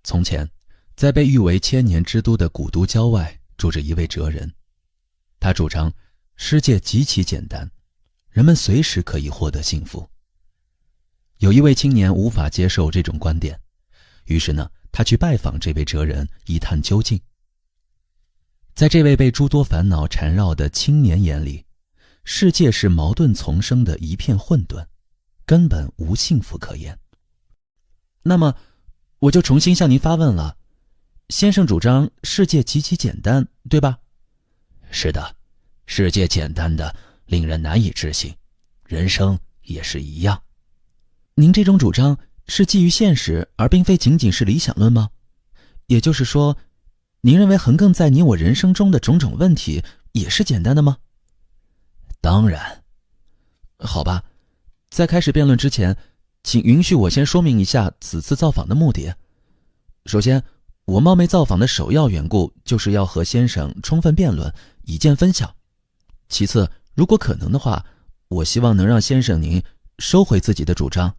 从前，在被誉为千年之都的古都郊外，住着一位哲人。他主张世界极其简单，人们随时可以获得幸福。有一位青年无法接受这种观点，于是呢，他去拜访这位哲人，一探究竟。在这位被诸多烦恼缠绕的青年眼里，世界是矛盾丛生的一片混沌，根本无幸福可言。那么，我就重新向您发问了，先生主张世界极其简单，对吧？是的，世界简单的令人难以置信，人生也是一样。您这种主张是基于现实，而并非仅仅是理想论吗？也就是说，您认为横亘在你我人生中的种种问题也是简单的吗？当然。好吧，在开始辩论之前，请允许我先说明一下此次造访的目的。首先，我冒昧造访的首要缘故就是要和先生充分辩论，以见分晓。其次，如果可能的话，我希望能让先生您收回自己的主张。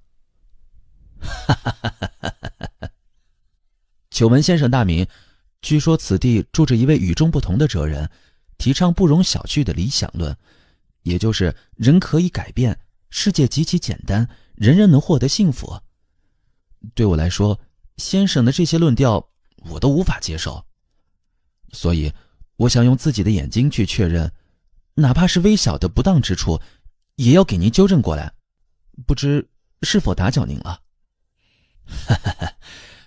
久闻先生大名，据说此地住着一位与众不同的哲人，提倡不容小觑的理想论，也就是人可以改变，世界极其简单，人人能获得幸福。对我来说，先生的这些论调我都无法接受，所以我想用自己的眼睛去确认，哪怕是微小的不当之处，也要给您纠正过来。不知是否打搅您了？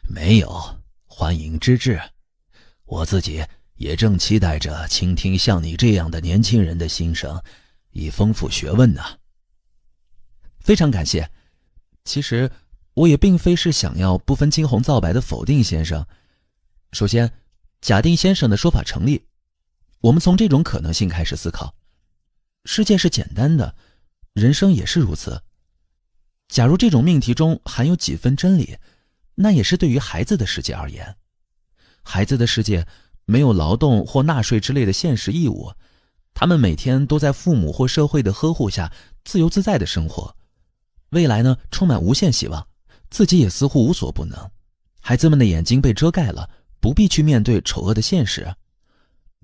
没有，欢迎之至。我自己也正期待着倾听像你这样的年轻人的心声，以丰富学问呢。非常感谢。其实我也并非是想要不分青红皂白的否定先生。首先，假定先生的说法成立，我们从这种可能性开始思考。世界是简单的，人生也是如此。假如这种命题中含有几分真理，那也是对于孩子的世界而言。孩子的世界没有劳动或纳税之类的现实义务，他们每天都在父母或社会的呵护下自由自在的生活。未来呢，充满无限希望，自己也似乎无所不能。孩子们的眼睛被遮盖了，不必去面对丑恶的现实。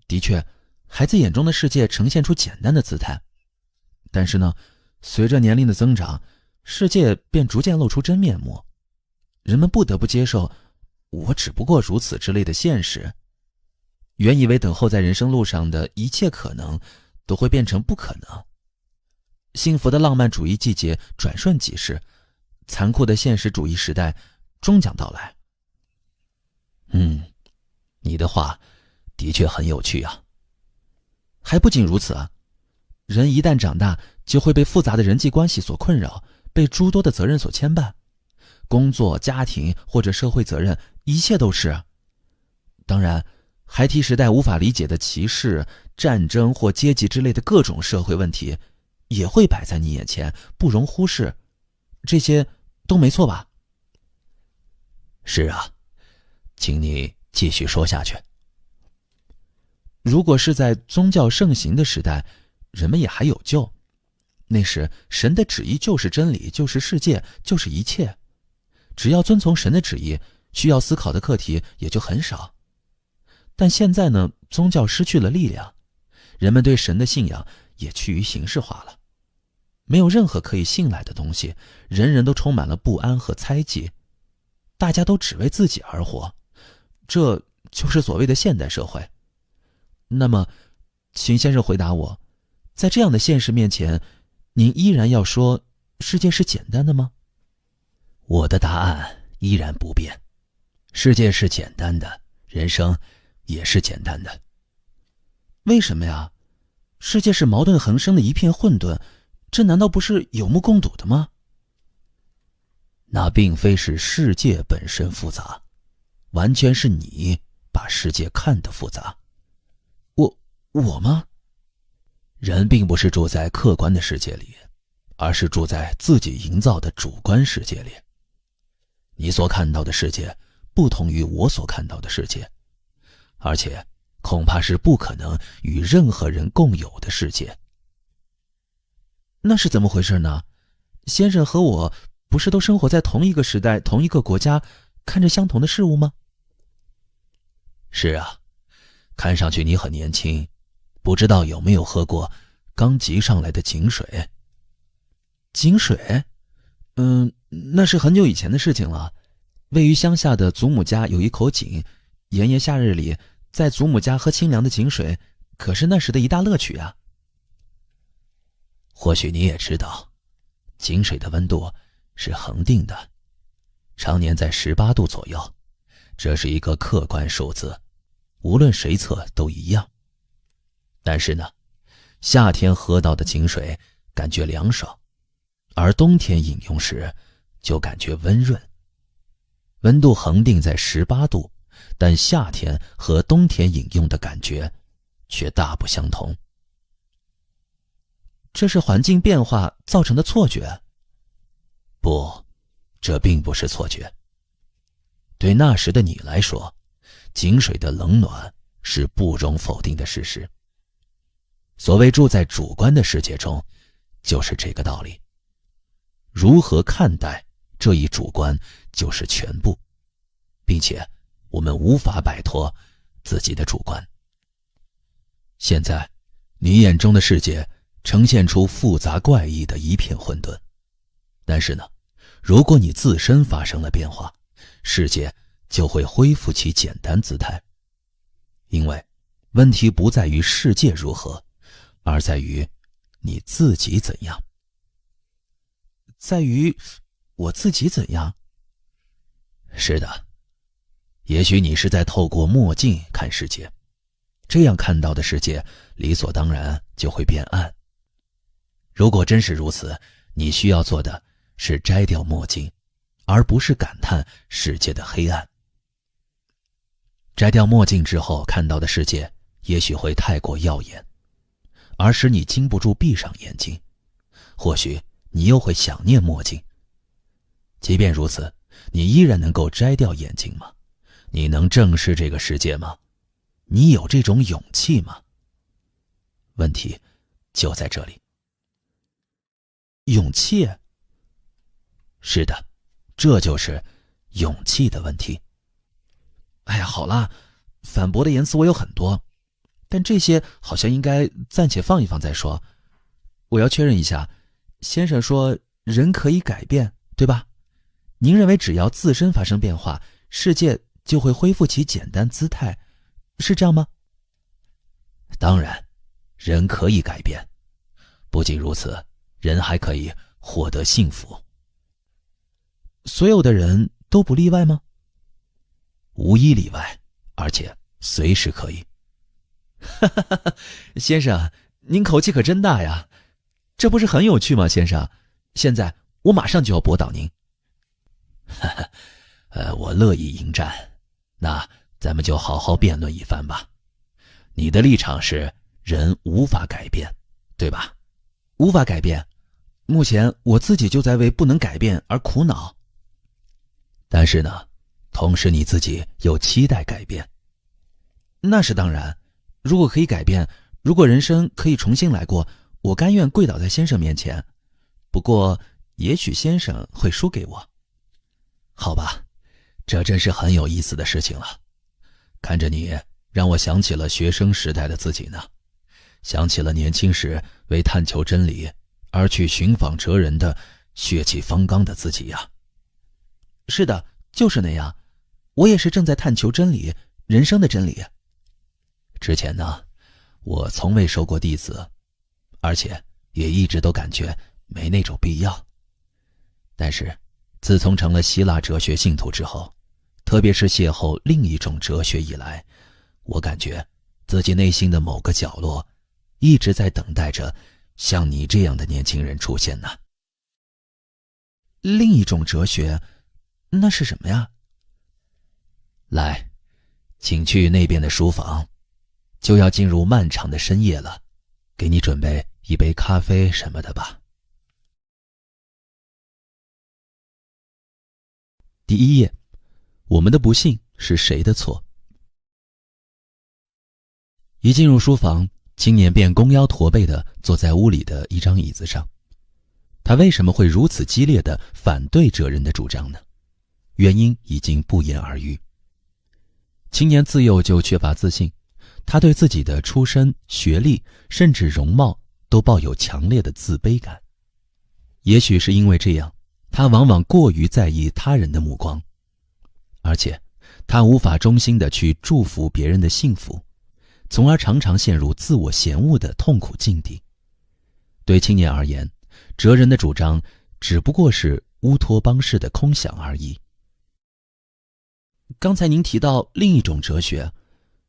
的确，孩子眼中的世界呈现出简单的姿态，但是呢，随着年龄的增长，世界便逐渐露出真面目。人们不得不接受我只不过如此之类的现实。原以为等候在人生路上的一切可能都会变成不可能。幸福的浪漫主义季节转瞬即逝，残酷的现实主义时代终将到来。你的话的确很有趣啊。还不仅如此啊，人一旦长大，就会被复杂的人际关系所困扰，被诸多的责任所牵绊。工作、家庭或者社会责任，一切都是。当然，孩提时代无法理解的歧视、战争或阶级之类的各种社会问题，也会摆在你眼前，不容忽视。这些都没错吧？是啊，请你继续说下去。如果是在宗教盛行的时代，人们也还有救。那时神的旨意就是真理，就是世界，就是一切。只要遵从神的旨意，需要思考的课题也就很少。但现在呢，宗教失去了力量，人们对神的信仰也趋于形式化了。没有任何可以信赖的东西，人人都充满了不安和猜忌，大家都只为自己而活，这就是所谓的现代社会。那么，请先生回答我，在这样的现实面前，您依然要说世界是简单的吗？我的答案依然不变，世界是简单的，人生也是简单的。为什么呀？世界是矛盾横生的一片混沌，这难道不是有目共睹的吗？那并非是世界本身复杂，完全是你把世界看得复杂。我吗？人并不是住在客观的世界里，而是住在自己营造的主观世界里。你所看到的世界不同于我所看到的世界，而且恐怕是不可能与任何人共有的世界。那是怎么回事呢？先生和我不是都生活在同一个时代、同一个国家，看着相同的事物吗？是啊，看上去你很年轻，不知道有没有喝过刚集上来的井水？井水？那是很久以前的事情了。位于乡下的祖母家有一口井，炎炎夏日里，在祖母家喝清凉的井水，可是那时的一大乐趣啊。或许你也知道，井水的温度是恒定的，常年在18度左右，这是一个客观数字，无论谁测都一样。但是呢，夏天喝到的井水感觉凉爽，而冬天饮用时就感觉温润。温度恒定在18度，但夏天和冬天饮用的感觉却大不相同。这是环境变化造成的错觉？不，这并不是错觉。对那时的你来说，井水的冷暖是不容否定的事实。所谓住在主观的世界中，就是这个道理。如何看待这一主观就是全部，并且我们无法摆脱自己的主观。现在，你眼中的世界呈现出复杂怪异的一片混沌，但是呢，如果你自身发生了变化，世界就会恢复其简单姿态。因为问题不在于世界如何，而在于你自己怎样。在于我自己怎样？是的，也许你是在透过墨镜看世界，这样看到的世界理所当然就会变暗。如果真是如此，你需要做的是摘掉墨镜，而不是感叹世界的黑暗。摘掉墨镜之后看到的世界也许会太过耀眼，而使你禁不住闭上眼睛，或许你又会想念墨镜。即便如此，你依然能够摘掉眼镜吗？你能正视这个世界吗？你有这种勇气吗？问题就在这里。勇气？是的，这就是勇气的问题。哎呀，好啦，反驳的言辞我有很多，但这些好像应该暂且放一放再说。我要确认一下，先生说人可以改变，对吧？您认为只要自身发生变化，世界就会恢复其简单姿态，是这样吗？当然，人可以改变。不仅如此，人还可以获得幸福。所有的人都不例外吗？无一例外，而且随时可以。先生，您口气可真大呀，这不是很有趣吗？先生，现在我马上就要驳倒您。我乐意迎战，那咱们就好好辩论一番吧。你的立场是人无法改变，对吧？无法改变，目前我自己就在为不能改变而苦恼。但是呢，同时你自己又期待改变。那是当然，如果可以改变，如果人生可以重新来过，我甘愿跪倒在先生面前。不过也许先生会输给我。好吧，这真是很有意思的事情了。看着你，让我想起了学生时代的自己呢，想起了年轻时为探求真理而去寻访哲人的血气方刚的自己呀。是的，就是那样，我也是正在探求真理，人生的真理。之前呢，我从未收过弟子，而且也一直都感觉没那种必要。但是自从成了希腊哲学信徒之后，特别是邂逅另一种哲学以来，我感觉自己内心的某个角落一直在等待着像你这样的年轻人出现呢。另一种哲学，那是什么呀？来，请去那边的书房，就要进入漫长的深夜了，给你准备一杯咖啡什么的吧。第1页，我们的不幸是谁的错？一进入书房，青年便弓腰驼背地坐在屋里的一张椅子上。他为什么会如此激烈地反对哲人的主张呢？原因已经不言而喻。青年自幼就缺乏自信，他对自己的出身、学历甚至容貌都抱有强烈的自卑感。也许是因为这样，他往往过于在意他人的目光，而且他无法衷心地去祝福别人的幸福，从而常常陷入自我嫌恶的痛苦境地。对青年而言，哲人的主张只不过是乌托邦式的空想而已。刚才您提到另一种哲学，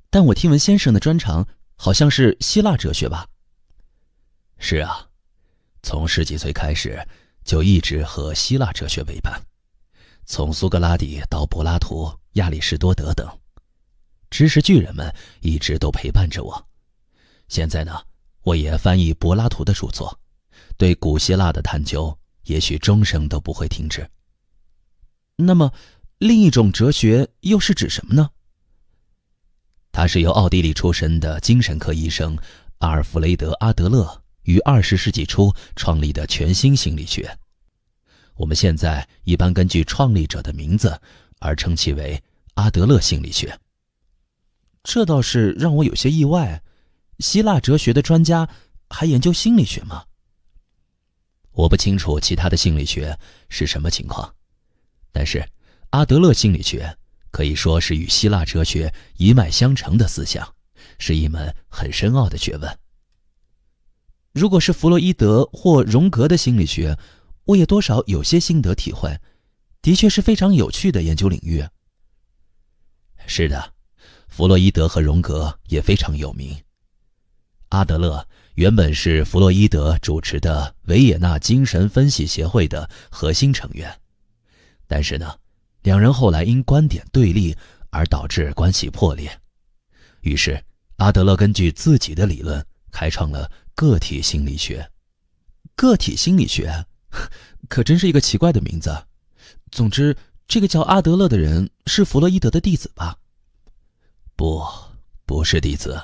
但我听闻先生的专长好像是希腊哲学吧？是啊，从10几岁开始就一直和希腊哲学为伴，从苏格拉底到柏拉图、亚里士多德等，知识巨人们一直都陪伴着我。现在呢，我也翻译柏拉图的著作，对古希腊的探究也许终生都不会停止。那么另一种哲学又是指什么呢？它是由奥地利出身的精神科医生阿尔弗雷德·阿德勒于20世纪初创立的全新心理学。我们现在一般根据创立者的名字而称其为阿德勒心理学。这倒是让我有些意外，希腊哲学的专家还研究心理学吗？我不清楚其他的心理学是什么情况，但是阿德勒心理学可以说是与希腊哲学一脉相承的思想，是一门很深奥的学问。如果是弗洛伊德或荣格的心理学，我也多少有些心得体会，的确是非常有趣的研究领域。是的，弗洛伊德和荣格也非常有名。阿德勒原本是弗洛伊德主持的维也纳精神分析协会的核心成员，但是呢，两人后来因观点对立而导致关系破裂。于是阿德勒根据自己的理论开创了个体心理学。个体心理学可真是一个奇怪的名字。总之，这个叫阿德勒的人是弗洛伊德的弟子吧？不是弟子。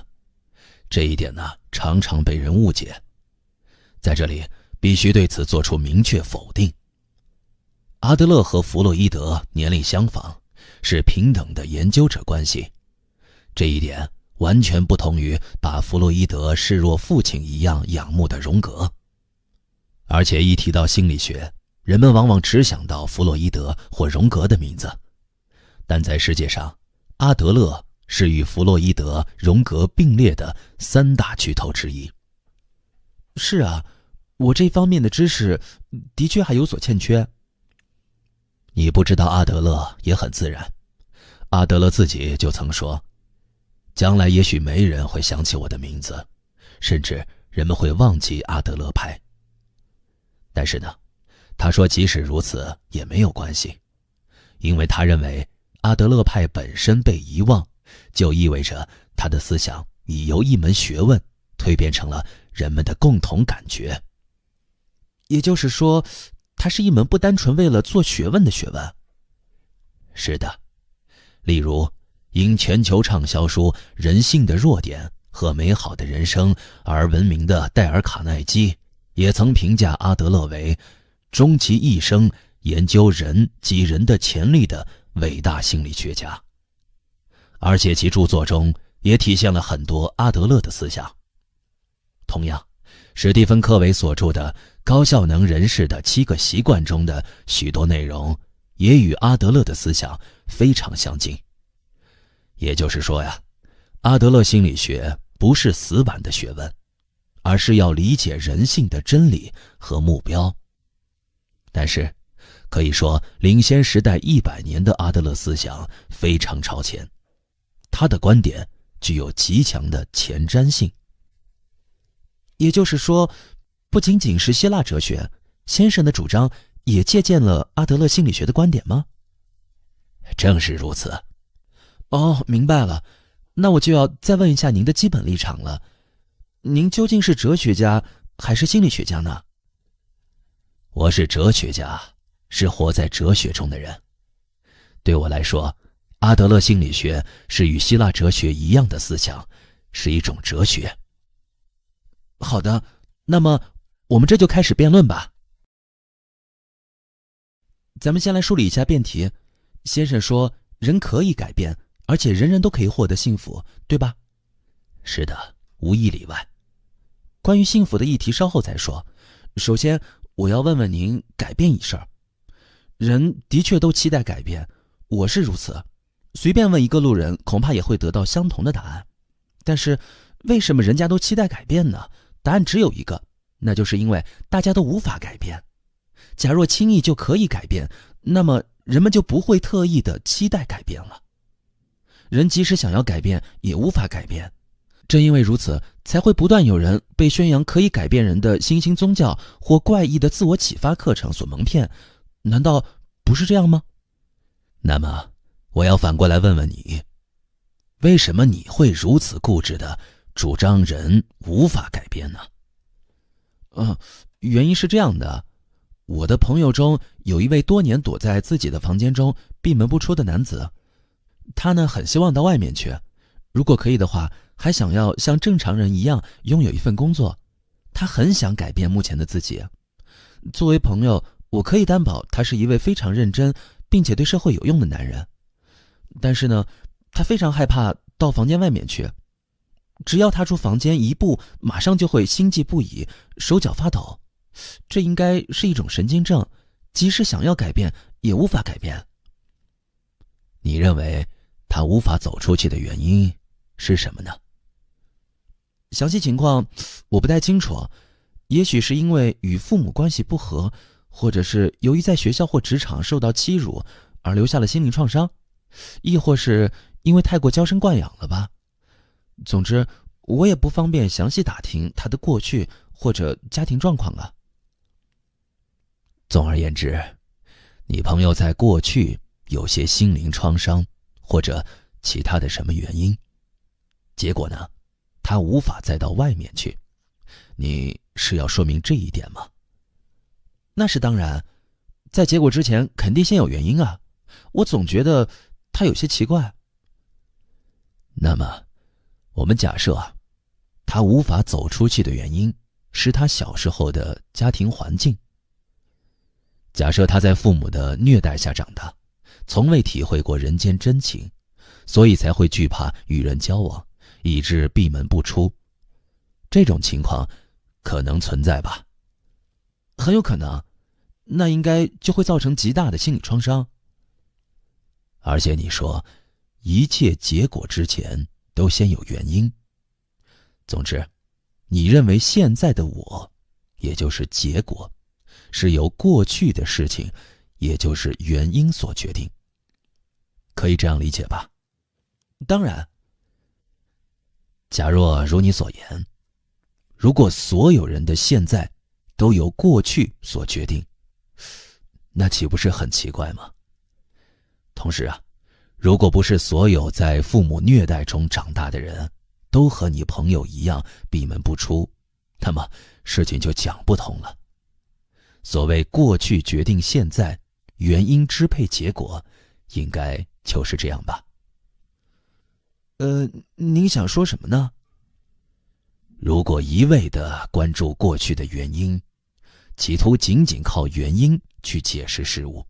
这一点呢，常常被人误解。在这里必须对此做出明确否定。阿德勒和弗洛伊德年龄相仿，是平等的研究者关系。这一点完全不同于把弗洛伊德视若父亲一样仰慕的荣格。而且一提到心理学，人们往往只想到弗洛伊德或荣格的名字，但在世界上，阿德勒是与弗洛伊德、荣格并列的3大巨头之一。是啊，我这方面的知识的确还有所欠缺。你不知道阿德勒也很自然。阿德勒自己就曾说，将来也许没人会想起我的名字，甚至人们会忘记阿德勒派。但是呢，他说即使如此也没有关系，因为他认为阿德勒派本身被遗忘，就意味着他的思想已由一门学问蜕变成了人们的共同感觉。也就是说，它是一门不单纯为了做学问的学问。是的，例如因全球畅销书《人性的弱点和美好的人生》而闻名的戴尔·卡耐基也曾评价阿德勒为终其一生研究人及人的潜力的伟大心理学家，而且其著作中也体现了很多阿德勒的思想。同样，史蒂芬·科维所著的《高效能人士的7个习惯》中的许多内容也与阿德勒的思想非常相近。也就是说呀，阿德勒心理学不是死板的学问，而是要理解人性的真理和目标。但是可以说，领先时代100年的阿德勒思想非常超前，他的观点具有极强的前瞻性。也就是说，不仅仅是希腊哲学，先生的主张也借鉴了阿德勒心理学的观点吗？正是如此。哦，明白了。那我就要再问一下您的基本立场了。您究竟是哲学家还是心理学家呢？我是哲学家，是活在哲学中的人。对我来说，阿德勒心理学是与希腊哲学一样的思想，是一种哲学。好的，那么我们这就开始辩论吧。咱们先来梳理一下辩题。先生说，人可以改变，而且人人都可以获得幸福，对吧？是的，无一例外。关于幸福的议题稍后再说。首先，我要问问您改变一事儿。人的确都期待改变，我是如此。随便问一个路人，恐怕也会得到相同的答案。但是，为什么人家都期待改变呢？答案只有一个，那就是因为大家都无法改变。假若轻易就可以改变，那么人们就不会特意的期待改变了。人即使想要改变，也无法改变。正因为如此，才会不断有人被宣扬可以改变人的新兴宗教或怪异的自我启发课程所蒙骗。难道不是这样吗？那么，我要反过来问问你，为什么你会如此固执地主张人无法改变呢？原因是这样的，我的朋友中有一位多年躲在自己的房间中闭门不出的男子，他呢很希望到外面去，如果可以的话，还想要像正常人一样拥有一份工作。他很想改变目前的自己。作为朋友，我可以担保他是一位非常认真并且对社会有用的男人。但是呢，他非常害怕到房间外面去，只要踏出房间一步，马上就会心悸不已，手脚发抖。这应该是一种神经症，即使想要改变，也无法改变。你认为他无法走出去的原因是什么呢？详细情况我不太清楚，也许是因为与父母关系不和，或者是由于在学校或职场受到欺辱而留下了心灵创伤，亦或是因为太过娇生惯养了吧。总之，我也不方便详细打听他的过去或者家庭状况啊。总而言之，你朋友在过去有些心灵创伤，或者其他的什么原因，结果呢，他无法再到外面去。你是要说明这一点吗？那是当然，在结果之前肯定先有原因啊。我总觉得他有些奇怪。那么，我们假设他无法走出去的原因是他小时候的家庭环境。假设他在父母的虐待下长大，从未体会过人间真情，所以才会惧怕与人交往，以致闭门不出。这种情况可能存在吧？很有可能，那应该就会造成极大的心理创伤。而且你说，一切结果之前都先有原因。总之，你认为现在的我，也就是结果，是由过去的事情，也就是原因所决定。可以这样理解吧？当然。假若如你所言，如果所有人的现在都由过去所决定，那岂不是很奇怪吗？同时如果不是所有在父母虐待中长大的人都和你朋友一样闭门不出，那么事情就讲不通了。所谓过去决定现在，原因支配结果，应该就是这样吧？您想说什么呢？如果一味地关注过去的原因，企图仅仅靠原因去解释事物，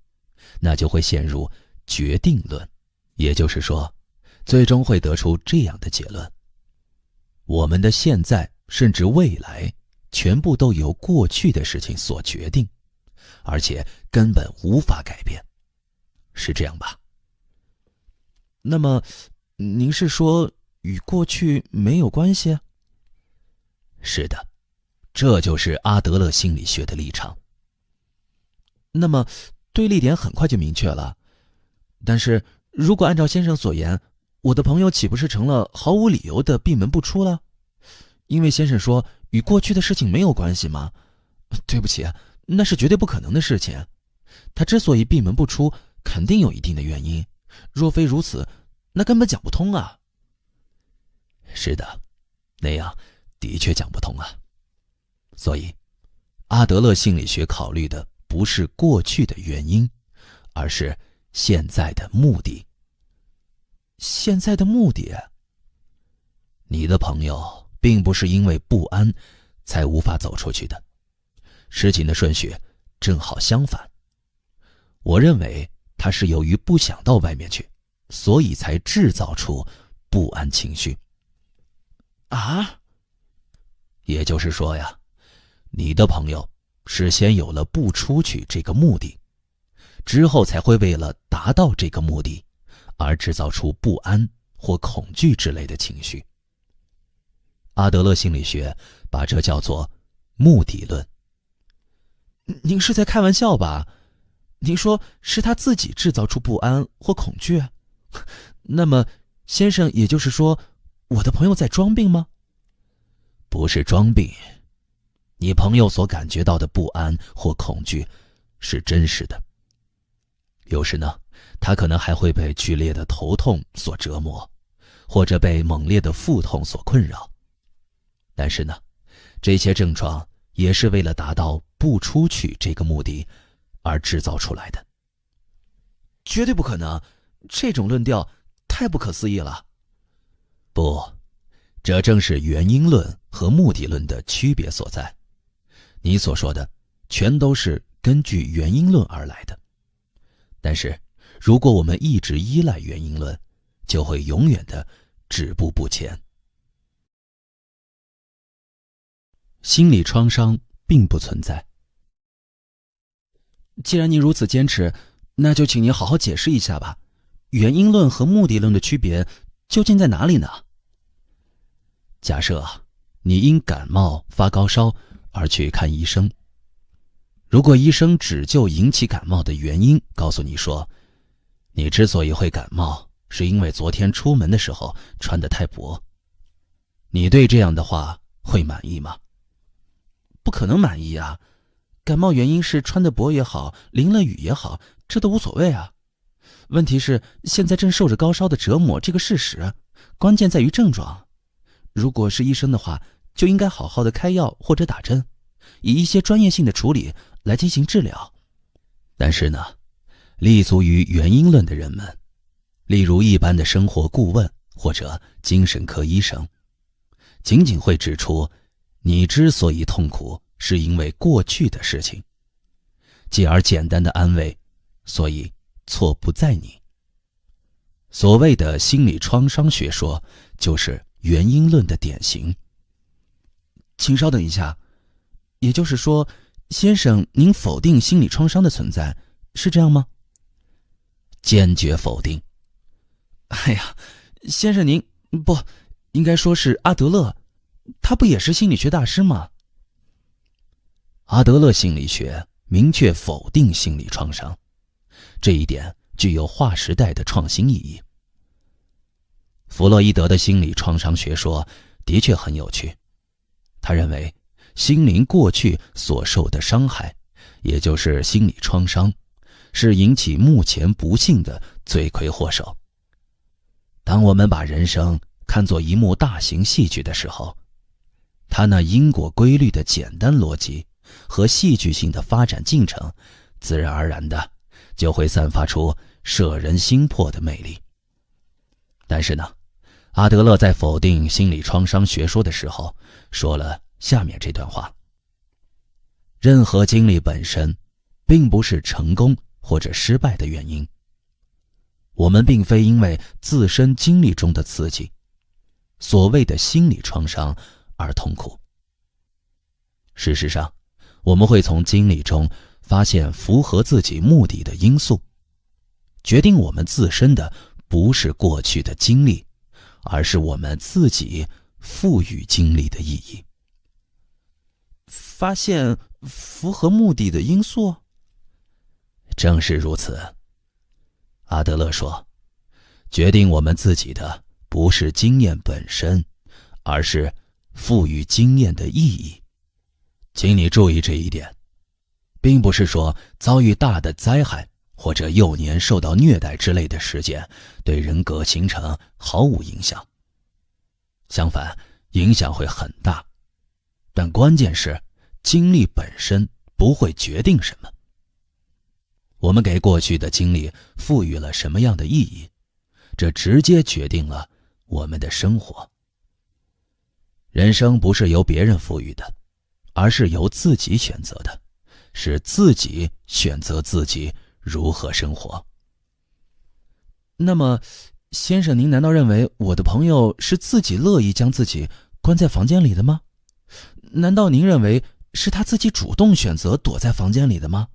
那就会陷入决定论。也就是说，最终会得出这样的结论：我们的现在甚至未来，全部都由过去的事情所决定，而且根本无法改变，是这样吧？那么，您是说与过去没有关系？是的，这就是阿德勒心理学的立场。那么，对立点很快就明确了。但是，如果按照先生所言，我的朋友岂不是成了毫无理由的闭门不出了？因为先生说与过去的事情没有关系吗？对不起，那是绝对不可能的事情。他之所以闭门不出，肯定有一定的原因。若非如此，那根本讲不通啊。是的，那样的确讲不通啊。所以，阿德勒心理学考虑的不是过去的原因，而是现在的目的。现在的目的？你的朋友并不是因为不安才无法走出去的，事情的顺序正好相反。我认为他是由于不想到外面去，所以才制造出不安情绪。啊？也就是说呀，你的朋友是先有了不出去这个目的，之后才会为了达到这个目的而制造出不安或恐惧之类的情绪。阿德勒心理学把这叫做目的论。您是在开玩笑吧？您说是他自己制造出不安或恐惧？那么，先生，也就是说，我的朋友在装病吗？不是装病，你朋友所感觉到的不安或恐惧是真实的。有时呢，他可能还会被剧烈的头痛所折磨，或者被猛烈的腹痛所困扰。但是呢，这些症状也是为了达到不出去这个目的而制造出来的。绝对不可能，这种论调太不可思议了。不，这正是原因论和目的论的区别所在。你所说的全都是根据原因论而来的，但是如果我们一直依赖原因论，就会永远的止步不前。心理创伤并不存在。既然您如此坚持，那就请您好好解释一下吧。原因论和目的论的区别究竟在哪里呢？假设你因感冒发高烧而去看医生，如果医生只就引起感冒的原因告诉你说，你之所以会感冒是因为昨天出门的时候穿得太薄，你对这样的话会满意吗？不可能满意啊！感冒原因是穿得薄也好，淋了雨也好，这都无所谓啊。问题是现在正受着高烧的折磨，这个事实，关键在于症状。如果是医生的话，就应该好好的开药或者打针，以一些专业性的处理来进行治疗。但是呢，立足于原因论的人们，例如一般的生活顾问或者精神科医生，仅仅会指出你之所以痛苦是因为过去的事情，继而简单的安慰，所以错不在你。所谓的心理创伤学说就是原因论的典型。请稍等一下，也就是说，先生，您否定心理创伤的存在，是这样吗？坚决否定。哎呀，先生您，不，应该说是阿德勒，他不也是心理学大师吗？阿德勒心理学明确否定心理创伤，这一点具有划时代的创新意义。弗洛伊德的心理创伤学说的确很有趣，他认为心灵过去所受的伤害，也就是心理创伤，是引起目前不幸的罪魁祸首。当我们把人生看作一幕大型戏剧的时候，它那因果规律的简单逻辑和戏剧性的发展进程，自然而然的就会散发出摄人心魄的魅力。但是呢，阿德勒在否定心理创伤学说的时候，说了下面这段话：任何经历本身并不是成功或者失败的原因。我们并非因为自身经历中的刺激，所谓的心理创伤而痛苦。事实上，我们会从经历中发现符合自己目的的因素。决定我们自身的不是过去的经历，而是我们自己赋予经历的意义。发现符合目的的因素？正是如此。阿德勒说，决定我们自己的不是经验本身，而是赋予经验的意义。请你注意这一点，并不是说遭遇大的灾害或者幼年受到虐待之类的事件对人格形成毫无影响。相反，影响会很大。但关键是，经历本身不会决定什么。我们给过去的经历赋予了什么样的意义，这直接决定了我们的生活。人生不是由别人赋予的，而是由自己选择的，是自己选择自己如何生活。那么，先生，您难道认为我的朋友是自己乐意将自己关在房间里的吗？难道您认为是他自己主动选择躲在房间里的吗？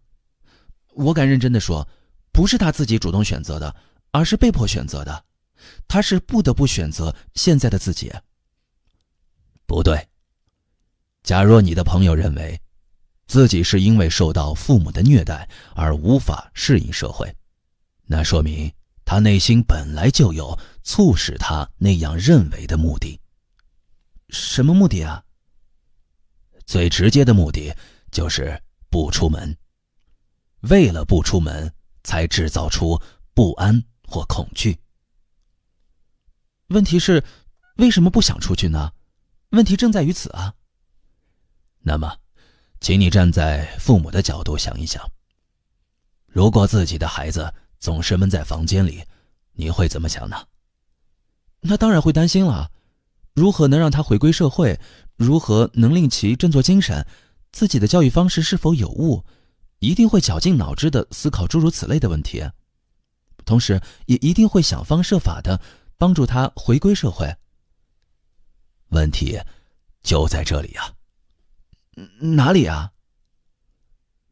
我敢认真地说，不是他自己主动选择的，而是被迫选择的。他是不得不选择现在的自己。不对。假若你的朋友认为自己是因为受到父母的虐待而无法适应社会，那说明他内心本来就有促使他那样认为的目的。什么目的啊？最直接的目的就是不出门，为了不出门才制造出不安或恐惧。问题是，为什么不想出去呢？问题正在于此啊。那么，请你站在父母的角度想一想，如果自己的孩子总是闷在房间里，你会怎么想呢？那当然会担心了。如何能让他回归社会？如何能令其振作精神？自己的教育方式是否有误？一定会绞尽脑汁地思考诸如此类的问题，同时也一定会想方设法地帮助他回归社会。问题就在这里啊。哪里啊？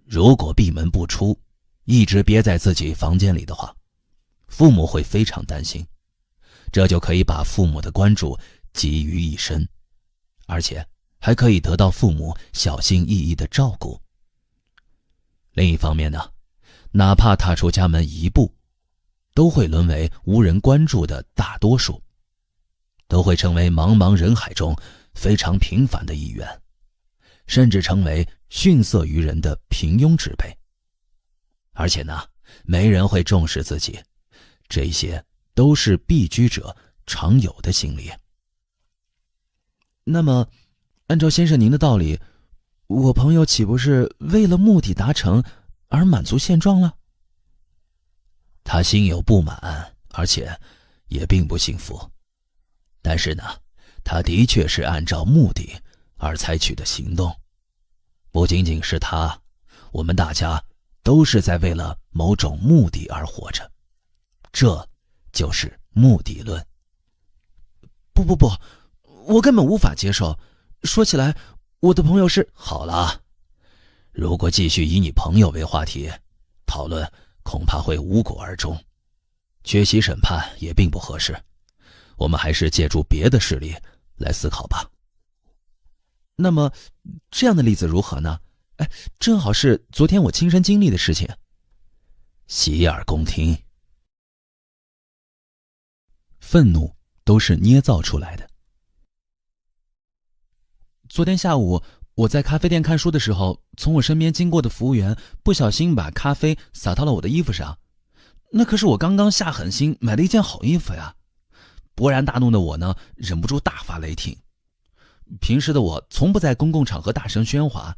如果闭门不出，一直憋在自己房间里的话，父母会非常担心，这就可以把父母的关注集于一身，而且还可以得到父母小心翼翼的照顾。另一方面呢，哪怕踏出家门一步，都会沦为无人关注的大多数，都会成为茫茫人海中非常平凡的一员，甚至成为逊色于人的平庸之辈。而且呢，没人会重视自己，这些都是避居者常有的心理。那么，按照先生您的道理，我朋友岂不是为了目的达成而满足现状了？他心有不满，而且也并不幸福。但是呢，他的确是按照目的而采取的行动。不仅仅是他，我们大家都是在为了某种目的而活着，这就是目的论。不，我根本无法接受。说起来，我的朋友是……好了，如果继续以你朋友为话题讨论，恐怕会无果而终，缺席审判也并不合适。我们还是借助别的事例来思考吧。那么，这样的例子如何呢？正好是昨天我亲身经历的事情。洗耳恭听。愤怒都是捏造出来的。昨天下午，我在咖啡店看书的时候，从我身边经过的服务员不小心把咖啡洒到了我的衣服上。那可是我刚刚下狠心买了一件好衣服呀！勃然大怒的我呢，忍不住大发雷霆。平时的我从不在公共场合大声喧哗，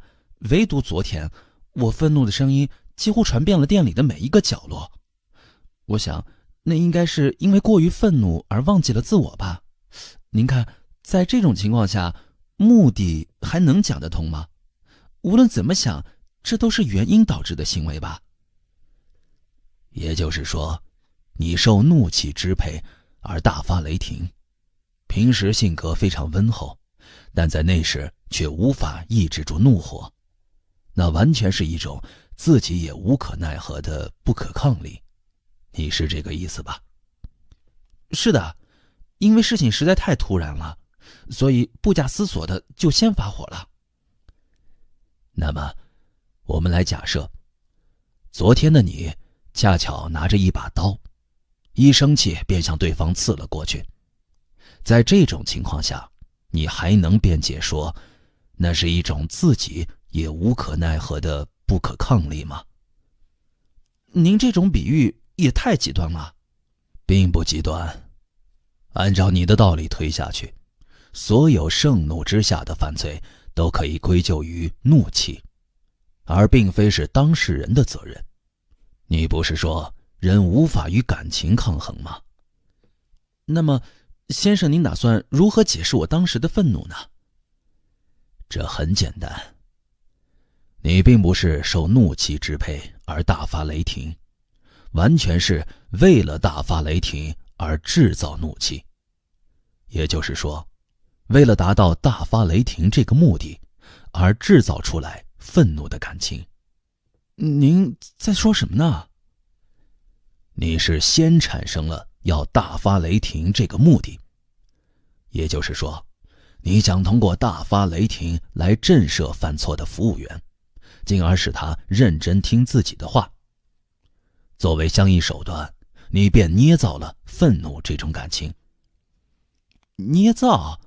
唯独昨天，我愤怒的声音几乎传遍了店里的每一个角落。我想，那应该是因为过于愤怒而忘记了自我吧。您看，在这种情况下，目的还能讲得通吗？无论怎么想，这都是原因导致的行为吧。也就是说，你受怒气支配而大发雷霆，平时性格非常温厚，但在那时却无法抑制住怒火，那完全是一种自己也无可奈何的不可抗力。你是这个意思吧？是的，因为事情实在太突然了，所以不假思索的就先发火了。那么，我们来假设，昨天的你恰巧拿着一把刀，一生气便向对方刺了过去。在这种情况下，你还能辩解说，那是一种自己也无可奈何的不可抗力吗？您这种比喻也太极端了。并不极端。按照你的道理推下去，所有盛怒之下的犯罪都可以归咎于怒气，而并非是当事人的责任。你不是说人无法与感情抗衡吗？那么，先生您打算如何解释我当时的愤怒呢？这很简单，你并不是受怒气支配而大发雷霆，完全是为了大发雷霆而制造怒气。也就是说，为了达到大发雷霆这个目的，而制造出来愤怒的感情。您在说什么呢？你是先产生了要大发雷霆这个目的，也就是说，你想通过大发雷霆来震慑犯错的服务员，进而使他认真听自己的话。作为相应手段，你便捏造了愤怒这种感情。捏造？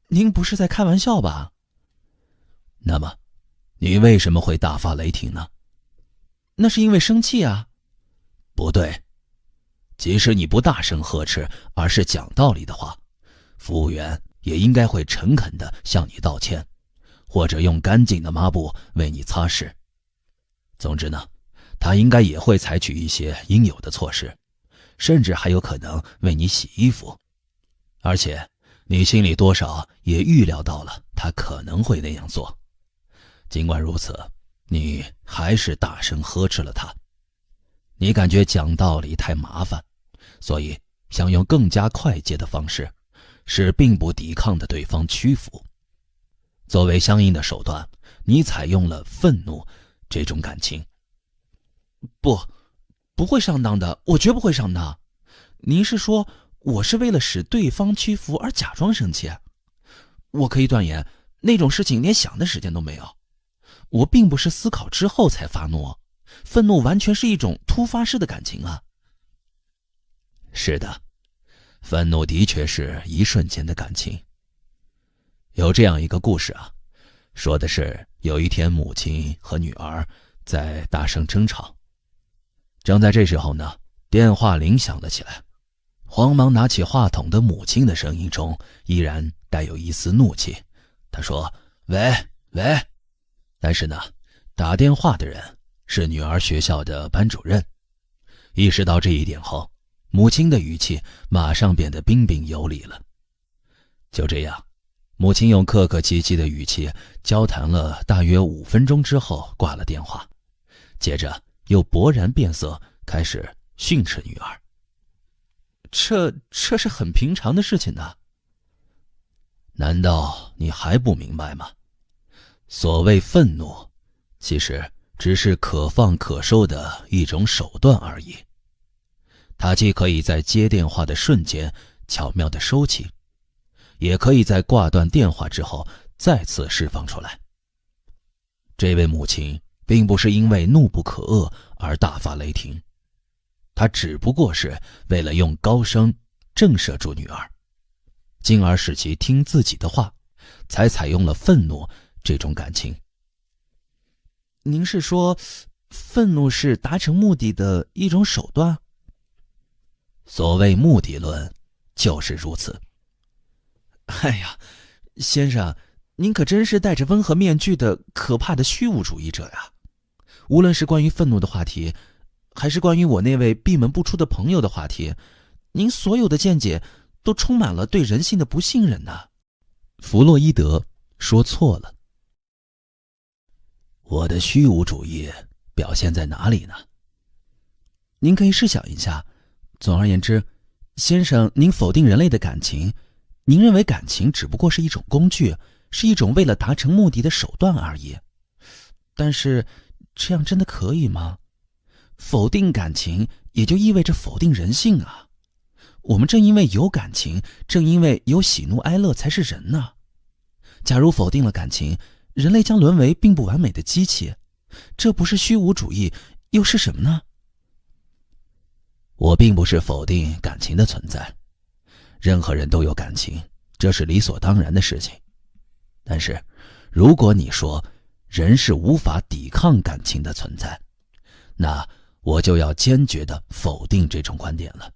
您不是在开玩笑吧？那么，你为什么会大发雷霆呢？那是因为生气啊。不对，即使你不大声呵斥，而是讲道理的话，服务员也应该会诚恳地向你道歉，或者用干净的抹布为你擦拭。总之呢，他应该也会采取一些应有的措施，甚至还有可能为你洗衣服。而且，你心里多少也预料到了他可能会那样做。尽管如此，你还是大声呵斥了他。你感觉讲道理太麻烦，所以想用更加快捷的方式，使并不抵抗的对方屈服。作为相应的手段，你采用了愤怒这种感情。不会上当的，我绝不会上当。您是说我是为了使对方屈服而假装生气？我可以断言，那种事情连想的时间都没有。我并不是思考之后才发怒，愤怒完全是一种突发式的感情啊。是的，愤怒的确是一瞬间的感情。有这样一个故事啊，说的是有一天母亲和女儿在大声争吵。正在这时候呢，电话铃响了起来。慌忙拿起话筒的母亲的声音中依然带有一丝怒气。她说：“喂。”但是呢，打电话的人是女儿学校的班主任。意识到这一点后，母亲的语气马上变得彬彬有礼了。就这样，母亲用客客气气的语气交谈了大约5分钟之后挂了电话，接着又勃然变色，开始训斥女儿。这是很平常的事情呢。难道你还不明白吗？所谓愤怒，其实只是可放可收的一种手段而已。它既可以在接电话的瞬间巧妙地收起，也可以在挂断电话之后再次释放出来。这位母亲并不是因为怒不可遏而大发雷霆，她只不过是为了用高声震慑住女儿，进而使其听自己的话，才采用了愤怒这种感情。您是说，愤怒是达成目的的一种手段？所谓目的论，就是如此。哎呀，先生，您可真是戴着温和面具的可怕的虚无主义者呀！无论是关于愤怒的话题，还是关于我那位闭门不出的朋友的话题，您所有的见解都充满了对人性的不信任呐。弗洛伊德说错了。我的虚无主义表现在哪里呢？您可以试想一下，总而言之，先生，您否定人类的感情，您认为感情只不过是一种工具，是一种为了达成目的的手段而已。但是，这样真的可以吗？否定感情也就意味着否定人性啊！我们正因为有感情，正因为有喜怒哀乐才是人呢。假如否定了感情，人类将沦为并不完美的机器，这不是虚无主义，又是什么呢？我并不是否定感情的存在，任何人都有感情，这是理所当然的事情。但是，如果你说人是无法抵抗感情的存在，那我就要坚决地否定这种观点了。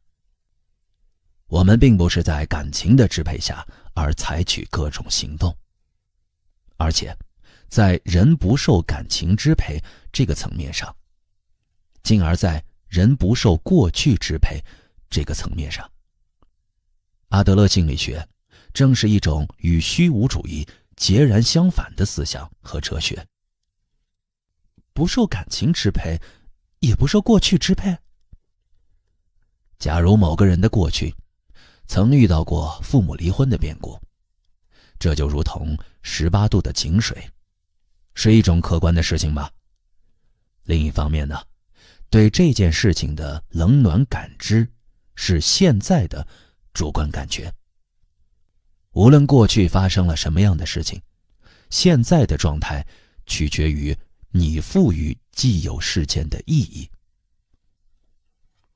我们并不是在感情的支配下而采取各种行动，而且在人不受感情支配这个层面上，进而在人不受过去支配这个层面上，阿德勒心理学正是一种与虚无主义截然相反的思想和哲学。不受感情支配，也不受过去支配？假如某个人的过去曾遇到过父母离婚的变故，这就如同18度的井水，是一种客观的事情吧。另一方面呢，对这件事情的冷暖感知是现在的主观感觉。无论过去发生了什么样的事情，现在的状态取决于你赋予既有事件的意义。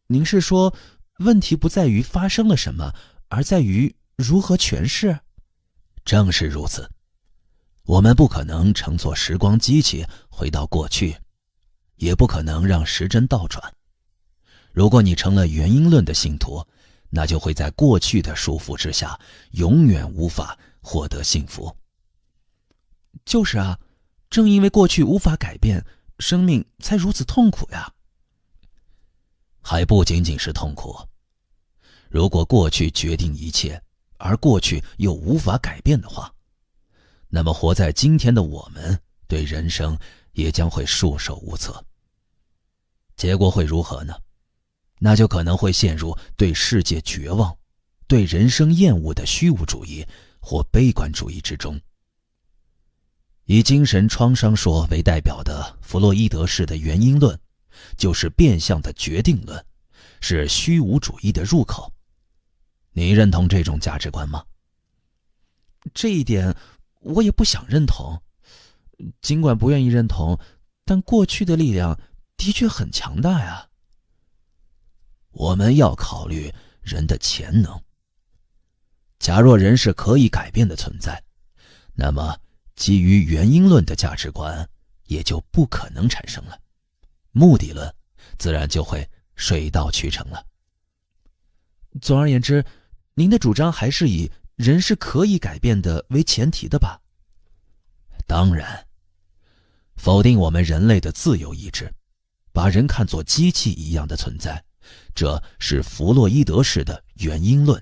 您是说，问题不在于发生了什么，而在于如何诠释？正是如此，我们不可能乘坐时光机器回到过去，也不可能让时针倒转。如果你成了原因论的信徒，那就会在过去的束缚之下，永远无法获得幸福。就是啊，正因为过去无法改变，生命才如此痛苦呀。还不仅仅是痛苦。如果过去决定一切，而过去又无法改变的话，那么活在今天的我们对人生也将会束手无策。结果会如何呢？那就可能会陷入对世界绝望、对人生厌恶的虚无主义或悲观主义之中。以精神创伤说为代表的弗洛伊德式的原因论，就是变相的决定论，是虚无主义的入口。你认同这种价值观吗？这一点我也不想认同。尽管不愿意认同，但过去的力量的确很强大呀。我们要考虑人的潜能。假若人是可以改变的存在，那么基于原因论的价值观也就不可能产生了，目的论自然就会水到渠成了。总而言之，您的主张还是以人是可以改变的为前提的吧？当然，否定我们人类的自由意志，把人看作机器一样的存在，这是弗洛伊德式的原因论。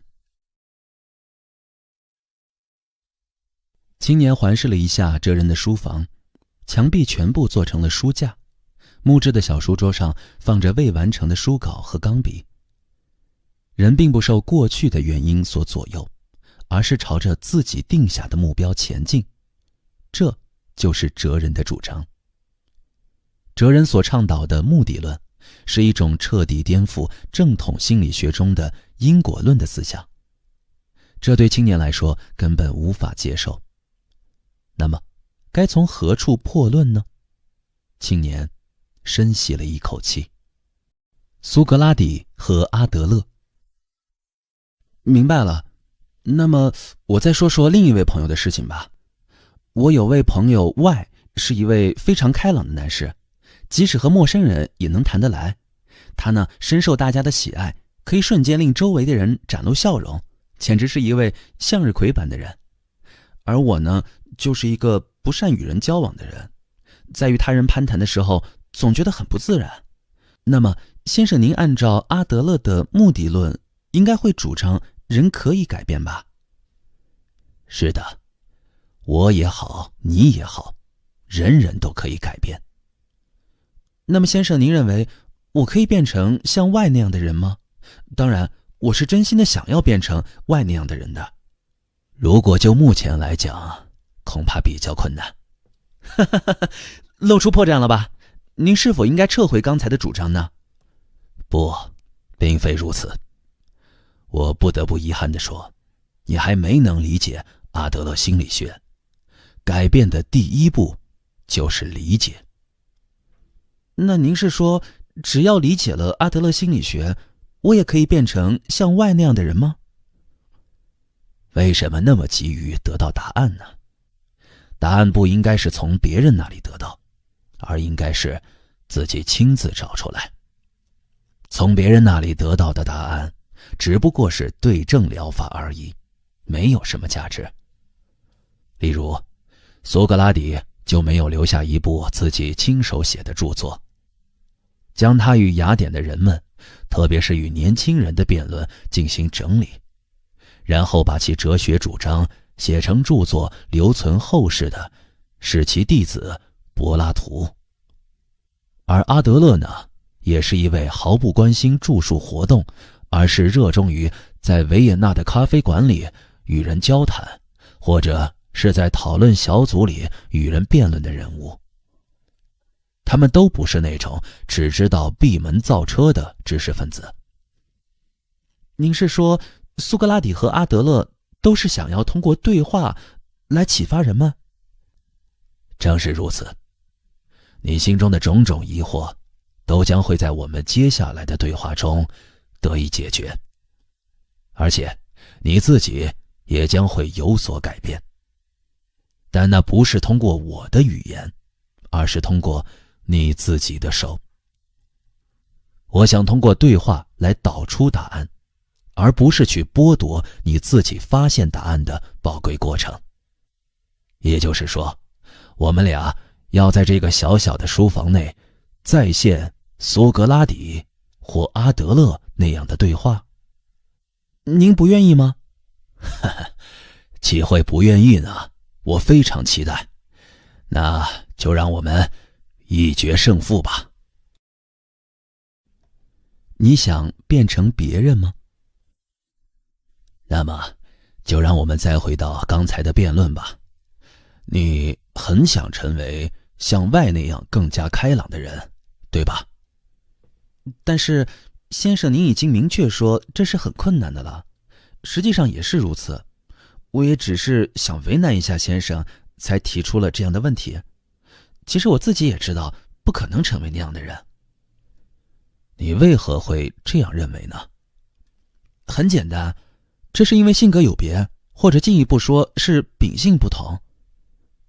青年环视了一下这人的书房，墙壁全部做成了书架，木质的小书桌上放着未完成的书稿和钢笔。人并不受过去的原因所左右，而是朝着自己定下的目标前进，这就是哲人的主张。哲人所倡导的目的论，是一种彻底颠覆正统心理学中的因果论的思想，这对青年来说根本无法接受。那么，该从何处破论呢？青年深吸了一口气。苏格拉底和阿德勒。明白了，那么我再说说另一位朋友的事情吧。我有位朋友 Y 是一位非常开朗的男士，即使和陌生人也能谈得来。他呢，深受大家的喜爱，可以瞬间令周围的人展露笑容，简直是一位向日葵般的人。而我呢，就是一个不善与人交往的人，在与他人攀谈的时候，总觉得很不自然。那么，先生您按照阿德勒的目的论，应该会主张人可以改变吧？是的，我也好，你也好，人人都可以改变。那么先生您认为我可以变成像 Y 那样的人吗？当然，我是真心的想要变成 Y 那样的人的。如果就目前来讲，恐怕比较困难。露出破绽了吧？您是否应该撤回刚才的主张呢？不，并非如此。我不得不遗憾地说，你还没能理解阿德勒心理学。改变的第一步就是理解。那您是说，只要理解了阿德勒心理学，我也可以变成像 Y 那样的人吗？为什么那么急于得到答案呢？答案不应该是从别人那里得到，而应该是自己亲自找出来。从别人那里得到的答案，只不过是对症疗法而已，没有什么价值。例如，苏格拉底就没有留下一部自己亲手写的著作，将他与雅典的人们，特别是与年轻人的辩论进行整理，然后把其哲学主张写成著作留存后世的，是其弟子柏拉图。而阿德勒呢，也是一位毫不关心著述活动，而是热衷于在维也纳的咖啡馆里与人交谈，或者是在讨论小组里与人辩论的人物。他们都不是那种只知道闭门造车的知识分子。您是说苏格拉底和阿德勒都是想要通过对话来启发人吗？正是如此，你心中的种种疑惑都将会在我们接下来的对话中得以解决，而且你自己也将会有所改变。但那不是通过我的语言，而是通过你自己的手。我想通过对话来导出答案，而不是去剥夺你自己发现答案的宝贵过程。也就是说，我们俩要在这个小小的书房内再现苏格拉底或阿德勒那样的对话。您不愿意吗？岂会不愿意呢？我非常期待。那就让我们一决胜负吧。你想变成别人吗？那么就让我们再回到刚才的辩论吧。你很想成为像外那样更加开朗的人，对吧？但是先生，您已经明确说这是很困难的了，实际上也是如此。我也只是想为难一下先生，才提出了这样的问题。其实我自己也知道不可能成为那样的人。你为何会这样认为呢？很简单，这是因为性格有别，或者进一步说是秉性不同。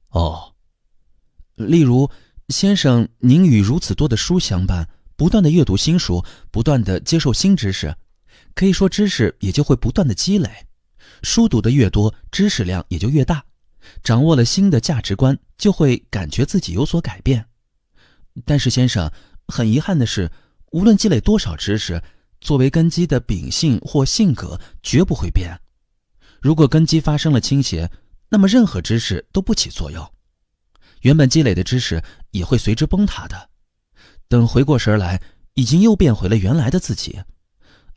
哦，例如先生，您与如此多的书相伴，不断的阅读新书，不断的接受新知识，可以说知识也就会不断的积累，书读的越多，知识量也就越大，掌握了新的价值观，就会感觉自己有所改变。但是先生，很遗憾的是，无论积累多少知识，作为根基的秉性或性格绝不会变。如果根基发生了倾斜，那么任何知识都不起作用，原本积累的知识也会随之崩塌的。等回过神来，已经又变回了原来的自己。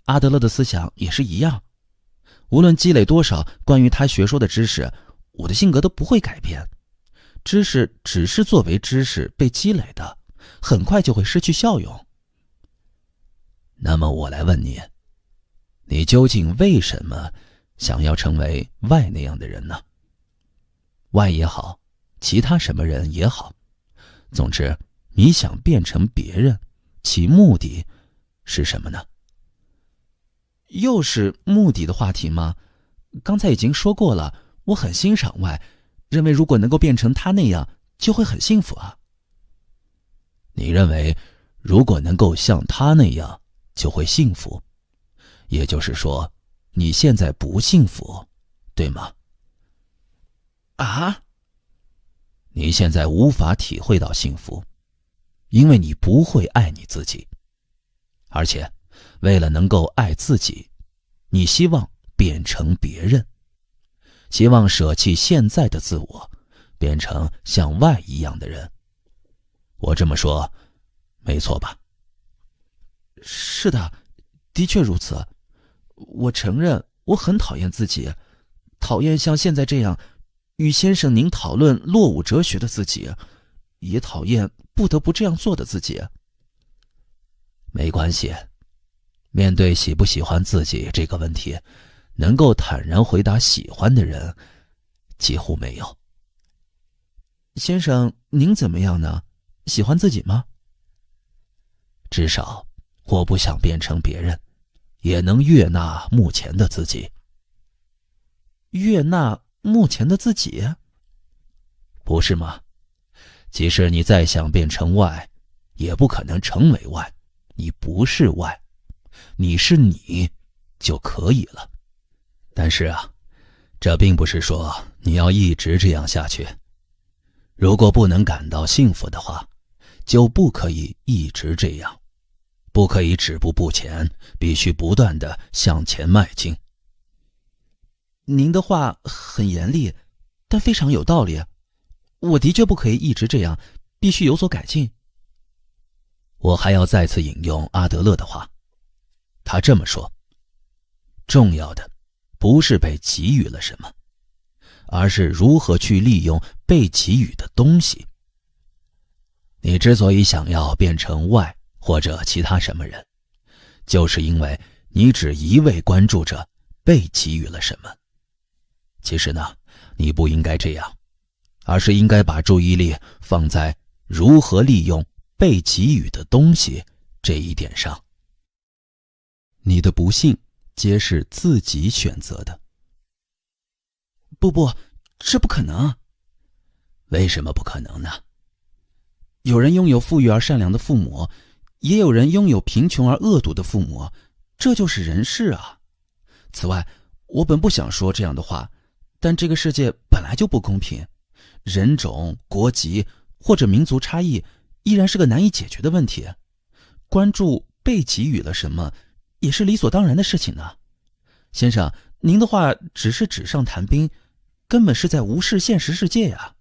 阿德勒的思想也是一样，无论积累多少关于他学说的知识，我的性格都不会改变。知识只是作为知识被积累的，很快就会失去效用。那么我来问你，你究竟为什么想要成为外那样的人呢？外也好，其他什么人也好，总之你想变成别人，其目的是什么呢？又是目的的话题吗？刚才已经说过了，我很欣赏外，认为如果能够变成他那样，就会很幸福啊。你认为如果能够像他那样就会幸福，也就是说你现在不幸福，对吗？啊？你现在无法体会到幸福，因为你不会爱你自己，而且为了能够爱自己，你希望变成别人，希望舍弃现在的自我，变成像外一样的人。我这么说没错吧？是的，的确如此。我承认我很讨厌自己，讨厌像现在这样与先生您讨论落伍哲学的自己，也讨厌不得不这样做的自己。没关系，面对喜不喜欢自己这个问题，能够坦然回答喜欢的人几乎没有。先生，您怎么样呢？喜欢自己吗？至少我不想变成别人，也能悦纳目前的自己。悦纳目前的自己？不是吗？即使你再想变成外，也不可能成为外。你不是外，你是你就可以了。但是啊，这并不是说你要一直这样下去。如果不能感到幸福的话，就不可以一直这样，不可以止步不前，必须不断地向前迈进。您的话很严厉，但非常有道理。我的确不可以一直这样，必须有所改进。我还要再次引用阿德勒的话，他这么说：重要的不是被给予了什么，而是如何去利用被给予的东西。你之所以想要变成 Y 或者其他什么人，就是因为你只一味关注着被给予了什么。其实呢，你不应该这样，而是应该把注意力放在如何利用被给予的东西这一点上。你的不幸皆是自己选择的。不，这不可能。为什么不可能呢？有人拥有富裕而善良的父母，也有人拥有贫穷而恶毒的父母，这就是人世啊。此外，我本不想说这样的话，但这个世界本来就不公平，人种、国籍或者民族差异依然是个难以解决的问题。关注被给予了什么，也是理所当然的事情呢。先生，您的话只是纸上谈兵，根本是在无视现实世界呀。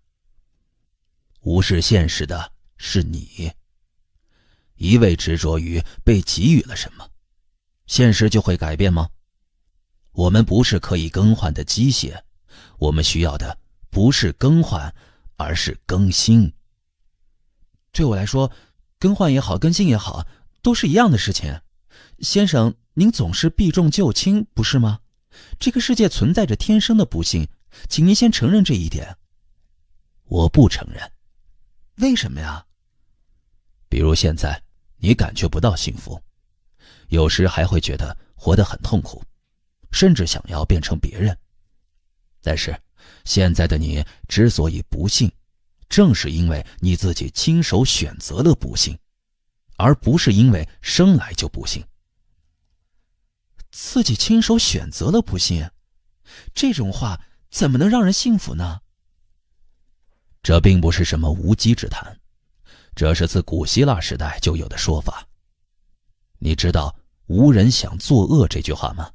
无视现实的是你，一味执着于被给予了什么，现实就会改变吗？我们不是可以更换的机械，我们需要的不是更换，而是更新。对我来说，更换也好，更新也好，都是一样的事情。先生，您总是避重就轻，不是吗？这个世界存在着天生的不幸，请您先承认这一点。我不承认。为什么呀？比如现在，你感觉不到幸福，有时还会觉得活得很痛苦，甚至想要变成别人。但是，现在的你之所以不幸，正是因为你自己亲手选择了不幸，而不是因为生来就不幸。自己亲手选择了不幸，这种话怎么能让人幸福呢？这并不是什么无稽之谈，这是自古希腊时代就有的说法。你知道无人想作恶这句话吗？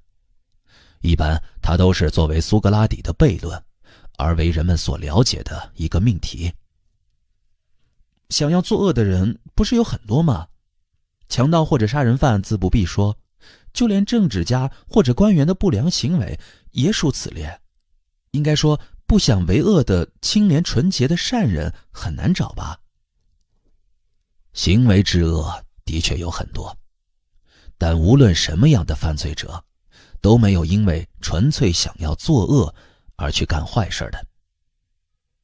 一般它都是作为苏格拉底的悖论而为人们所了解的一个命题。想要作恶的人不是有很多吗？强盗或者杀人犯自不必说，就连政治家或者官员的不良行为也属此列。应该说，不想为恶的清廉纯洁的善人很难找吧？行为之恶的确有很多，但无论什么样的犯罪者，都没有因为纯粹想要作恶而去干坏事的。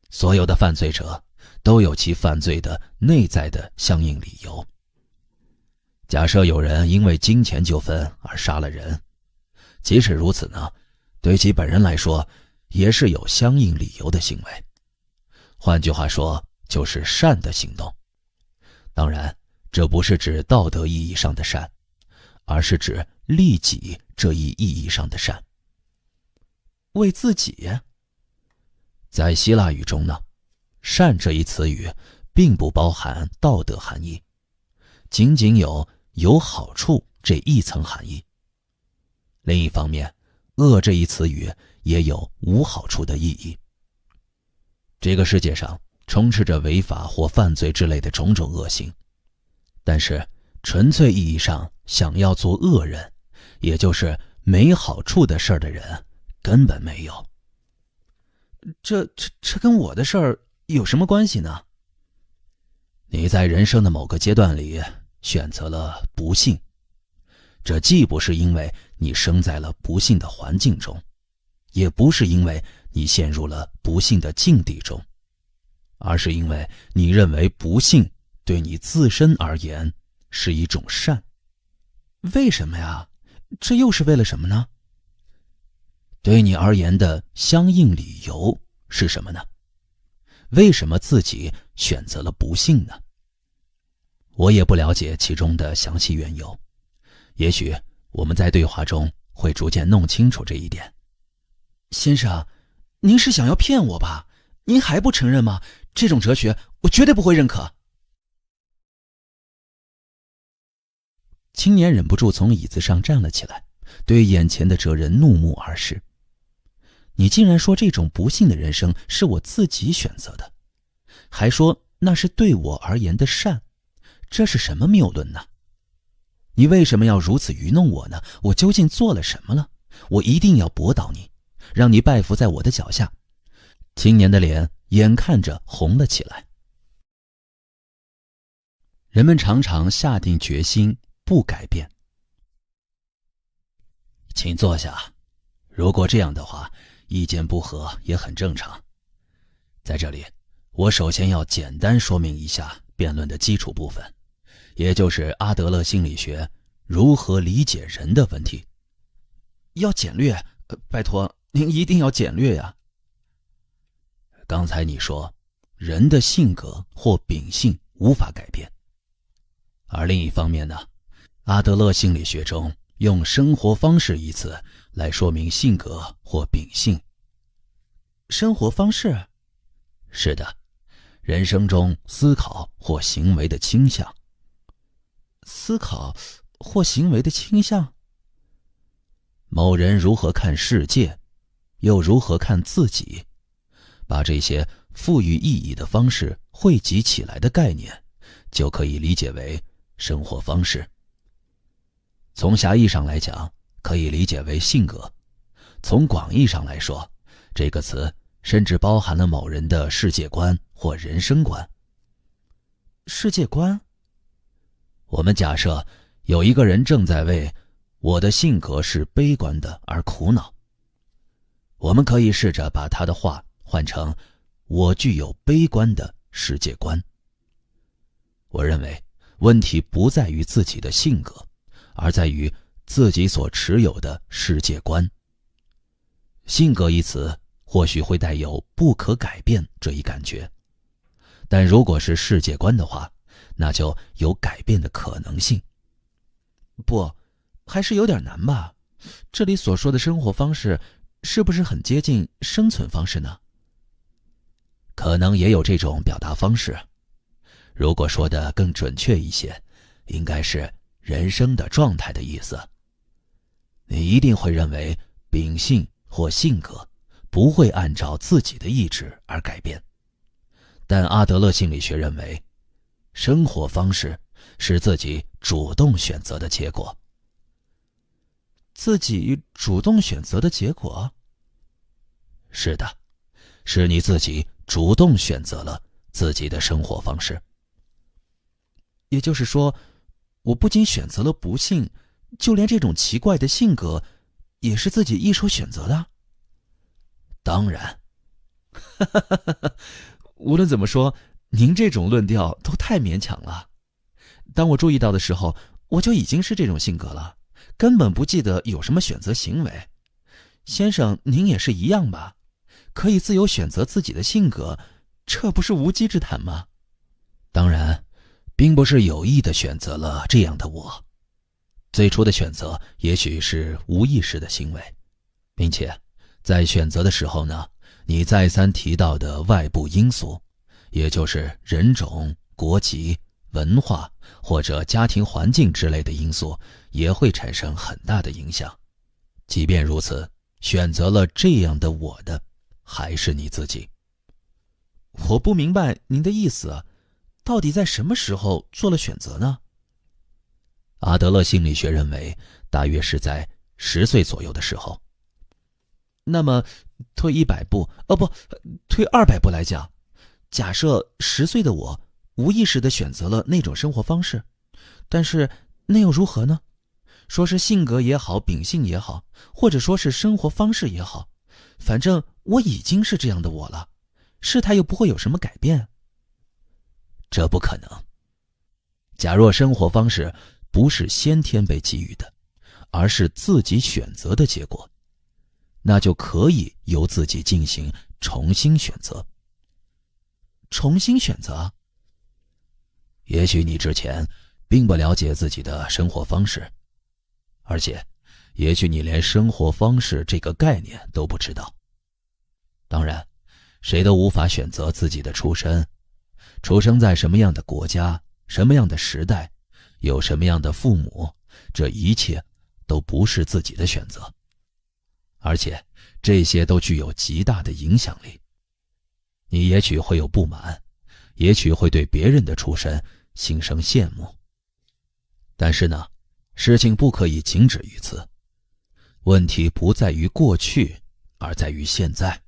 所有的犯罪者都有其犯罪的内在的相应理由。假设有人因为金钱纠纷而杀了人，即使如此呢，对其本人来说也是有相应理由的行为。换句话说，就是善的行动。当然，这不是指道德意义上的善，而是指利己这一意义上的善。为自己？在希腊语中呢，善这一词语并不包含道德含义，仅仅有好处这一层含义。另一方面，恶这一词语也有无好处的意义。这个世界上充斥着违法或犯罪之类的种种恶行，但是纯粹意义上想要做恶人，也就是没好处的事儿的人根本没有。这跟我的事儿有什么关系呢？你在人生的某个阶段里选择了不幸，这既不是因为你生在了不幸的环境中，也不是因为你陷入了不幸的境地中，而是因为你认为不幸对你自身而言是一种善。为什么呀？这又是为了什么呢？对你而言的相应理由是什么呢？为什么自己选择了不幸呢？我也不了解其中的详细缘由，也许我们在对话中会逐渐弄清楚这一点。先生，您是想要骗我吧？您还不承认吗？这种哲学我绝对不会认可。青年忍不住从椅子上站了起来，对眼前的哲人怒目而视。你竟然说这种不幸的人生是我自己选择的，还说那是对我而言的善，这是什么谬论呢？你为什么要如此愚弄我呢？我究竟做了什么了？我一定要驳倒你，让你拜服在我的脚下。青年的脸眼看着红了起来。人们常常下定决心不改变。请坐下，如果这样的话，意见不合也很正常。在这里，我首先要简单说明一下辩论的基础部分，也就是阿德勒心理学如何理解人的问题。要简略，拜托您一定要简略呀。刚才你说，人的性格或秉性无法改变，而另一方面呢，阿德勒心理学中用生活方式一词来说明性格或秉性。生活方式？是的，人生中思考或行为的倾向。思考或行为的倾向？某人如何看世界，又如何看自己，把这些赋予意义的方式汇集起来的概念，就可以理解为生活方式。从狭义上来讲，可以理解为性格；从广义上来说，这个词甚至包含了某人的世界观或人生观。世界观？我们假设有一个人正在为我的性格是悲观的而苦恼，我们可以试着把他的话换成我具有悲观的世界观。我认为问题不在于自己的性格，而在于自己所持有的世界观。性格一词或许会带有不可改变这一感觉，但如果是世界观的话，那就有改变的可能性。不，还是有点难吧？这里所说的生活方式，是不是很接近生存方式呢？可能也有这种表达方式。如果说的更准确一些，应该是人生的状态的意思。你一定会认为秉性或性格不会按照自己的意志而改变，但阿德勒心理学认为，生活方式是自己主动选择的结果。自己主动选择的结果？是的，是你自己主动选择了自己的生活方式。也就是说，我不仅选择了不幸，就连这种奇怪的性格，也是自己一手选择的？当然。无论怎么说，您这种论调都太勉强了。当我注意到的时候，我就已经是这种性格了，根本不记得有什么选择行为。先生，您也是一样吧？可以自由选择自己的性格，这不是无稽之谈吗？当然，并不是有意的选择了这样的我。最初的选择也许是无意识的行为，并且在选择的时候呢，你再三提到的外部因素，也就是人种、国籍、文化或者家庭环境之类的因素，也会产生很大的影响。即便如此，选择了这样的我的还是你自己。我不明白您的意思，到底在什么时候做了选择呢？阿德勒心理学认为，大约是在10岁左右的时候。那么退100步，退200步来讲，假设10岁的我无意识地选择了那种生活方式，但是那又如何呢？说是性格也好，秉性也好，或者说是生活方式也好，反正我已经是这样的我了，事态又不会有什么改变。这不可能。假若生活方式不是先天被给予的，而是自己选择的结果，那就可以由自己进行重新选择。重新选择？也许你之前并不了解自己的生活方式，而且也许你连生活方式这个概念都不知道。当然，谁都无法选择自己的出身，出生在什么样的国家，什么样的时代，有什么样的父母，这一切都不是自己的选择，而且这些都具有极大的影响力。你也许会有不满，也许会对别人的出身心生羡慕，但是呢，事情不可以仅止于此。问题不在于过去，而在于现在。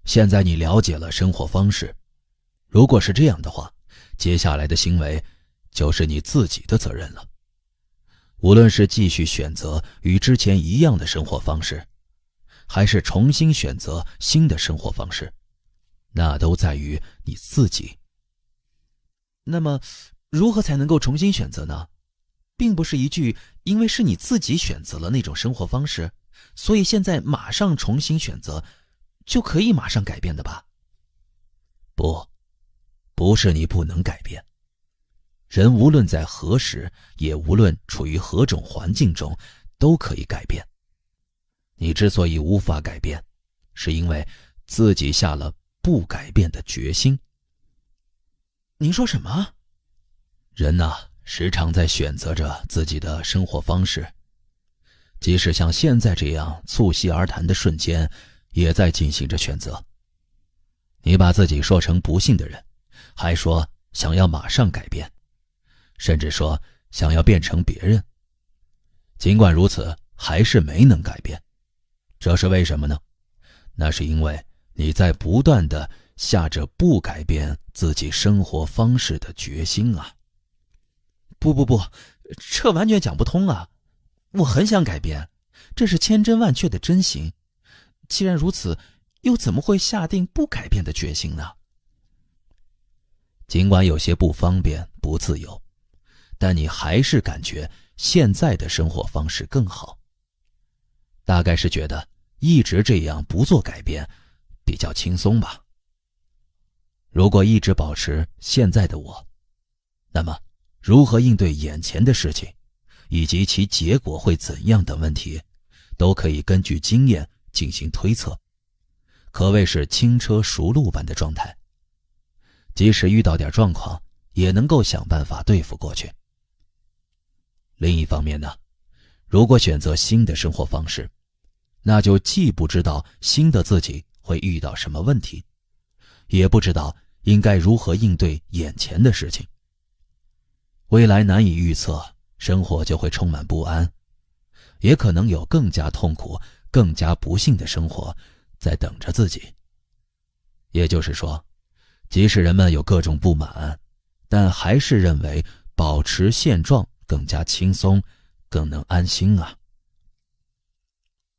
现在你了解了生活方式，如果是这样的话，接下来的行为就是你自己的责任了。无论是继续选择与之前一样的生活方式，还是重新选择新的生活方式，那都在于你自己。那么，如何才能够重新选择呢？并不是一句因为是你自己选择了那种生活方式，所以现在马上重新选择就可以马上改变的吧？不是你不能改变。人无论在何时，也无论处于何种环境中，都可以改变。你之所以无法改变，是因为自己下了不改变的决心。您说什么？人呐，时常在选择着自己的生活方式，即使像现在这样促膝而谈的瞬间，也在进行着选择。你把自己说成不幸的人，还说想要马上改变，甚至说想要变成别人。尽管如此，还是没能改变。这是为什么呢？那是因为你在不断地下着不改变自己生活方式的决心啊。不，这完全讲不通啊！我很想改变，这是千真万确的真心。既然如此，又怎么会下定不改变的决心呢？尽管有些不方便、不自由，但你还是感觉现在的生活方式更好。大概是觉得一直这样不做改变比较轻松吧。如果一直保持现在的我，那么如何应对眼前的事情，以及其结果会怎样等问题，都可以根据经验进行推测，可谓是轻车熟路般的状态。即使遇到点状况，也能够想办法对付过去。另一方面呢，如果选择新的生活方式，那就既不知道新的自己会遇到什么问题，也不知道应该如何应对眼前的事情。未来难以预测，生活就会充满不安，也可能有更加痛苦、更加不幸的生活在等着自己。也就是说，即使人们有各种不满，但还是认为保持现状更加轻松，更能安心啊。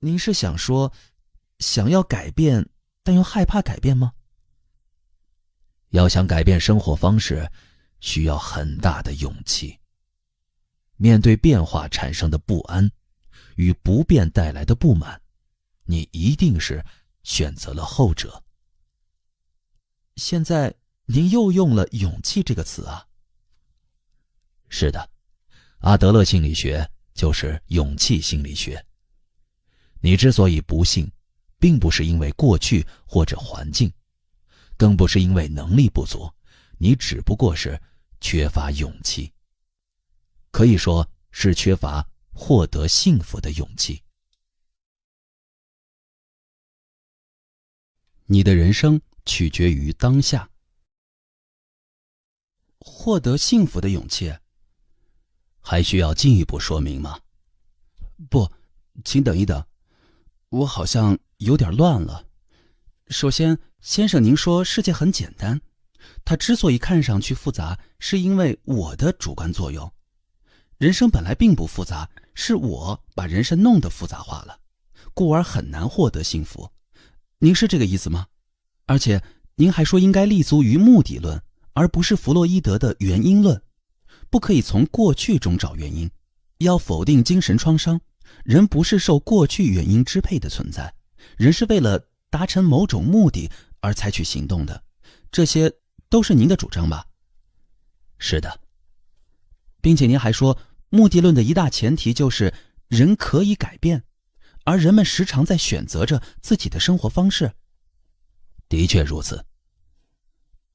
您是想说，想要改变，但又害怕改变吗？要想改变生活方式，需要很大的勇气。面对变化产生的不安与不变带来的不满，你一定是选择了后者。现在您又用了勇气这个词啊。是的，阿德勒心理学就是勇气心理学。你之所以不幸，并不是因为过去或者环境，更不是因为能力不足，你只不过是缺乏勇气。可以说是缺乏获得幸福的勇气。你的人生取决于当下。获得幸福的勇气，还需要进一步说明吗？不，请等一等，我好像有点乱了。首先，先生您说世界很简单，它之所以看上去复杂，是因为我的主观作用。人生本来并不复杂，是我把人生弄得复杂化了，故而很难获得幸福。您是这个意思吗？而且您还说应该立足于目的论，而不是弗洛伊德的原因论，不可以从过去中找原因，要否定精神创伤。人不是受过去原因支配的存在，人是为了达成某种目的而采取行动的，这些都是您的主张吧？是的，并且您还说，目的论的一大前提就是人可以改变，而人们时常在选择着自己的生活方式。的确如此。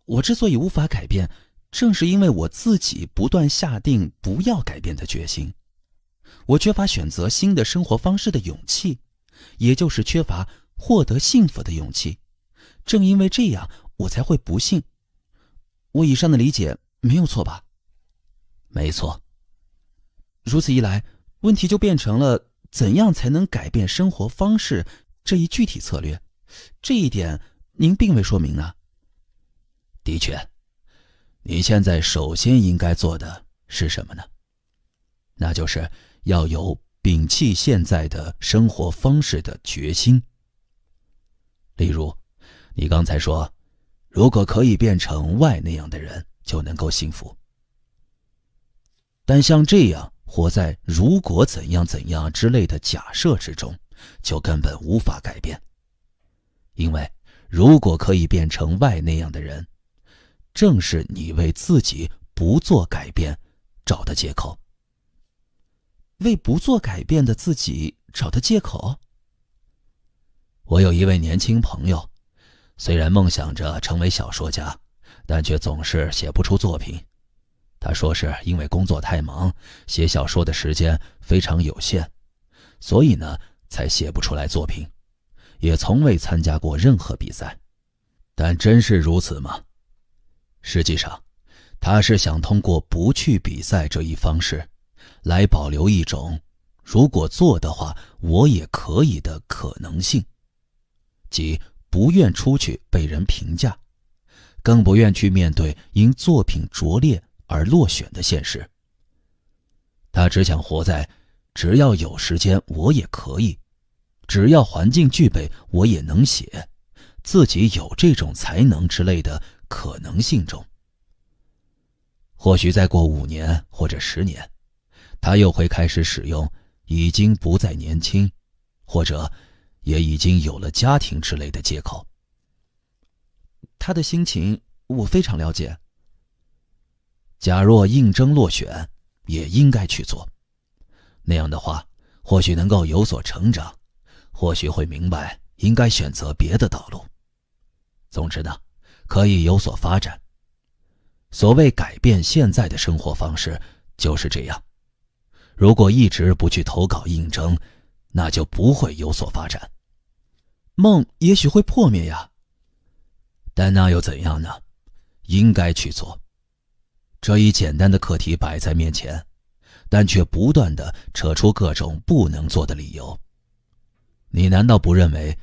我之所以无法改变，正是因为我自己不断下定不要改变的决心。我缺乏选择新的生活方式的勇气，也就是缺乏获得幸福的勇气。正因为这样，我才会不幸。我以上的理解没有错吧？没错。如此一来，问题就变成了怎样才能改变生活方式这一具体策略，这一点您并未说明呢。的确，你现在首先应该做的是什么呢？那就是要有摒弃现在的生活方式的决心。例如，你刚才说，如果可以变成Y那样的人，就能够幸福。但像这样活在如果怎样怎样之类的假设之中，就根本无法改变。因为如果可以变成Y那样的人，正是你为自己不做改变找的借口。为不做改变的自己找的借口？我有一位年轻朋友，虽然梦想着成为小说家，但却总是写不出作品。他说是因为工作太忙，写小说的时间非常有限，所以呢，才写不出来作品，也从未参加过任何比赛。但真是如此吗？实际上，他是想通过不去比赛这一方式，来保留一种如果做的话我也可以的可能性，即不愿出去被人评价，更不愿去面对因作品拙劣而落选的现实。他只想活在只要有时间我也可以，只要环境具备我也能写，自己有这种才能之类的可能性中。或许再过5年或者10年，他又会开始使用已经不再年轻，或者也已经有了家庭之类的借口。他的心情我非常了解。假若应征落选，也应该去做。那样的话，或许能够有所成长，或许会明白应该选择别的道路。总之呢，可以有所发展。所谓改变现在的生活方式，就是这样。如果一直不去投稿应征，那就不会有所发展。梦也许会破灭呀。但那又怎样呢？应该去做。这一简单的课题摆在面前，但却不断地扯出各种不能做的理由。你难道不认为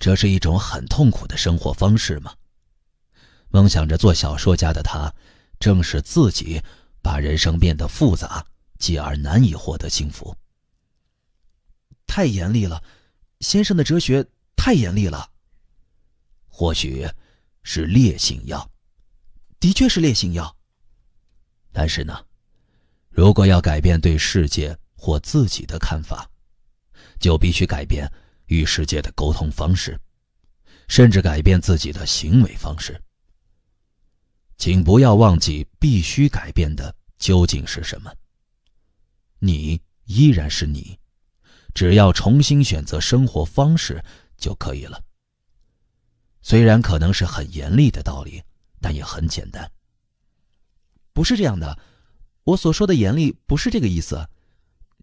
这是一种很痛苦的生活方式吗？梦想着做小说家的他，正是自己把人生变得复杂，继而难以获得幸福。太严厉了，先生的哲学太严厉了。或许是烈性药。的确是烈性药。但是呢，如果要改变对世界或自己的看法，就必须改变与世界的沟通方式，甚至改变自己的行为方式。请不要忘记必须改变的究竟是什么。你依然是你，只要重新选择生活方式就可以了。虽然可能是很严厉的道理，但也很简单。不是这样的，我所说的严厉不是这个意思。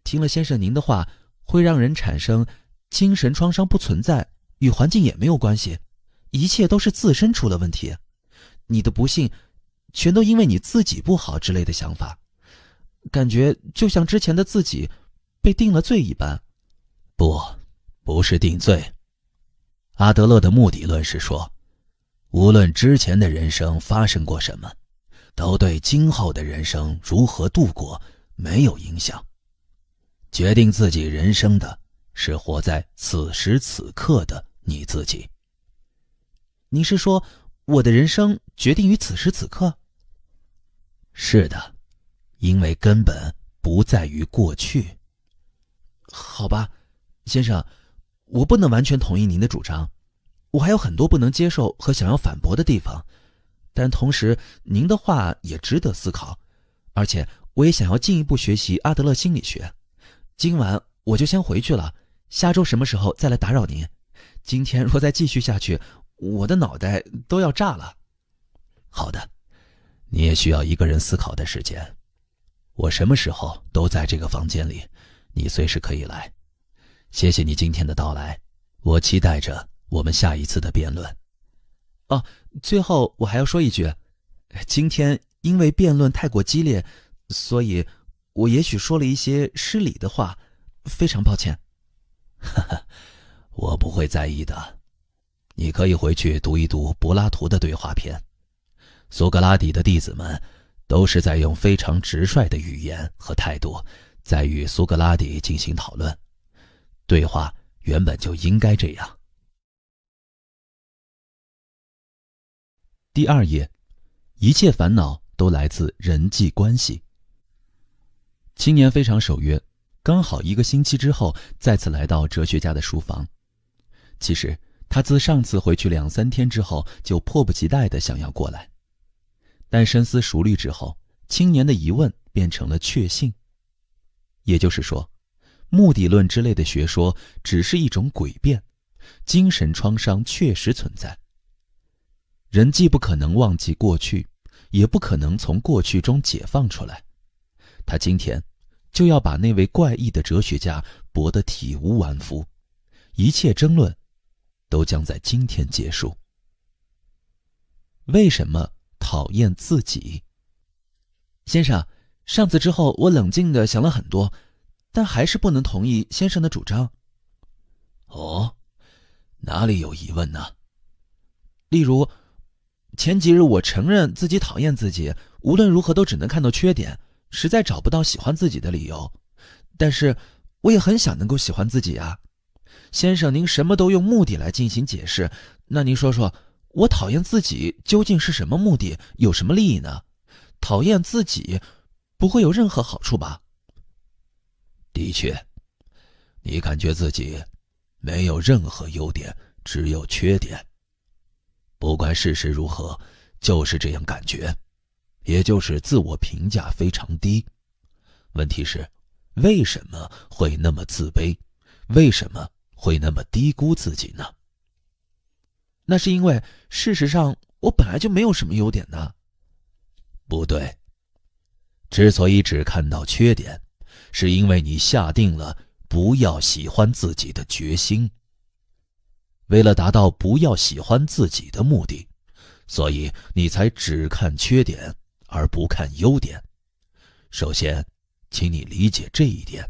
听了先生您的话，会让人产生精神创伤不存在，与环境也没有关系，一切都是自身出了问题，你的不幸全都因为你自己不好之类的想法，感觉就像之前的自己被定了罪一般。不是定罪。阿德勒的目的论是说，无论之前的人生发生过什么，都对今后的人生如何度过没有影响。决定自己人生的是活在此时此刻的你自己。你是说我的人生决定于此时此刻？是的，因为根本不在于过去。好吧，先生，我不能完全同意您的主张，我还有很多不能接受和想要反驳的地方，但同时您的话也值得思考，而且我也想要进一步学习阿德勒心理学。今晚我就先回去了，下周什么时候再来打扰您。今天若再继续下去，我的脑袋都要炸了。好的，你也需要一个人思考的时间。我什么时候都在这个房间里，你随时可以来。谢谢你今天的到来，我期待着我们下一次的辩论。哦，最后我还要说一句，今天因为辩论太过激烈，所以我也许说了一些失礼的话，非常抱歉。我不会在意的。你可以回去读一读柏拉图的对话篇。苏格拉底的弟子们都是在用非常直率的语言和态度在与苏格拉底进行讨论。对话原本就应该这样。第2页，一切烦恼都来自人际关系。青年非常守约，刚好1个星期之后再次来到哲学家的书房。其实他自上次回去2、3天之后就迫不及待地想要过来，但深思熟虑之后，青年的疑问变成了确信。也就是说，目的论之类的学说只是一种诡辩，精神创伤确实存在。人既不可能忘记过去，也不可能从过去中解放出来。他今天就要把那位怪异的哲学家驳得体无完肤，一切争论都将在今天结束。为什么讨厌自己？先生，上次之后我冷静地想了很多，但还是不能同意先生的主张。哦，哪里有疑问呢？例如，前几日我承认自己讨厌自己，无论如何都只能看到缺点，实在找不到喜欢自己的理由。但是我也很想能够喜欢自己啊。先生，您什么都用目的来进行解释，那您说说，我讨厌自己究竟是什么目的，有什么利益呢？讨厌自己不会有任何好处吧？的确，你感觉自己没有任何优点，只有缺点。不管事实如何，就是这样感觉，也就是自我评价非常低。问题是，为什么会那么自卑？为什么会那么低估自己呢？那是因为事实上我本来就没有什么优点呢。不对，之所以只看到缺点，是因为你下定了不要喜欢自己的决心。为了达到不要喜欢自己的目的，所以你才只看缺点而不看优点。首先，请你理解这一点。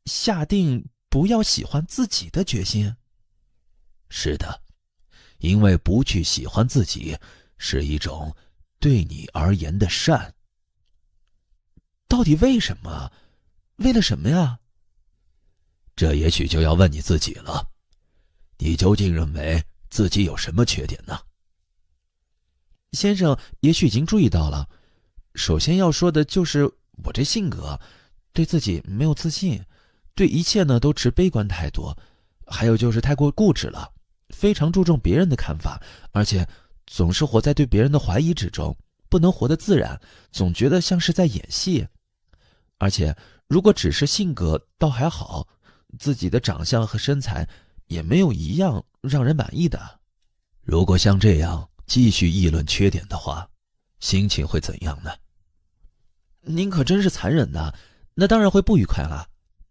下定不要喜欢自己的决心？是的，因为不去喜欢自己是一种对你而言的善。到底为什么？为了什么呀？这也许就要问你自己了。你究竟认为自己有什么缺点呢？先生也许已经注意到了，首先要说的就是我这性格，对自己没有自信，对一切呢都持悲观态度，还有就是太过固执了，非常注重别人的看法，而且总是活在对别人的怀疑之中，不能活得自然，总觉得像是在演戏。而且如果只是性格倒还好，自己的长相和身材也没有一样让人满意的。如果像这样继续议论缺点的话，心情会怎样呢？您可真是残忍呐，那当然会不愉快了。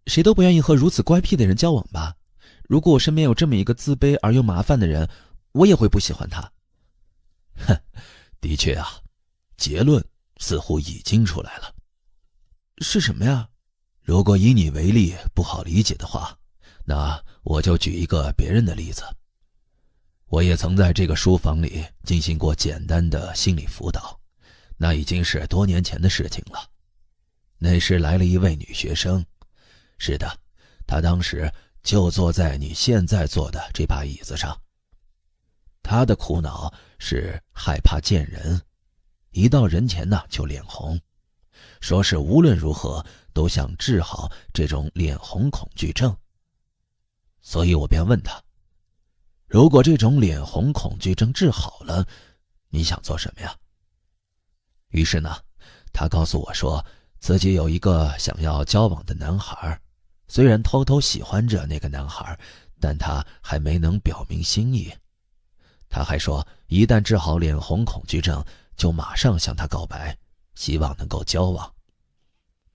谁都不愿意和如此乖僻的人交往吧。如果我身边有这么一个自卑而又麻烦的人，我也会不喜欢他。哼，的确啊，结论似乎已经出来了。是什么呀？如果以你为例不好理解的话，那我就举一个别人的例子。我也曾在这个书房里进行过简单的心理辅导，那已经是多年前的事情了。那时来了一位女学生，是的，她当时就坐在你现在坐的这把椅子上。她的苦恼是害怕见人，一到人前呢就脸红，说是无论如何都想治好这种脸红恐惧症。所以我便问她，如果这种脸红恐惧症治好了，你想做什么呀？于是呢，她告诉我说，自己有一个想要交往的男孩，虽然偷偷喜欢着那个男孩，但她还没能表明心意。她还说，一旦治好脸红恐惧症，就马上向他告白，希望能够交往。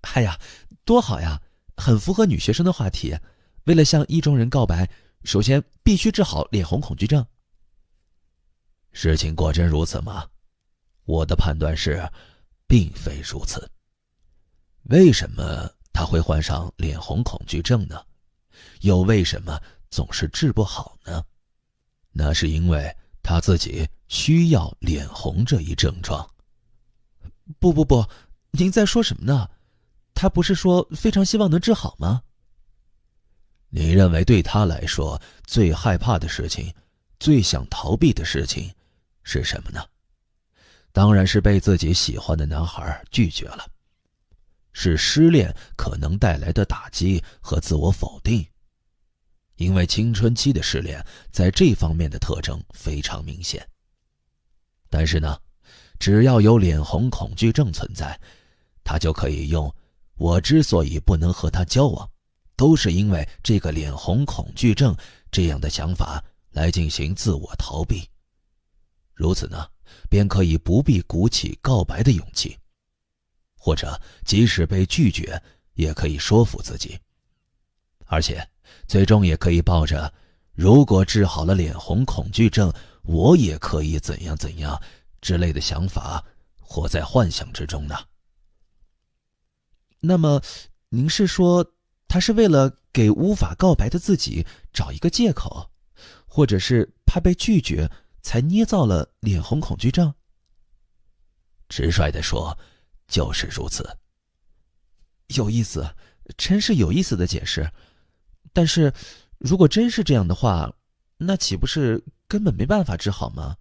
哎呀，多好呀，很符合女学生的话题。为了向意中人告白，首先必须治好脸红恐惧症。事情果真如此吗？我的判断是，并非如此。为什么他会患上脸红恐惧症呢？又为什么总是治不好呢？那是因为他自己需要脸红这一症状。不，您在说什么呢？他不是说非常希望能治好吗？你认为对他来说最害怕的事情，最想逃避的事情是什么呢？当然是被自己喜欢的男孩拒绝了，是失恋可能带来的打击和自我否定。因为青春期的失恋在这方面的特征非常明显。但是呢，只要有脸红恐惧症存在，他就可以用我之所以不能和他交往，都是因为这个脸红恐惧症这样的想法来进行自我逃避。如此呢，便可以不必鼓起告白的勇气，或者即使被拒绝也可以说服自己，而且最终也可以抱着如果治好了脸红恐惧症，我也可以怎样怎样之类的想法活在幻想之中呢。那么您是说他是为了给无法告白的自己找一个借口，或者是怕被拒绝才捏造了脸红恐惧症？直率地说，就是如此。有意思，真是有意思的解释。但是如果真是这样的话，那岂不是根本没办法治好吗？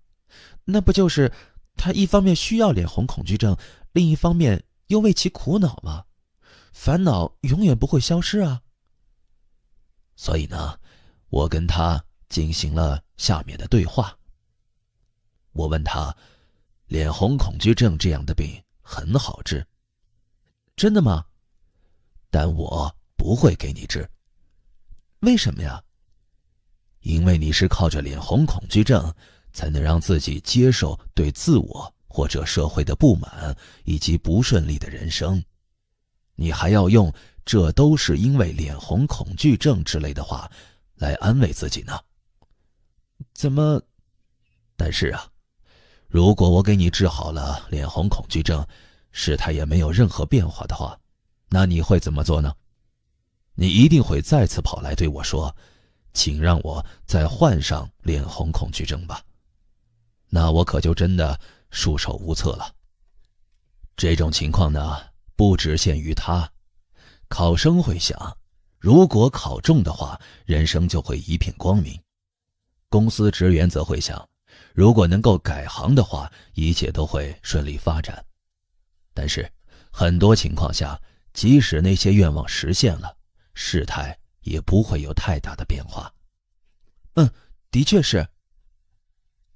那不就是他一方面需要脸红恐惧症，另一方面又为其苦恼吗？烦恼永远不会消失啊。所以呢，我跟他进行了下面的对话。我问他，脸红恐惧症这样的病很好治。真的吗？但我不会给你治。为什么呀？因为你是靠着脸红恐惧症才能让自己接受对自我或者社会的不满以及不顺利的人生。你还要用这都是因为脸红恐惧症之类的话来安慰自己呢。怎么？但是啊，如果我给你治好了脸红恐惧症，事态也没有任何变化的话，那你会怎么做呢？你一定会再次跑来对我说，请让我再患上脸红恐惧症吧。那我可就真的束手无策了。这种情况呢，不只限于他。考生会想，如果考中的话，人生就会一片光明。公司职员则会想，如果能够改行的话，一切都会顺利发展。但是很多情况下，即使那些愿望实现了，事态也不会有太大的变化。的确是。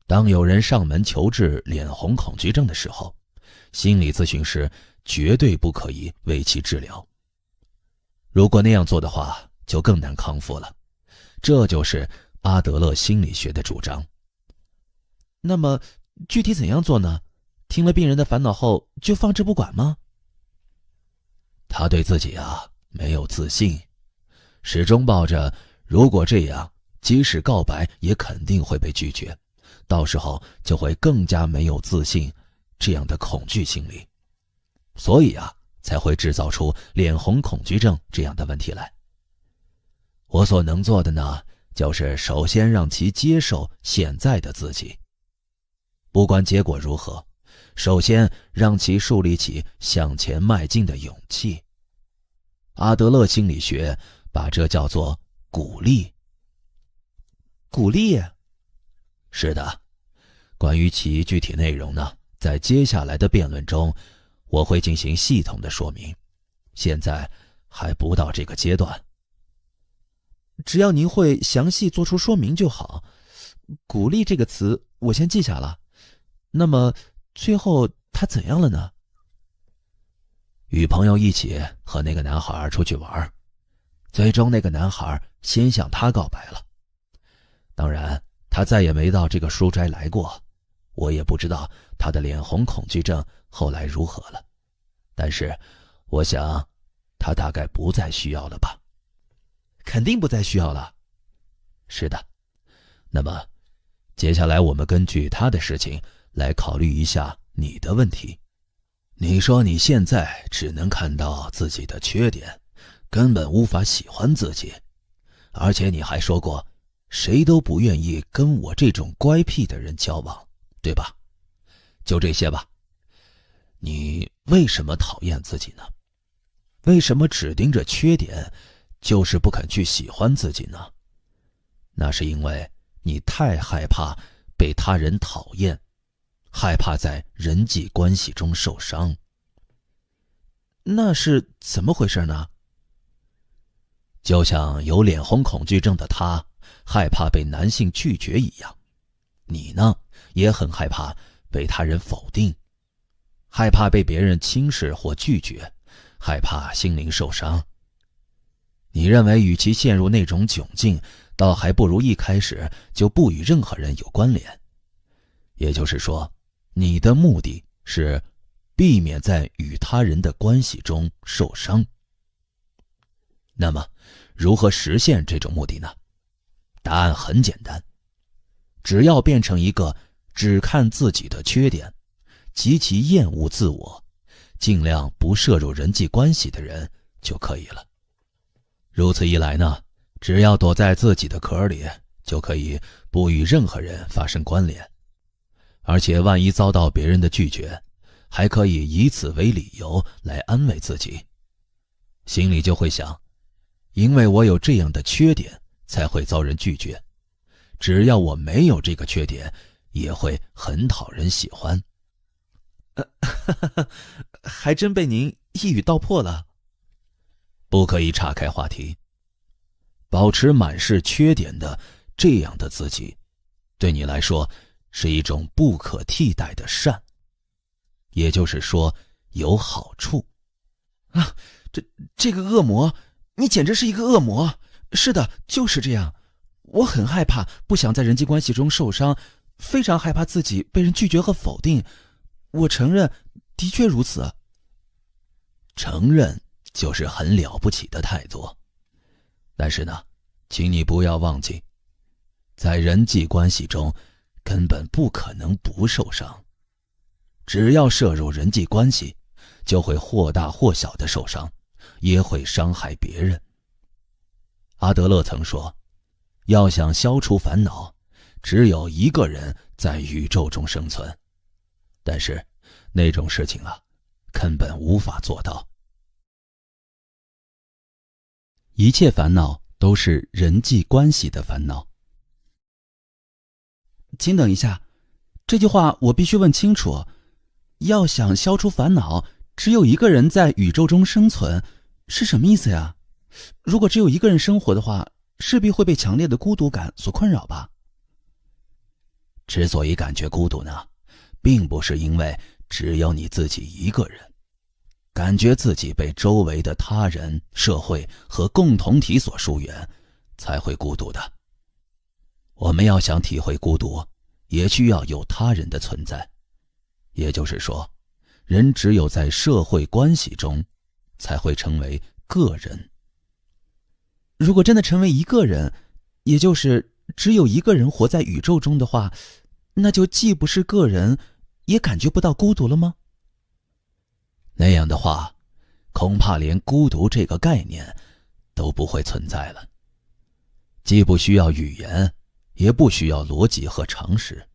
当有人上门求治脸红恐惧症的时候，心理咨询师绝对不可以为其治疗。如果那样做的话，就更难康复了。这就是阿德勒心理学的主张。那么具体怎样做呢？听了病人的烦恼后就放置不管吗？他对自己没有自信，始终抱着如果这样，即使告白也肯定会被拒绝，到时候就会更加没有自信这样的恐惧心理，所以才会制造出脸红恐惧症这样的问题来。我所能做的呢，就是首先让其接受现在的自己，不管结果如何，首先让其树立起向前迈进的勇气。阿德勒心理学把这叫做鼓励。鼓励？是的。关于其具体内容呢，在接下来的辩论中，我会进行系统的说明，现在还不到这个阶段。只要您会详细做出说明就好。鼓励这个词我先记下了。那么最后他怎样了呢？与朋友一起和那个男孩出去玩，最终那个男孩先向他告白了。当然他再也没到这个书斋来过，我也不知道他的脸红恐惧症后来如何了，但是我想他大概不再需要了吧。肯定不再需要了。是的。那么接下来我们根据他的事情来考虑一下你的问题。你说你现在只能看到自己的缺点，根本无法喜欢自己，而且你还说过，谁都不愿意跟我这种乖僻的人交往，对吧？就这些吧。你为什么讨厌自己呢？为什么只盯着缺点，就是不肯去喜欢自己呢？那是因为你太害怕被他人讨厌，害怕在人际关系中受伤。那是怎么回事呢？就像有脸红恐惧症的他害怕被男性拒绝一样，你呢，也很害怕被他人否定，害怕被别人轻视或拒绝，害怕心灵受伤。你认为与其陷入那种窘境，倒还不如一开始就不与任何人有关联。也就是说，你的目的是避免在与他人的关系中受伤。那么，如何实现这种目的呢？答案很简单，只要变成一个只看自己的缺点，极其厌恶自我，尽量不涉入人际关系的人就可以了。如此一来呢，只要躲在自己的壳里，就可以不与任何人发生关联。而且万一遭到别人的拒绝，还可以以此为理由来安慰自己，心里就会想，因为我有这样的缺点才会遭人拒绝，只要我没有这个缺点，也会很讨人喜欢。还真被您一语道破了。不可以岔开话题，保持满是缺点的这样的自己，对你来说是一种不可替代的善，也就是说有好处。啊，这个恶魔，你简直是一个恶魔。是的，就是这样。我很害怕，不想在人际关系中受伤，非常害怕自己被人拒绝和否定。我承认，的确如此。承认就是很了不起的态度。但是呢，请你不要忘记，在人际关系中根本不可能不受伤。只要涉入人际关系，就会或大或小的受伤，也会伤害别人。阿德勒曾说，要想消除烦恼，只有一个人在宇宙中生存。但是那种事情啊，根本无法做到。一切烦恼都是人际关系的烦恼。请等一下，这句话我必须问清楚。要想消除烦恼，只有一个人在宇宙中生存，是什么意思呀？如果只有一个人生活的话，势必会被强烈的孤独感所困扰吧？之所以感觉孤独呢，并不是因为只有你自己一个人，感觉自己被周围的他人、社会和共同体所疏远，才会孤独的。我们要想体会孤独，也需要有他人的存在。也就是说，人只有在社会关系中，才会成为个人。如果真的成为一个人，也就是只有一个人活在宇宙中的话，那就既不是个人，也感觉不到孤独了吗？那样的话，恐怕连孤独这个概念都不会存在了。既不需要语言，也不需要逻辑和常识。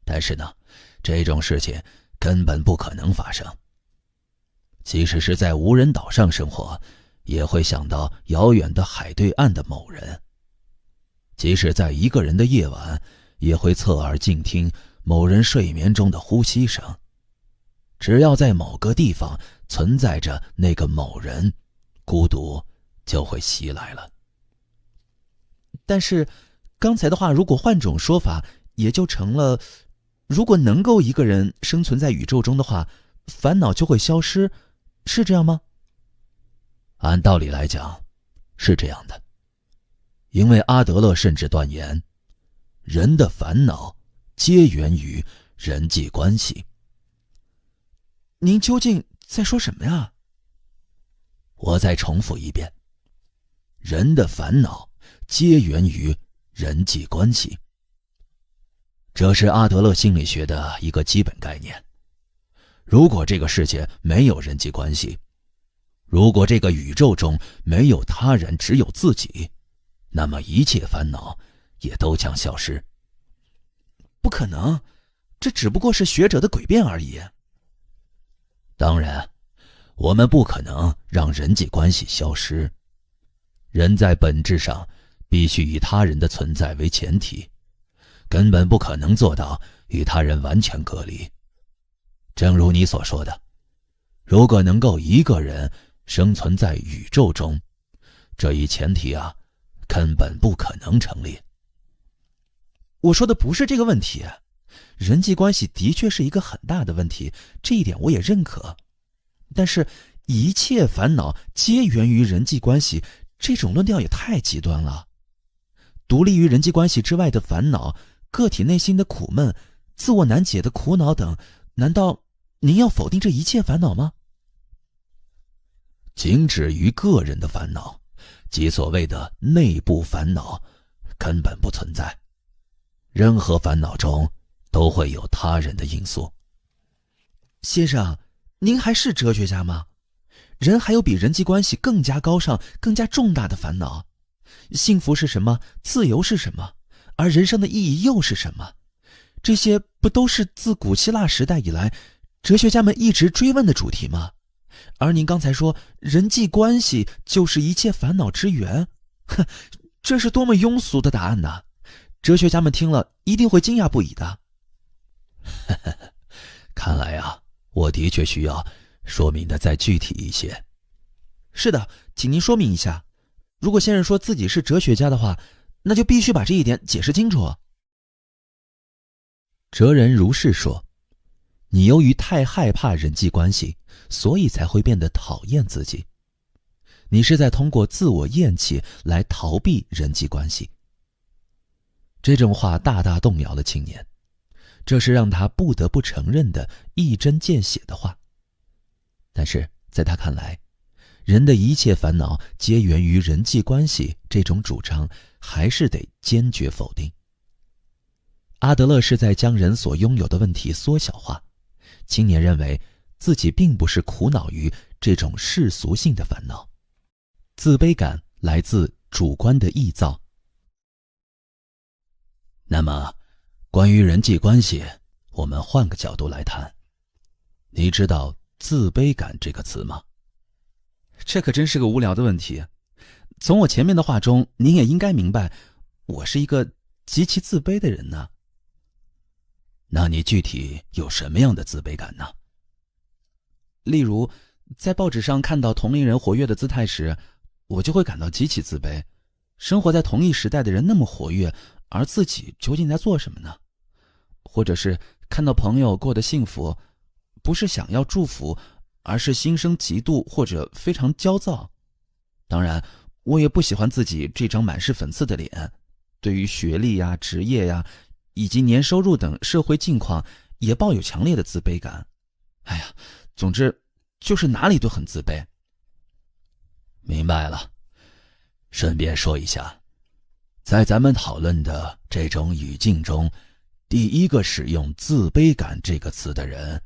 但是呢，这种事情根本不可能发生。即使是在无人岛上生活，也会想到遥远的海对岸的某人。即使在一个人的夜晚，也会侧耳静听某人睡眠中的呼吸声。只要在某个地方存在着那个某人，孤独就会袭来了。但是刚才的话如果换种说法，也就成了，如果能够一个人生存在宇宙中的话，烦恼就会消失，是这样吗？按道理来讲，是这样的。因为阿德勒甚至断言，人的烦恼皆源于人际关系。您究竟在说什么呀？我再重复一遍，人的烦恼皆源于人际关系。这是阿德勒心理学的一个基本概念。如果这个世界没有人际关系，如果这个宇宙中没有他人，只有自己，那么一切烦恼也都将消失。不可能，这只不过是学者的诡辩而已。当然，我们不可能让人际关系消失。人在本质上必须以他人的存在为前提，根本不可能做到与他人完全隔离。正如你所说的，如果能够一个人生存在宇宙中，这一前提根本不可能成立。我说的不是这个问题，人际关系的确是一个很大的问题，这一点我也认可。但是一切烦恼皆源于人际关系，这种论调也太极端了。独立于人际关系之外的烦恼，个体内心的苦闷，自我难解的苦恼等，难道您要否定这一切烦恼吗？仅止于个人的烦恼，即所谓的内部烦恼，根本不存在。任何烦恼中都会有他人的因素。先生，您还是哲学家吗？人还有比人际关系更加高尚、更加重大的烦恼。幸福是什么？自由是什么？而人生的意义又是什么？这些不都是自古希腊时代以来哲学家们一直追问的主题吗？而您刚才说人际关系就是一切烦恼之源，这是多么庸俗的答案呐！哲学家们听了一定会惊讶不已的。看来我的确需要说明的再具体一些。是的，请您说明一下。如果先生说自己是哲学家的话，那就必须把这一点解释清楚。哲人如是说，你由于太害怕人际关系，所以才会变得讨厌自己。你是在通过自我厌弃来逃避人际关系。这种话大大动摇了青年，这是让他不得不承认的一针见血的话。但是在他看来，人的一切烦恼皆源于人际关系，这种主张还是得坚决否定。阿德勒是在将人所拥有的问题缩小化，青年认为自己并不是苦恼于这种世俗性的烦恼，自卑感来自主观的臆造。那么，关于人际关系，我们换个角度来谈。你知道自卑感这个词吗？这可真是个无聊的问题。从我前面的话中，您也应该明白，我是一个极其自卑的人呢。那你具体有什么样的自卑感呢？例如，在报纸上看到同龄人活跃的姿态时，我就会感到极其自卑。生活在同一时代的人那么活跃，而自己究竟在做什么呢？或者是看到朋友过得幸福，不是想要祝福，而是心生嫉妒或者非常焦躁。当然，我也不喜欢自己这张满是粉刺的脸，对于学历呀、职业呀，以及年收入等社会境况也抱有强烈的自卑感。哎呀，总之就是哪里都很自卑。明白了。顺便说一下，在咱们讨论的这种语境中，第一个使用自卑感这个词的人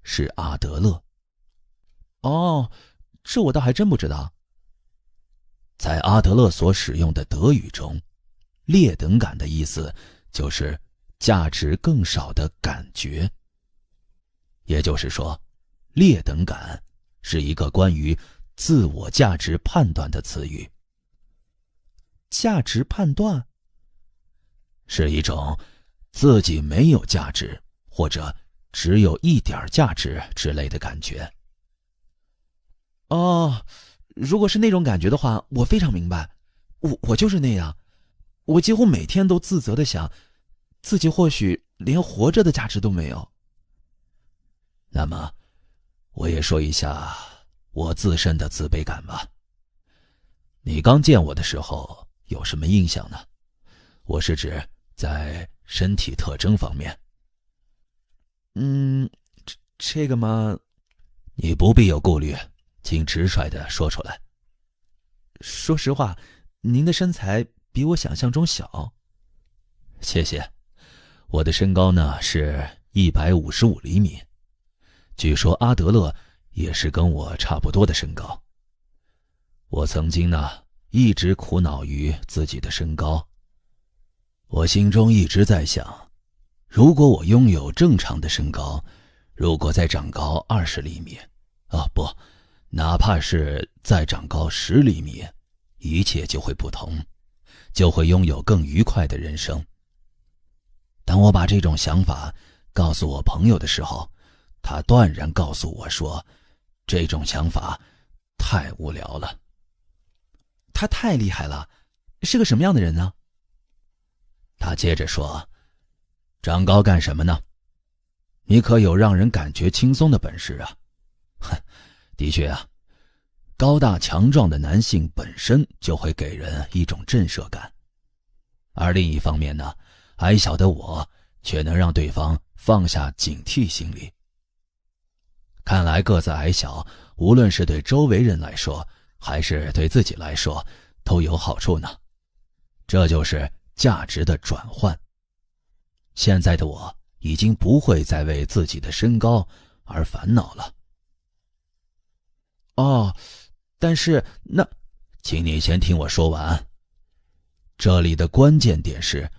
是阿德勒。哦，这我倒还真不知道。在阿德勒所使用的德语中，劣等感的意思就是价值更少的感觉。也就是说，劣等感是一个关于自我价值判断的词语。价值判断是一种自己没有价值或者只有一点价值之类的感觉。哦，如果是那种感觉的话，我非常明白。我就是那样，我几乎每天都自责地想，自己或许连活着的价值都没有。那么，我也说一下我自身的自卑感吧。你刚见我的时候有什么印象呢？我是指在身体特征方面。这个嘛，你不必有顾虑，请直率地说出来。说实话，您的身材比我想象中小。谢谢。我的身高呢是155厘米，据说阿德勒也是跟我差不多的身高。我曾经呢一直苦恼于自己的身高。我心中一直在想，如果我拥有正常的身高，如果再长高20厘米，不，哪怕是再长高10厘米，一切就会不同，就会拥有更愉快的人生。当我把这种想法告诉我朋友的时候，他断然告诉我说，这种想法太无聊了。他太厉害了，是个什么样的人呢？他接着说，长高干什么呢？你可有让人感觉轻松的本事啊。的确啊，高大强壮的男性本身就会给人一种震慑感，而另一方面呢，矮小的我却能让对方放下警惕心理。看来个子矮小，无论是对周围人来说，还是对自己来说，都有好处呢。这就是价值的转换。现在的我已经不会再为自己的身高而烦恼了。但是那……请你先听我说完。这里的关键点是，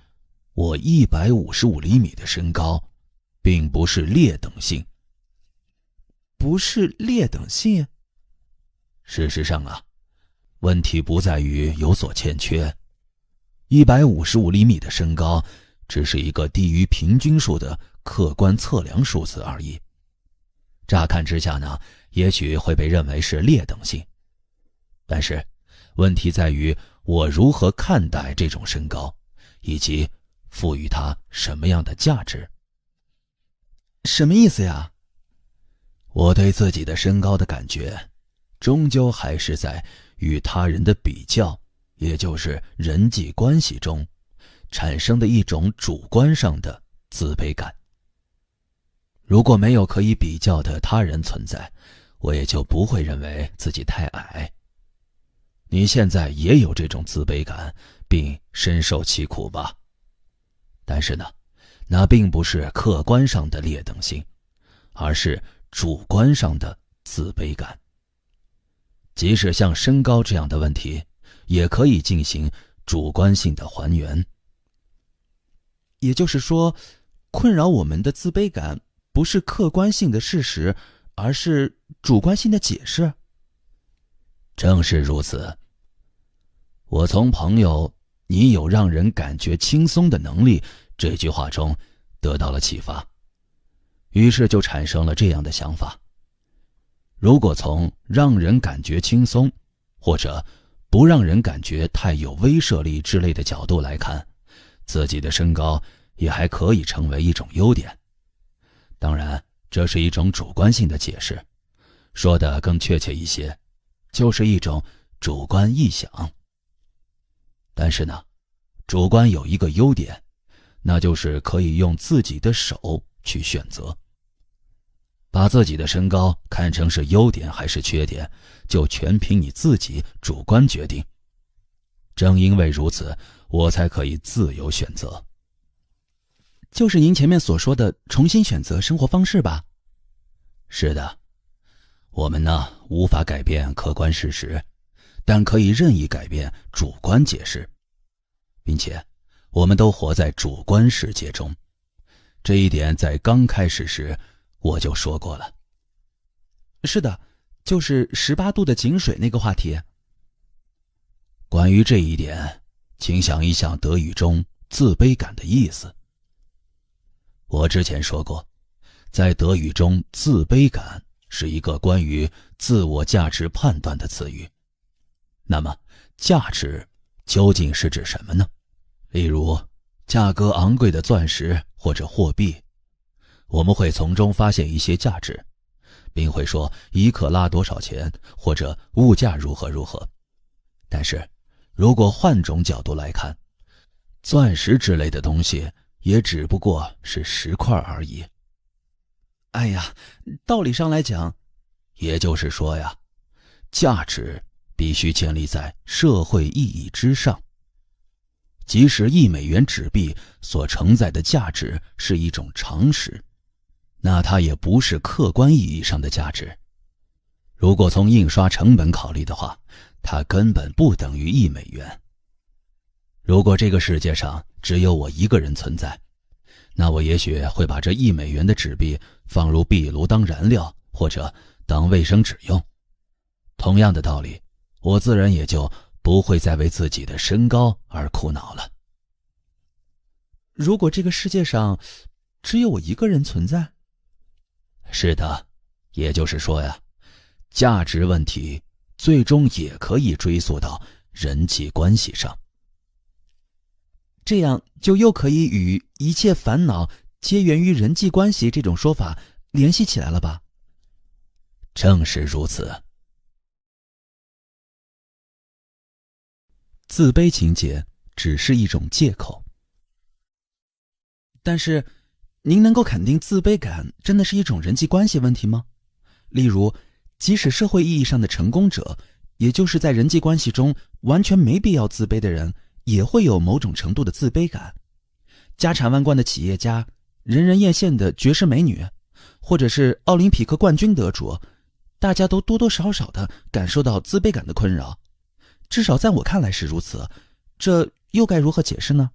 我155厘米的身高，并不是劣等性。不是劣等性？事实上啊，问题不在于有所欠缺。155厘米的身高，只是一个低于平均数的客观测量数字而已。乍看之下呢，也许会被认为是劣等性。但是，问题在于我如何看待这种身高，以及赋予它什么样的价值。什么意思呀？我对自己的身高的感觉，终究还是在与他人的比较，也就是人际关系中产生的一种主观上的自卑感。如果没有可以比较的他人存在，我也就不会认为自己太矮。你现在也有这种自卑感，并深受其苦吧？但是呢，那并不是客观上的劣等性，而是主观上的自卑感。即使像身高这样的问题，也可以进行主观性的还原。也就是说，困扰我们的自卑感不是客观性的事实，而是主观性的解释。正是如此。我从朋友“你有让人感觉轻松的能力”这句话中得到了启发，于是就产生了这样的想法：如果从让人感觉轻松，或者不让人感觉太有威慑力之类的角度来看，自己的身高也还可以成为一种优点。当然，这是一种主观性的解释，说得更确切一些，就是一种主观臆想。但是呢，主观有一个优点，那就是可以用自己的手去选择。把自己的身高看成是优点还是缺点，就全凭你自己主观决定。正因为如此，我才可以自由选择。就是您前面所说的重新选择生活方式吧？是的，我们呢，无法改变客观事实，但可以任意改变主观解释，并且我们都活在主观世界中。这一点在刚开始时我就说过了。是的，就是18度的井水那个话题。关于这一点，请想一想德语中自卑感的意思。我之前说过，在德语中自卑感是一个关于自我价值判断的词语。那么价值究竟是指什么呢？例如价格昂贵的钻石或者货币，我们会从中发现一些价值，并会说1克拉多少钱，或者物价如何如何。但是如果换种角度来看，钻石之类的东西也只不过是10块而已。哎呀，道理上来讲，也就是说呀，价值必须建立在社会意义之上。即使1美元纸币所承载的价值是一种常识，那它也不是客观意义上的价值。如果从印刷成本考虑的话，它根本不等于$1。如果这个世界上只有我一个人存在，那我也许会把这$1的纸币放入壁炉当燃料，或者当卫生纸用。同样的道理，我自然也就不会再为自己的身高而苦恼了。如果这个世界上只有我一个人存在？是的，也就是说呀，价值问题最终也可以追溯到人际关系上。这样就又可以与一切烦恼皆源于人际关系这种说法联系起来了吧？正是如此。自卑情节只是一种借口。但是，您能够肯定自卑感真的是一种人际关系问题吗？例如，即使社会意义上的成功者，也就是在人际关系中完全没必要自卑的人，也会有某种程度的自卑感。家产万贯的企业家，人人艳羡的绝世美女，或者是奥林匹克冠军得主，大家都多多少少的感受到自卑感的困扰。至少在我看来是如此，这又该如何解释呢？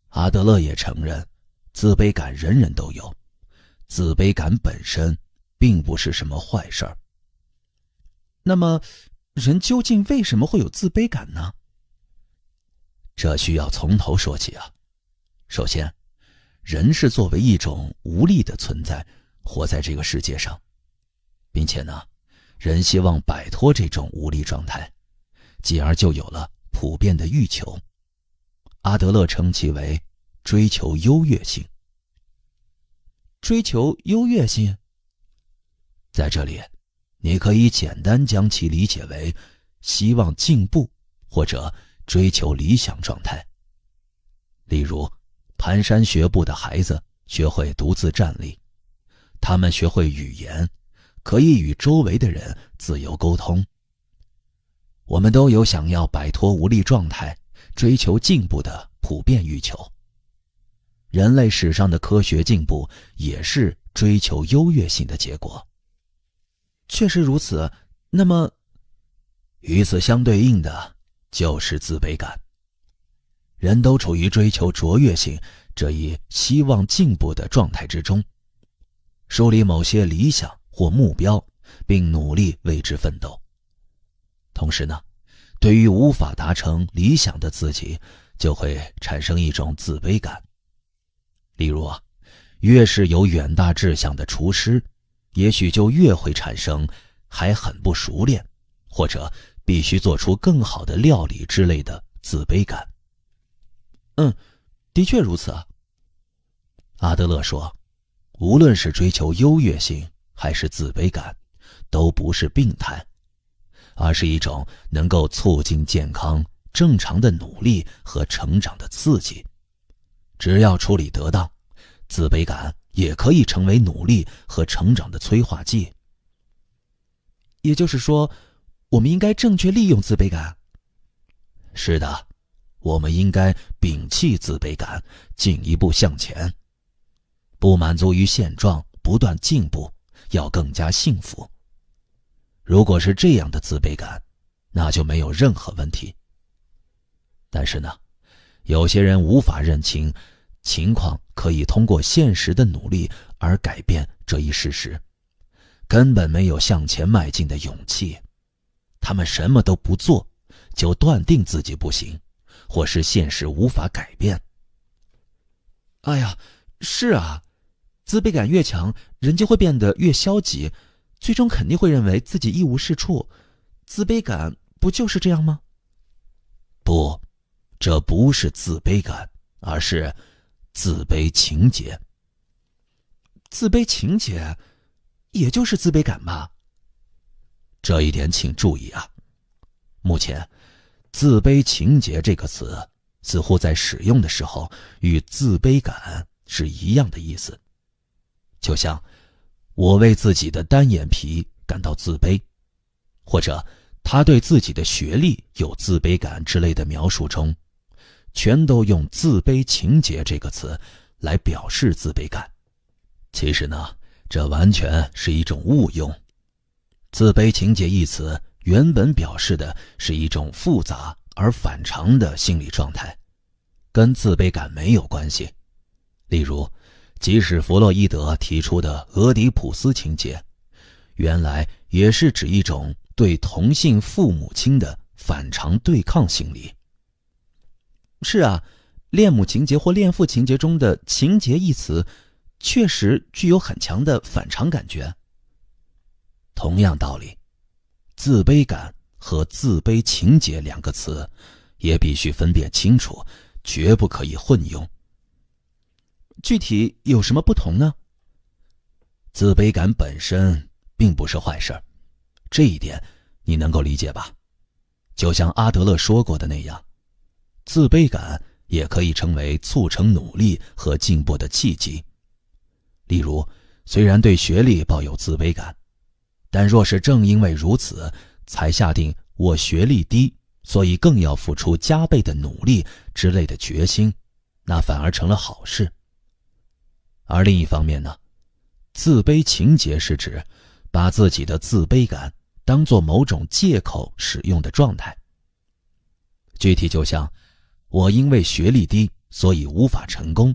阿德勒也承认，自卑感人人都有，自卑感本身并不是什么坏事儿。那么，人究竟为什么会有自卑感呢？这需要从头说起啊。首先，人是作为一种无力的存在活在这个世界上，并且呢，人希望摆脱这种无力状态，继而就有了普遍的欲求。阿德勒称其为追求优越性。追求优越性？在这里，你可以简单将其理解为希望进步或者追求理想状态。例如，蹒跚学步的孩子学会独自站立，他们学会语言，可以与周围的人自由沟通。我们都有想要摆脱无力状态，追求进步的普遍欲求。人类史上的科学进步也是追求优越性的结果。确实如此。那么，与此相对应的就是自卑感。人都处于追求卓越性这一希望进步的状态之中，树立某些理想或目标，并努力为之奋斗。同时呢，对于无法达成理想的自己，就会产生一种自卑感。例如啊，越是有远大志向的厨师，也许就越会产生还很不熟练，或者必须做出更好的料理之类的自卑感。的确如此啊。阿德勒说，无论是追求优越性还是自卑感，都不是病态，而是一种能够促进健康、正常的努力和成长的刺激。只要处理得当，自卑感也可以成为努力和成长的催化剂。也就是说，我们应该正确利用自卑感。是的，我们应该摒弃自卑感，进一步向前。不满足于现状，不断进步，要更加幸福。如果是这样的自卑感，那就没有任何问题。但是呢，有些人无法认清情况可以通过现实的努力而改变这一事实，根本没有向前迈进的勇气。他们什么都不做，就断定自己不行，或是现实无法改变。哎呀，是啊，自卑感越强，人就会变得越消极，最终肯定会认为自己一无是处。自卑感不就是这样吗？不，这不是自卑感，而是自卑情节。自卑情节，也就是自卑感吧？这一点请注意啊。目前，自卑情节这个词似乎在使用的时候与自卑感是一样的意思。就像我为自己的单眼皮感到自卑，或者他对自己的学历有自卑感之类的描述中，全都用自卑情节这个词来表示自卑感。其实呢，这完全是一种误用。自卑情节一词原本表示的是一种复杂而反常的心理状态，跟自卑感没有关系。例如，即使弗洛伊德提出的俄狄浦斯情结，原来也是指一种对同性父母亲的反常对抗心理。是啊，恋母情结或恋父情结中的情结一词确实具有很强的反常感觉。同样道理，自卑感和自卑情结两个词也必须分辨清楚，绝不可以混用。具体有什么不同呢？自卑感本身并不是坏事，这一点你能够理解吧？就像阿德勒说过的那样，自卑感也可以成为促成努力和进步的契机。例如，虽然对学历抱有自卑感，但若是正因为如此，才下定我学历低，所以更要付出加倍的努力之类的决心，那反而成了好事。而另一方面呢，自卑情结是指把自己的自卑感当作某种借口使用的状态。具体就像我因为学历低，所以无法成功，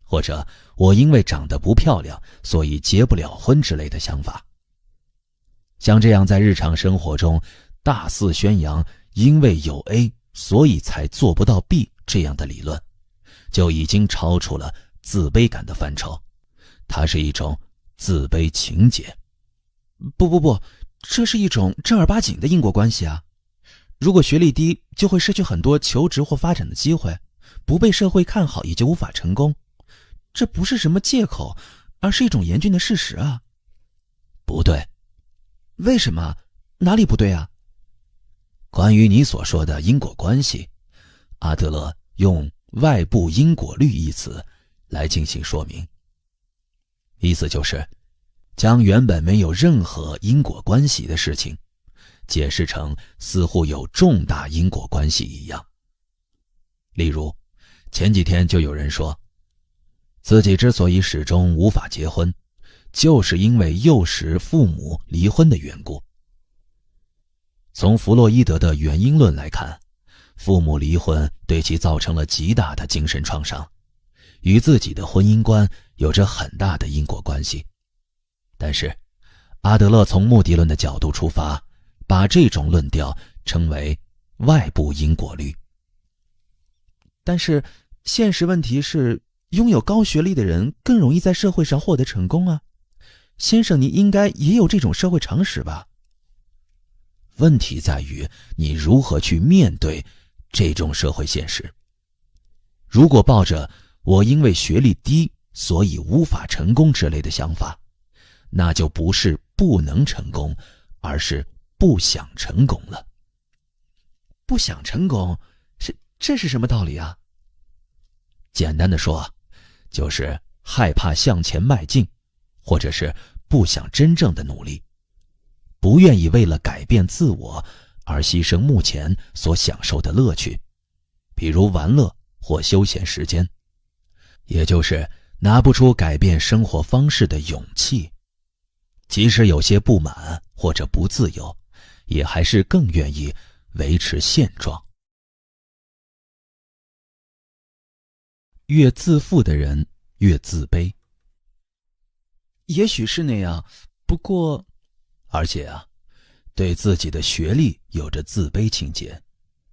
或者我因为长得不漂亮，所以结不了婚之类的想法。像这样在日常生活中大肆宣扬因为有 A 所以才做不到 B 这样的理论，就已经超出了自卑感的范畴，它是一种自卑情结。不，这是一种正儿八经的因果关系啊！如果学历低，就会失去很多求职或发展的机会，不被社会看好也就无法成功。这不是什么借口，而是一种严峻的事实啊！不对。为什么？哪里不对啊？关于你所说的因果关系，阿德勒用外部因果律一词来进行说明。意思就是将原本没有任何因果关系的事情解释成似乎有重大因果关系一样。例如，前几天就有人说自己之所以始终无法结婚，就是因为幼时父母离婚的缘故。从弗洛伊德的原因论来看，父母离婚对其造成了极大的精神创伤，与自己的婚姻观有着很大的因果关系。但是阿德勒从目的论的角度出发，把这种论调称为外部因果律。但是现实问题是，拥有高学历的人更容易在社会上获得成功啊。先生，你应该也有这种社会常识吧？问题在于你如何去面对这种社会现实。如果抱着我因为学历低所以无法成功之类的想法，那就不是不能成功，而是不想成功了。不想成功，这是什么道理啊？简单的说，就是害怕向前迈进，或者是不想真正的努力，不愿意为了改变自我而牺牲目前所享受的乐趣，比如玩乐或休闲时间，也就是拿不出改变生活方式的勇气。即使有些不满或者不自由，也还是更愿意维持现状。越自负的人越自卑。也许是那样，不过，而且对自己的学历有着自卑情结，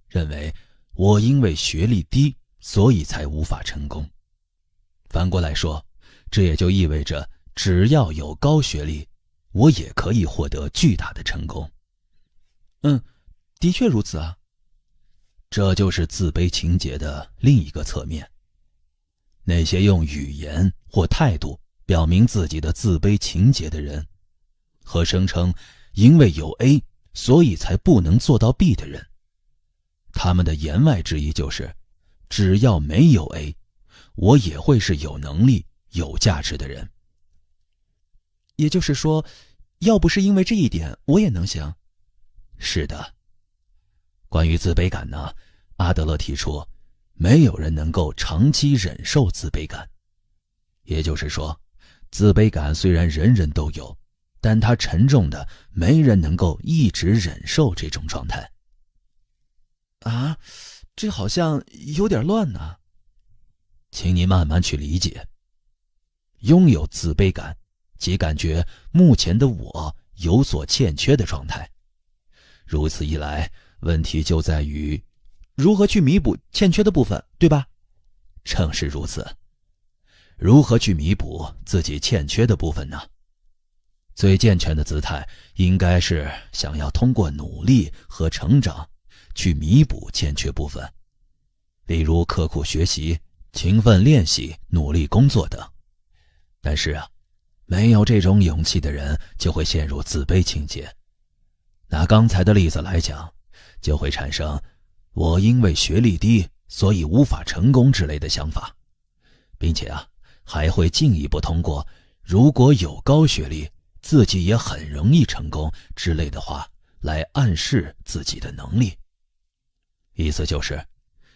认为我因为学历低，所以才无法成功。反过来说，这也就意味着只要有高学历，我也可以获得巨大的成功。的确如此啊。这就是自卑情结的另一个侧面。那些用语言或态度表明自己的自卑情结的人，和声称因为有 A 所以才不能做到 B 的人，他们的言外之意就是只要没有 A， 我也会是有能力有价值的人。也就是说，要不是因为这一点，我也能行。是的。关于自卑感呢，阿德勒提出没有人能够长期忍受自卑感。也就是说，自卑感虽然人人都有，但它沉重的没人能够一直忍受这种状态。啊，这好像有点乱呢。请你慢慢去理解。拥有自卑感，即感觉目前的我有所欠缺的状态。如此一来，问题就在于如何去弥补欠缺的部分，对吧？正是如此。如何去弥补自己欠缺的部分呢？最健全的姿态应该是想要通过努力和成长去弥补欠缺部分，例如刻苦学习、勤奋练习、努力工作等。但是没有这种勇气的人就会陷入自卑情节。拿刚才的例子来讲，就会产生我因为学历低，所以无法成功之类的想法，并且还会进一步通过如果有高学历，自己也很容易成功之类的话来暗示自己的能力。意思就是，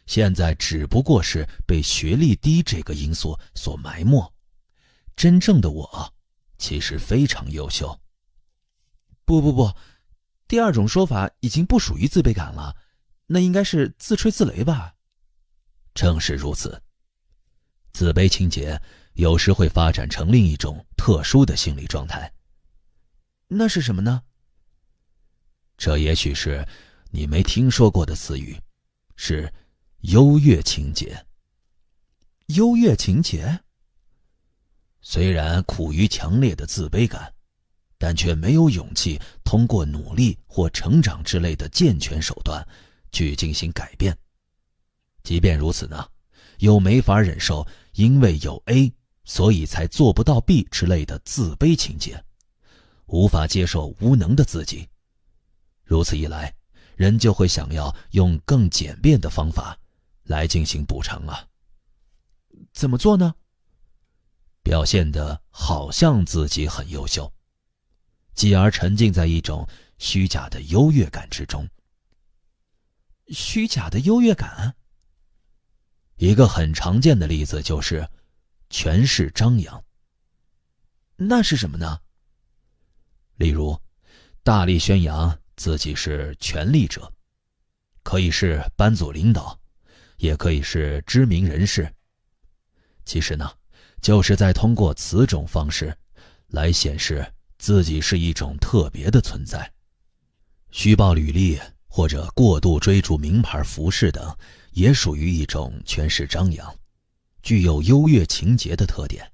现在只不过是被学历低这个因素所埋没，真正的我其实非常优秀。不，第二种说法已经不属于自卑感了，那应该是自吹自擂吧？正是如此。自卑情节有时会发展成另一种特殊的心理状态。那是什么呢？这也许是你没听说过的词语，是优越情节。优越情节？虽然苦于强烈的自卑感，但却没有勇气通过努力或成长之类的健全手段去进行改变。即便如此呢，又没法忍受因为有 A 所以才做不到 B 之类的自卑情节，无法接受无能的自己。如此一来，人就会想要用更简便的方法来进行补偿啊。怎么做呢？表现得好像自己很优秀，继而沉浸在一种虚假的优越感之中。虚假的优越感？一个很常见的例子就是权势张扬。那是什么呢？例如，大力宣扬自己是权力者，可以是班组领导，也可以是知名人士。其实呢，就是在通过此种方式来显示自己是一种特别的存在。虚报履历或者过度追逐名牌服饰等，也属于一种权势张扬，具有优越情节的特点。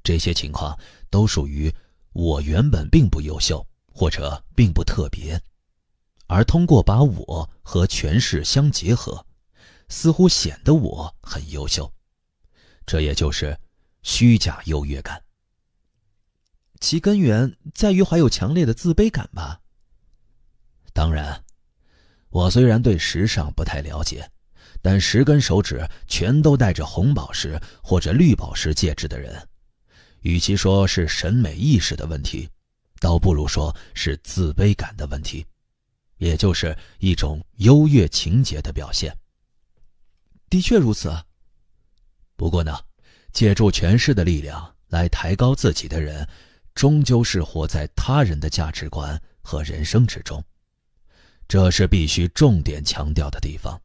这些情况都属于我原本并不优秀，或者并不特别，而通过把我和权势相结合，似乎显得我很优秀。这也就是虚假优越感。其根源在于怀有强烈的自卑感吧？当然，我虽然对时尚不太了解，但10根手指全都戴着红宝石或者绿宝石戒指的人，与其说是审美意识的问题，倒不如说是自卑感的问题，也就是一种优越情节的表现。的确如此。不过呢，借助权势的力量来抬高自己的人，终究是活在他人的价值观和人生之中，这是必须重点强调的地方。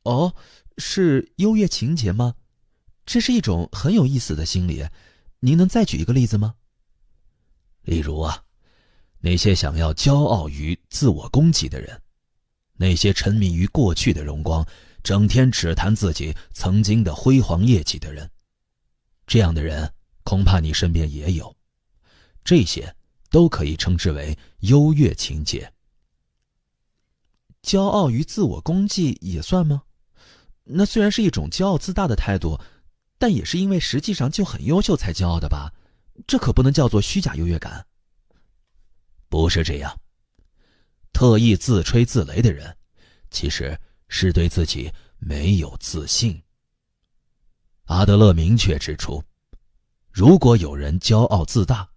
哦，是优越情节吗？这是一种很有意思的心理，您能再举一个例子吗？例如那些想要骄傲于自我功绩的人，那些沉迷于过去的荣光，整天只谈自己曾经的辉煌业绩的人，这样的人恐怕你身边也有，这些都可以称之为优越情节。骄傲于自我功绩也算吗？那虽然是一种骄傲自大的态度，但也是因为实际上就很优秀才骄傲的吧？这可不能叫做虚假优越感。不是这样，特意自吹自擂的人，其实是对自己没有自信。阿德勒明确指出，如果有人骄傲自大，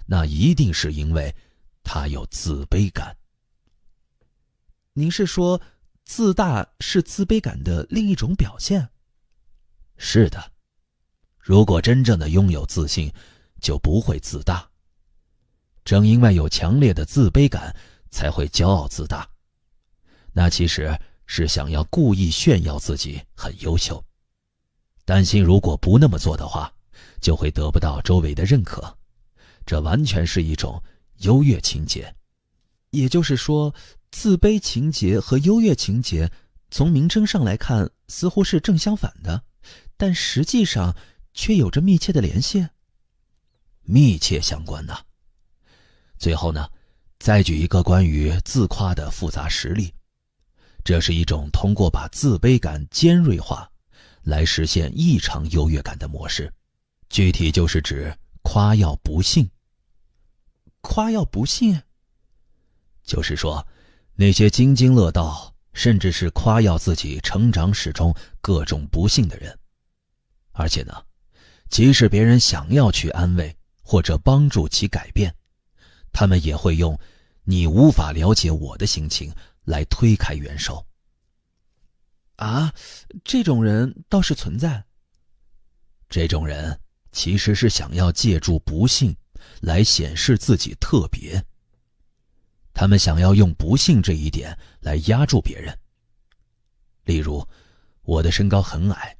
那一定是因为他有自卑感。您是说自大是自卑感的另一种表现？是的，如果真正的拥有自信，就不会自大。正因为有强烈的自卑感，才会骄傲自大。那其实是想要故意炫耀自己很优秀，担心如果不那么做的话，就会得不到周围的认可。这完全是一种优越情节。也就是说，自卑情节和优越情节从名称上来看似乎是正相反的，但实际上却有着密切的联系。密切相关呢。最后呢，再举一个关于自夸的复杂实例。这是一种通过把自卑感尖锐化来实现异常优越感的模式，具体就是指夸耀不幸。夸耀不幸？就是说，那些津津乐道，甚至是夸耀自己成长史中各种不幸的人。而且呢，即使别人想要去安慰或者帮助其改变，他们也会用“你无法了解我的心情”来推开援手。啊，这种人倒是存在。这种人其实是想要借助不幸来显示自己特别。他们想要用不幸这一点来压住别人。例如，我的身高很矮，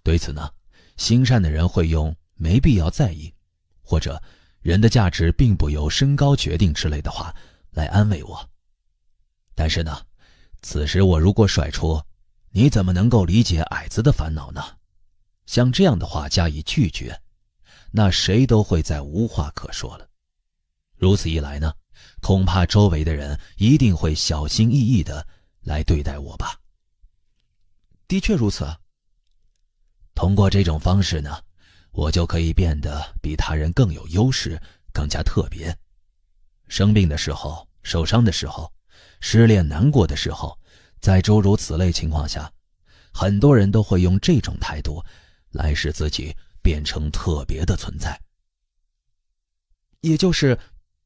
对此呢，心善的人会用没必要在意，或者人的价值并不由身高决定之类的话来安慰我。但是呢，此时我如果甩出你怎么能够理解矮子的烦恼呢，像这样的话加以拒绝，那谁都会再无话可说了。如此一来呢，恐怕周围的人一定会小心翼翼地来对待我吧。的确如此。通过这种方式呢，我就可以变得比他人更有优势，更加特别。生病的时候，受伤的时候，失恋难过的时候，在诸如此类情况下，很多人都会用这种态度来使自己变成特别的存在。也就是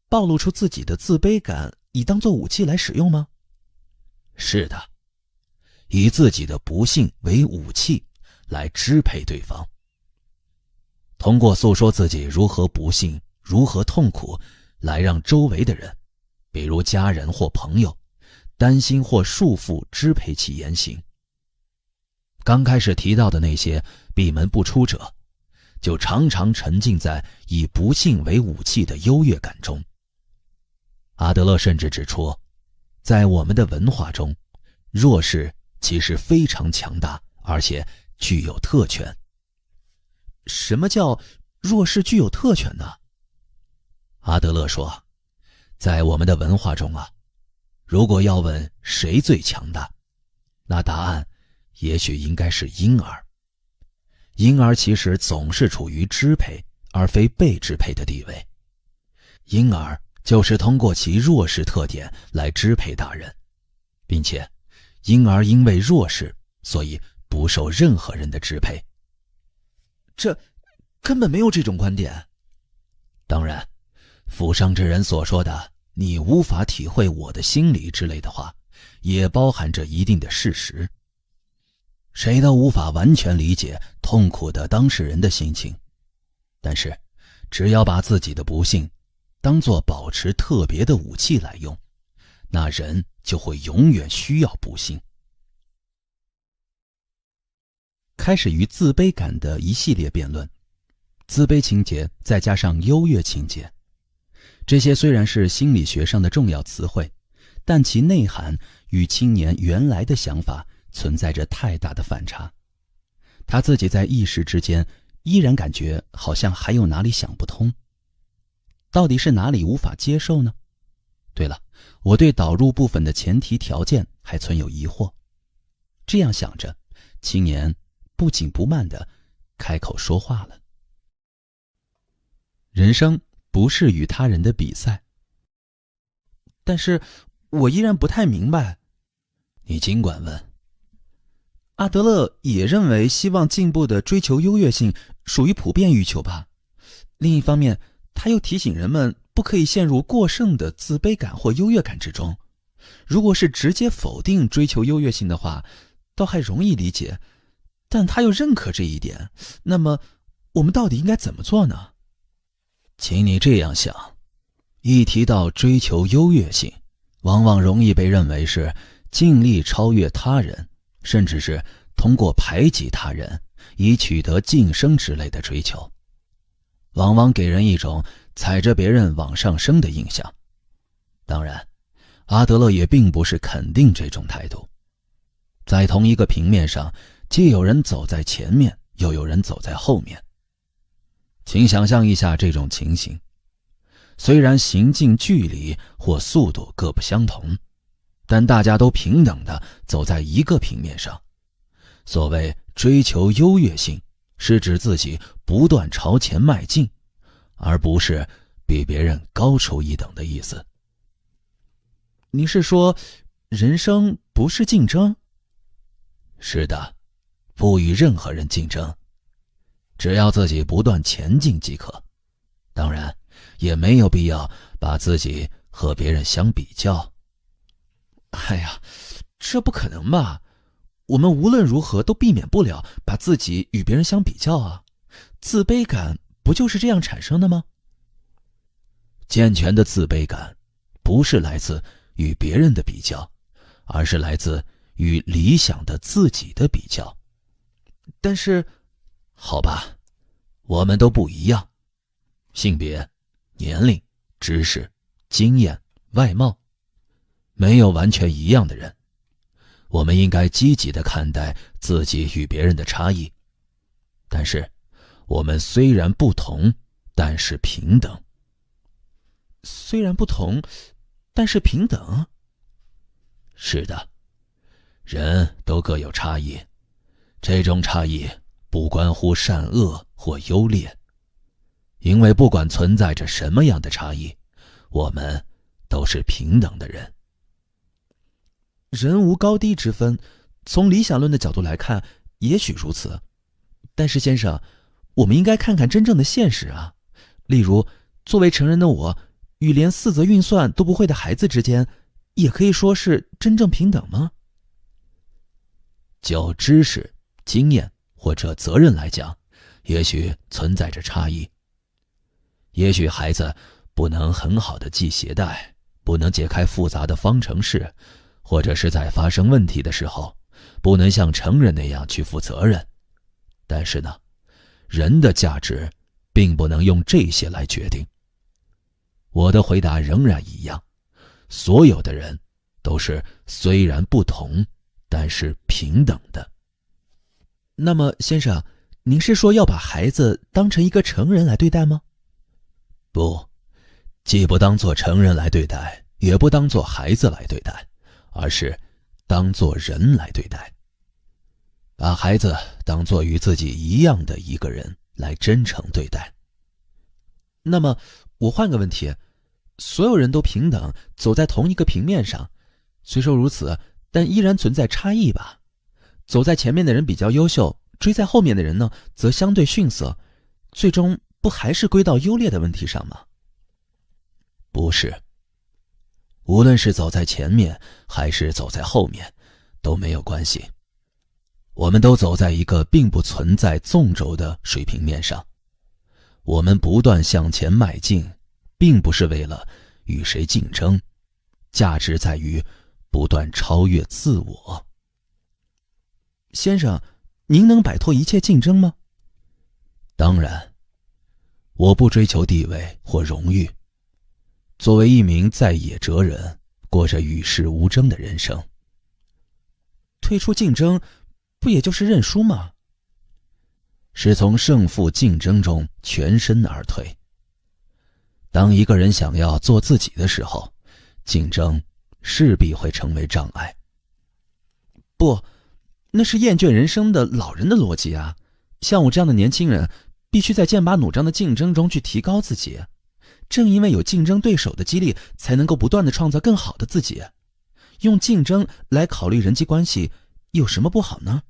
暴露出自己的自卑感，以当作武器来使用吗？是的，以自己的不幸为武器来支配对方。通过诉说自己如何不幸，如何痛苦，来让周围的人，比如家人或朋友，担心或束缚支配其言行。刚开始提到的那些闭门不出者，就常常沉浸在以不幸为武器的优越感中。阿德勒甚至指出，在我们的文化中，弱势其实非常强大，而且具有特权。什么叫弱势具有特权呢？阿德勒说，在我们的文化中啊，如果要问谁最强大，那答案也许应该是婴儿。婴儿其实总是处于支配而非被支配的地位。婴儿就是通过其弱势特点来支配大人，并且婴儿因为弱势，所以不受任何人的支配。这根本没有这种观点。当然，负伤之人所说的“你无法体会我的心理”之类的话，也包含着一定的事实。谁都无法完全理解痛苦的当事人的心情，但是只要把自己的不幸当作保持特别的武器来用，那人就会永远需要不幸。开始于自卑感的一系列辩论，自卑情节再加上优越情节，这些虽然是心理学上的重要词汇，但其内涵与青年原来的想法存在着太大的反差。他自己在一时之间依然感觉好像还有哪里想不通，到底是哪里无法接受呢？对了，我对导入部分的前提条件还存有疑惑。这样想着，青年不紧不慢地开口说话了。人生不是与他人的比赛，但是我依然不太明白。你尽管问。阿德勒也认为希望进步的追求优越性属于普遍欲求吧。另一方面，他又提醒人们不可以陷入过剩的自卑感或优越感之中。如果是直接否定追求优越性的话，倒还容易理解，但他又认可这一点，那么我们到底应该怎么做呢？请你这样想，一提到追求优越性，往往容易被认为是尽力超越他人，甚至是通过排挤他人以取得晋升之类的追求，往往给人一种踩着别人往上升的印象。当然，阿德勒也并不是肯定这种态度。在同一个平面上，既有人走在前面，又有人走在后面。请想象一下这种情形，虽然行进距离或速度各不相同，但大家都平等地走在一个平面上。所谓追求优越性，是指自己不断朝前迈进，而不是比别人高出一等的意思。您是说，人生不是竞争？是的，不与任何人竞争，只要自己不断前进即可。当然，也没有必要把自己和别人相比较。哎呀，这不可能吧？我们无论如何都避免不了把自己与别人相比较啊！自卑感不就是这样产生的吗？健全的自卑感不是来自与别人的比较，而是来自与理想的自己的比较。但是，好吧，我们都不一样，性别、年龄、知识、经验、外貌，没有完全一样的人。我们应该积极地看待自己与别人的差异。但是，我们虽然不同，但是平等。虽然不同，但是平等？是的，人都各有差异，这种差异不关乎善恶或优劣，因为不管存在着什么样的差异，我们都是平等的人。人无高低之分，从理想论的角度来看，也许如此。但是先生，我们应该看看真正的现实啊。例如，作为成人的我，与连4则运算都不会的孩子之间，也可以说是真正平等吗？就知识、经验或者责任来讲，也许存在着差异。也许孩子不能很好的系鞋带，不能解开复杂的方程式，或者是在发生问题的时候，不能像成人那样去负责任。但是呢，人的价值并不能用这些来决定。我的回答仍然一样，所有的人都是虽然不同，但是平等的。那么，先生，您是说要把孩子当成一个成人来对待吗？不，既不当作成人来对待，也不当作孩子来对待，而是当作人来对待。把孩子当作与自己一样的一个人来真诚对待。那么，我换个问题，所有人都平等，走在同一个平面上，虽说如此，但依然存在差异吧？走在前面的人比较优秀，追在后面的人呢，则相对逊色，最终不还是归到优劣的问题上吗？不是，无论是走在前面还是走在后面，都没有关系。我们都走在一个并不存在纵轴的水平面上，我们不断向前迈进，并不是为了与谁竞争，价值在于不断超越自我。先生，您能摆脱一切竞争吗？当然，我不追求地位或荣誉。作为一名在野哲人，过着与世无争的人生。退出竞争，不也就是认输吗？是从胜负竞争中全身而退。当一个人想要做自己的时候，竞争势必会成为障碍。不，那是厌倦人生的老人的逻辑啊！像我这样的年轻人，必须在剑拔弩张的竞争中去提高自己。正因为有竞争对手的激励，才能够不断地创造更好的自己。用竞争来考虑人际关系，有什么不好呢？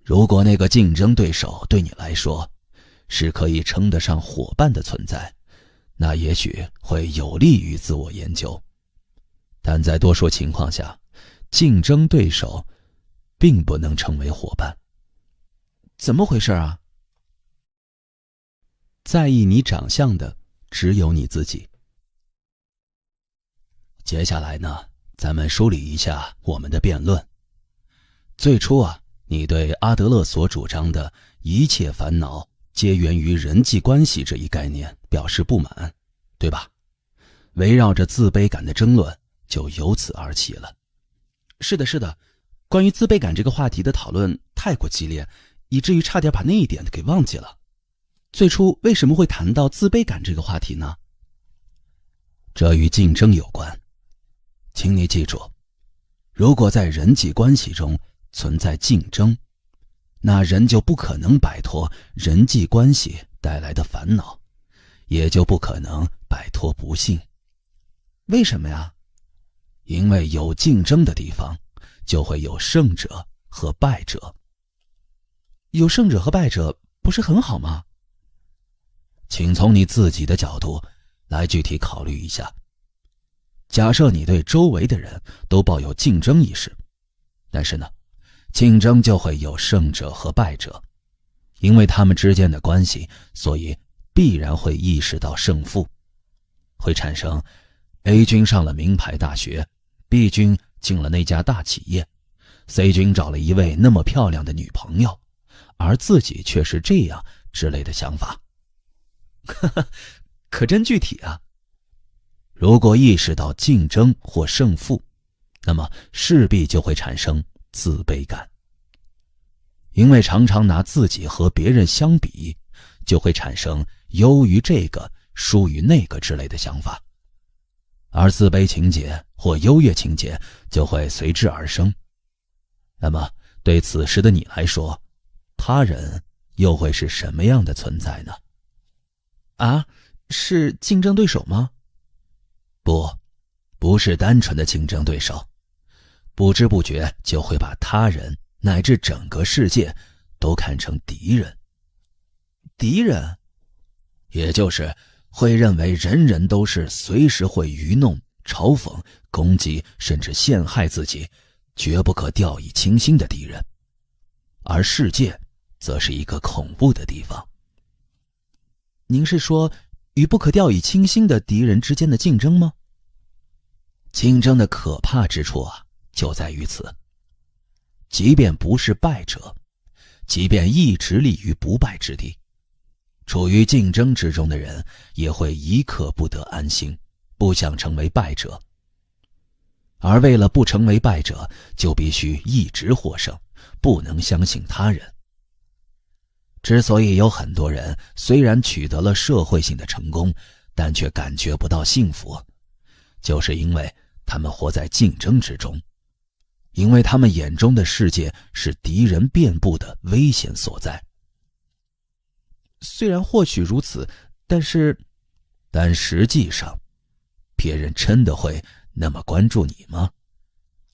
如果那个竞争对手对你来说是可以称得上伙伴的存在，那也许会有利于自我研究。但在多数情况下，竞争对手并不能成为伙伴。怎么回事啊？在意你长相的只有你自己。接下来呢，咱们梳理一下我们的辩论。最初啊，你对阿德勒所主张的一切烦恼皆源于人际关系这一概念表示不满，对吧？围绕着自卑感的争论就由此而起了。是的，是的，关于自卑感这个话题的讨论太过激烈，以至于差点把那一点给忘记了。最初为什么会谈到自卑感这个话题呢？这与竞争有关。请你记住，如果在人际关系中存在竞争，那人就不可能摆脱人际关系带来的烦恼，也就不可能摆脱不幸。为什么呀？因为有竞争的地方，就会有胜者和败者。有胜者和败者不是很好吗？请从你自己的角度来具体考虑一下。假设你对周围的人都抱有竞争意识，但是呢，竞争就会有胜者和败者，因为他们之间的关系，所以必然会意识到胜负，会产生 A 君上了名牌大学， B 君进了那家大企业， C 君找了一位那么漂亮的女朋友，而自己却是这样之类的想法。可真具体啊。如果意识到竞争或胜负，那么势必就会产生自卑感，因为常常拿自己和别人相比，就会产生优于这个输于那个之类的想法，而自卑情节或优越情节就会随之而生。那么对此时的你来说，他人又会是什么样的存在呢？啊，是竞争对手吗？不是单纯的竞争对手，不知不觉就会把他人乃至整个世界都看成敌人。敌人，也就是会认为人人都是随时会愚弄、嘲讽、攻击甚至陷害自己，绝不可掉以轻心的敌人，而世界则是一个恐怖的地方。您是说与不可掉以轻心的敌人之间的竞争吗？竞争的可怕之处啊，就在于此。即便不是败者，即便一直立于不败之地，处于竞争之中的人也会一刻不得安心，不想成为败者。而为了不成为败者，就必须一直获胜，不能相信他人。之所以有很多人虽然取得了社会性的成功，但却感觉不到幸福，就是因为他们活在竞争之中，因为他们眼中的世界是敌人遍布的危险所在。虽然或许如此，但实际上，别人真的会那么关注你吗？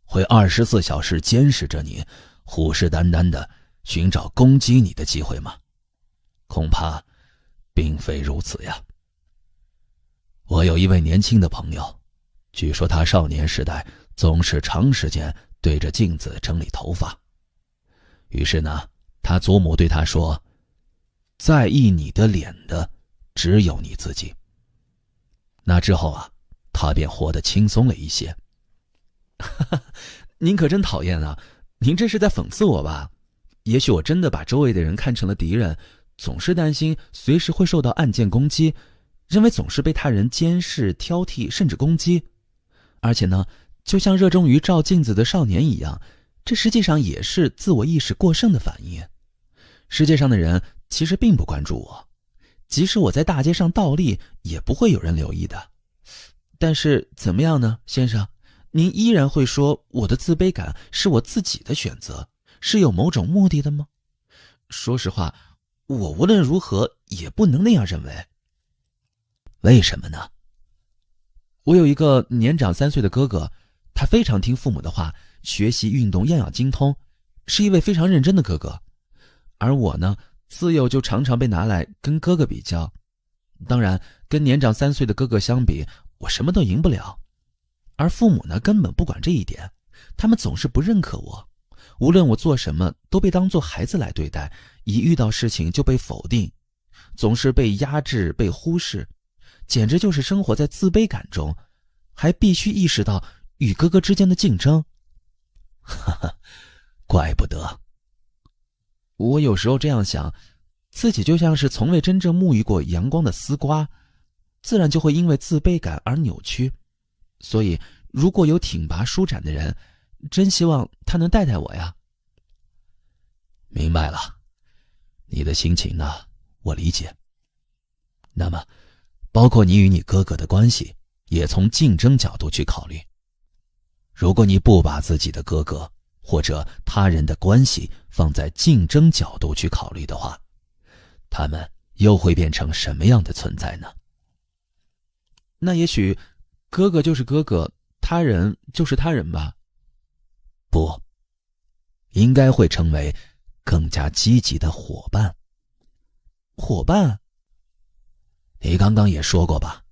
会24小时监视着你，虎视眈眈地寻找攻击你的机会吗？恐怕并非如此呀。我有一位年轻的朋友，据说他少年时代总是长时间对着镜子整理头发。于是呢，他祖母对他说，在意你的脸的只有你自己。那之后啊，他便活得轻松了一些。您可真讨厌啊，您这是在讽刺我吧？也许我真的把周围的人看成了敌人，总是担心随时会受到暗箭攻击，认为总是被他人监视、挑剔甚至攻击。而且呢，就像热衷于照镜子的少年一样，这实际上也是自我意识过剩的反应。世界上的人其实并不关注我，即使我在大街上倒立，也不会有人留意的。但是怎么样呢，先生？您依然会说我的自卑感是我自己的选择，是有某种目的的吗？说实话，我无论如何也不能那样认为。为什么呢？我有一个年长3岁的哥哥，他非常听父母的话，学习运动样样精通，是一位非常认真的哥哥。而我呢，自幼就常常被拿来跟哥哥比较。当然，跟年长3岁的哥哥相比，我什么都赢不了。而父母呢，根本不管这一点，他们总是不认可我，无论我做什么都被当作孩子来对待，一遇到事情就被否定。总是被压制、被忽视，简直就是生活在自卑感中，还必须意识到与哥哥之间的竞争。哈哈，怪不得。我有时候这样想，自己就像是从未真正沐浴过阳光的丝瓜，自然就会因为自卑感而扭曲。所以如果有挺拔舒展的人，真希望他能带带我呀。明白了，你的心情呢，我理解。那么包括你与你哥哥的关系，也从竞争角度去考虑。如果你不把自己的哥哥或者他人的关系放在竞争角度去考虑的话，他们又会变成什么样的存在呢？那也许哥哥就是哥哥，他人就是他人吧。不，应该会成为更加积极的伙伴。伙伴？你刚刚也说过吧，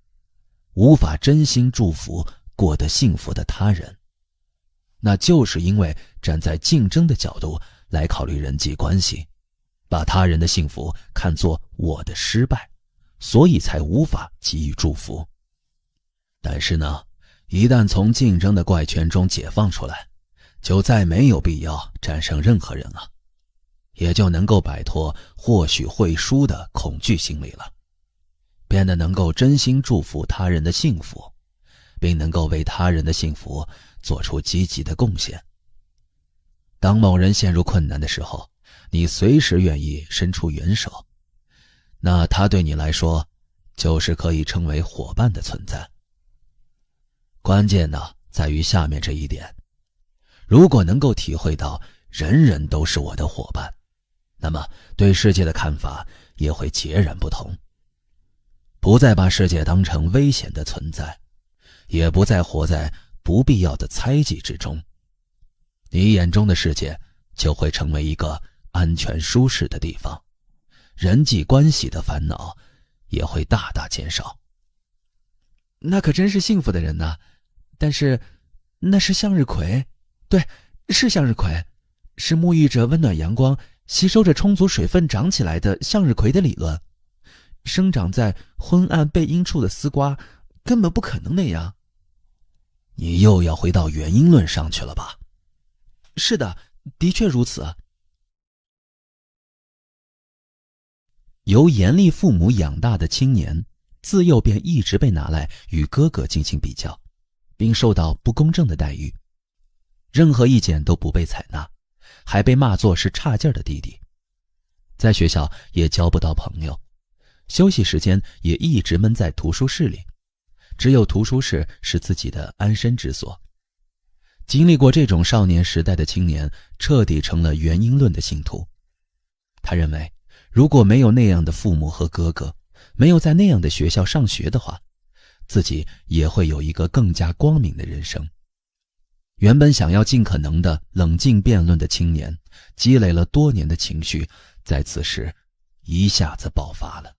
无法真心祝福过得幸福的他人，那就是因为站在竞争的角度来考虑人际关系，把他人的幸福看作我的失败，所以才无法给予祝福。但是呢，一旦从竞争的怪圈中解放出来，就再没有必要战胜任何人了，也就能够摆脱或许会输的恐惧心理了，变得能够真心祝福他人的幸福，并能够为他人的幸福做出积极的贡献。当某人陷入困难的时候，你随时愿意伸出援手，那他对你来说就是可以称为伙伴的存在。关键呢，在于下面这一点，如果能够体会到人人都是我的伙伴，那么对世界的看法也会截然不同，不再把世界当成危险的存在，也不再活在不必要的猜忌之中。你眼中的世界就会成为一个安全舒适的地方，人际关系的烦恼也会大大减少。那可真是幸福的人呐！但是那是向日葵，对，是向日葵，是沐浴着温暖阳光，吸收着充足水分长起来的向日葵的理论。生长在昏暗背阴处的丝瓜根本不可能那样。你又要回到原因论上去了吧？是的，的确如此。由严厉父母养大的青年，自幼便一直被拿来与哥哥进行比较，并受到不公正的待遇，任何意见都不被采纳，还被骂作是差劲的弟弟。在学校也交不到朋友，休息时间也一直闷在图书室里，只有图书室是自己的安身之所。经历过这种少年时代的青年，彻底成了原因论的信徒。他认为，如果没有那样的父母和哥哥，没有在那样的学校上学的话，自己也会有一个更加光明的人生。原本想要尽可能的冷静辩论的青年，积累了多年的情绪，在此时一下子爆发了。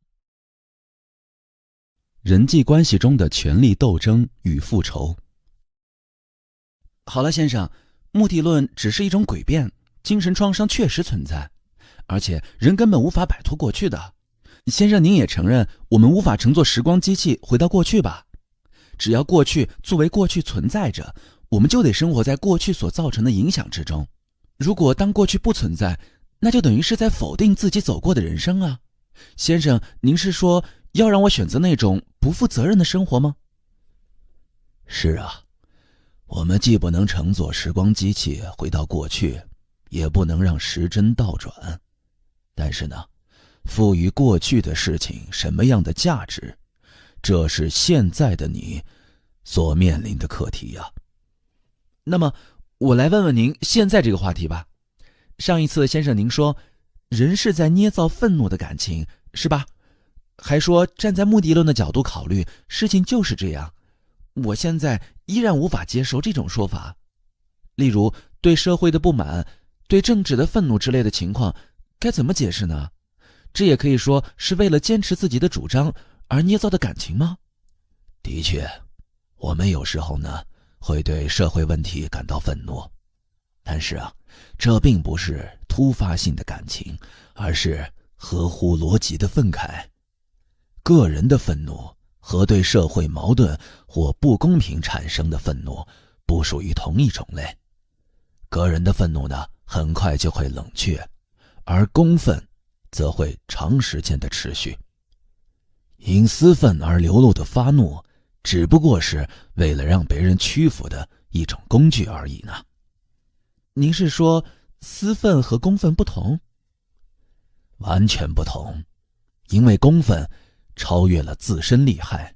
人际关系中的权力斗争与复仇。好了，先生，目的论只是一种诡辩，精神创伤确实存在，而且人根本无法摆脱过去的。先生，您也承认我们无法乘坐时光机器回到过去吧？只要过去作为过去存在着，我们就得生活在过去所造成的影响之中。如果当过去不存在，那就等于是在否定自己走过的人生啊。先生，您是说要让我选择那种不负责任的生活吗？是啊，我们既不能乘坐时光机器回到过去，也不能让时针倒转。但是呢，赋予过去的事情什么样的价值，这是现在的你所面临的课题呀。那么我来问问您现在这个话题吧。上一次先生您说人是在捏造愤怒的感情，是吧？还说站在目的论的角度考虑，事情就是这样。我现在依然无法接受这种说法。例如对社会的不满，对政治的愤怒之类的情况，该怎么解释呢？这也可以说是为了坚持自己的主张而捏造的感情吗？的确，我们有时候呢会对社会问题感到愤怒，但是啊，这并不是突发性的感情，而是合乎逻辑的愤慨。个人的愤怒和对社会矛盾或不公平产生的愤怒不属于同一种类。个人的愤怒呢，很快就会冷却，而公愤则会长时间的持续。因私愤而流露的发怒，只不过是为了让别人屈服的一种工具而已呢。您是说私愤和公愤不同？完全不同，因为公愤超越了自身利害。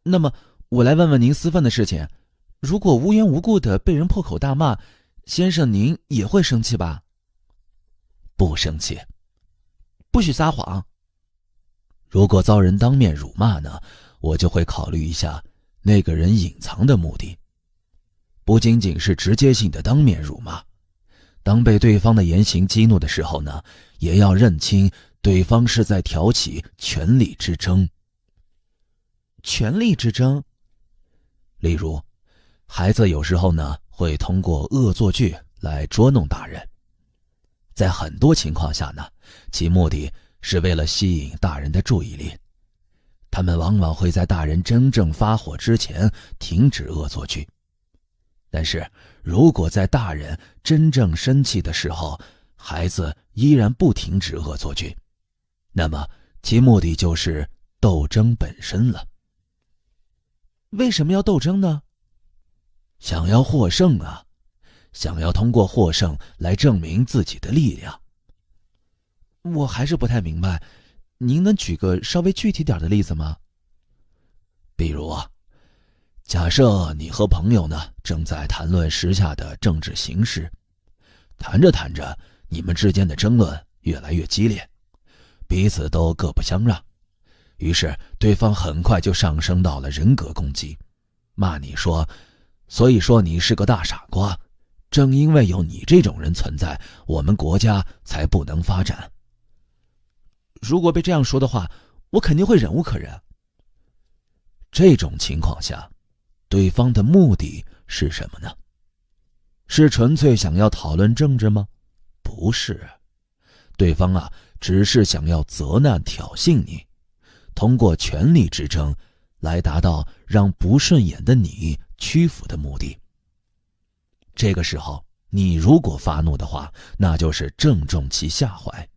那么我来问问您私愤的事情，如果无缘无故的被人破口大骂，先生您也会生气吧？不生气。不许撒谎。如果遭人当面辱骂呢，我就会考虑一下那个人隐藏的目的。不仅仅是直接性的当面辱骂，当被对方的言行激怒的时候呢，也要认清对方是在挑起权力之争。权力之争？例如，孩子有时候呢会通过恶作剧来捉弄大人，在很多情况下呢，其目的是为了吸引大人的注意力。他们往往会在大人真正发火之前停止恶作剧。但是如果在大人真正生气的时候，孩子依然不停止恶作剧，那么其目的就是斗争本身了。为什么要斗争呢？想要获胜啊，想要通过获胜来证明自己的力量。我还是不太明白，您能举个稍微具体点的例子吗？比如啊，假设你和朋友呢正在谈论时下的政治形势，谈着谈着，你们之间的争论越来越激烈，彼此都各不相让，于是对方很快就上升到了人格攻击，骂你说，所以说你是个大傻瓜，正因为有你这种人存在，我们国家才不能发展。如果被这样说的话，我肯定会忍无可忍。这种情况下，对方的目的是什么呢？是纯粹想要讨论政治吗？不是，对方啊，只是想要责难挑衅你，通过权力之争来达到让不顺眼的你屈服的目的。这个时候，你如果发怒的话，那就是正中其下怀，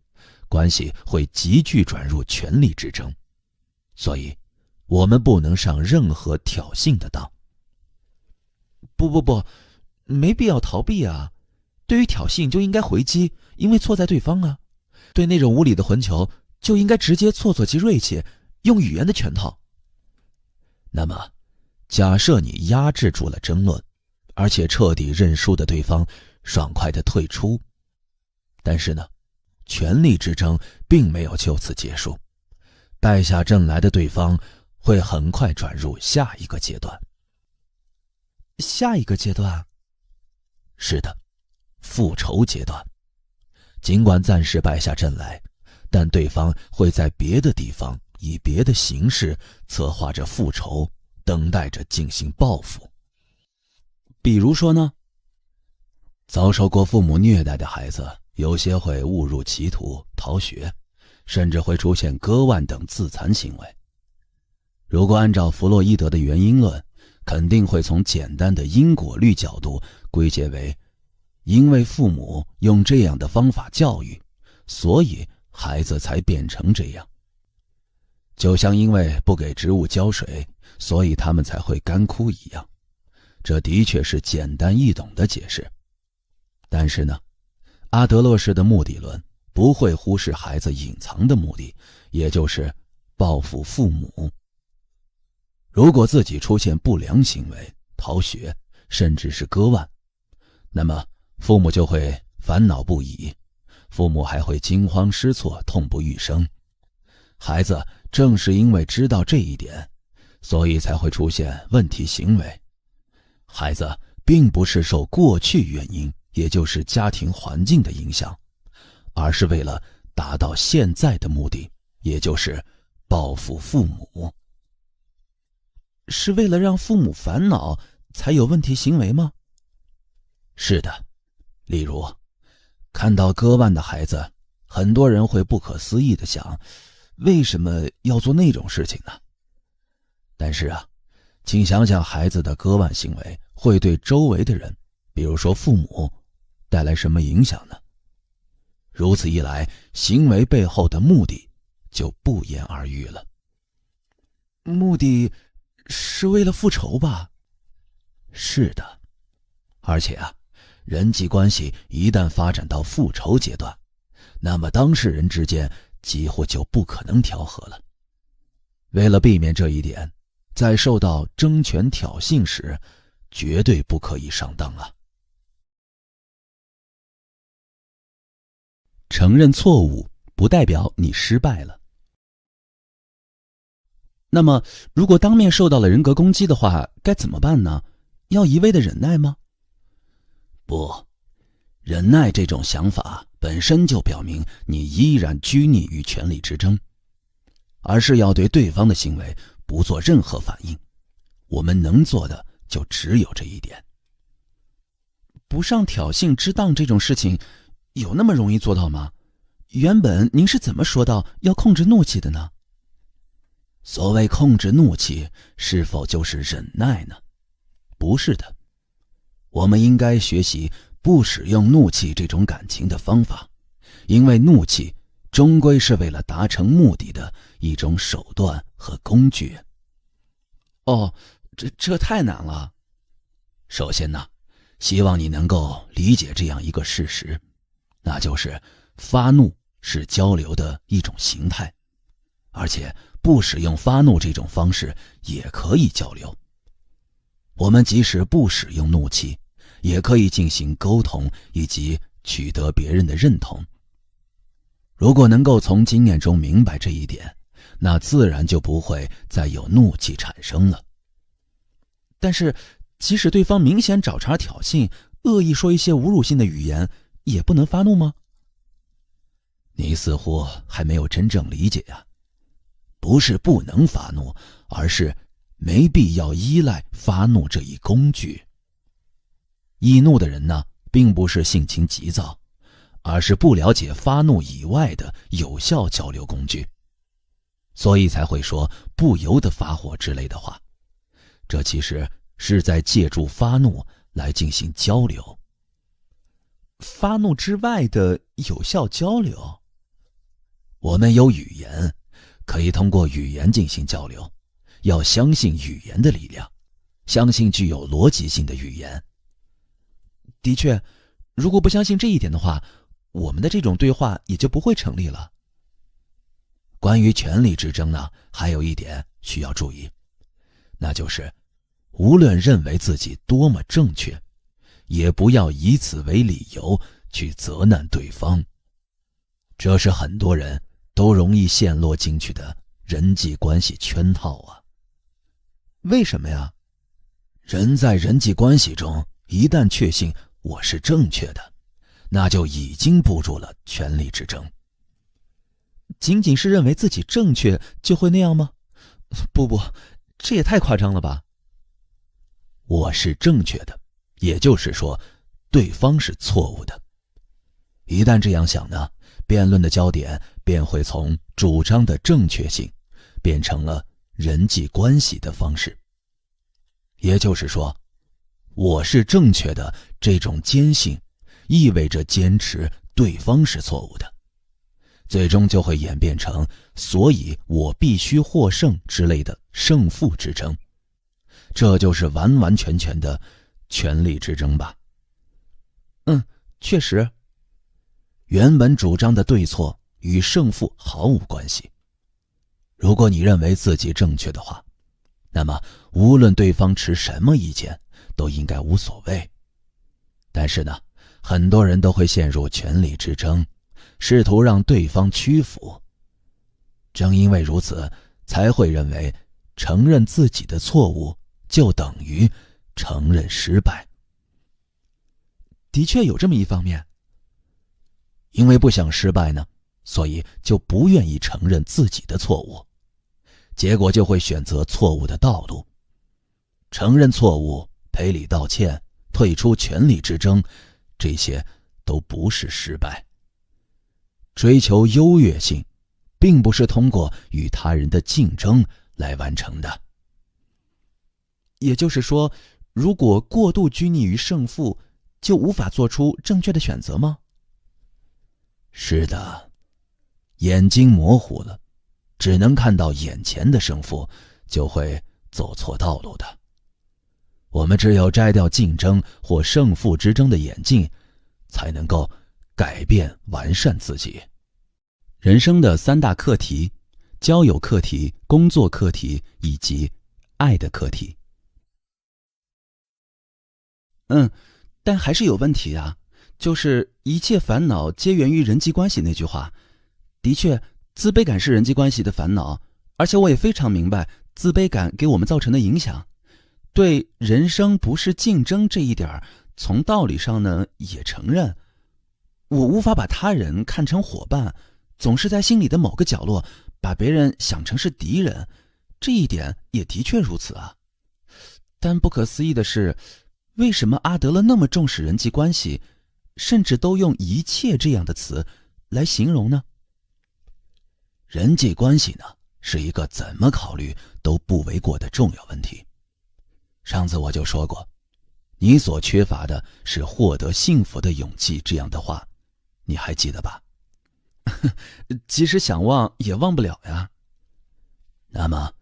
关系会急剧转入权力之争。所以我们不能上任何挑衅的当。不，没必要逃避啊。对于挑衅就应该回击，因为错在对方啊。对那种无理的混球，就应该直接挫其锐气，用语言的拳头。那么，假设你压制住了争论，而且彻底认输的对方爽快地退出，但是呢，权力之争并没有就此结束，败下阵来的对方会很快转入下一个阶段。下一个阶段？是的，复仇阶段。尽管暂时败下阵来，但对方会在别的地方以别的形式策划着复仇，等待着进行报复。比如说呢，遭受过父母虐待的孩子，有些会误入歧途逃学，甚至会出现割腕等自残行为。如果按照弗洛伊德的原因论，肯定会从简单的因果律角度归结为，因为父母用这样的方法教育，所以孩子才变成这样。就像因为不给植物浇水，所以它们才会干枯一样。这的确是简单易懂的解释。但是呢，阿德勒式的目的论不会忽视孩子隐藏的目的，也就是报复父母。如果自己出现不良行为，逃学，甚至是割腕，那么父母就会烦恼不已，父母还会惊慌失措，痛不欲生。孩子正是因为知道这一点，所以才会出现问题行为。孩子并不是受过去原因，也就是家庭环境的影响，而是为了达到现在的目的，也就是报复父母。是为了让父母烦恼才有问题行为吗？是的。例如，看到割腕的孩子，很多人会不可思议地想，为什么要做那种事情呢？但是啊，请想想孩子的割腕行为会对周围的人，比如说父母，带来什么影响呢？如此一来，行为背后的目的就不言而喻了。目的是为了复仇吧？是的，而且啊，人际关系一旦发展到复仇阶段，那么当事人之间几乎就不可能调和了。为了避免这一点，在受到争权挑衅时，绝对不可以上当啊！承认错误不代表你失败了。那么，如果当面受到了人格攻击的话，该怎么办呢？要一味的忍耐吗？不，忍耐这种想法本身就表明你依然拘泥于权力之争，而是要对对方的行为不做任何反应。我们能做的就只有这一点。不上挑衅之当这种事情，有那么容易做到吗？原本您是怎么说到要控制怒气的呢？所谓控制怒气，是否就是忍耐呢？不是的，我们应该学习不使用怒气这种感情的方法，因为怒气终归是为了达成目的的一种手段和工具。哦，这太难了。首先呢，希望你能够理解这样一个事实，那就是发怒是交流的一种形态，而且不使用发怒这种方式也可以交流。我们即使不使用怒气，也可以进行沟通以及取得别人的认同。如果能够从经验中明白这一点，那自然就不会再有怒气产生了。但是，即使对方明显找茬挑衅，恶意说一些侮辱性的语言，也不能发怒吗？你似乎还没有真正理解呀。不是不能发怒，而是没必要依赖发怒这一工具。易怒的人呢，并不是性情急躁，而是不了解发怒以外的有效交流工具，所以才会说不由得发火之类的话。这其实是在借助发怒来进行交流。发怒之外的有效交流？我们有语言，可以通过语言进行交流，要相信语言的力量，相信具有逻辑性的语言。的确，如果不相信这一点的话，我们的这种对话也就不会成立了。关于权力之争呢，还有一点需要注意，那就是无论认为自己多么正确，也不要以此为理由去责难对方。这是很多人都容易陷落进去的人际关系圈套啊。为什么呀？人在人际关系中，一旦确信我是正确的，那就已经步入了权力之争。仅仅是认为自己正确就会那样吗？不，这也太夸张了吧。我是正确的，也就是说，对方是错误的。一旦这样想呢，辩论的焦点便会从主张的正确性变成了人际关系的方式。也就是说，我是正确的这种坚信，意味着坚持对方是错误的，最终就会演变成所以我必须获胜之类的胜负之争。这就是完完全全的权力之争吧。确实，原本主张的对错与胜负毫无关系。如果你认为自己正确的话，那么无论对方持什么意见都应该无所谓。但是呢，很多人都会陷入权力之争，试图让对方屈服。正因为如此，才会认为承认自己的错误就等于承认失败。的确有这么一方面。因为不想失败呢，所以就不愿意承认自己的错误，结果就会选择错误的道路。承认错误、赔礼道歉、退出权力之争，这些都不是失败。追求优越性，并不是通过与他人的竞争来完成的。也就是说，如果过度拘泥于胜负，就无法做出正确的选择吗？是的，眼睛模糊了，只能看到眼前的胜负，就会走错道路的。我们只有摘掉竞争或胜负之争的眼镜，才能够改变完善自己。人生的3大课题：交友课题、工作课题以及爱的课题。但还是有问题啊，就是一切烦恼皆源于人际关系那句话。的确，自卑感是人际关系的烦恼，而且我也非常明白自卑感给我们造成的影响。对人生不是竞争这一点，从道理上呢也承认。我无法把他人看成伙伴，总是在心里的某个角落把别人想成是敌人，这一点也的确如此啊。但不可思议的是，为什么阿德勒那么重视人际关系，甚至都用一切这样的词来形容呢？人际关系呢，是一个怎么考虑都不为过的重要问题。上次我就说过，你所缺乏的是获得幸福的勇气，这样的话，你还记得吧？即使想忘也忘不了呀。那么，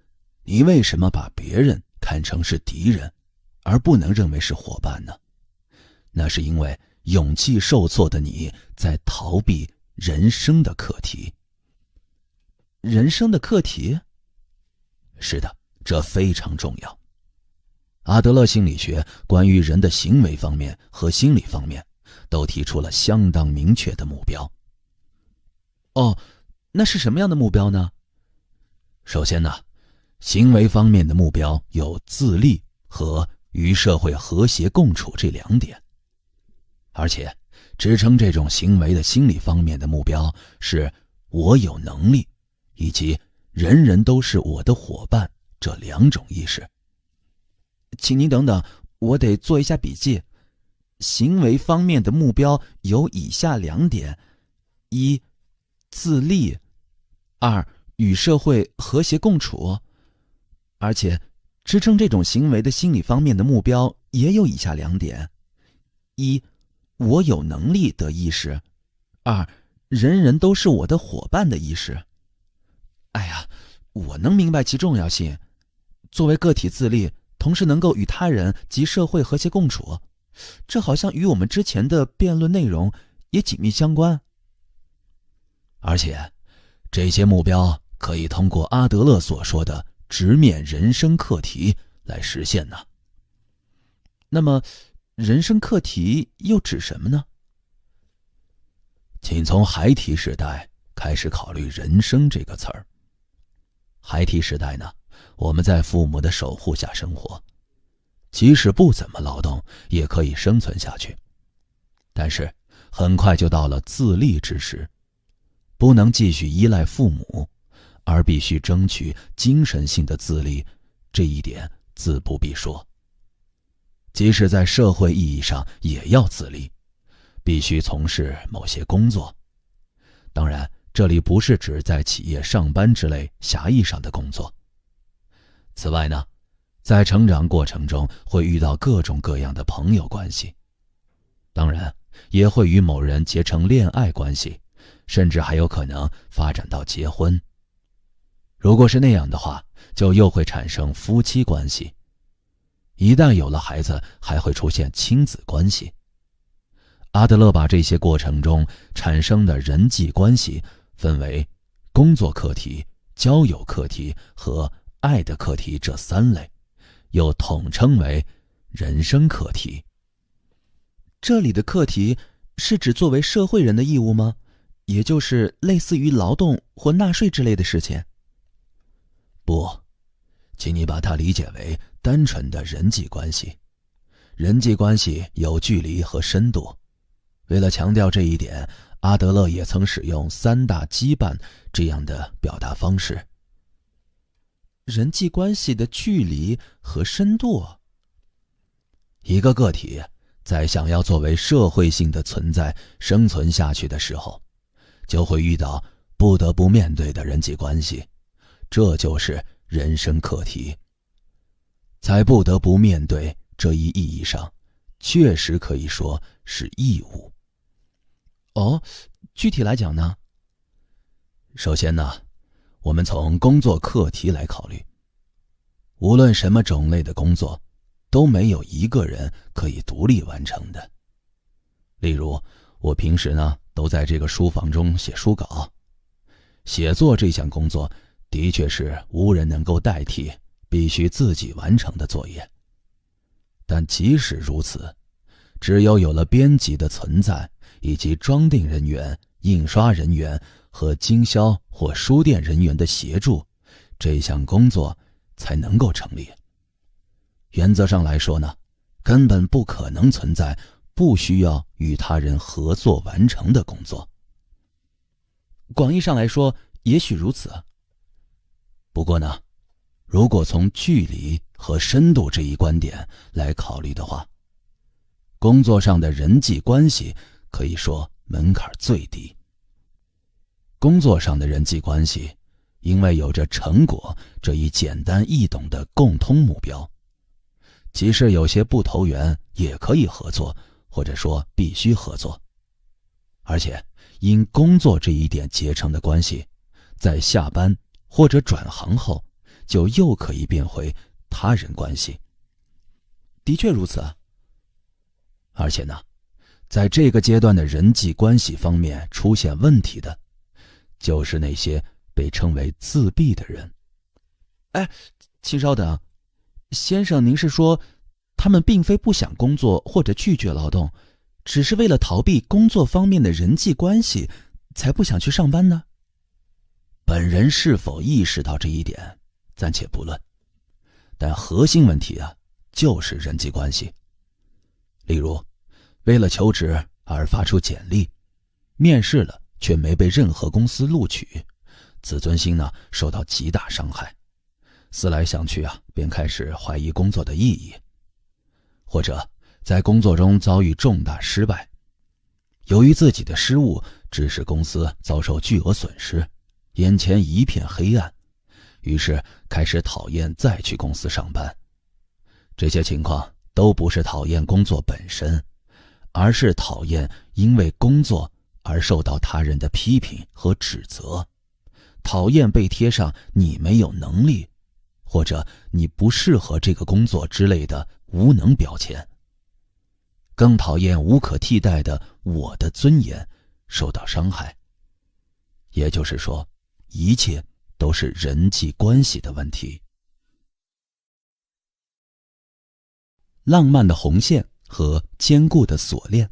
你为什么把别人看成是敌人，而不能认为是伙伴呢？那是因为勇气受挫的你在逃避人生的课题。人生的课题？是的，这非常重要。阿德勒心理学关于人的行为方面和心理方面都提出了相当明确的目标。那是什么样的目标呢？首先呢，行为方面的目标有自立和与社会和谐共处这2点。而且支撑这种行为的心理方面的目标是我有能力以及人人都是我的伙伴这2种意识。请您等等，我得做一下笔记。行为方面的目标有以下2点：一、自立；二、与社会和谐共处。而且支撑这种行为的心理方面的目标也有以下2点：一、我有能力的意识；二、人人都是我的伙伴的意识。哎呀，我能明白其重要性。作为个体自立，同时能够与他人及社会和谐共处，这好像与我们之前的辩论内容也紧密相关。而且这些目标可以通过阿德勒所说的直面人生课题来实现呢。那么人生课题又指什么呢？请从孩提时代开始考虑人生这个词儿。孩提时代呢，我们在父母的守护下生活，即使不怎么劳动也可以生存下去。但是很快就到了自立之时，不能继续依赖父母，而必须争取精神性的自立，这一点自不必说。即使在社会意义上也要自立，必须从事某些工作。当然，这里不是指在企业上班之类狭义上的工作。此外呢，在成长过程中会遇到各种各样的朋友关系，当然也会与某人结成恋爱关系，甚至还有可能发展到结婚。如果是那样的话，就又会产生夫妻关系。一旦有了孩子，还会出现亲子关系。阿德勒把这些过程中产生的人际关系分为工作课题、交友课题和爱的课题这3类，又统称为人生课题。这里的课题是指作为社会人的义务吗？也就是类似于劳动或纳税之类的事情？不，请你把它理解为单纯的人际关系。人际关系有距离和深度。为了强调这一点，阿德勒也曾使用3大羁绊这样的表达方式。人际关系的距离和深度。一个个体在想要作为社会性的存在生存下去的时候，就会遇到不得不面对的人际关系，这就是人生课题。在不得不面对这一意义上，确实可以说是义务。哦，具体来讲呢？首先呢，我们从工作课题来考虑。无论什么种类的工作，都没有一个人可以独立完成的。例如，我平时呢都在这个书房中写书稿，写作这项工作的确是无人能够代替，必须自己完成的作业。但即使如此，只有了编辑的存在，以及装订人员、印刷人员和经销或书店人员的协助，这项工作才能够成立。原则上来说呢，根本不可能存在不需要与他人合作完成的工作。广义上来说，也许如此。不过呢，如果从距离和深度这一观点来考虑的话，工作上的人际关系可以说门槛最低。工作上的人际关系，因为有着成果这一简单易懂的共通目标，即使有些不投缘也可以合作，或者说必须合作。而且因工作这一点结成的关系，在下班或者转行后就又可以变回他人关系。的确如此。而且呢，在这个阶段的人际关系方面出现问题的，就是那些被称为自闭的人。哎，请稍等，先生，您是说他们并非不想工作或者拒绝劳动，只是为了逃避工作方面的人际关系才不想去上班呢？本人是否意识到这一点暂且不论，但核心问题就是人际关系。例如，为了求职而发出简历，面试了却没被任何公司录取，自尊心受到极大伤害，思来想去便开始怀疑工作的意义。或者在工作中遭遇重大失败，由于自己的失误致使公司遭受巨额损失，眼前一片黑暗，于是开始讨厌再去公司上班。这些情况都不是讨厌工作本身，而是讨厌因为工作而受到他人的批评和指责，讨厌被贴上你没有能力或者你不适合这个工作之类的无能标签，更讨厌无可替代的我的尊严受到伤害。也就是说，一切都是人际关系的问题。浪漫的红线和坚固的锁链。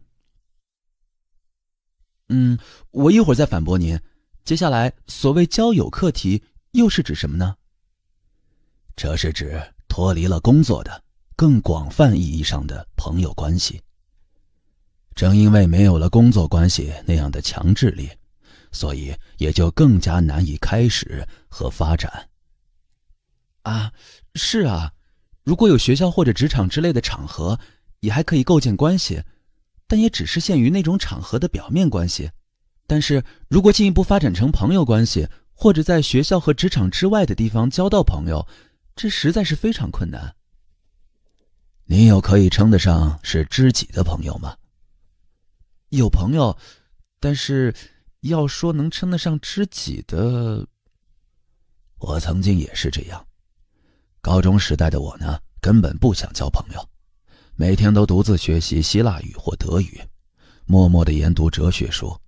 我一会儿再反驳您。接下来，所谓交友课题又是指什么呢？这是指脱离了工作的更广泛意义上的朋友关系。正因为没有了工作关系那样的强制力，所以也就更加难以开始和发展。是啊，如果有学校或者职场之类的场合，也还可以构建关系，但也只是限于那种场合的表面关系。但是如果进一步发展成朋友关系，或者在学校和职场之外的地方交到朋友，这实在是非常困难。你有可以称得上是知己的朋友吗？有朋友，但是要说能称得上知己的，我曾经也是这样。高中时代的我呢，根本不想交朋友，每天都独自学习希腊语或德语，默默地研读哲学书。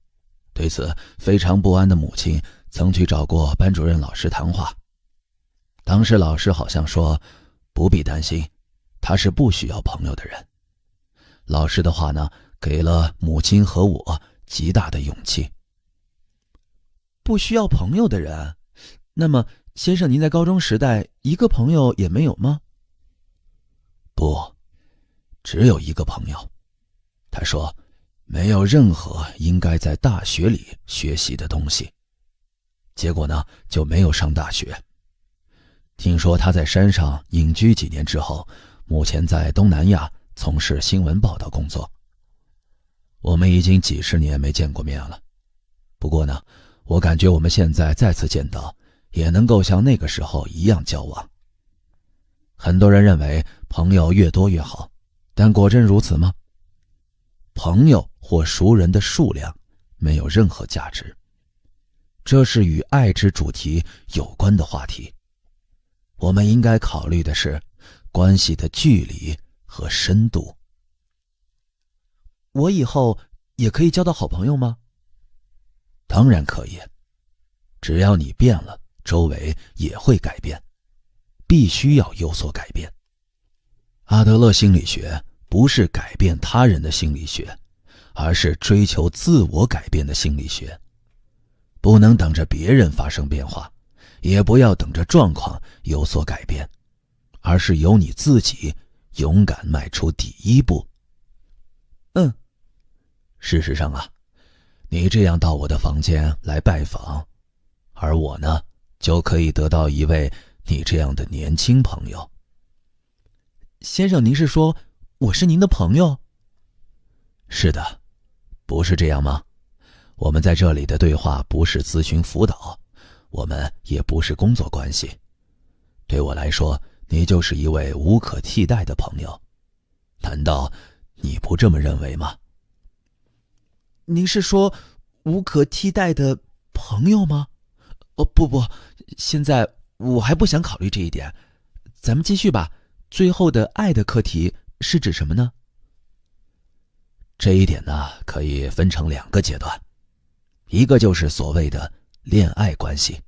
对此非常不安的母亲曾去找过班主任老师谈话，当时老师好像说不必担心，他是不需要朋友的人。老师的话呢，给了母亲和我极大的勇气。不需要朋友的人，那么先生您在高中时代一个朋友也没有吗？不，只有一个朋友。他说没有任何应该在大学里学习的东西，结果呢就没有上大学。听说他在山上隐居几年之后，目前在东南亚从事新闻报道工作。我们已经几十年没见过面了，不过呢，我感觉我们现在再次见到，也能够像那个时候一样交往。很多人认为朋友越多越好，但果真如此吗？朋友或熟人的数量没有任何价值，这是与爱之主题有关的话题。我们应该考虑的是关系的距离和深度。我以后也可以交到好朋友吗？当然可以，只要你变了，周围也会改变，必须要有所改变。阿德勒心理学不是改变他人的心理学，而是追求自我改变的心理学。不能等着别人发生变化，也不要等着状况有所改变，而是由你自己勇敢迈出第一步。事实上啊，你这样到我的房间来拜访，而我呢，就可以得到一位你这样的年轻朋友。先生，您是说我是您的朋友？是的，不是这样吗？我们在这里的对话不是咨询辅导，我们也不是工作关系。对我来说，你就是一位无可替代的朋友。难道你不这么认为吗？您是说无可替代的朋友吗？不，现在我还不想考虑这一点。咱们继续吧。最后的爱的课题是指什么呢？这一点呢，可以分成2个阶段，一个就是所谓的恋爱关系，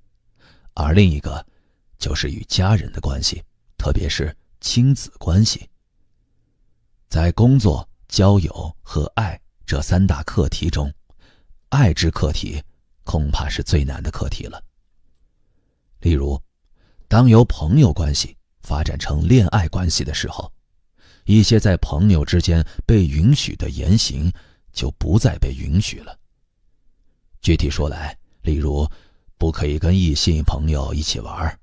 而另一个就是与家人的关系，特别是亲子关系。在工作、交友和爱这3大课题中，爱之课题恐怕是最难的课题了。例如，当由朋友关系发展成恋爱关系的时候，一些在朋友之间被允许的言行就不再被允许了。具体说来，例如不可以跟异性朋友一起玩，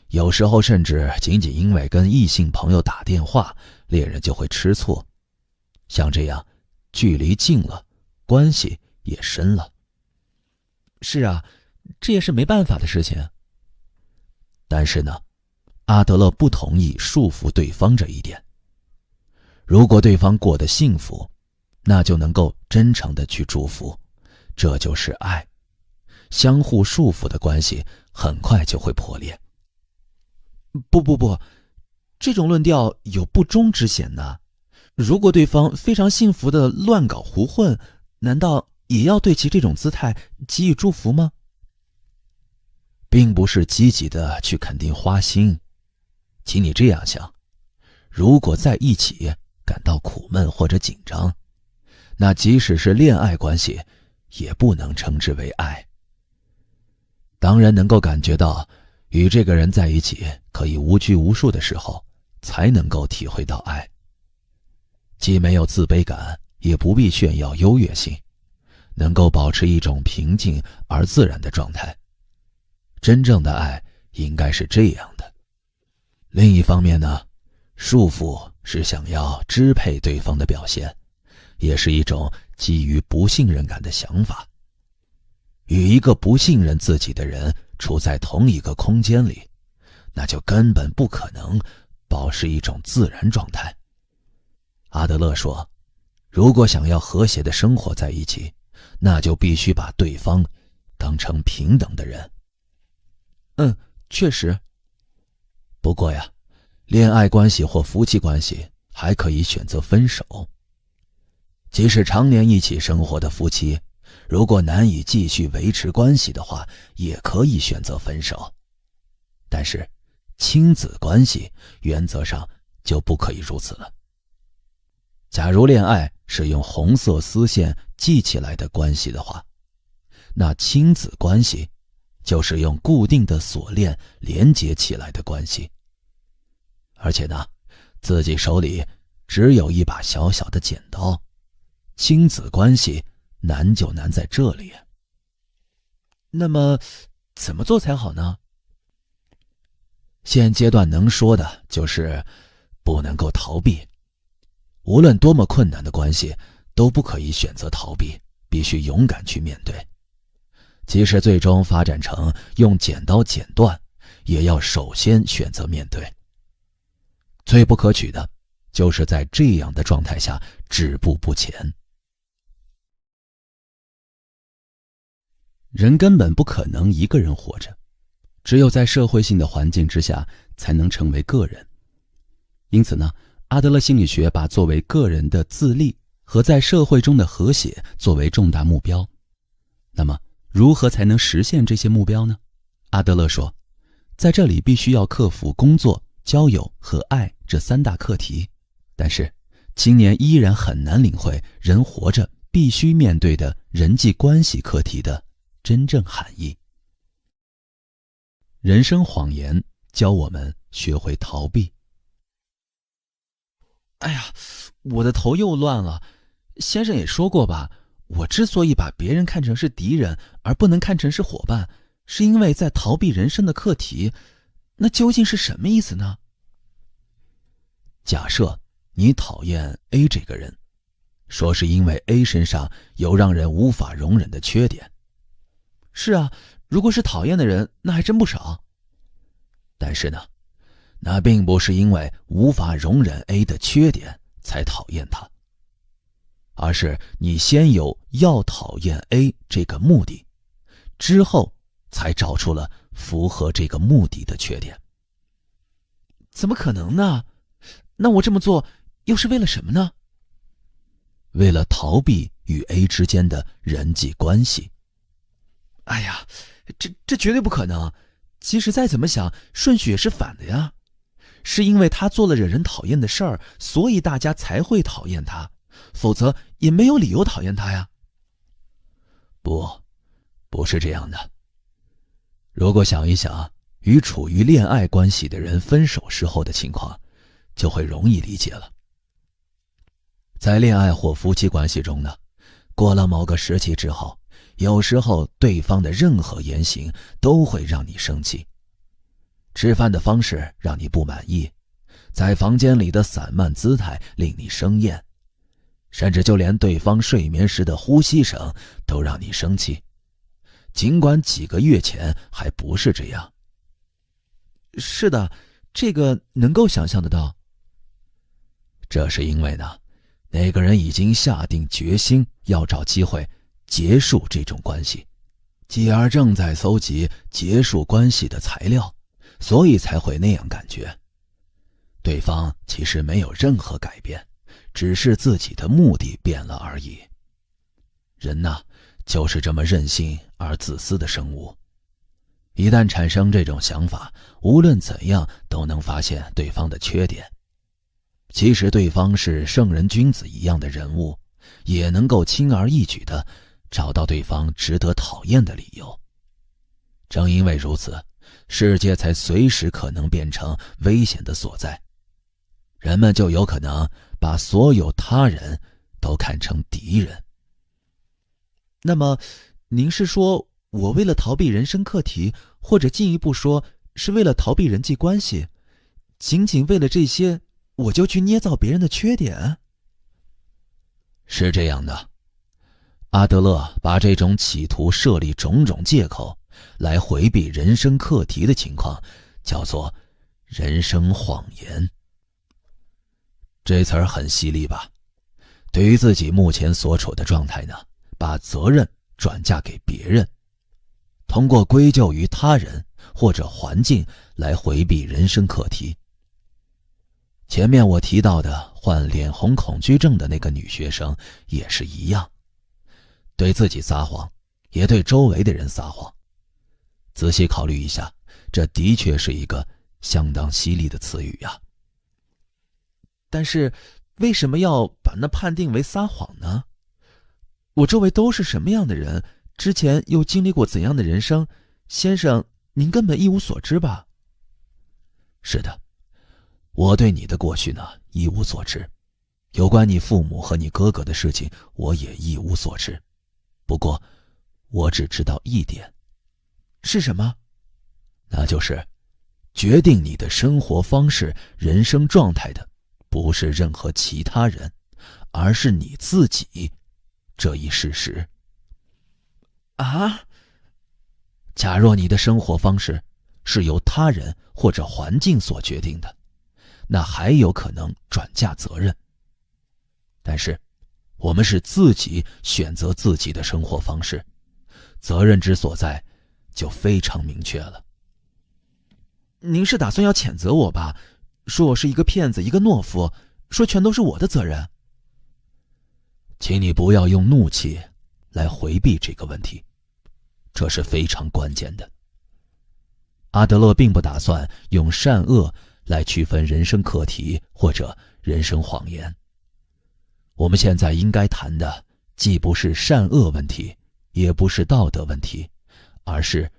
有时候甚至仅仅因为跟异性朋友打电话，恋人就会吃醋。像这样，距离近了，关系也深了。是啊，这也是没办法的事情。但是呢，阿德勒不同意束缚对方这一点。如果对方过得幸福，那就能够真诚地去祝福，这就是爱。相互束缚的关系很快就会破裂。不，这种论调有不忠之嫌呢。如果对方非常幸福的乱搞胡混，难道也要对其这种姿态给予祝福吗？并不是积极的去肯定花心。请你这样想，如果在一起感到苦闷或者紧张，那即使是恋爱关系也不能称之为爱。当人能够感觉到与这个人在一起可以无拘无束的时候，才能够体会到爱。既没有自卑感，也不必炫耀优越性，能够保持一种平静而自然的状态。真正的爱应该是这样的。另一方面呢，束缚是想要支配对方的表现，也是一种基于不信任感的想法。与一个不信任自己的人处在同一个空间里，那就根本不可能保持一种自然状态。阿德勒说，如果想要和谐的生活在一起，那就必须把对方当成平等的人。确实。不过呀，恋爱关系或夫妻关系还可以选择分手。即使常年一起生活的夫妻，如果难以继续维持关系的话，也可以选择分手。但是亲子关系原则上就不可以如此了。假如恋爱是用红色丝线系起来的关系的话，那亲子关系就是用固定的锁链连接起来的关系。而且呢，自己手里只有一把小小的剪刀，亲子关系难就难在这里。那么怎么做才好呢？现阶段能说的就是不能够逃避。无论多么困难的关系，都不可以选择逃避，必须勇敢去面对。即使最终发展成用剪刀剪断，也要首先选择面对。最不可取的就是在这样的状态下止步不前。人根本不可能一个人活着，只有在社会性的环境之下才能成为个人。因此呢，阿德勒心理学把作为个人的自立和在社会中的和谐作为重大目标。那么如何才能实现这些目标呢？阿德勒说，在这里必须要克服工作、交友和爱这3大课题，但是青年依然很难领会人活着必须面对的人际关系课题的真正含义。人生谎言教我们学会逃避。哎呀，我的头又乱了。先生也说过吧，我之所以把别人看成是敌人而不能看成是伙伴，是因为在逃避人生的课题。那究竟是什么意思呢？假设你讨厌 A 这个人，说是因为 A 身上有让人无法容忍的缺点。是啊，如果是讨厌的人，那还真不少。但是呢，那并不是因为无法容忍 A 的缺点才讨厌他，而是你先有要讨厌 A 这个目的，之后才找出了符合这个目的的缺点。怎么可能呢？那我这么做又是为了什么呢？为了逃避与 A 之间的人际关系。哎呀，这绝对不可能。即使再怎么想，顺序也是反的呀。是因为他做了惹人讨厌的事儿，所以大家才会讨厌他，否则也没有理由讨厌他呀。不是这样的。如果想一想与处于恋爱关系的人分手时候的情况，就会容易理解了。在恋爱或夫妻关系中呢，过了某个时期之后，有时候对方的任何言行都会让你生气。吃饭的方式让你不满意，在房间里的散漫姿态令你生厌，甚至就连对方睡眠时的呼吸声都让你生气，尽管几个月前还不是这样。是的，这个能够想象得到。这是因为呢，那个人已经下定决心要找机会结束这种关系，继而正在搜集结束关系的材料，所以才会那样感觉。对方其实没有任何改变，只是自己的目的变了而已。人呐，就是这么任性而自私的生物。一旦产生这种想法，无论怎样都能发现对方的缺点。即使对方是圣人君子一样的人物，也能够轻而易举地找到对方值得讨厌的理由。正因为如此，世界才随时可能变成危险的所在，人们就有可能把所有他人都看成敌人。那么，您是说我为了逃避人生课题，或者进一步说是为了逃避人际关系，仅仅为了这些，我就去捏造别人的缺点？是这样的，阿德勒把这种企图设立种种借口来回避人生课题的情况叫做人生谎言。这词儿很犀利吧？对于自己目前所处的状态呢，把责任转嫁给别人，通过归咎于他人或者环境来回避人生课题。前面我提到的患脸红恐惧症的那个女学生也是一样，对自己撒谎，也对周围的人撒谎。仔细考虑一下，这的确是一个相当犀利的词语呀。但是为什么要把那判定为撒谎呢？我周围都是什么样的人，之前又经历过怎样的人生，先生您根本一无所知吧？是的，我对你的过去呢一无所知，有关你父母和你哥哥的事情我也一无所知。不过我只知道一点。是什么？那就是决定你的生活方式、人生状态的不是任何其他人，而是你自己这一事实。啊？假若你的生活方式是由他人或者环境所决定的，那还有可能转嫁责任。但是我们是自己选择自己的生活方式，责任之所在就非常明确了。您是打算要谴责我吧？说我是一个骗子，一个懦夫，说全都是我的责任。请你不要用怒气来回避这个问题，这是非常关键的。阿德勒并不打算用善恶来区分人生课题或者人生谎言。我们现在应该谈的既不是善恶问题，也不是道德问题，而是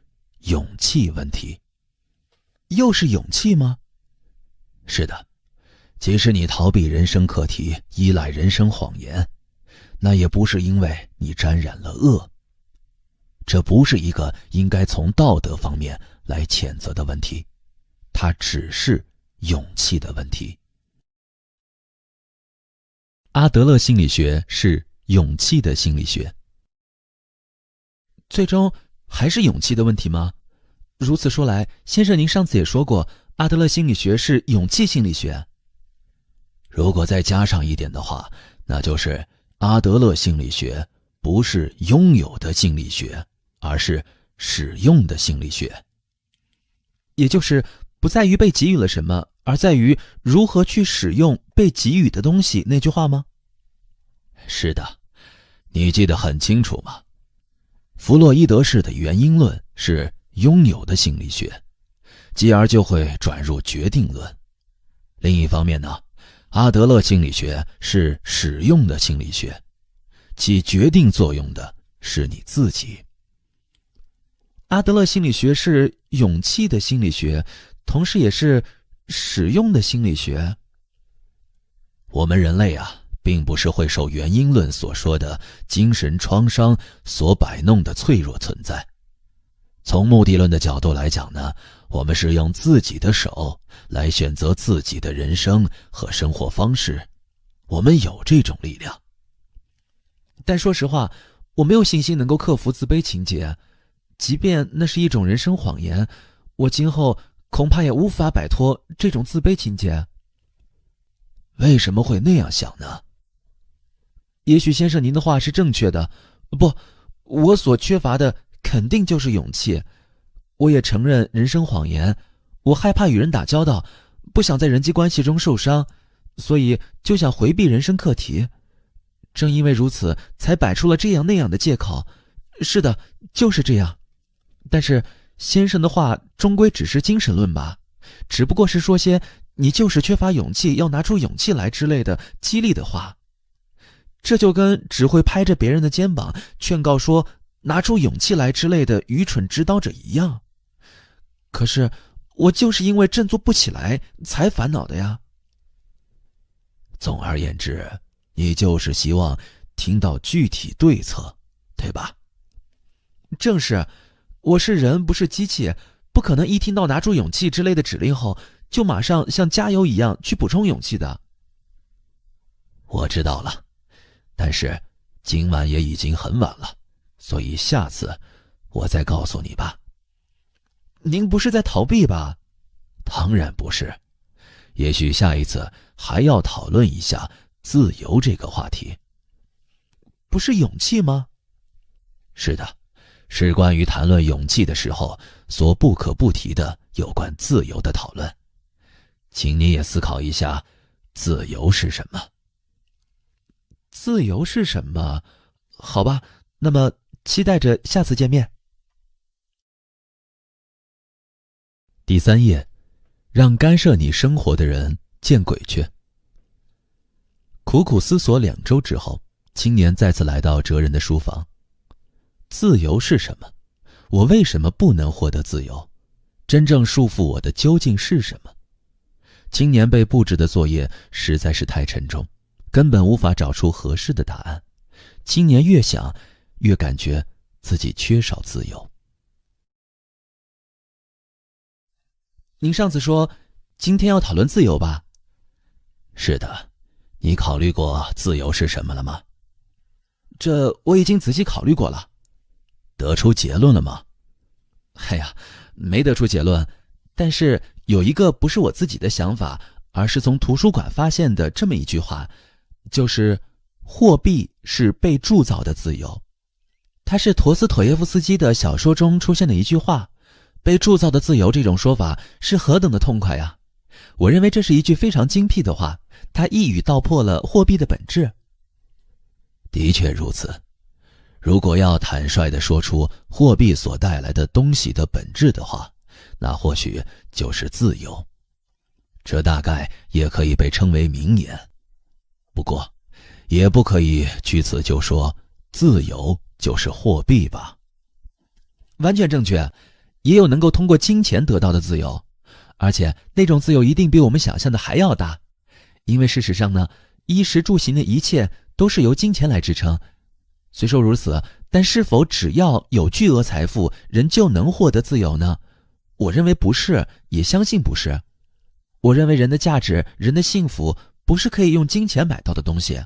勇气问题。又是勇气吗？是的，即使你逃避人生课题，依赖人生谎言，那也不是因为你沾染了恶。这不是一个应该从道德方面来谴责的问题，它只是勇气的问题。阿德勒心理学是勇气的心理学。最终还是勇气的问题吗？如此说来，先生您上次也说过，阿德勒心理学是勇气心理学。如果再加上一点的话，那就是阿德勒心理学不是拥有的心理学，而是使用的心理学。也就是不在于被给予了什么，而在于如何去使用被给予的东西，那句话吗？是的，你记得很清楚吗？弗洛伊德式的原因论是拥有的心理学，继而就会转入决定论。另一方面呢，阿德勒心理学是使用的心理学，起决定作用的是你自己。阿德勒心理学是勇气的心理学，同时也是使用的心理学。我们人类啊，并不是会受原因论所说的精神创伤所摆弄的脆弱存在。从目的论的角度来讲呢，我们是用自己的手来选择自己的人生和生活方式，我们有这种力量。但说实话，我没有信心能够克服自卑情节，即便那是一种人生谎言，我今后恐怕也无法摆脱这种自卑情节。为什么会那样想呢？也许先生您的话是正确的，不，我所缺乏的肯定就是勇气。我也承认人生谎言，我害怕与人打交道，不想在人际关系中受伤，所以就想回避人生课题。正因为如此，才摆出了这样那样的借口。是的，就是这样。但是先生的话终归只是精神论吧，只不过是说些你就是缺乏勇气，要拿出勇气来之类的激励的话。这就跟只会拍着别人的肩膀劝告说拿出勇气来之类的愚蠢指导者一样。可是我就是因为振作不起来才烦恼的呀。总而言之，你就是希望听到具体对策，对吧？正是，我是人不是机器，不可能一听到拿出勇气之类的指令后就马上像加油一样去补充勇气的。我知道了，但是今晚也已经很晚了，所以下次我再告诉你吧。您不是在逃避吧？当然不是，也许下一次还要讨论一下自由这个话题。不是勇气吗？是的，是关于谈论勇气的时候所不可不提的有关自由的讨论。请你也思考一下，自由是什么？自由是什么？好吧，那么期待着下次见面。第3页，让干涉你生活的人见鬼去。苦苦思索2周之后，青年再次来到哲人的书房。自由是什么？我为什么不能获得自由？真正束缚我的究竟是什么？青年被布置的作业实在是太沉重，根本无法找出合适的答案。青年越想，越感觉自己缺少自由。您上次说今天要讨论自由吧？是的，你考虑过自由是什么了吗？这我已经仔细考虑过了。得出结论了吗？哎呀，没得出结论，但是有一个不是我自己的想法，而是从图书馆发现的这么一句话，就是货币是被铸造的自由。它是陀思妥耶夫斯基的小说中出现的一句话，被铸造的自由这种说法是何等的痛快呀！我认为这是一句非常精辟的话，它一语道破了货币的本质。的确如此，如果要坦率地说出货币所带来的东西的本质的话，那或许就是自由。这大概也可以被称为名言，不过也不可以据此就说自由就是货币吧。完全正确，也有能够通过金钱得到的自由，而且那种自由一定比我们想象的还要大。因为事实上呢，衣食住行的一切都是由金钱来支撑。虽说如此，但是否只要有巨额财富，人就能获得自由呢？我认为不是，也相信不是。我认为人的价值、人的幸福不是可以用金钱买到的东西。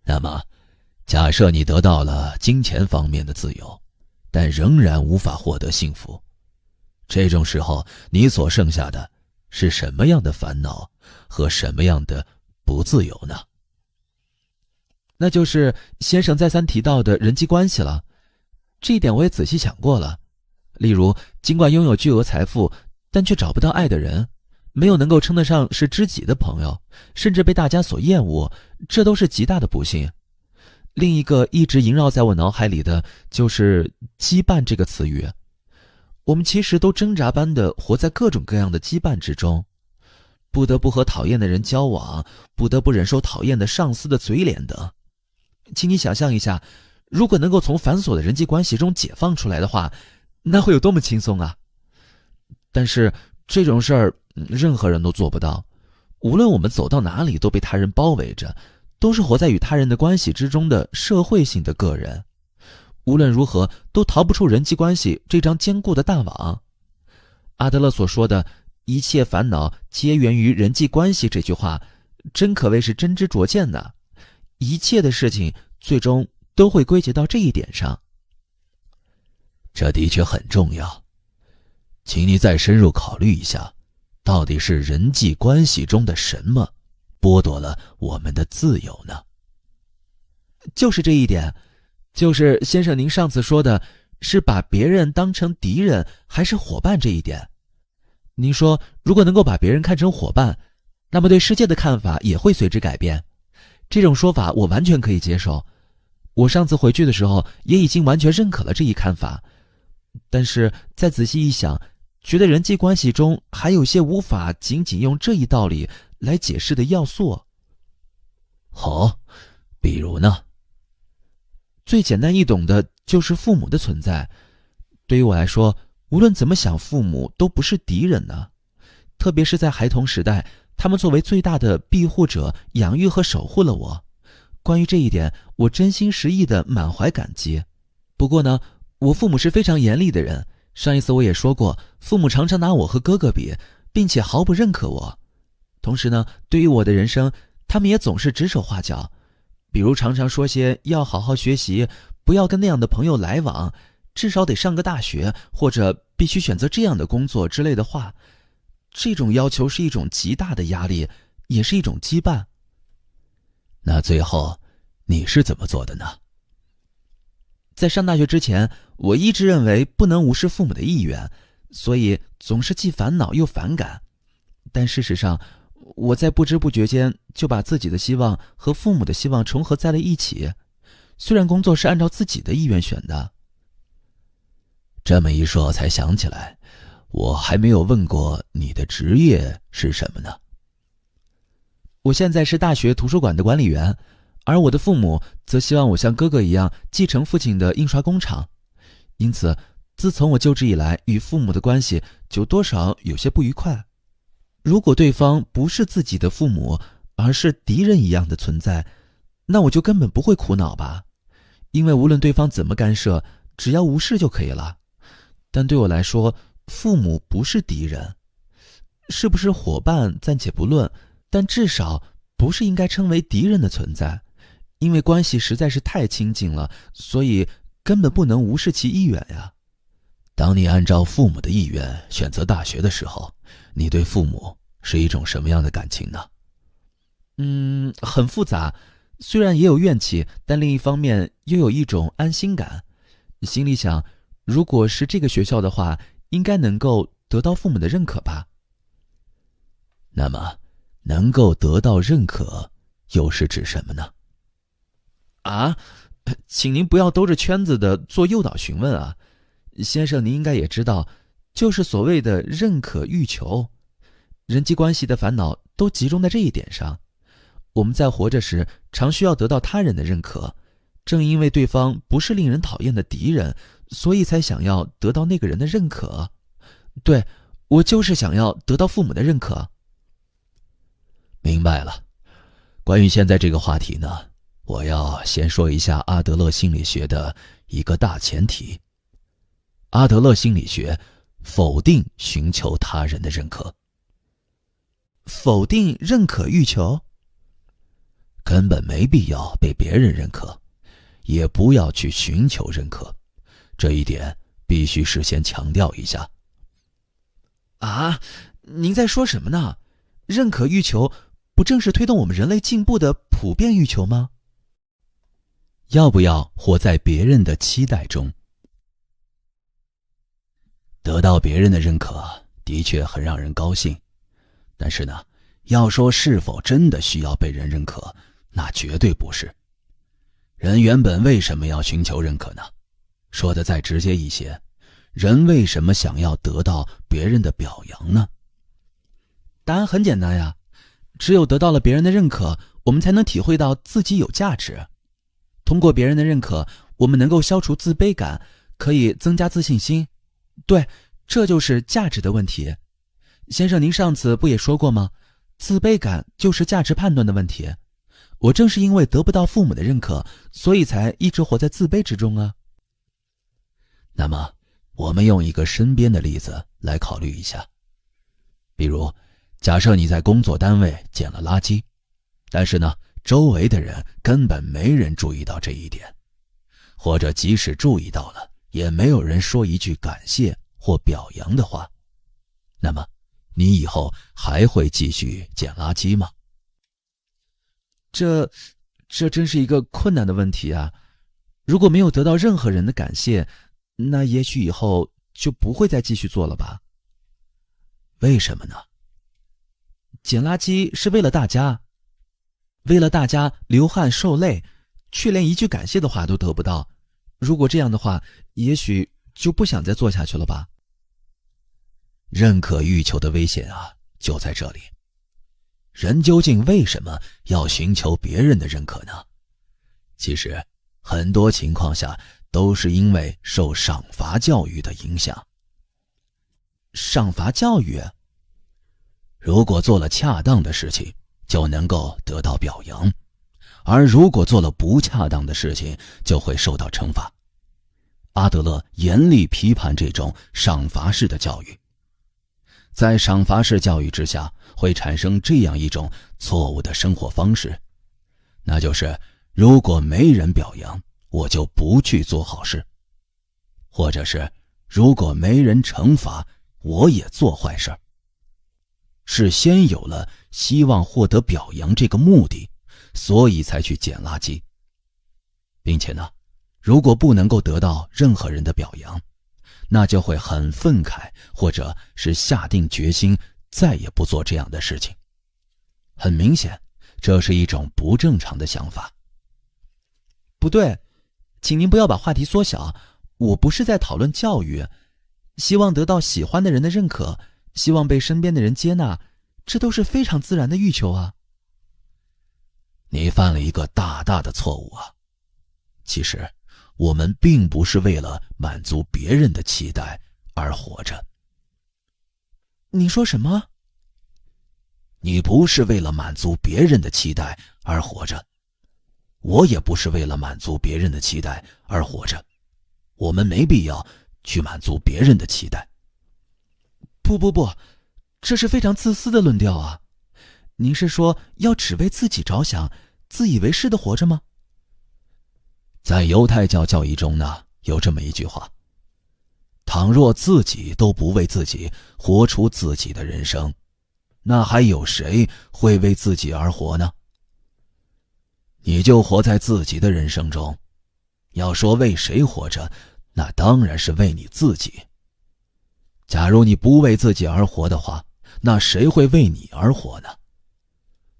那么假设你得到了金钱方面的自由，但仍然无法获得幸福，这种时候你所剩下的是什么样的烦恼和什么样的不自由呢？那就是先生再三提到的人际关系了。这一点我也仔细想过了。例如，尽管拥有巨额财富，但却找不到爱的人，没有能够称得上是知己的朋友，甚至被大家所厌恶，这都是极大的不幸。另一个一直萦绕在我脑海里的就是羁绊这个词语。我们其实都挣扎般的活在各种各样的羁绊之中，不得不和讨厌的人交往，不得不忍受讨厌的上司的嘴脸等。请你想象一下，如果能够从繁琐的人际关系中解放出来的话，那会有多么轻松啊！但是这种事儿，任何人都做不到。无论我们走到哪里，都被他人包围着，都是活在与他人的关系之中的社会性的个人。无论如何，都逃不出人际关系这张坚固的大网。阿德勒所说的“一切烦恼皆源于人际关系”这句话，真可谓是真知灼见呐！一切的事情最终都会归结到这一点上。这的确很重要，请你再深入考虑一下，到底是人际关系中的什么剥夺了我们的自由呢？就是这一点，就是先生您上次说的是把别人当成敌人还是伙伴这一点。您说如果能够把别人看成伙伴，那么对世界的看法也会随之改变。这种说法我完全可以接受，我上次回去的时候也已经完全认可了这一看法。但是再仔细一想，觉得人际关系中还有些无法仅仅用这一道理来解释的要素。比如呢？最简单易懂的就是父母的存在。对于我来说，无论怎么想，父母都不是敌人呢。特别是在孩童时代，他们作为最大的庇护者，养育和守护了我。关于这一点，我真心实意的满怀感激。不过呢，我父母是非常严厉的人。上一次我也说过，父母常常拿我和哥哥比，并且毫不认可我。同时呢，对于我的人生，他们也总是指手画脚，比如常常说些要好好学习，不要跟那样的朋友来往，至少得上个大学，或者必须选择这样的工作之类的话。这种要求是一种极大的压力，也是一种羁绊。那最后你是怎么做的呢？在上大学之前，我一直认为不能无视父母的意愿，所以总是既烦恼又反感。但事实上，我在不知不觉间就把自己的希望和父母的希望重合在了一起。虽然工作是按照自己的意愿选的。这么一说才想起来，我还没有问过你的职业是什么呢？我现在是大学图书馆的管理员，而我的父母则希望我像哥哥一样继承父亲的印刷工厂。因此，自从我就职以来，与父母的关系就多少有些不愉快。如果对方不是自己的父母，而是敌人一样的存在，那我就根本不会苦恼吧。因为无论对方怎么干涉，只要无视就可以了。但对我来说，父母不是敌人，是不是伙伴暂且不论，但至少不是应该称为敌人的存在。因为关系实在是太亲近了，所以根本不能无视其意愿呀。当你按照父母的意愿选择大学的时候，你对父母是一种什么样的感情呢？很复杂，虽然也有怨气，但另一方面又有一种安心感。心里想，如果是这个学校的话，应该能够得到父母的认可吧。那么，能够得到认可，又是指什么呢？请您不要兜着圈子的做诱导询问啊，先生，您应该也知道，就是所谓的认可欲求，人际关系的烦恼都集中在这一点上。我们在活着时，常需要得到他人的认可，正因为对方不是令人讨厌的敌人，所以才想要得到那个人的认可。对，我就是想要得到父母的认可。明白了。关于现在这个话题呢，我要先说一下阿德勒心理学的一个大前提。阿德勒心理学否定寻求他人的认可。否定认可欲求？根本没必要被别人认可，也不要去寻求认可，这一点必须事先强调一下。您在说什么呢？认可欲求不正是推动我们人类进步的普遍欲求吗？要不要活在别人的期待中？得到别人的认可的确很让人高兴，但是呢，要说是否真的需要被人认可，那绝对不是。人原本为什么要寻求认可呢？说的再直接一些，人为什么想要得到别人的表扬呢？答案很简单呀，只有得到了别人的认可，我们才能体会到自己有价值。通过别人的认可，我们能够消除自卑感，可以增加自信心。对，这就是价值的问题。先生，您上次不也说过吗？自卑感就是价值判断的问题。我正是因为得不到父母的认可，所以才一直活在自卑之中啊。那么，我们用一个身边的例子来考虑一下。比如，假设你在工作单位捡了垃圾，但是呢，周围的人根本没人注意到这一点，或者即使注意到了，也没有人说一句感谢或表扬的话。那么，你以后还会继续捡垃圾吗？这真是一个困难的问题啊！如果没有得到任何人的感谢，那也许以后就不会再继续做了吧？为什么呢？捡垃圾是为了大家，为了大家流汗受累，却连一句感谢的话都得不到。如果这样的话，也许就不想再做下去了吧？认可欲求的危险啊，就在这里。人究竟为什么要寻求别人的认可呢？其实，很多情况下都是因为受赏罚教育的影响。赏罚教育？如果做了恰当的事情，就能够得到表扬，而如果做了不恰当的事情，就会受到惩罚。阿德勒严厉批判这种赏罚式的教育。在赏罚式教育之下，会产生这样一种错误的生活方式，那就是如果没人表扬，我就不去做好事；或者是如果没人惩罚，我也做坏事。是先有了希望获得表扬这个目的，所以才去捡垃圾，并且呢，如果不能够得到任何人的表扬，那就会很愤慨，或者是下定决心再也不做这样的事情。很明显，这是一种不正常的想法。不对，请您不要把话题缩小，我不是在讨论教育，希望得到喜欢的人的认可，希望被身边的人接纳，这都是非常自然的欲求啊。你犯了一个大大的错误啊！其实，我们并不是为了满足别人的期待而活着。你说什么？你不是为了满足别人的期待而活着，我也不是为了满足别人的期待而活着。我们没必要去满足别人的期待。不，这是非常自私的论调啊！您是说要只为自己着想，自以为是的活着吗？在犹太教教义中呢，有这么一句话：倘若自己都不为自己活出自己的人生，那还有谁会为自己而活呢？你就活在自己的人生中，要说为谁活着，那当然是为你自己。假如你不为自己而活的话，那谁会为你而活呢？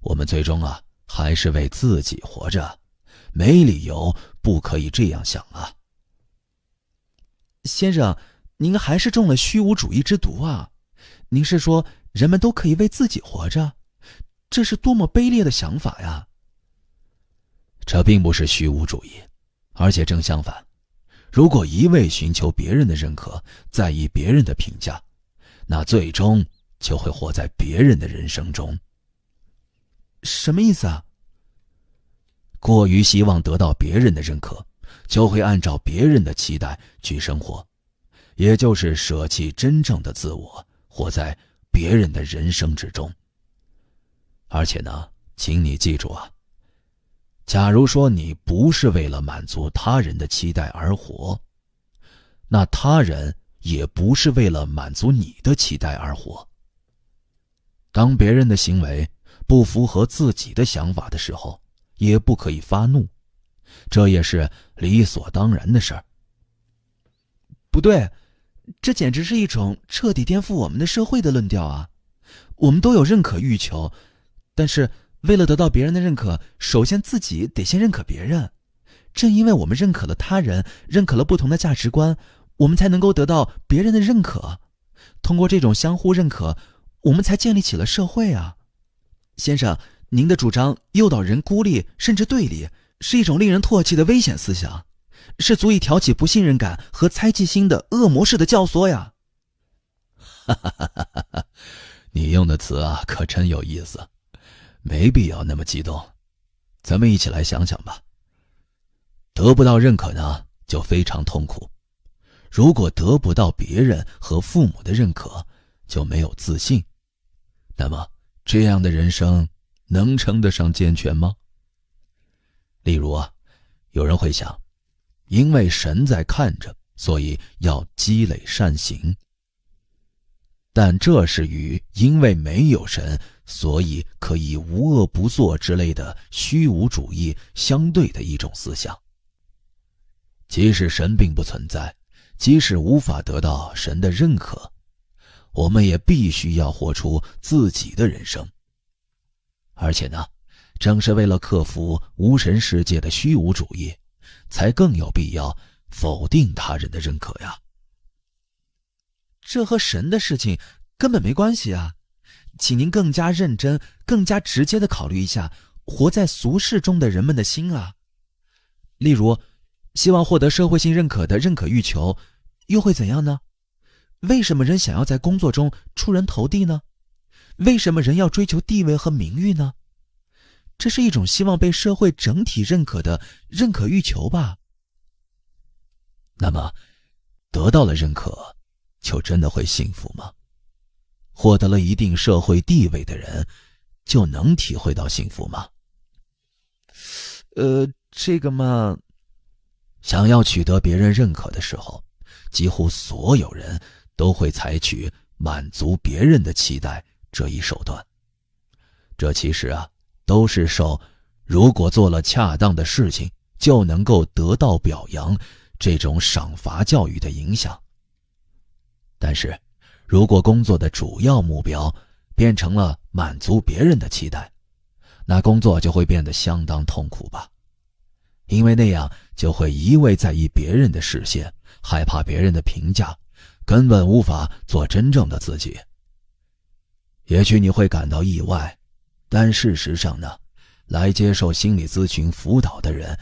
我们最终还是为自己活着，没理由不可以这样想啊。先生，您还是中了虚无主义之毒啊！您是说人们都可以为自己活着？这是多么卑劣的想法呀！这并不是虚无主义，而且正相反。如果一味寻求别人的认可，在意别人的评价，那最终就会活在别人的人生中。什么意思啊？过于希望得到别人的认可，就会按照别人的期待去生活，也就是舍弃真正的自我，活在别人的人生之中。而且呢，请你记住啊，假如说你不是为了满足他人的期待而活，那他人也不是为了满足你的期待而活。当别人的行为不符合自己的想法的时候，也不可以发怒，这也是理所当然的事儿。不对，这简直是一种彻底颠覆我们的社会的论调啊！我们都有认可欲求，但是为了得到别人的认可，首先自己得先认可别人。正因为我们认可了他人，认可了不同的价值观，我们才能够得到别人的认可。通过这种相互认可，我们才建立起了社会啊！先生，您的主张诱导人孤立甚至对立，是一种令人唾弃的危险思想，是足以挑起不信任感和猜忌心的恶魔式的教唆呀！你用的词可真有意思，没必要那么激动。咱们一起来想想吧。得不到认可呢，就非常痛苦。如果得不到别人和父母的认可，就没有自信。那么这样的人生能称得上健全吗？例如有人会想，因为神在看着，所以要积累善行。但这是与因为没有神，所以可以无恶不作之类的虚无主义相对的一种思想。即使神并不存在，即使无法得到神的认可，我们也必须要活出自己的人生。而且呢，正是为了克服无神世界的虚无主义，才更有必要否定他人的认可呀。这和神的事情根本没关系啊！请您更加认真、更加直接地考虑一下活在俗世中的人们的心啊。例如，希望获得社会性认可的认可欲求，又会怎样呢？为什么人想要在工作中出人头地呢？为什么人要追求地位和名誉呢？这是一种希望被社会整体认可的认可欲求吧。那么，得到了认可，就真的会幸福吗？获得了一定社会地位的人，就能体会到幸福吗？这个嘛，想要取得别人认可的时候，几乎所有人都会采取满足别人的期待这一手段。这其实都是受如果做了恰当的事情就能够得到表扬这种赏罚教育的影响。但是如果工作的主要目标变成了满足别人的期待，那工作就会变得相当痛苦吧。因为那样就会一味在意别人的视线，害怕别人的评价，根本无法做真正的自己。也许你会感到意外，但事实上呢，来接受心理咨询辅导的人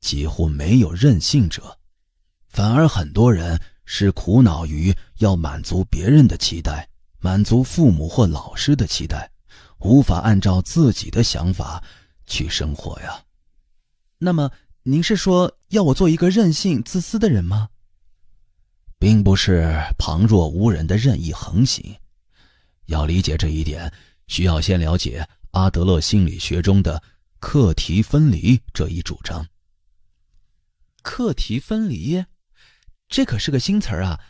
几乎没有任性者，反而很多人是苦恼于要满足别人的期待，满足父母或老师的期待，无法按照自己的想法去生活呀。那么您是说要我做一个任性自私的人吗？并不是旁若无人的任意横行。要理解这一点，需要先了解阿德勒心理学中的课题分离这一主张。课题分离？这可是个新词儿啊！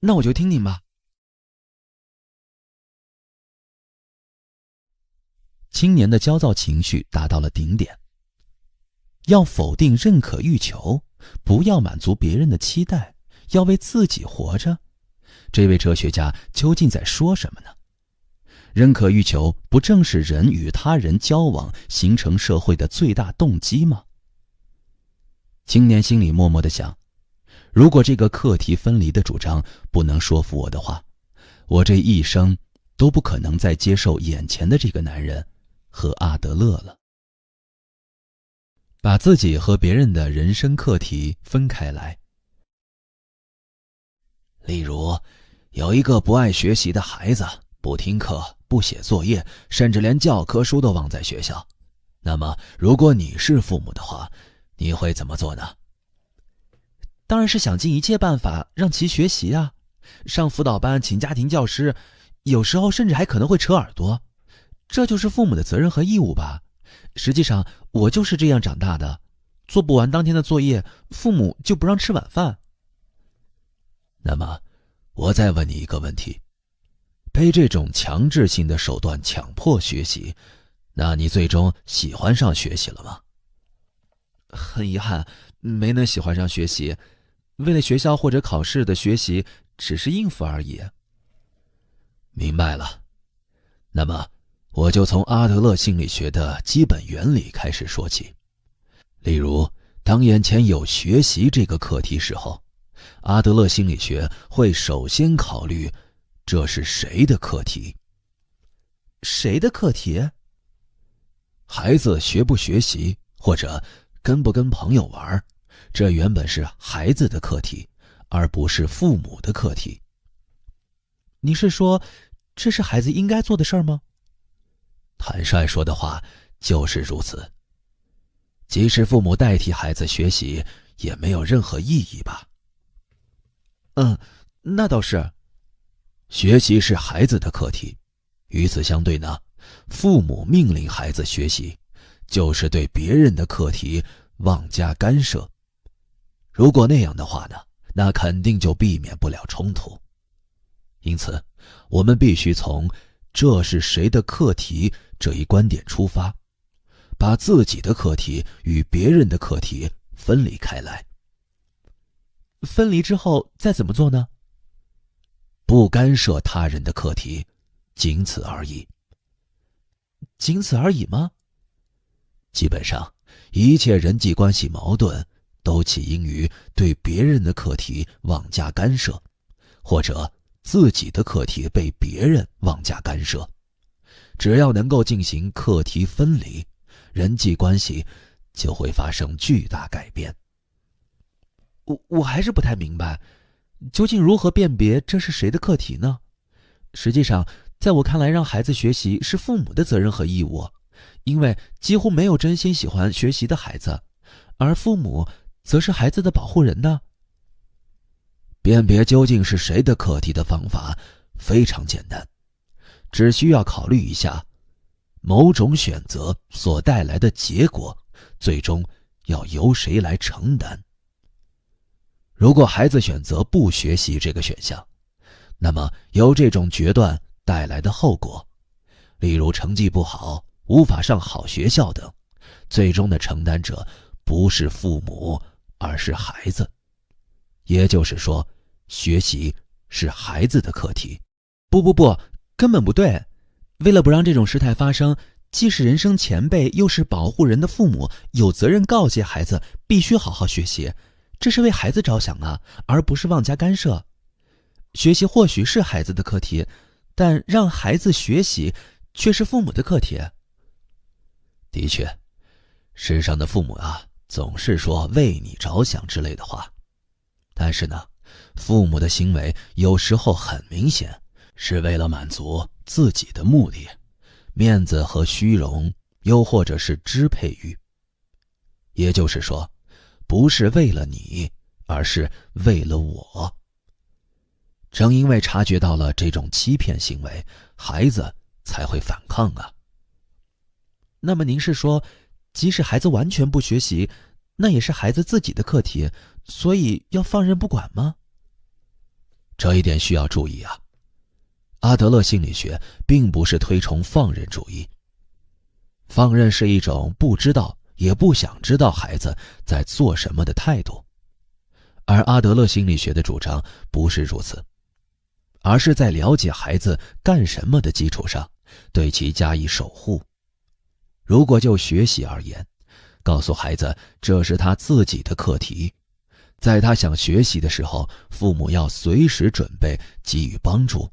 那我就听您吧。青年的焦躁情绪达到了顶点。要否定认可欲求，不要满足别人的期待，要为自己活着，这位哲学家究竟在说什么呢？认可欲求不正是人与他人交往形成社会的最大动机吗？青年心里默默地想，如果这个课题分离的主张不能说服我的话，我这一生都不可能再接受眼前的这个男人和阿德勒了。把自己和别人的人生课题分开来。例如，有一个不爱学习的孩子，不听课，不写作业，甚至连教科书都忘在学校。那么，如果你是父母的话，你会怎么做呢？当然是想尽一切办法让其学习啊，上辅导班，请家庭教师，有时候甚至还可能会扯耳朵。这就是父母的责任和义务吧。实际上，我就是这样长大的，做不完当天的作业，父母就不让吃晚饭。那么，我再问你一个问题：被这种强制性的手段强迫学习，那你最终喜欢上学习了吗？很遗憾，没能喜欢上学习。为了学校或者考试的学习，只是应付而已。明白了。那么，我就从阿德勒心理学的基本原理开始说起。例如，当眼前有学习这个课题时候，阿德勒心理学会首先考虑这是谁的课题。谁的课题？孩子学不学习，或者跟不跟朋友玩，这原本是孩子的课题，而不是父母的课题。你是说，这是孩子应该做的事儿吗？坦率说的话，就是如此。即使父母代替孩子学习，也没有任何意义吧？那倒是。学习是孩子的课题，与此相对呢，父母命令孩子学习，就是对别人的课题妄加干涉。如果那样的话呢，那肯定就避免不了冲突。因此，我们必须从这是谁的课题这一观点出发，把自己的课题与别人的课题分离开来。分离之后再怎么做呢？不干涉他人的课题，仅此而已。仅此而已吗？基本上，一切人际关系矛盾都起因于对别人的课题妄加干涉，或者自己的课题被别人妄加干涉。只要能够进行课题分离，人际关系就会发生巨大改变。我还是不太明白，究竟如何辨别这是谁的课题呢？实际上，在我看来，让孩子学习是父母的责任和义务，因为几乎没有真心喜欢学习的孩子，而父母则是孩子的保护人呢。辨别究竟是谁的课题的方法非常简单，只需要考虑一下某种选择所带来的结果，最终要由谁来承担。如果孩子选择不学习这个选项，那么由这种决断带来的后果，例如成绩不好，无法上好学校等，最终的承担者不是父母，而是孩子。也就是说，学习是孩子的课题。不，根本不对。为了不让这种事态发生，既是人生前辈，又是保护人的父母，有责任告诫孩子必须好好学习，这是为孩子着想啊，而不是妄加干涉。学习或许是孩子的课题，但让孩子学习却是父母的课题。的确，世上的父母啊，总是说为你着想之类的话，但是呢，父母的行为有时候很明显是为了满足自己的目的，面子和虚荣，又或者是支配欲。也就是说，不是为了你，而是为了我。正因为察觉到了这种欺骗行为，孩子才会反抗啊。那么您是说，即使孩子完全不学习，那也是孩子自己的课题，所以要放任不管吗？这一点需要注意啊。阿德勒心理学并不是推崇放任主义，放任是一种不知道也不想知道孩子在做什么的态度，而阿德勒心理学的主张不是如此，而是在了解孩子干什么的基础上，对其加以守护。如果就学习而言，告诉孩子这是他自己的课题，在他想学习的时候，父母要随时准备给予帮助，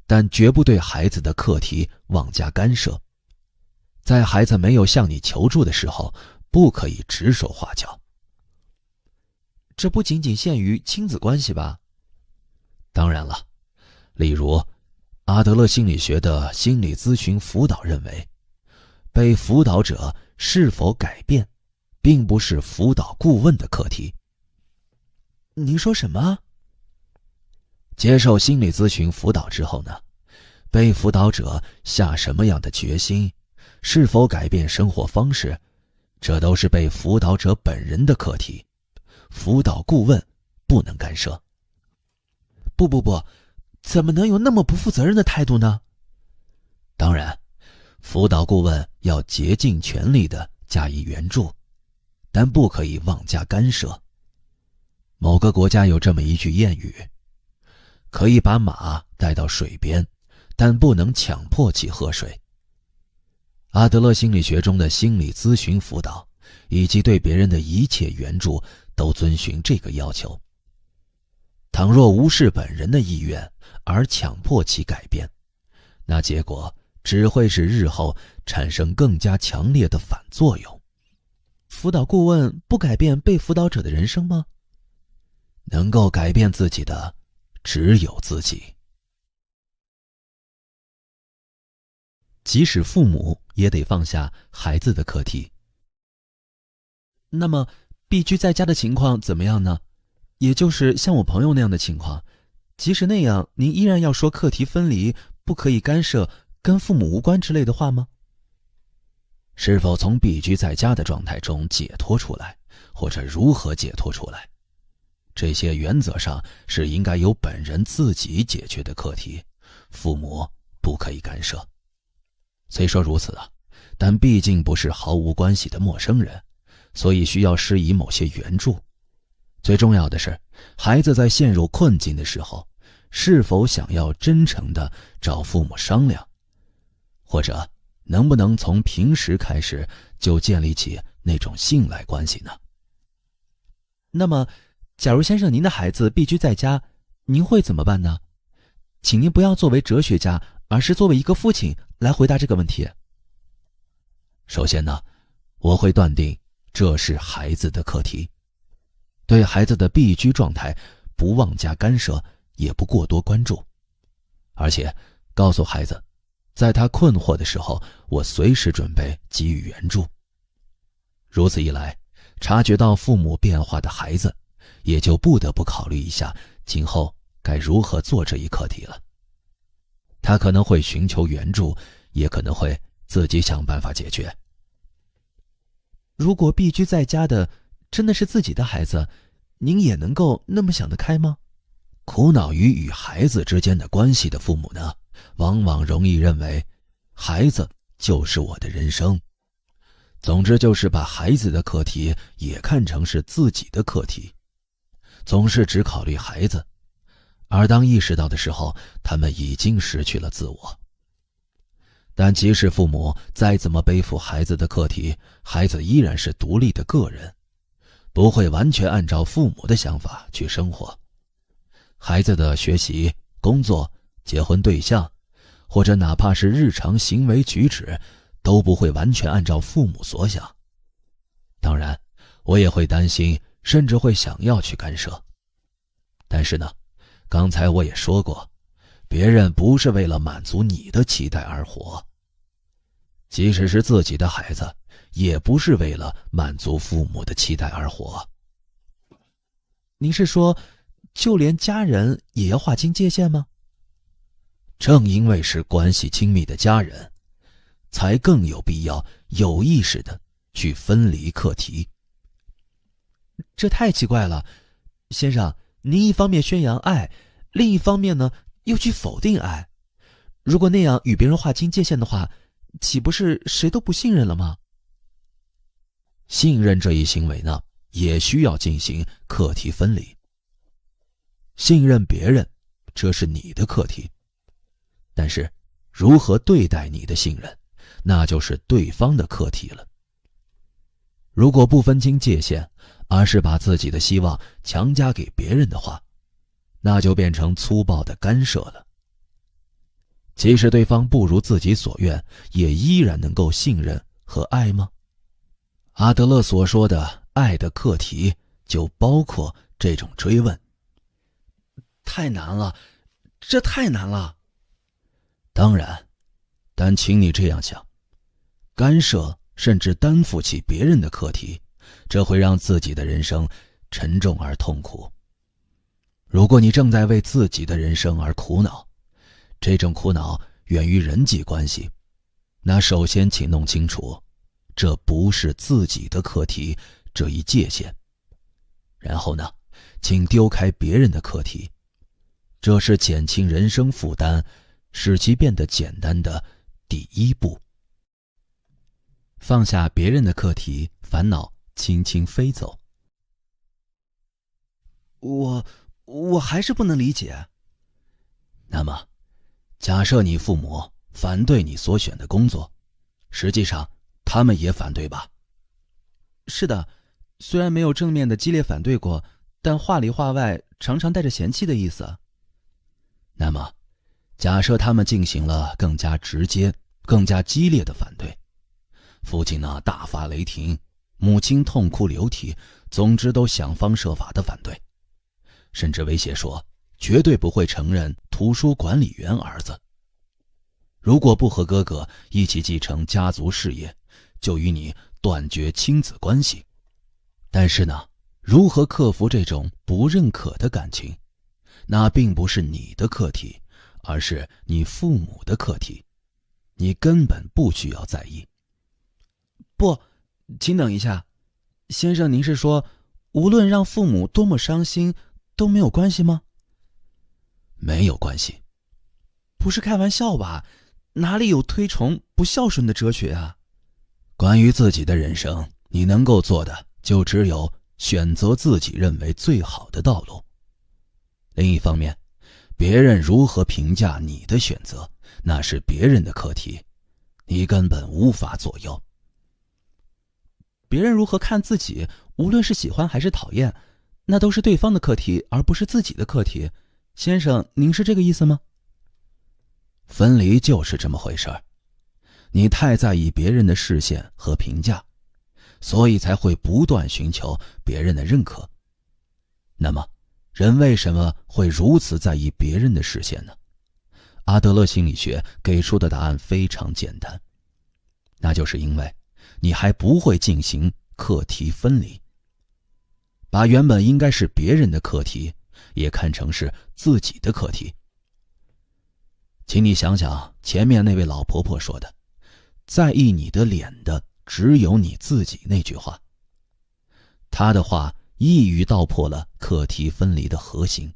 但绝不对孩子的课题妄加干涉。在孩子没有向你求助的时候，不可以指手画脚。这不仅仅限于亲子关系吧？当然了，例如阿德勒心理学的心理咨询辅导认为，被辅导者是否改变并不是辅导顾问的课题。您说什么？接受心理咨询辅导之后呢，被辅导者下什么样的决心，是否改变生活方式，这都是被辅导者本人的课题，辅导顾问不能干涉。不，怎么能有那么不负责任的态度呢？当然，辅导顾问要竭尽全力地加以援助，但不可以妄加干涉。某个国家有这么一句谚语：可以把马带到水边，但不能强迫其喝水。阿德勒心理学中的心理咨询辅导以及对别人的一切援助都遵循这个要求。倘若无视本人的意愿而强迫其改变，那结果只会使日后产生更加强烈的反作用。辅导顾问不改变被辅导者的人生吗？能够改变自己的只有自己。即使父母也得放下孩子的课题。那么必居在家的情况怎么样呢？也就是像我朋友那样的情况，即使那样，您依然要说课题分离，不可以干涉，跟父母无关之类的话吗？是否从必居在家的状态中解脱出来，或者如何解脱出来，这些原则上是应该由本人自己解决的课题，父母不可以干涉。虽说如此啊，但毕竟不是毫无关系的陌生人，所以需要施以某些援助。最重要的是，孩子在陷入困境的时候，是否想要真诚地找父母商量，或者能不能从平时开始就建立起那种信赖关系呢？那么假如先生您的孩子必居在家，您会怎么办呢？请您不要作为哲学家，而是作为一个父亲来回答这个问题。首先呢，我会断定这是孩子的课题，对孩子的必居状态不妄加干涉，也不过多关注，而且告诉孩子，在他困惑的时候，我随时准备给予援助。如此一来，察觉到父母变化的孩子也就不得不考虑一下今后该如何做这一课题了。他可能会寻求援助，也可能会自己想办法解决。如果必居在家的真的是自己的孩子，您也能够那么想得开吗？苦恼于与孩子之间的关系的父母呢，往往容易认为孩子就是我的人生。总之就是把孩子的课题也看成是自己的课题，总是只考虑孩子，而当意识到的时候，他们已经失去了自我。但即使父母再怎么背负孩子的课题，孩子依然是独立的个人，不会完全按照父母的想法去生活。孩子的学习、工作、结婚对象，或者哪怕是日常行为举止，都不会完全按照父母所想。当然，我也会担心，甚至会想要去干涉。但是呢，刚才我也说过，别人不是为了满足你的期待而活，即使是自己的孩子，也不是为了满足父母的期待而活。您是说，就连家人也要划清界限吗？正因为是关系亲密的家人，才更有必要有意识地去分离课题。这太奇怪了，先生，您一方面宣扬爱，另一方面呢，又去否定爱。如果那样与别人划清界限的话，岂不是谁都不信任了吗？信任这一行为呢，也需要进行课题分离。信任别人，这是你的课题，但是如何对待你的信任，那就是对方的课题了。如果不分清界限，而是把自己的希望强加给别人的话，那就变成粗暴的干涉了。即使对方不如自己所愿，也依然能够信任和爱吗？阿德勒所说的爱的课题，就包括这种追问。太难了，这太难了。当然，但请你这样想，干涉甚至担负起别人的课题，这会让自己的人生沉重而痛苦。如果你正在为自己的人生而苦恼，这种苦恼源于人际关系，那首先请弄清楚，这不是自己的课题这一界限。然后呢，请丢开别人的课题，这是减轻人生负担，使其变得简单的第一步。放下别人的课题，烦恼轻轻飞走。我还是不能理解。那么，假设你父母反对你所选的工作，实际上他们也反对吧？是的，虽然没有正面的激烈反对过，但话里话外常常带着嫌弃的意思。那么，假设他们进行了更加直接、更加激烈的反对，父亲呢大发雷霆，母亲痛哭流涕，总之都想方设法的反对，甚至威胁说绝对不会承认图书管理员儿子。如果不和哥哥一起继承家族事业，就与你断绝亲子关系。但是呢，如何克服这种不认可的感情，那并不是你的课题，而是你父母的课题，你根本不需要在意。不，请等一下，先生，您是说无论让父母多么伤心都没有关系吗？没有关系。不是开玩笑吧？哪里有推崇不孝顺的哲学啊？关于自己的人生，你能够做的就只有选择自己认为最好的道路。另一方面，别人如何评价你的选择，那是别人的课题，你根本无法左右。别人如何看自己，无论是喜欢还是讨厌，那都是对方的课题，而不是自己的课题。先生，您是这个意思吗？分离就是这么回事儿。你太在意别人的视线和评价，所以才会不断寻求别人的认可。那么，人为什么会如此在意别人的视线呢？阿德勒心理学给出的答案非常简单，那就是因为你还不会进行课题分离，把原本应该是别人的课题也看成是自己的课题。请你想想前面那位老婆婆说的，在意你的脸的只有你自己那句话。她的话一语道破了课题分离的核心。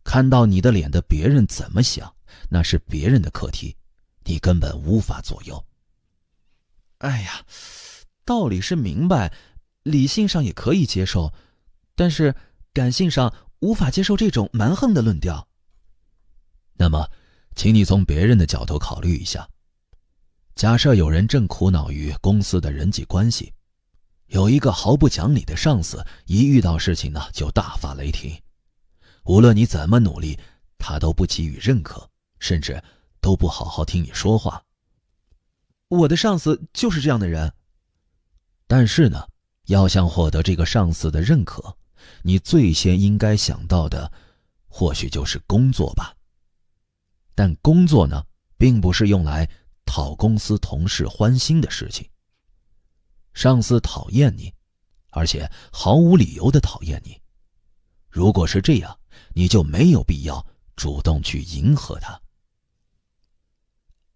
看到你的脸的别人怎么想，那是别人的课题，你根本无法左右。哎呀，道理是明白，理性上也可以接受，但是感性上无法接受这种蛮横的论调。那么，请你从别人的角度考虑一下。假设有人正苦恼于公司的人际关系，有一个毫不讲理的上司，一遇到事情呢就大发雷霆，无论你怎么努力，他都不给予认可，甚至都不好好听你说话。我的上司就是这样的人。但是呢，要想获得这个上司的认可，你最先应该想到的，或许就是工作吧。但工作呢，并不是用来讨公司同事欢心的事情。上司讨厌你，而且毫无理由的讨厌你。如果是这样，你就没有必要主动去迎合他。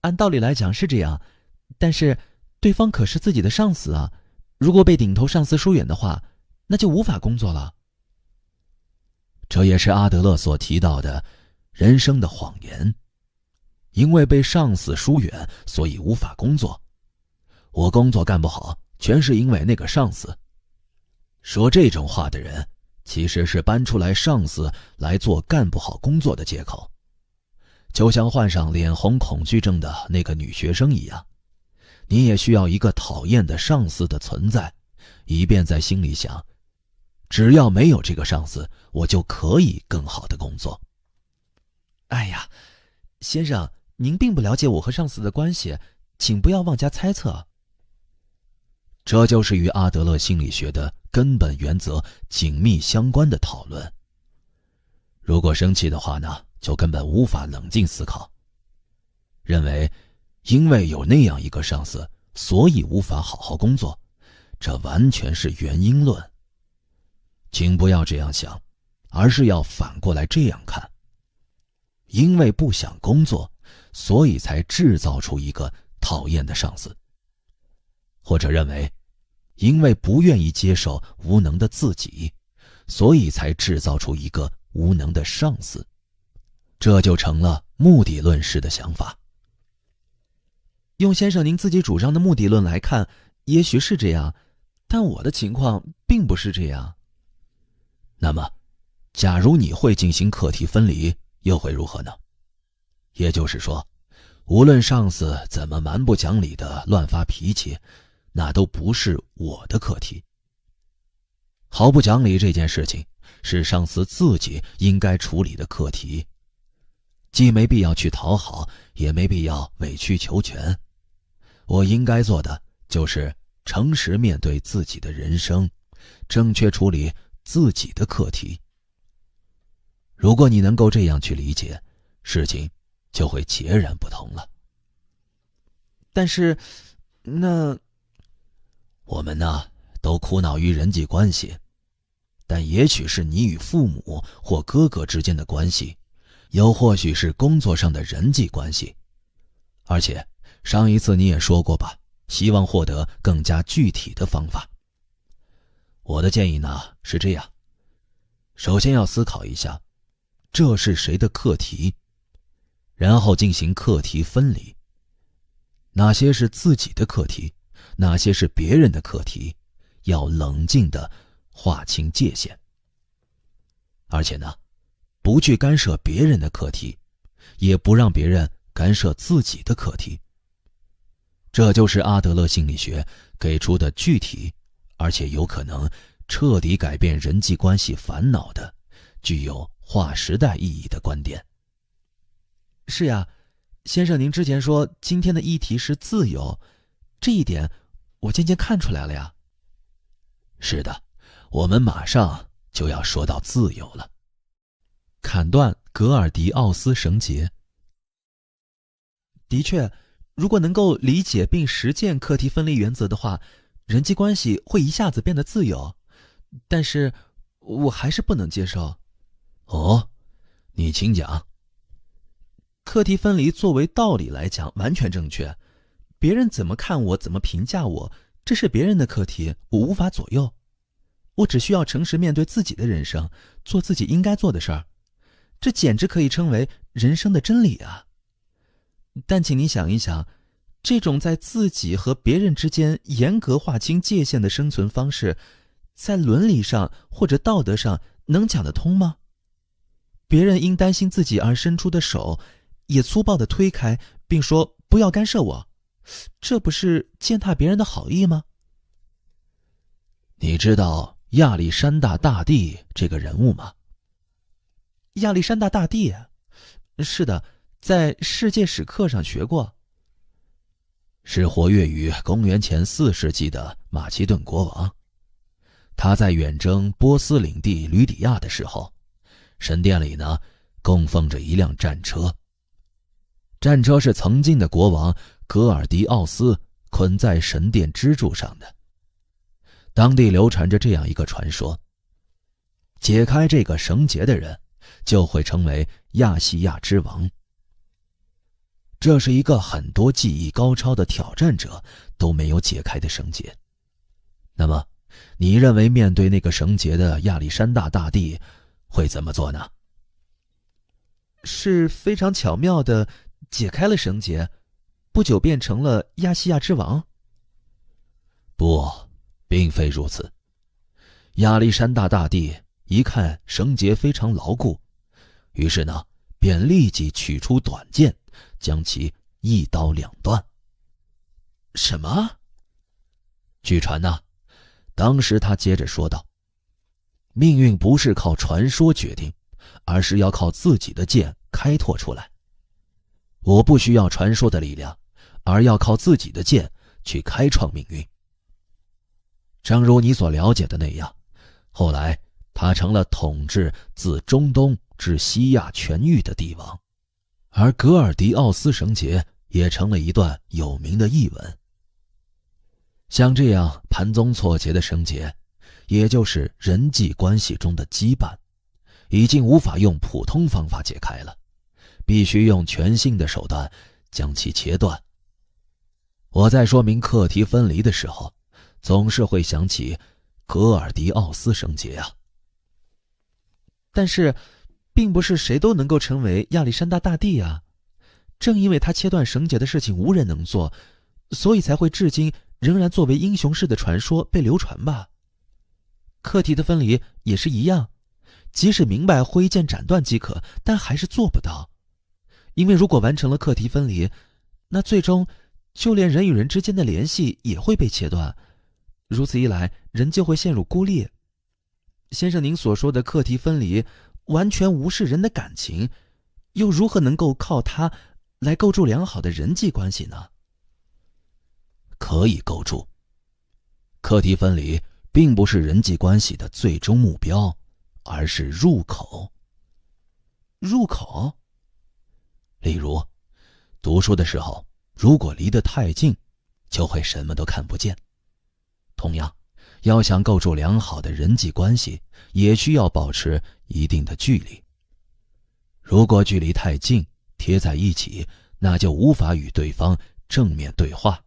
按道理来讲是这样，但是对方可是自己的上司啊，如果被顶头上司疏远的话，那就无法工作了。这也是阿德勒所提到的人生的谎言。因为被上司疏远，所以无法工作。我工作干不好，全是因为那个上司。说这种话的人，其实是搬出来上司来做干不好工作的借口。就像患上脸红恐惧症的那个女学生一样，你也需要一个讨厌的上司的存在，以便在心里想，只要没有这个上司，我就可以更好的工作。哎呀，先生，您并不了解我和上司的关系，请不要妄加猜测。这就是与阿德勒心理学的根本原则紧密相关的讨论。如果生气的话呢，就根本无法冷静思考，认为因为有那样一个上司，所以无法好好工作，这完全是原因论。请不要这样想，而是要反过来这样看。因为不想工作，所以才制造出一个讨厌的上司。或者认为，因为不愿意接受无能的自己，所以才制造出一个无能的上司。这就成了目的论式的想法。用先生您自己主张的目的论来看，也许是这样，但我的情况并不是这样。那么，假如你会进行课题分离，又会如何呢？也就是说，无论上司怎么蛮不讲理的乱发脾气，那都不是我的课题。毫不讲理这件事情，是上司自己应该处理的课题，既没必要去讨好，也没必要委曲求全。我应该做的就是诚实面对自己的人生，正确处理自己的课题。如果你能够这样去理解，事情就会截然不同了。但是，那我们呢，都苦恼于人际关系，但也许是你与父母或哥哥之间的关系，又或许是工作上的人际关系。而且上一次你也说过吧，希望获得更加具体的方法。我的建议呢是这样：首先要思考一下，这是谁的课题，然后进行课题分离。哪些是自己的课题，哪些是别人的课题，要冷静地划清界限。而且呢，不去干涉别人的课题，也不让别人干涉自己的课题。这就是阿德勒心理学给出的具体，而且有可能彻底改变人际关系烦恼的，具有划时代意义的观点。是呀，先生，您之前说今天的议题是自由，这一点我渐渐看出来了呀。是的，我们马上就要说到自由了。砍断格尔迪奥斯绳结。的确，如果能够理解并实践课题分离原则的话，人际关系会一下子变得自由。但是我还是不能接受。哦，你请讲。课题分离作为道理来讲完全正确，别人怎么看我，怎么评价我，这是别人的课题，我无法左右。我只需要诚实面对自己的人生，做自己应该做的事儿，这简直可以称为人生的真理啊！但请你想一想，这种在自己和别人之间严格划清界限的生存方式，在伦理上或者道德上能讲得通吗？别人因担心自己而伸出的手，也粗暴地推开，并说不要干涉我，这不是践踏别人的好意吗？你知道亚历山大大帝这个人物吗？亚历山大大帝？是的，在世界史课上学过。是活跃于公元前4世纪的马其顿国王。他在远征波斯领地吕底亚的时候，神殿里呢供奉着一辆战车。战车是曾经的国王格尔迪奥斯捆在神殿支柱上的。当地流传着这样一个传说：解开这个绳结的人就会成为亚细亚之王。这是一个很多技艺高超的挑战者都没有解开的绳结。那么，你认为面对那个绳结的亚历山大大帝会怎么做呢？是非常巧妙地解开了绳结，不久变成了亚细亚之王。不，并非如此。亚历山大大帝一看绳结非常牢固，于是呢，便立即取出短剑，将其一刀两断。什么？据传呢，当时他接着说道：“命运不是靠传说决定，而是要靠自己的剑开拓出来。我不需要传说的力量，而要靠自己的剑去开创命运。”正如你所了解的那样，后来他成了统治自中东至西亚全域的帝王，而格尔迪奥斯绳结也成了一段有名的译文。像这样盘宗错节的绳结，也就是人际关系中的羁绊，已经无法用普通方法解开了，必须用全新的手段将其切断。我在说明课题分离的时候，总是会想起格尔迪奥斯绳结啊。但是并不是谁都能够成为亚历山大大帝啊，正因为他切断绳结的事情无人能做，所以才会至今仍然作为英雄式的传说被流传吧。课题的分离也是一样，即使明白挥剑斩断即可，但还是做不到。因为如果完成了课题分离，那最终就连人与人之间的联系也会被切断，如此一来，人就会陷入孤立。先生您所说的课题分离完全无视人的感情，又如何能够靠它来构筑良好的人际关系呢？可以构筑。课题分离并不是人际关系的最终目标，而是入口。入口？例如，读书的时候，如果离得太近，就会什么都看不见。同样，要想构筑良好的人际关系，也需要保持一定的距离。如果距离太近，贴在一起，那就无法与对方正面对话。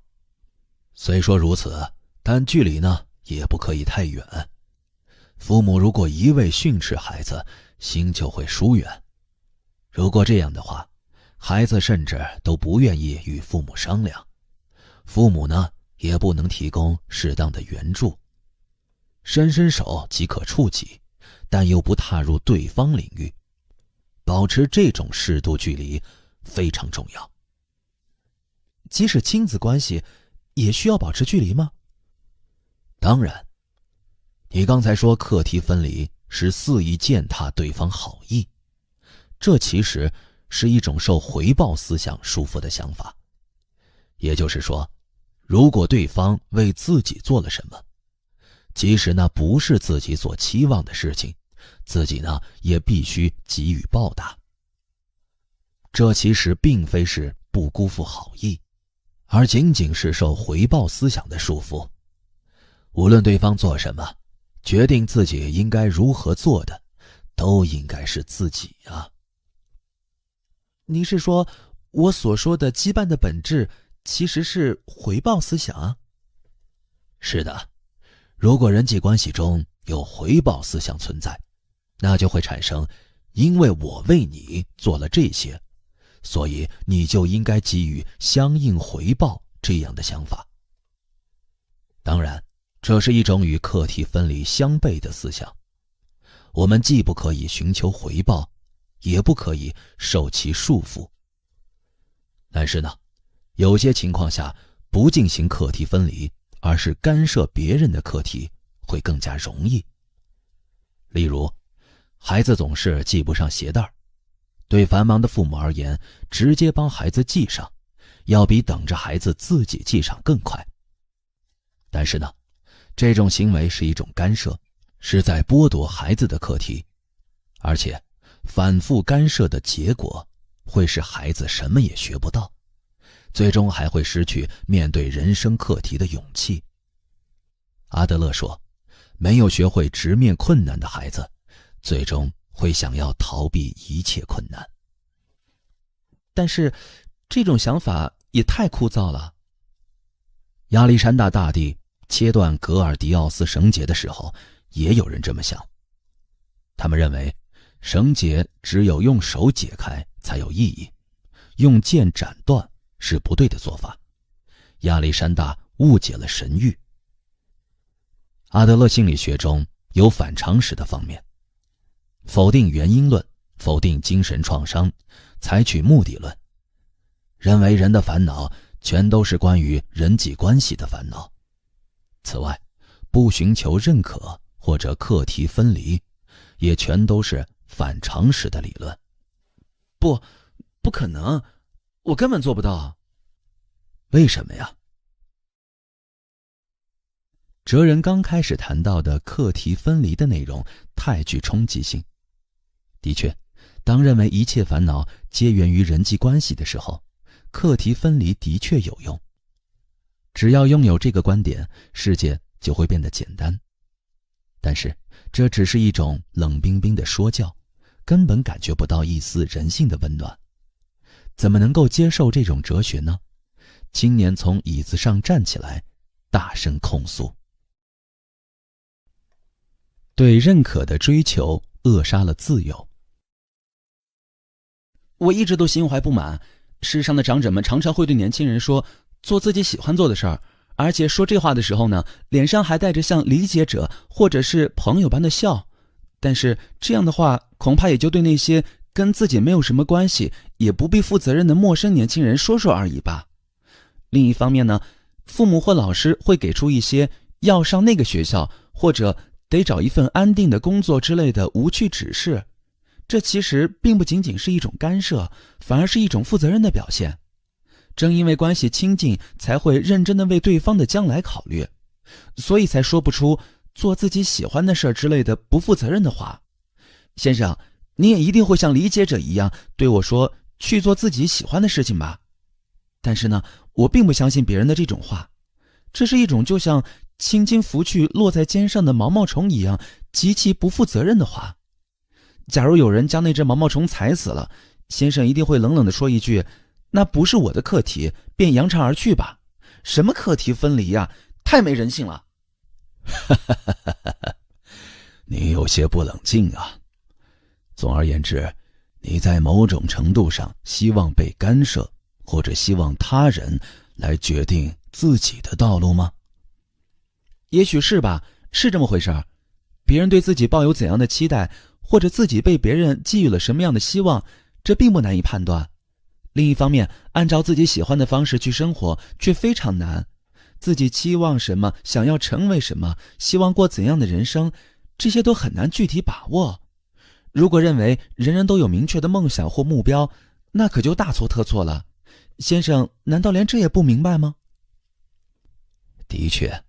虽说如此，但距离呢，也不可以太远。父母如果一味训斥孩子，心就会疏远。如果这样的话，孩子甚至都不愿意与父母商量，父母呢，也不能提供适当的援助。伸伸手即可触及，但又不踏入对方领域，保持这种适度距离非常重要。即使亲子关系也需要保持距离吗？当然。你刚才说课题分离是肆意践踏对方好意，这其实是一种受回报思想束缚的想法。也就是说，如果对方为自己做了什么，即使那不是自己所期望的事情，自己呢也必须给予报答。这其实并非是不辜负好意，而仅仅是受回报思想的束缚。无论对方做什么，决定自己应该如何做的，都应该是自己啊。您是说，我所说的羁绊的本质其实是回报思想？是的，如果人际关系中有回报思想存在，那就会产生因为我为你做了这些，所以你就应该给予相应回报这样的想法。当然，这是一种与课题分离相悖的思想。我们既不可以寻求回报，也不可以受其束缚。但是呢，有些情况下不进行课题分离，而是干涉别人的课题，会更加容易。例如，孩子总是系不上鞋带，对繁忙的父母而言，直接帮孩子系上，要比等着孩子自己系上更快。但是呢，这种行为是一种干涉，是在剥夺孩子的课题，而且反复干涉的结果会使孩子什么也学不到，最终还会失去面对人生课题的勇气。阿德勒说，没有学会直面困难的孩子，最终会想要逃避一切困难。但是这种想法也太枯燥了。亚历山大大帝切断格尔迪奥斯绳结的时候，也有人这么想。他们认为，绳结只有用手解开才有意义，用剑斩断是不对的做法。亚历山大误解了神谕。阿德勒心理学中有反常识的方面，否定原因论，否定精神创伤，采取目的论，认为人的烦恼全都是关于人际关系的烦恼。此外，不寻求认可或者课题分离，也全都是反常识的理论。不可能，我根本做不到。为什么呀？哲人刚开始谈到的课题分离的内容太具冲击性。的确，当认为一切烦恼皆源于人际关系的时候，课题分离的确有用。只要拥有这个观点，世界就会变得简单。但是，这只是一种冷冰冰的说教，根本感觉不到一丝人性的温暖。怎么能够接受这种哲学呢？青年从椅子上站起来，大声控诉。对认可的追求扼杀了自由。我一直都心怀不满，世上的长者们常常会对年轻人说做自己喜欢做的事儿，而且说这话的时候呢，脸上还带着像理解者或者是朋友般的笑。但是这样的话恐怕也就对那些跟自己没有什么关系也不必负责任的陌生年轻人说说而已吧。另一方面呢，父母或老师会给出一些要上那个学校或者得找一份安定的工作之类的无趣指示，这其实并不仅仅是一种干涉，反而是一种负责任的表现。正因为关系亲近，才会认真的为对方的将来考虑，所以才说不出做自己喜欢的事之类的不负责任的话。先生，你也一定会像理解者一样对我说去做自己喜欢的事情吧？但是呢，我并不相信别人的这种话，这是一种就像轻轻拂去落在肩上的毛毛虫一样极其不负责任的话。假如有人将那只毛毛虫踩死了，先生一定会冷冷地说一句，那不是我的课题，便扬长而去吧。什么课题分离呀，太没人性了。你有些不冷静啊。总而言之，你在某种程度上希望被干涉，或者希望他人来决定自己的道路吗？也许是吧，是这么回事儿。别人对自己抱有怎样的期待，或者自己被别人寄予了什么样的希望，这并不难以判断。另一方面，按照自己喜欢的方式去生活却非常难。自己期望什么，想要成为什么，希望过怎样的人生，这些都很难具体把握。如果认为人人都有明确的梦想或目标，那可就大错特错了。先生，难道连这也不明白吗？的确，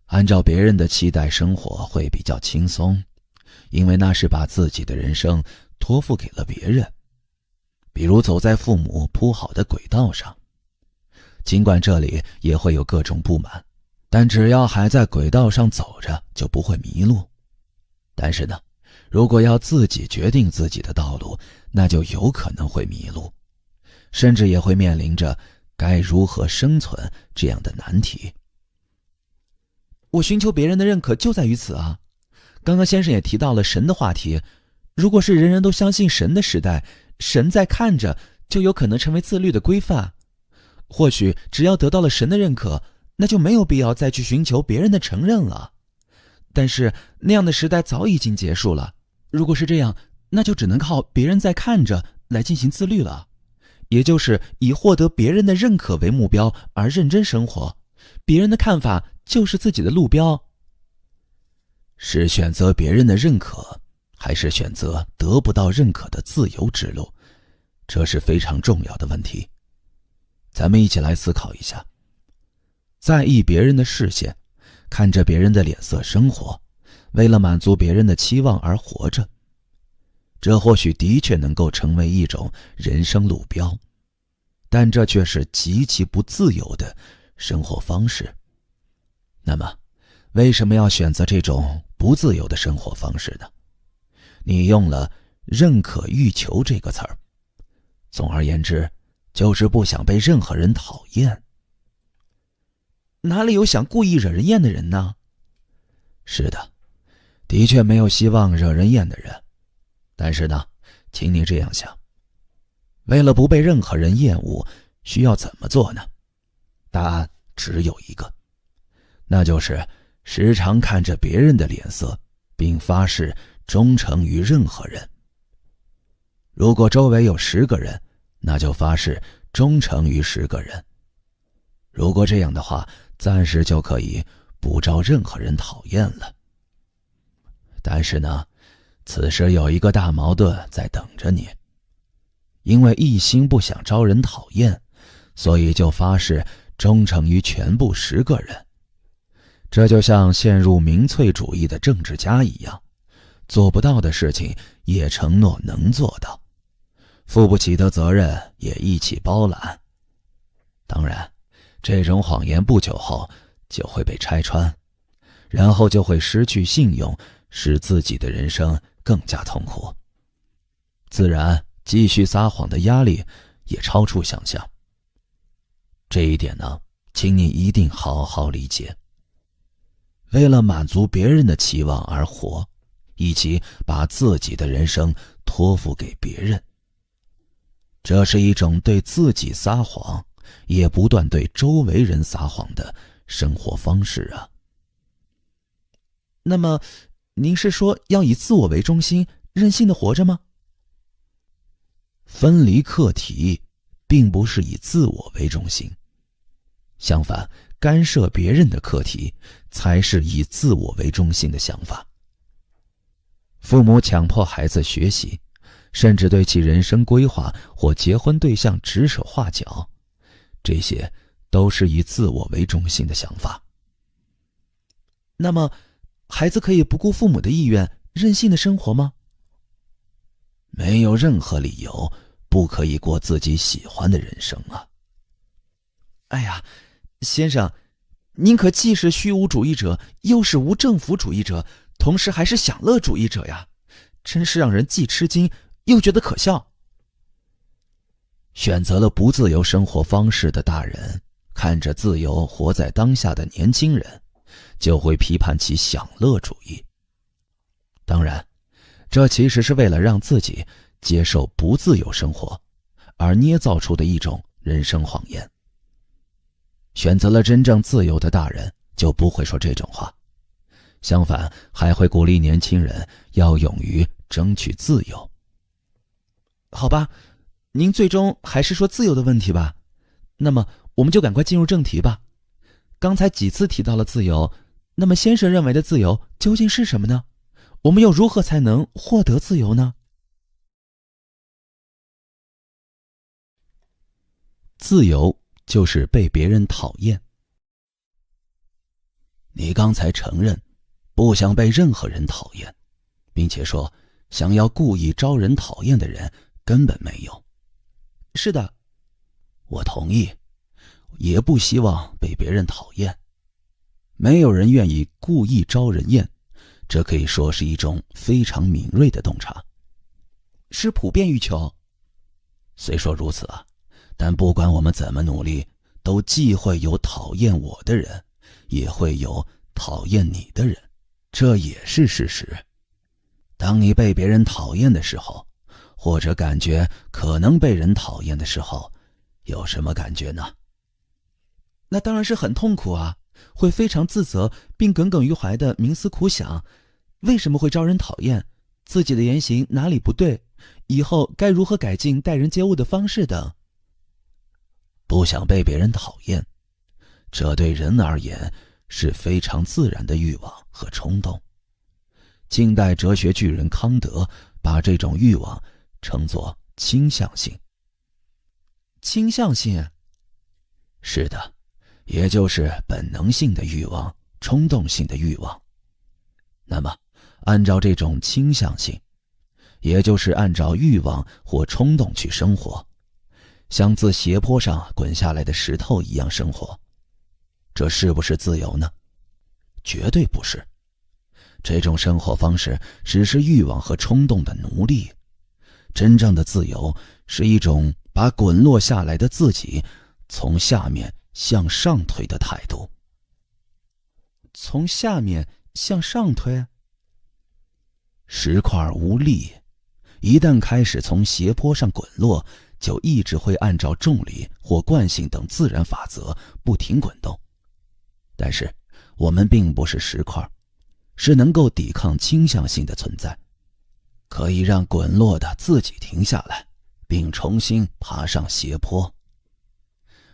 按照别人的期待生活会比较轻松，因为那是把自己的人生托付给了别人，比如走在父母铺好的轨道上。尽管这里也会有各种不满，但只要还在轨道上走着，就不会迷路。但是呢，如果要自己决定自己的道路，那就有可能会迷路，甚至也会面临着该如何生存这样的难题。我寻求别人的认可就在于此啊。刚刚先生也提到了神的话题，如果是人人都相信神的时代，神在看着，就有可能成为自律的规范。或许只要得到了神的认可，那就没有必要再去寻求别人的承认了。但是那样的时代早已经结束了，如果是这样，那就只能靠别人在看着来进行自律了，也就是以获得别人的认可为目标而认真生活，别人的看法就是自己的路标。是选择别人的认可，还是选择得不到认可的自由之路，这是非常重要的问题。咱们一起来思考一下。在意别人的视线，看着别人的脸色生活，为了满足别人的期望而活着，这或许的确能够成为一种人生路标，但这却是极其不自由的生活方式。那么，为什么要选择这种不自由的生活方式呢？你用了“认可欲求”这个词儿，总而言之，就是不想被任何人讨厌。哪里有想故意惹人厌的人呢？是的，的确没有希望惹人厌的人。但是呢，请你这样想，为了不被任何人厌恶，需要怎么做呢？答案只有一个，那就是时常看着别人的脸色，并发誓忠诚于任何人。如果周围有10个人，那就发誓忠诚于10个人。如果这样的话，暂时就可以不招任何人讨厌了。但是呢，此时有一个大矛盾在等着你。因为一心不想招人讨厌，所以就发誓忠诚于全部10个人。这就像陷入民粹主义的政治家一样，做不到的事情也承诺能做到，负不起的责任也一起包揽。当然，这种谎言不久后就会被拆穿，然后就会失去信用，使自己的人生更加痛苦。自然，继续撒谎的压力也超出想象。这一点呢，请你一定好好理解。为了满足别人的期望而活，以及把自己的人生托付给别人，这是一种对自己撒谎，也不断对周围人撒谎的生活方式啊。那么，您是说要以自我为中心，任性的活着吗？分离课题并不是以自我为中心，相反，干涉别人的课题才是以自我为中心的想法。父母强迫孩子学习，甚至对其人生规划或结婚对象指手画脚，这些都是以自我为中心的想法。那么，孩子可以不顾父母的意愿，任性的生活吗？没有任何理由不可以过自己喜欢的人生啊。哎呀，先生，您可既是虚无主义者，又是无政府主义者，同时还是享乐主义者呀，真是让人既吃惊又觉得可笑。选择了不自由生活方式的大人，看着自由活在当下的年轻人，就会批判其享乐主义。当然，这其实是为了让自己接受不自由生活，而捏造出的一种人生谎言。选择了真正自由的大人就不会说这种话，相反，还会鼓励年轻人要勇于争取自由。好吧，您最终还是说自由的问题吧。那么，我们就赶快进入正题吧。刚才几次提到了自由，那么先生认为的自由究竟是什么呢？我们又如何才能获得自由呢？自由就是被别人讨厌。你刚才承认不想被任何人讨厌，并且说想要故意招人讨厌的人根本没有。是的，我同意，也不希望被别人讨厌。没有人愿意故意招人厌，这可以说是一种非常敏锐的洞察，是普遍欲求。虽说如此啊，但不管我们怎么努力，都既会有讨厌我的人，也会有讨厌你的人，这也是事实。当你被别人讨厌的时候，或者感觉可能被人讨厌的时候，有什么感觉呢？那当然是很痛苦啊，会非常自责，并耿耿于怀地冥思苦想，为什么会招人讨厌，自己的言行哪里不对，以后该如何改进待人接物的方式等。不想被别人讨厌，这对人而言是非常自然的欲望和冲动。近代哲学巨人康德把这种欲望称作倾向性。倾向性？是的，也就是本能性的欲望，冲动性的欲望。那么，按照这种倾向性，也就是按照欲望或冲动去生活，像自斜坡上滚下来的石头一样生活，这是不是自由呢？绝对不是。这种生活方式只是欲望和冲动的奴隶。真正的自由是一种把滚落下来的自己从下面向上推的态度。从下面向上推？石块无力，一旦开始从斜坡上滚落，就一直会按照重力或惯性等自然法则不停滚动。但是我们并不是石块，是能够抵抗倾向性的存在，可以让滚落的自己停下来，并重新爬上斜坡。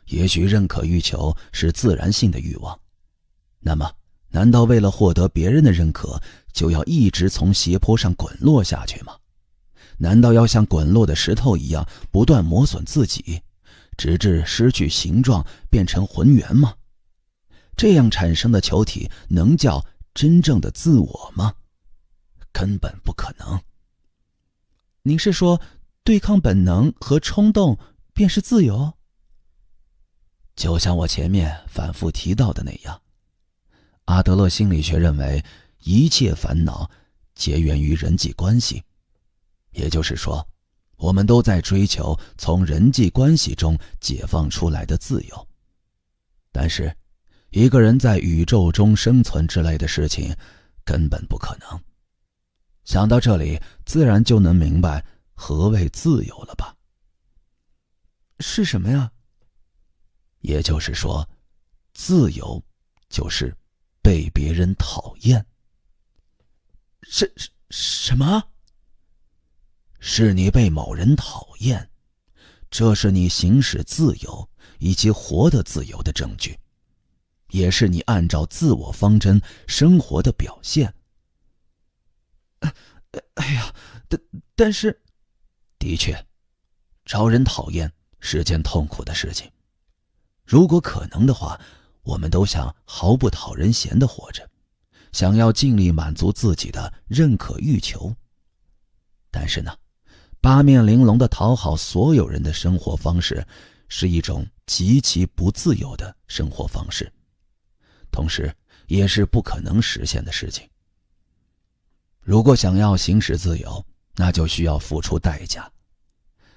也许认可欲求是自然性的欲望，那么难道为了获得别人的认可，就要一直从斜坡上滚落下去吗？难道要像滚落的石头一样不断磨损自己，直至失去形状变成浑圆吗？这样产生的球体能叫真正的自我吗？根本不可能。您是说对抗本能和冲动便是自由？就像我前面反复提到的那样，阿德勒心理学认为一切烦恼皆源于人际关系，也就是说，我们都在追求从人际关系中解放出来的自由。但是一个人在宇宙中生存之类的事情根本不可能。想到这里，自然就能明白何谓自由了吧？是什么呀？也就是说，自由就是被别人讨厌。什么？是你被某人讨厌，这是你行使自由以及活得自由的证据，也是你按照自我方针生活的表现。哎呀，但是，的确，招人讨厌是件痛苦的事情。如果可能的话，我们都想毫不讨人嫌地活着，想要尽力满足自己的认可欲求。但是呢，八面玲珑地讨好所有人的生活方式，是一种极其不自由的生活方式，同时也是不可能实现的事情。如果想要行使自由，那就需要付出代价。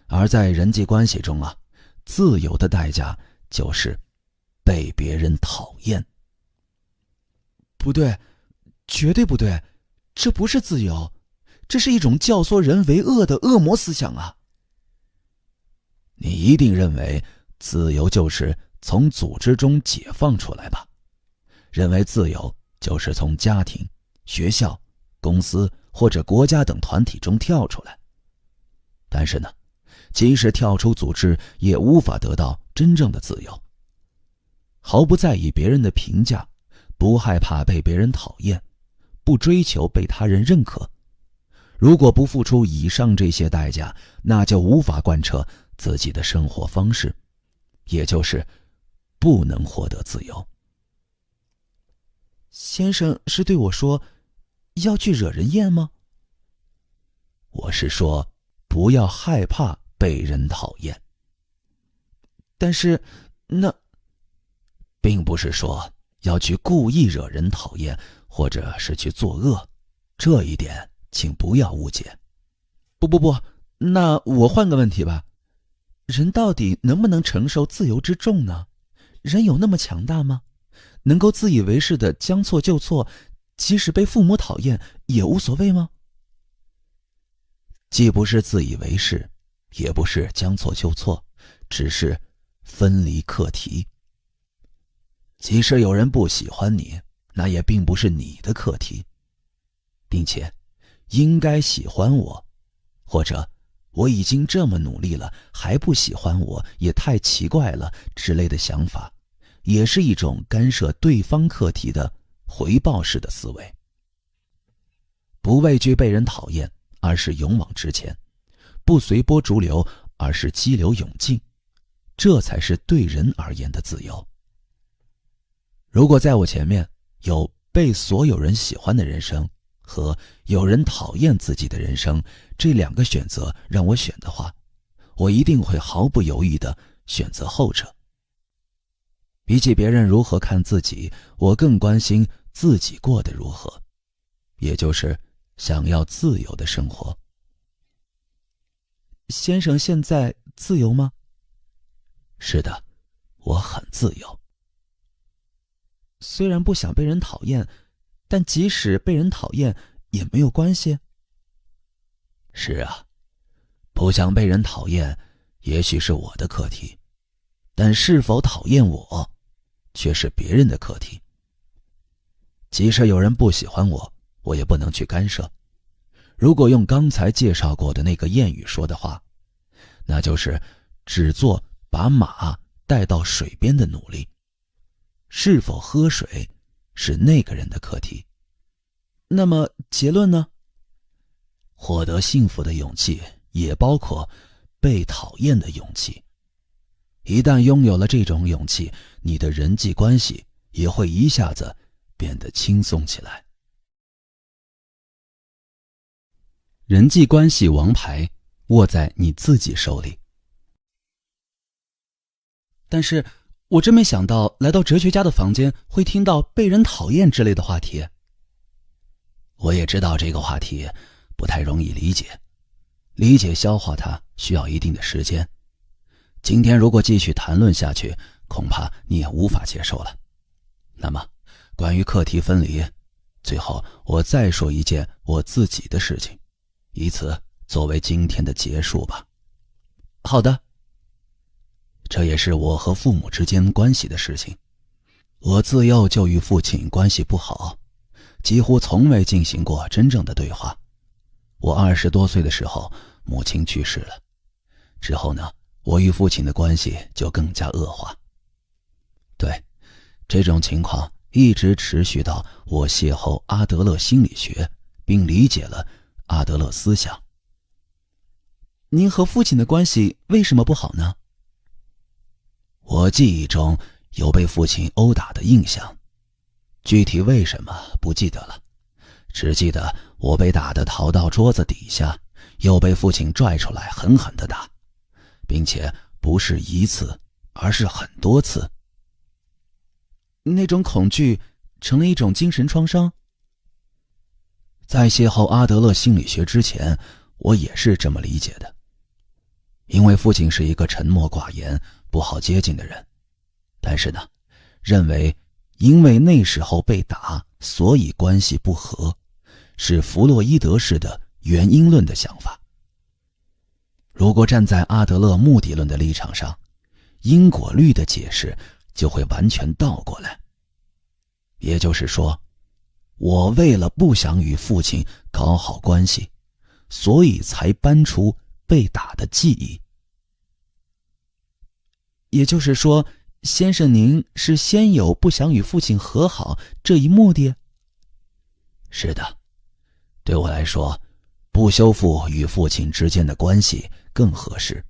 而在人际关系中啊，自由的代价就是被别人讨厌。不对，绝对不对，这不是自由，这是一种教唆人为恶的恶魔思想啊！你一定认为自由就是从组织中解放出来吧？认为自由就是从家庭、学校、公司或者国家等团体中跳出来。但是呢，即使跳出组织，也无法得到真正的自由。毫不在意别人的评价，不害怕被别人讨厌，不追求被他人认可。如果不付出以上这些代价，那就无法贯彻自己的生活方式，也就是不能获得自由。先生是对我说要去惹人厌吗？我是说不要害怕被人讨厌。但是那并不是说要去故意惹人讨厌，或者是去作恶，这一点请不要误解。不，那我换个问题吧，人到底能不能承受自由之重呢？人有那么强大吗？能够自以为是的将错就错，即使被父母讨厌也无所谓吗？既不是自以为是，也不是将错就错，只是分离课题。即使有人不喜欢你，那也并不是你的课题，并且应该喜欢我，或者我已经这么努力了还不喜欢我也太奇怪了之类的想法，也是一种干涉对方课题的回报式的思维。不畏惧被人讨厌，而是勇往直前；不随波逐流，而是激流勇进，这才是对人而言的自由。如果在我前面有被所有人喜欢的人生和有人讨厌自己的人生，这两个选择让我选的话，我一定会毫不犹豫地选择后者。比起别人如何看自己，我更关心自己过得如何，也就是想要自由的生活。先生现在自由吗？是的，我很自由。虽然不想被人讨厌，但即使被人讨厌也没有关系。是啊，不想被人讨厌，也许是我的课题，但是否讨厌我，却是别人的课题。即使有人不喜欢我，我也不能去干涉。如果用刚才介绍过的那个谚语说的话，那就是只做把马带到水边的努力，是否喝水是那个人的课题。那么结论呢？获得幸福的勇气也包括被讨厌的勇气。一旦拥有了这种勇气，你的人际关系也会一下子变得轻松起来。人际关系王牌握在你自己手里。但是我真没想到来到哲学家的房间会听到被人讨厌之类的话题。我也知道这个话题不太容易理解消化它需要一定的时间。今天如果继续谈论下去，恐怕你也无法接受了。那么关于课题分离，最后我再说一件我自己的事情，以此作为今天的结束吧。好的。这也是我和父母之间关系的事情。我自幼就与父亲关系不好，几乎从未进行过真正的对话。我20多岁的时候，母亲去世了。之后呢，我与父亲的关系就更加恶化。对，这种情况一直持续到我邂逅阿德勒心理学，并理解了阿德勒思想。您和父亲的关系为什么不好呢？我记忆中有被父亲殴打的印象，具体为什么不记得了，只记得我被打得逃到桌子底下，又被父亲拽出来狠狠地打，并且不是一次，而是很多次。那种恐惧成了一种精神创伤。在邂逅阿德勒心理学之前，我也是这么理解的。因为父亲是一个沉默寡言、不好接近的人，但是呢，认为因为那时候被打，所以关系不和，是弗洛伊德式的原因论的想法。如果站在阿德勒目的论的立场上，因果律的解释就会完全倒过来。也就是说，我为了不想与父亲搞好关系，所以才搬出被打的记忆。也就是说，先生您是先有不想与父亲和好这一目的？是的，对我来说，不修复与父亲之间的关系更合适。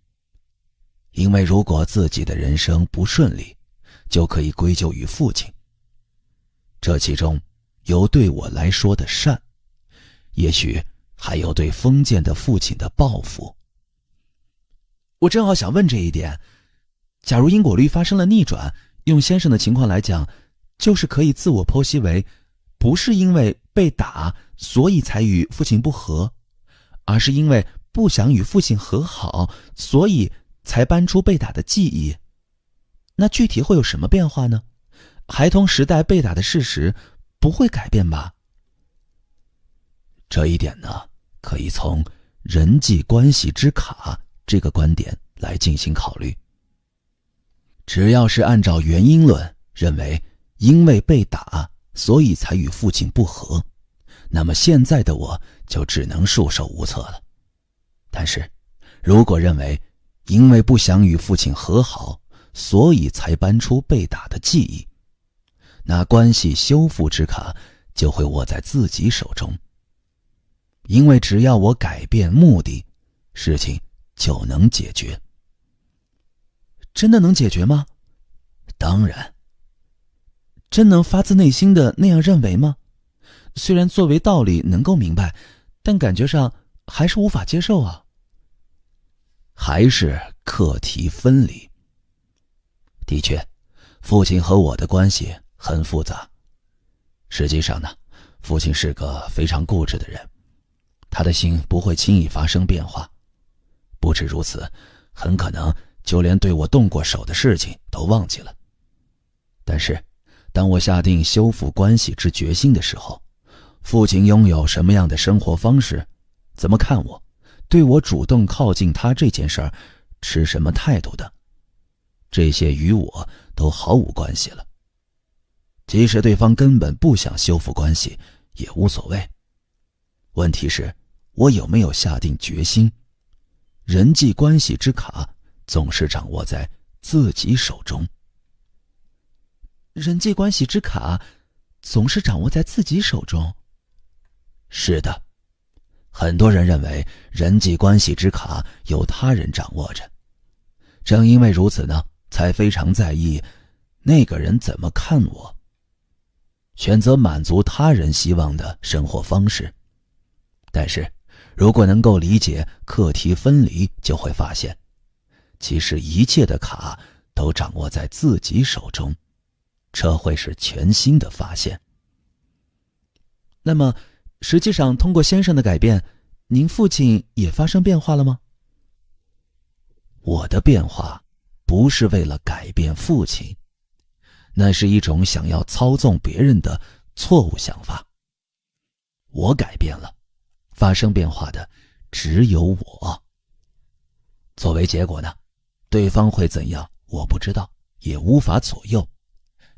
因为如果自己的人生不顺利，就可以归咎于父亲。这其中有对我来说的善，也许还有对封建的父亲的报复。我正好想问这一点，假如因果律发生了逆转，用先生的情况来讲，就是可以自我剖析为，不是因为被打所以才与父亲不和，而是因为不想与父亲和好，所以才搬出被打的记忆。那具体会有什么变化呢？孩童时代被打的事实不会改变吧？这一点呢，可以从人际关系之卡这个观点来进行考虑。只要是按照原因论认为因为被打所以才与父亲不和，那么现在的我就只能束手无策了。但是如果认为因为不想与父亲和好，所以才搬出被打的记忆，那关系修复之卡就会握在自己手中。因为只要我改变目的，事情就能解决。真的能解决吗？当然。真能发自内心的那样认为吗？虽然作为道理能够明白，但感觉上还是无法接受啊。还是课题分离。的确，父亲和我的关系很复杂。实际上呢，父亲是个非常固执的人，他的心不会轻易发生变化。不止如此，很可能就连对我动过手的事情都忘记了。但是当我下定修复关系之决心的时候，父亲拥有什么样的生活方式，怎么看我，对我主动靠近他这件事儿持什么态度的，这些与我都毫无关系了。即使对方根本不想修复关系，也无所谓。问题是，我有没有下定决心？人际关系之卡总是掌握在自己手中。人际关系之卡总是掌握在自己手中？是的，很多人认为人际关系之卡由他人掌握着，正因为如此呢，才非常在意那个人怎么看我，选择满足他人希望的生活方式。但是如果能够理解课题分离，就会发现其实一切的卡都掌握在自己手中，这会是全新的发现。那么实际上通过先生的改变，您父亲也发生变化了吗？我的变化不是为了改变父亲，那是一种想要操纵别人的错误想法。我改变了，发生变化的只有我。作为结果呢，对方会怎样我不知道，也无法左右，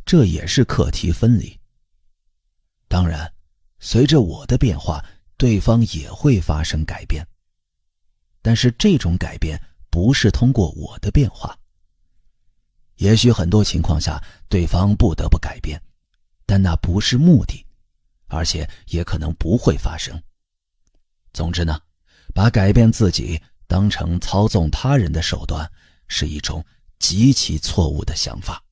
这也是课题分离。当然，随着我的变化，对方也会发生改变，但是这种改变不是通过我的变化。也许很多情况下对方不得不改变，但那不是目的，而且也可能不会发生。总之呢，把改变自己当成操纵他人的手段，是一种极其错误的想法。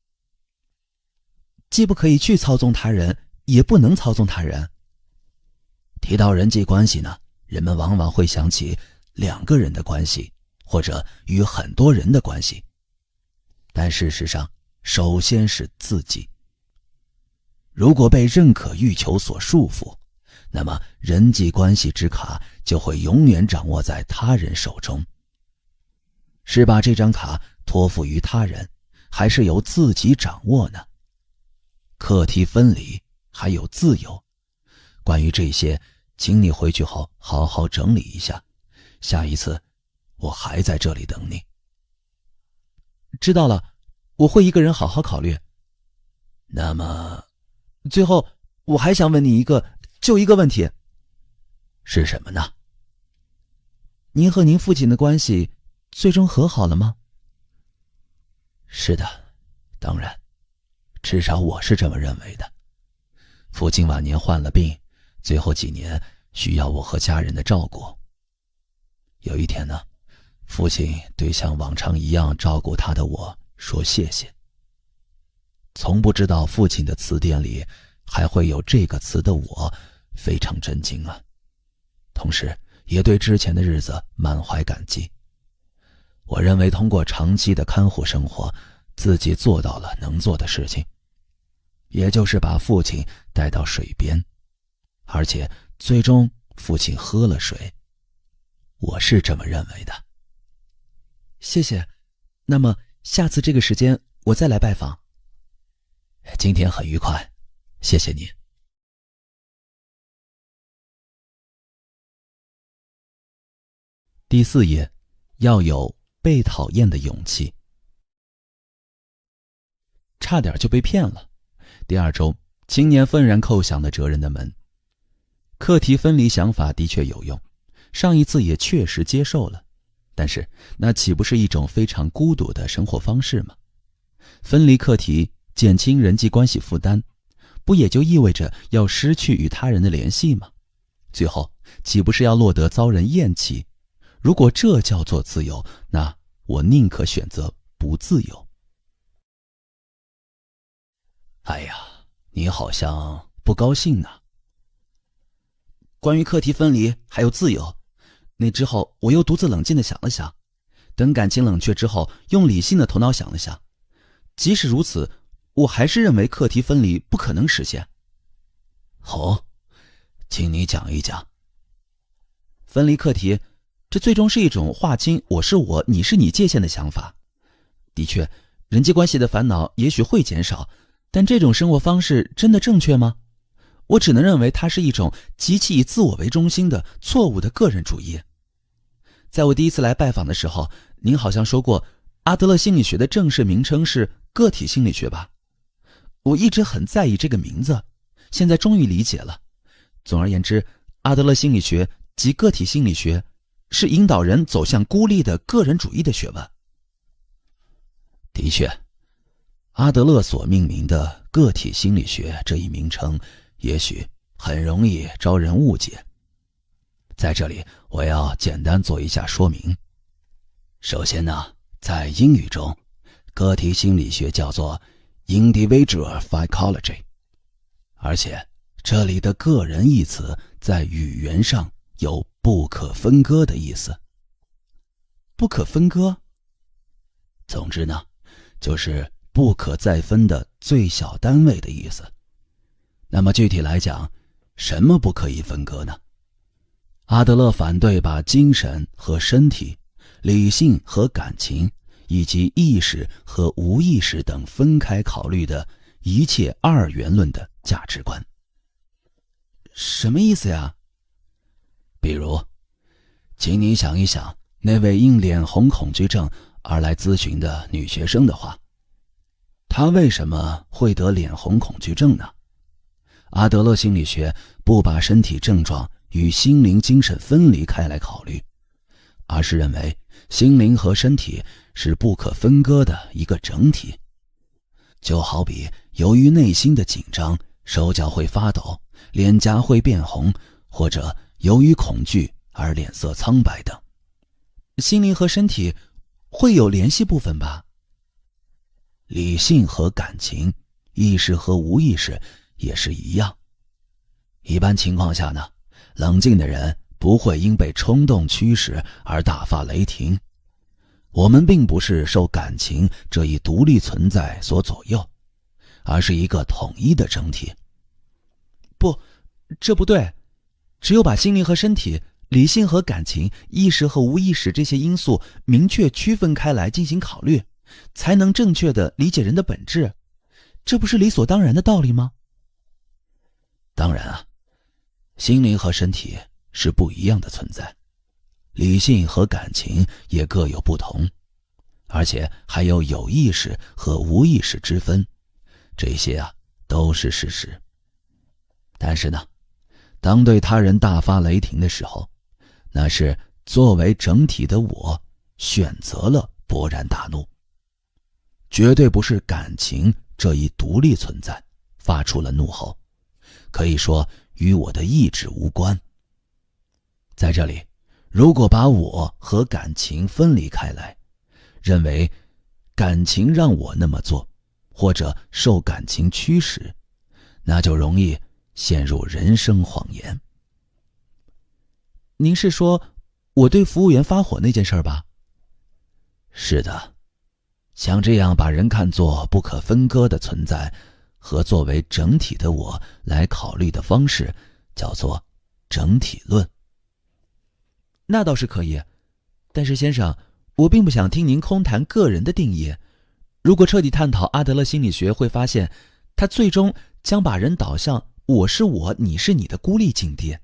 既不可以去操纵他人，也不能操纵他人。提到人际关系呢，人们往往会想起两个人的关系，或者与很多人的关系。但事实上，首先是自己。如果被认可欲求所束缚，那么人际关系之卡就会永远掌握在他人手中。是把这张卡托付于他人，还是由自己掌握呢？课题分离还有自由，关于这些，请你回去后好好整理一下，下一次我还在这里等你。知道了，我会一个人好好考虑。那么，最后我还想问你一个问题。是什么呢？您和您父亲的关系最终和好了吗？是的，当然，至少我是这么认为的。父亲晚年患了病，最后几年需要我和家人的照顾。有一天呢，父亲对像往常一样照顾他的我说谢谢。从不知道父亲的词典里还会有这个词的我，非常震惊啊。同时也对之前的日子满怀感激。我认为通过长期的看护生活，自己做到了能做的事情，也就是把父亲带到水边，而且最终父亲喝了水。我是这么认为的。谢谢。那么下次这个时间我再来拜访。今天很愉快，谢谢你。第4页，要有被讨厌的勇气。差点就被骗了。第2周，青年愤然叩响了哲人的门。课题分离想法的确有用，上一次也确实接受了，但是那岂不是一种非常孤独的生活方式吗？分离课题，减轻人际关系负担，不也就意味着要失去与他人的联系吗？最后岂不是要落得遭人厌弃？如果这叫做自由，那我宁可选择不自由。哎呀，你好像不高兴呢。关于课题分离还有自由，那之后我又独自冷静地想了想，等感情冷却之后，用理性的头脑想了想，即使如此，我还是认为课题分离不可能实现。哦，请你讲一讲。分离课题，这最终是一种划清我是我，你是你界限的想法。的确，人际关系的烦恼也许会减少，但这种生活方式真的正确吗？我只能认为它是一种极其以自我为中心的错误的个人主义。在我第一次来拜访的时候，您好像说过，阿德勒心理学的正式名称是个体心理学吧？我一直很在意这个名字，现在终于理解了。总而言之，阿德勒心理学及个体心理学是引导人走向孤立的个人主义的学问。的确，阿德勒所命名的个体心理学这一名称也许很容易招人误解。在这里我要简单做一下说明。首先呢，在英语中，个体心理学叫做 individual psychology， 而且这里的个人一词在语言上有不可分割的意思。不可分割？总之呢，就是不可再分的最小单位的意思。那么具体来讲，什么不可以分割呢？阿德勒反对把精神和身体、理性和感情以及意识和无意识等分开考虑的一切二元论的价值观。什么意思呀？比如，请你想一想那位因脸红恐惧症而来咨询的女学生的话，她为什么会得脸红恐惧症呢？阿德勒心理学不把身体症状与心灵精神分离开来考虑，而是认为心灵和身体是不可分割的一个整体。就好比由于内心的紧张，手脚会发抖，脸颊会变红，或者由于恐惧而脸色苍白等。心灵和身体会有联系部分吧？理性和感情，意识和无意识也是一样。一般情况下呢，冷静的人不会因被冲动驱使而大发雷霆。我们并不是受感情这一独立存在所左右，而是一个统一的整体。不，这不对。只有把心灵和身体、理性和感情、意识和无意识这些因素明确区分开来进行考虑，才能正确地理解人的本质。这不是理所当然的道理吗？当然啊，心灵和身体是不一样的存在，理性和感情也各有不同，而且还有有意识和无意识之分，这些啊都是事实。但是呢，当对他人大发雷霆的时候，那是作为整体的我选择了勃然大怒，绝对不是感情这一独立存在发出了怒吼，可以说与我的意志无关。在这里，如果把我和感情分离开来，认为感情让我那么做，或者受感情驱使，那就容易陷入人生谎言。您是说我对服务员发火那件事吧？是的，像这样把人看作不可分割的存在和作为整体的我来考虑的方式，叫做整体论。那倒是可以，但是先生，我并不想听您空谈个人的定义。如果彻底探讨阿德勒心理学，会发现他最终将把人导向我是我，你是你的孤立境地，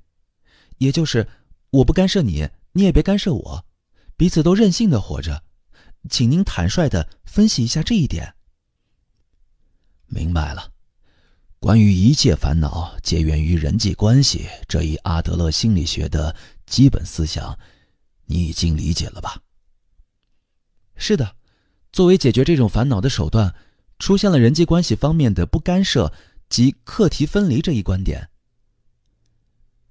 也就是我不干涉你，你也别干涉我，彼此都任性的活着。请您坦率地分析一下这一点。明白了，关于一切烦恼皆源于人际关系这一阿德勒心理学的基本思想，你已经理解了吧？是的，作为解决这种烦恼的手段，出现了人际关系方面的不干涉及课题分离这一观点。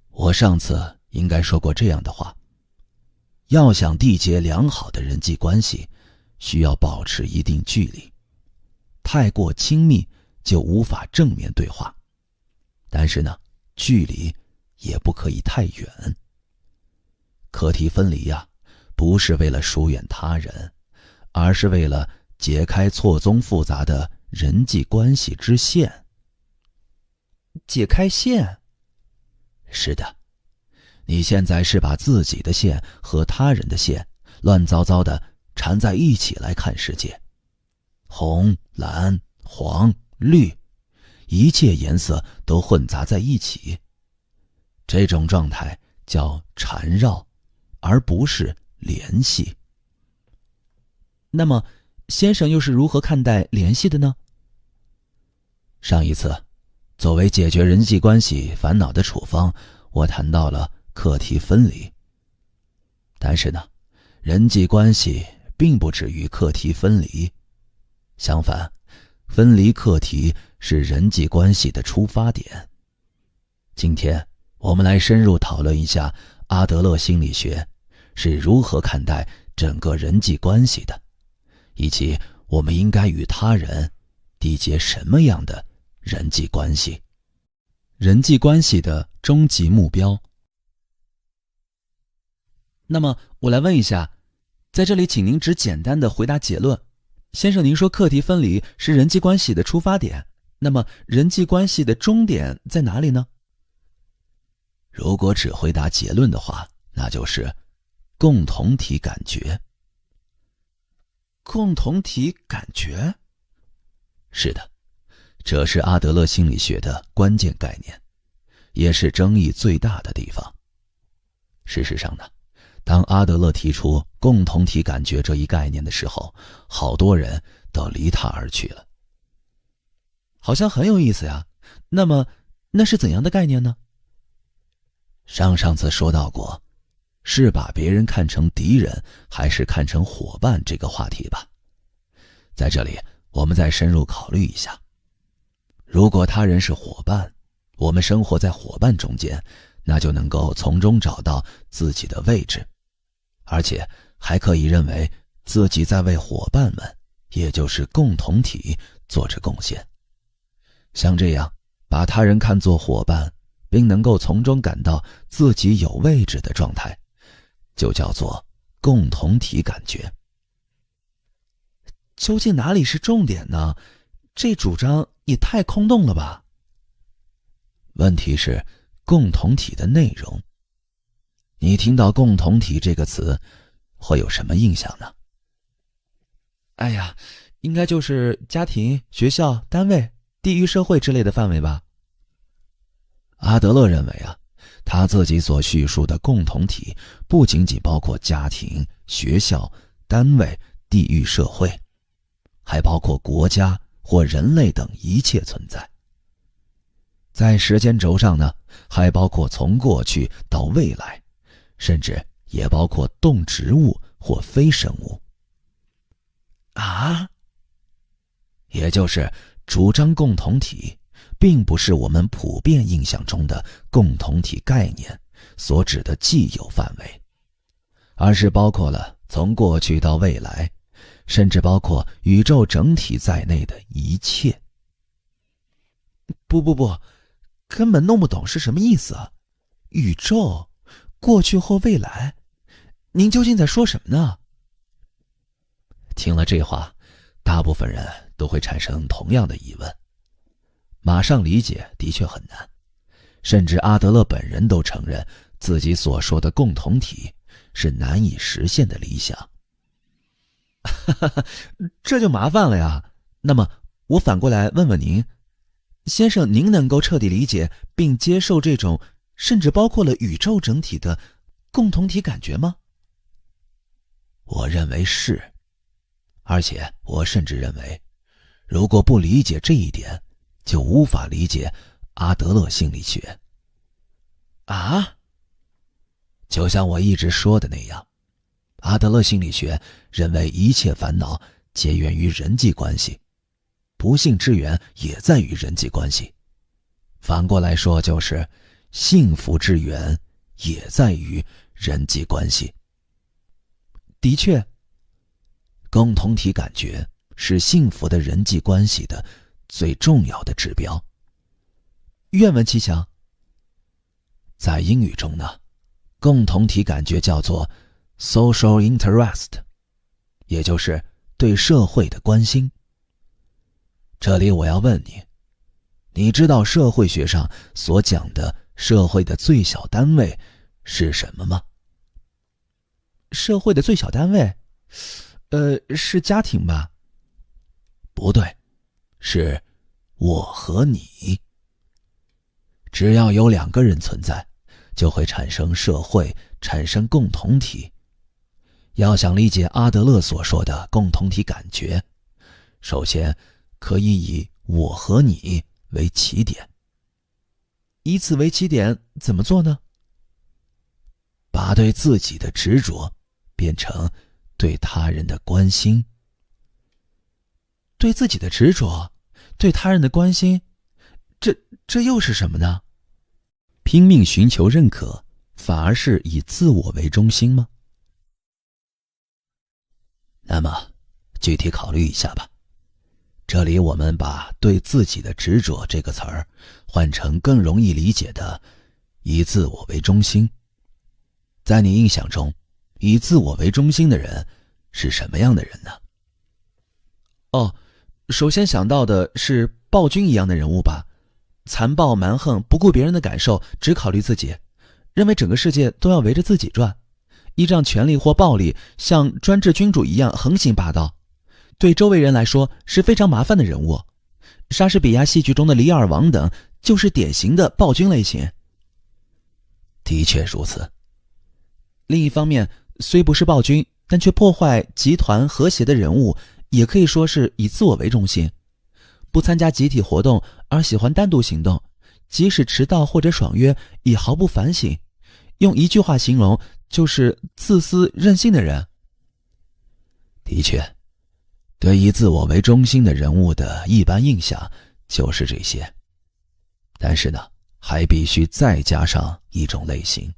我上次应该说过这样的话：要想缔结良好的人际关系，需要保持一定距离。太过亲密就无法正面对话，但是呢，距离也不可以太远。课题分离呀，不是为了疏远他人，而是为了解开错综复杂的人际关系之线。解开线？是的，你现在是把自己的线和他人的线乱糟糟的缠在一起来看世界。红、蓝、黄、绿，一切颜色都混杂在一起。这种状态叫缠绕，而不是联系。那么，先生又是如何看待联系的呢？上一次，作为解决人际关系烦恼的处方，我谈到了课题分离。但是呢，人际关系并不止于课题分离，相反，分离课题是人际关系的出发点。今天我们来深入讨论一下阿德勒心理学是如何看待整个人际关系的，以及我们应该与他人缔结什么样的人际关系。人际关系的终极目标。那么我来问一下，在这里请您只简单的回答结论。先生，您说课题分离是人际关系的出发点，那么人际关系的终点在哪里呢？如果只回答结论的话，那就是共同体感觉。共同体感觉？是的，这是阿德勒心理学的关键概念，也是争议最大的地方。事实上呢，当阿德勒提出共同体感觉这一概念的时候，好多人都离他而去了。好像很有意思呀。那么，那是怎样的概念呢？上次说到过，是把别人看成敌人还是看成伙伴这个话题吧。在这里，我们再深入考虑一下。如果他人是伙伴，我们生活在伙伴中间，那就能够从中找到自己的位置，而且还可以认为自己在为伙伴们，也就是共同体做着贡献。像这样把他人看作伙伴，并能够从中感到自己有位置的状态，就叫做共同体感觉。究竟哪里是重点呢？这主张也太空洞了吧。问题是共同体的内容。你听到共同体这个词会有什么印象呢？哎呀，应该就是家庭、学校、单位、地域社会之类的范围吧。阿德勒认为他自己所叙述的共同体不仅仅包括家庭、学校、单位、地域社会，还包括国家或人类等一切存在。在时间轴上呢，还包括从过去到未来，甚至也包括动植物或非生物。也就是主张共同体并不是我们普遍印象中的共同体概念所指的既有范围，而是包括了从过去到未来，甚至包括宇宙整体在内的一切。不，根本弄不懂是什么意思啊！宇宙、过去或未来，您究竟在说什么呢？听了这话，大部分人都会产生同样的疑问，马上理解的确很难，甚至阿德勒本人都承认自己所说的共同体是难以实现的理想。这就麻烦了呀。那么我反过来问问您，先生，您能够彻底理解并接受这种甚至包括了宇宙整体的共同体感觉吗？我认为是，而且我甚至认为，如果不理解这一点，就无法理解阿德勒心理学。就像我一直说的那样，阿德勒心理学认为一切烦恼皆源于人际关系，不幸之源也在于人际关系。反过来说，就是幸福之源也在于人际关系。的确，共同体感觉是幸福的人际关系的最重要的指标。愿闻其详。在英语中呢，共同体感觉叫做 social interest， 也就是对社会的关心。这里我要问你，你知道社会学上所讲的社会的最小单位是什么吗？社会的最小单位？是家庭吧？不对，是我和你。只要有两个人存在，就会产生社会，产生共同体。要想理解阿德勒所说的共同体感觉，首先可以以我和你为起点。以此为起点，怎么做呢？把对自己的执着变成对他人的关心。对自己的执着，对他人的关心，这又是什么呢？拼命寻求认可，反而是以自我为中心吗？那么，具体考虑一下吧。这里我们把对自己的执着这个词儿换成更容易理解的以自我为中心。在你印象中，以自我为中心的人是什么样的人呢？首先想到的是暴君一样的人物吧，残暴蛮横，不顾别人的感受，只考虑自己，认为整个世界都要围着自己转，依仗权力或暴力像专制君主一样横行霸道，对周围人来说是非常麻烦的人物。莎士比亚戏剧中的李尔王等就是典型的暴君类型。的确如此。另一方面，虽不是暴君，但却破坏集团和谐的人物，也可以说是以自我为中心，不参加集体活动而喜欢单独行动，即使迟到或者爽约也毫不反省，用一句话形容就是自私任性的人。的确，对以自我为中心的人物的一般印象就是这些，但是呢，还必须再加上一种类型。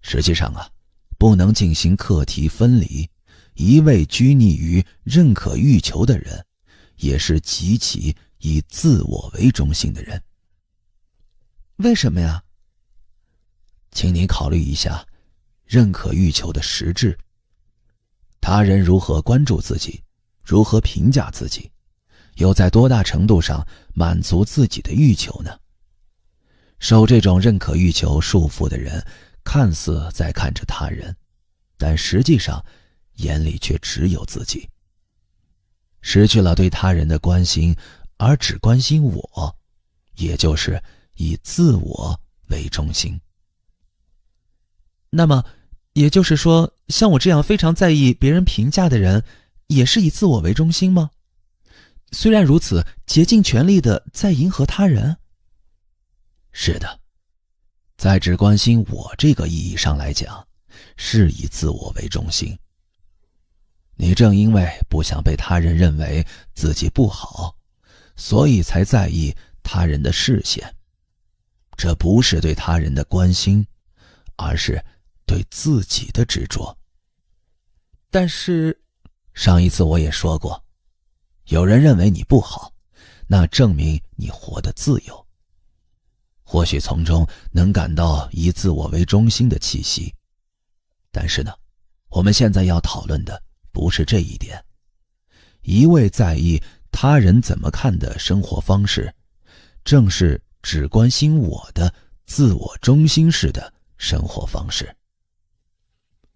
实际上啊，不能进行课题分离，一味拘泥于认可欲求的人，也是极其以自我为中心的人。为什么呀？请你考虑一下认可欲求的实质。他人如何关注自己，如何评价自己，又在多大程度上满足自己的欲求呢？受这种认可欲求束缚的人，看似在看着他人，但实际上眼里却只有自己。失去了对他人的关心，而只关心我，也就是以自我为中心。那么也就是说，像我这样非常在意别人评价的人，也是以自我为中心吗？虽然如此，竭尽全力的在迎合他人。是的，在只关心我这个意义上来讲，是以自我为中心。你正因为不想被他人认为自己不好，所以才在意他人的视线。这不是对他人的关心，而是对自己的执着。但是上一次我也说过，有人认为你不好，那证明你活得自由，或许从中能感到以自我为中心的气息。但是呢，我们现在要讨论的不是这一点。一味在意他人怎么看的生活方式，正是只关心我的自我中心式的生活方式。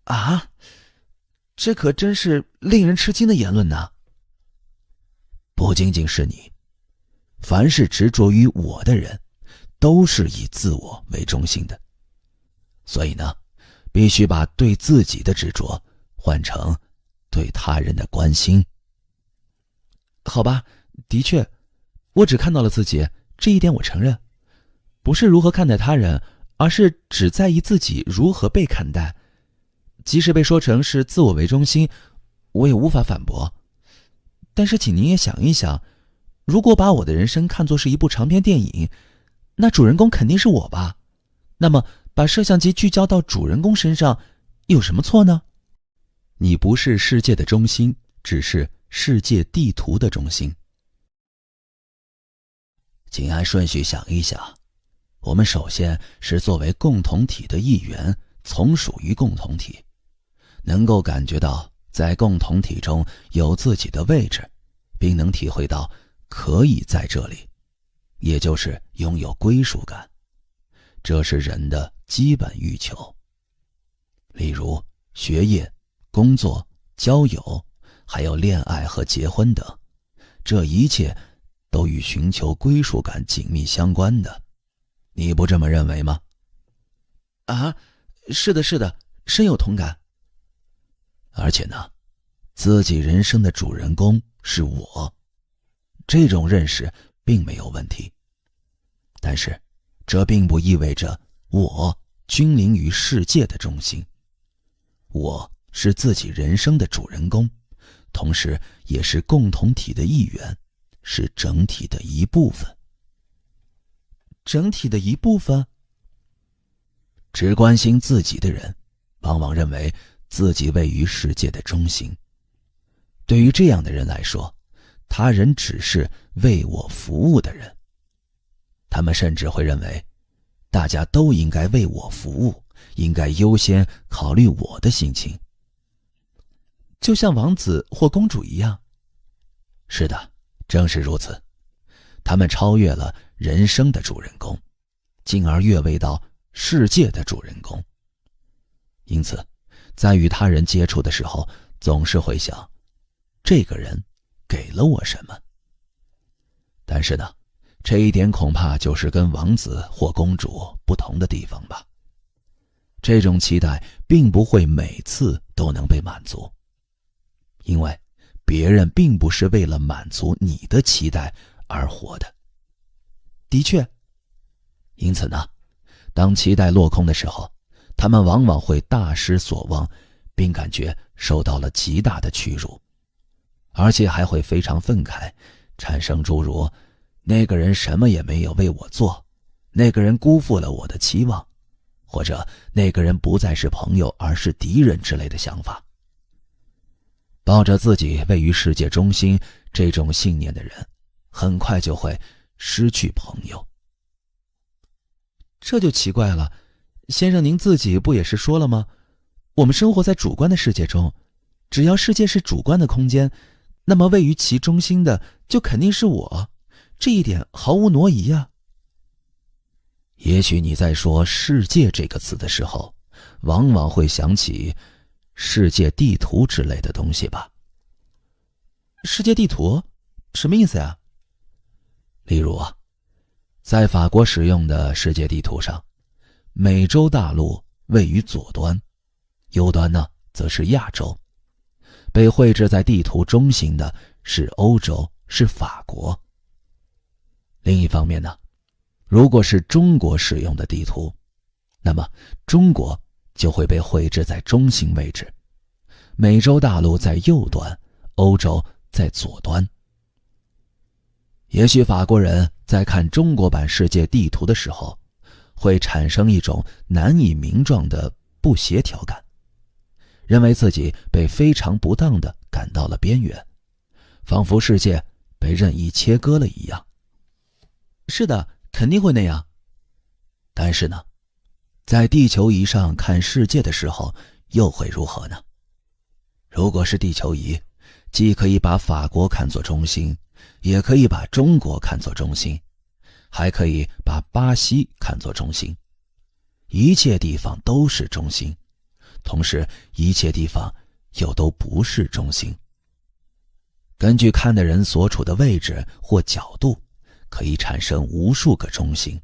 啊，这可真是令人吃惊的言论呢。不仅仅是你，凡是执着于我的人，都是以自我为中心的。所以呢，必须把对自己的执着换成对他人的关心。好吧，的确，我只看到了自己，这一点我承认。不是如何看待他人，而是只在意自己如何被看待。即使被说成是自我为中心，我也无法反驳。但是请您也想一想，如果把我的人生看作是一部长篇电影，那主人公肯定是我吧？那么把摄像机聚焦到主人公身上，有什么错呢？你不是世界的中心，只是世界地图的中心。请按顺序想一想，我们首先是作为共同体的一员，从属于共同体，能够感觉到在共同体中有自己的位置，并能体会到可以在这里，也就是拥有归属感。这是人的基本欲求。例如学业、工作、交友，还有恋爱和结婚等，这一切都与寻求归属感紧密相关的。你不这么认为吗？啊，是的，是的，深有同感。而且呢，自己人生的主人公是我，这种认识并没有问题。但是，这并不意味着我君临于世界的中心。我是自己人生的主人公，同时也是共同体的一员，是整体的一部分。整体的一部分？只关心自己的人，往往认为自己位于世界的中心。对于这样的人来说，他人只是为我服务的人。他们甚至会认为，大家都应该为我服务，应该优先考虑我的心情。就像王子或公主一样。是的，正是如此。他们超越了人生的主人公，进而越位到世界的主人公。因此，在与他人接触的时候，总是会想，这个人给了我什么？但是呢，这一点恐怕就是跟王子或公主不同的地方吧。这种期待并不会每次都能被满足，因为别人并不是为了满足你的期待而活的。的确。因此呢，当期待落空的时候，他们往往会大失所望，并感觉受到了极大的屈辱，而且还会非常愤慨，产生诸如那个人什么也没有为我做，那个人辜负了我的期望，或者那个人不再是朋友而是敌人之类的想法。抱着自己位于世界中心这种信念的人，很快就会失去朋友。这就奇怪了，先生您自己不也是说了吗？我们生活在主观的世界中，只要世界是主观的空间，那么位于其中心的就肯定是我，这一点毫无挪疑啊。也许你在说世界这个词的时候，往往会想起世界地图之类的东西吧。世界地图？什么意思呀？例如啊，在法国使用的世界地图上，美洲大陆位于左端，右端呢则是亚洲。被绘制在地图中心的是欧洲，是法国。另一方面呢，如果是中国使用的地图，那么中国就会被绘制在中心位置，美洲大陆在右端，欧洲在左端。也许法国人在看中国版世界地图的时候，会产生一种难以名状的不协调感，认为自己被非常不当地赶到了边缘，仿佛世界被任意切割了一样。是的，肯定会那样。但是呢，在地球仪上看世界的时候，又会如何呢？如果是地球仪，既可以把法国看作中心，也可以把中国看作中心，还可以把巴西看作中心。一切地方都是中心，同时一切地方又都不是中心。根据看的人所处的位置或角度，可以产生无数个中心，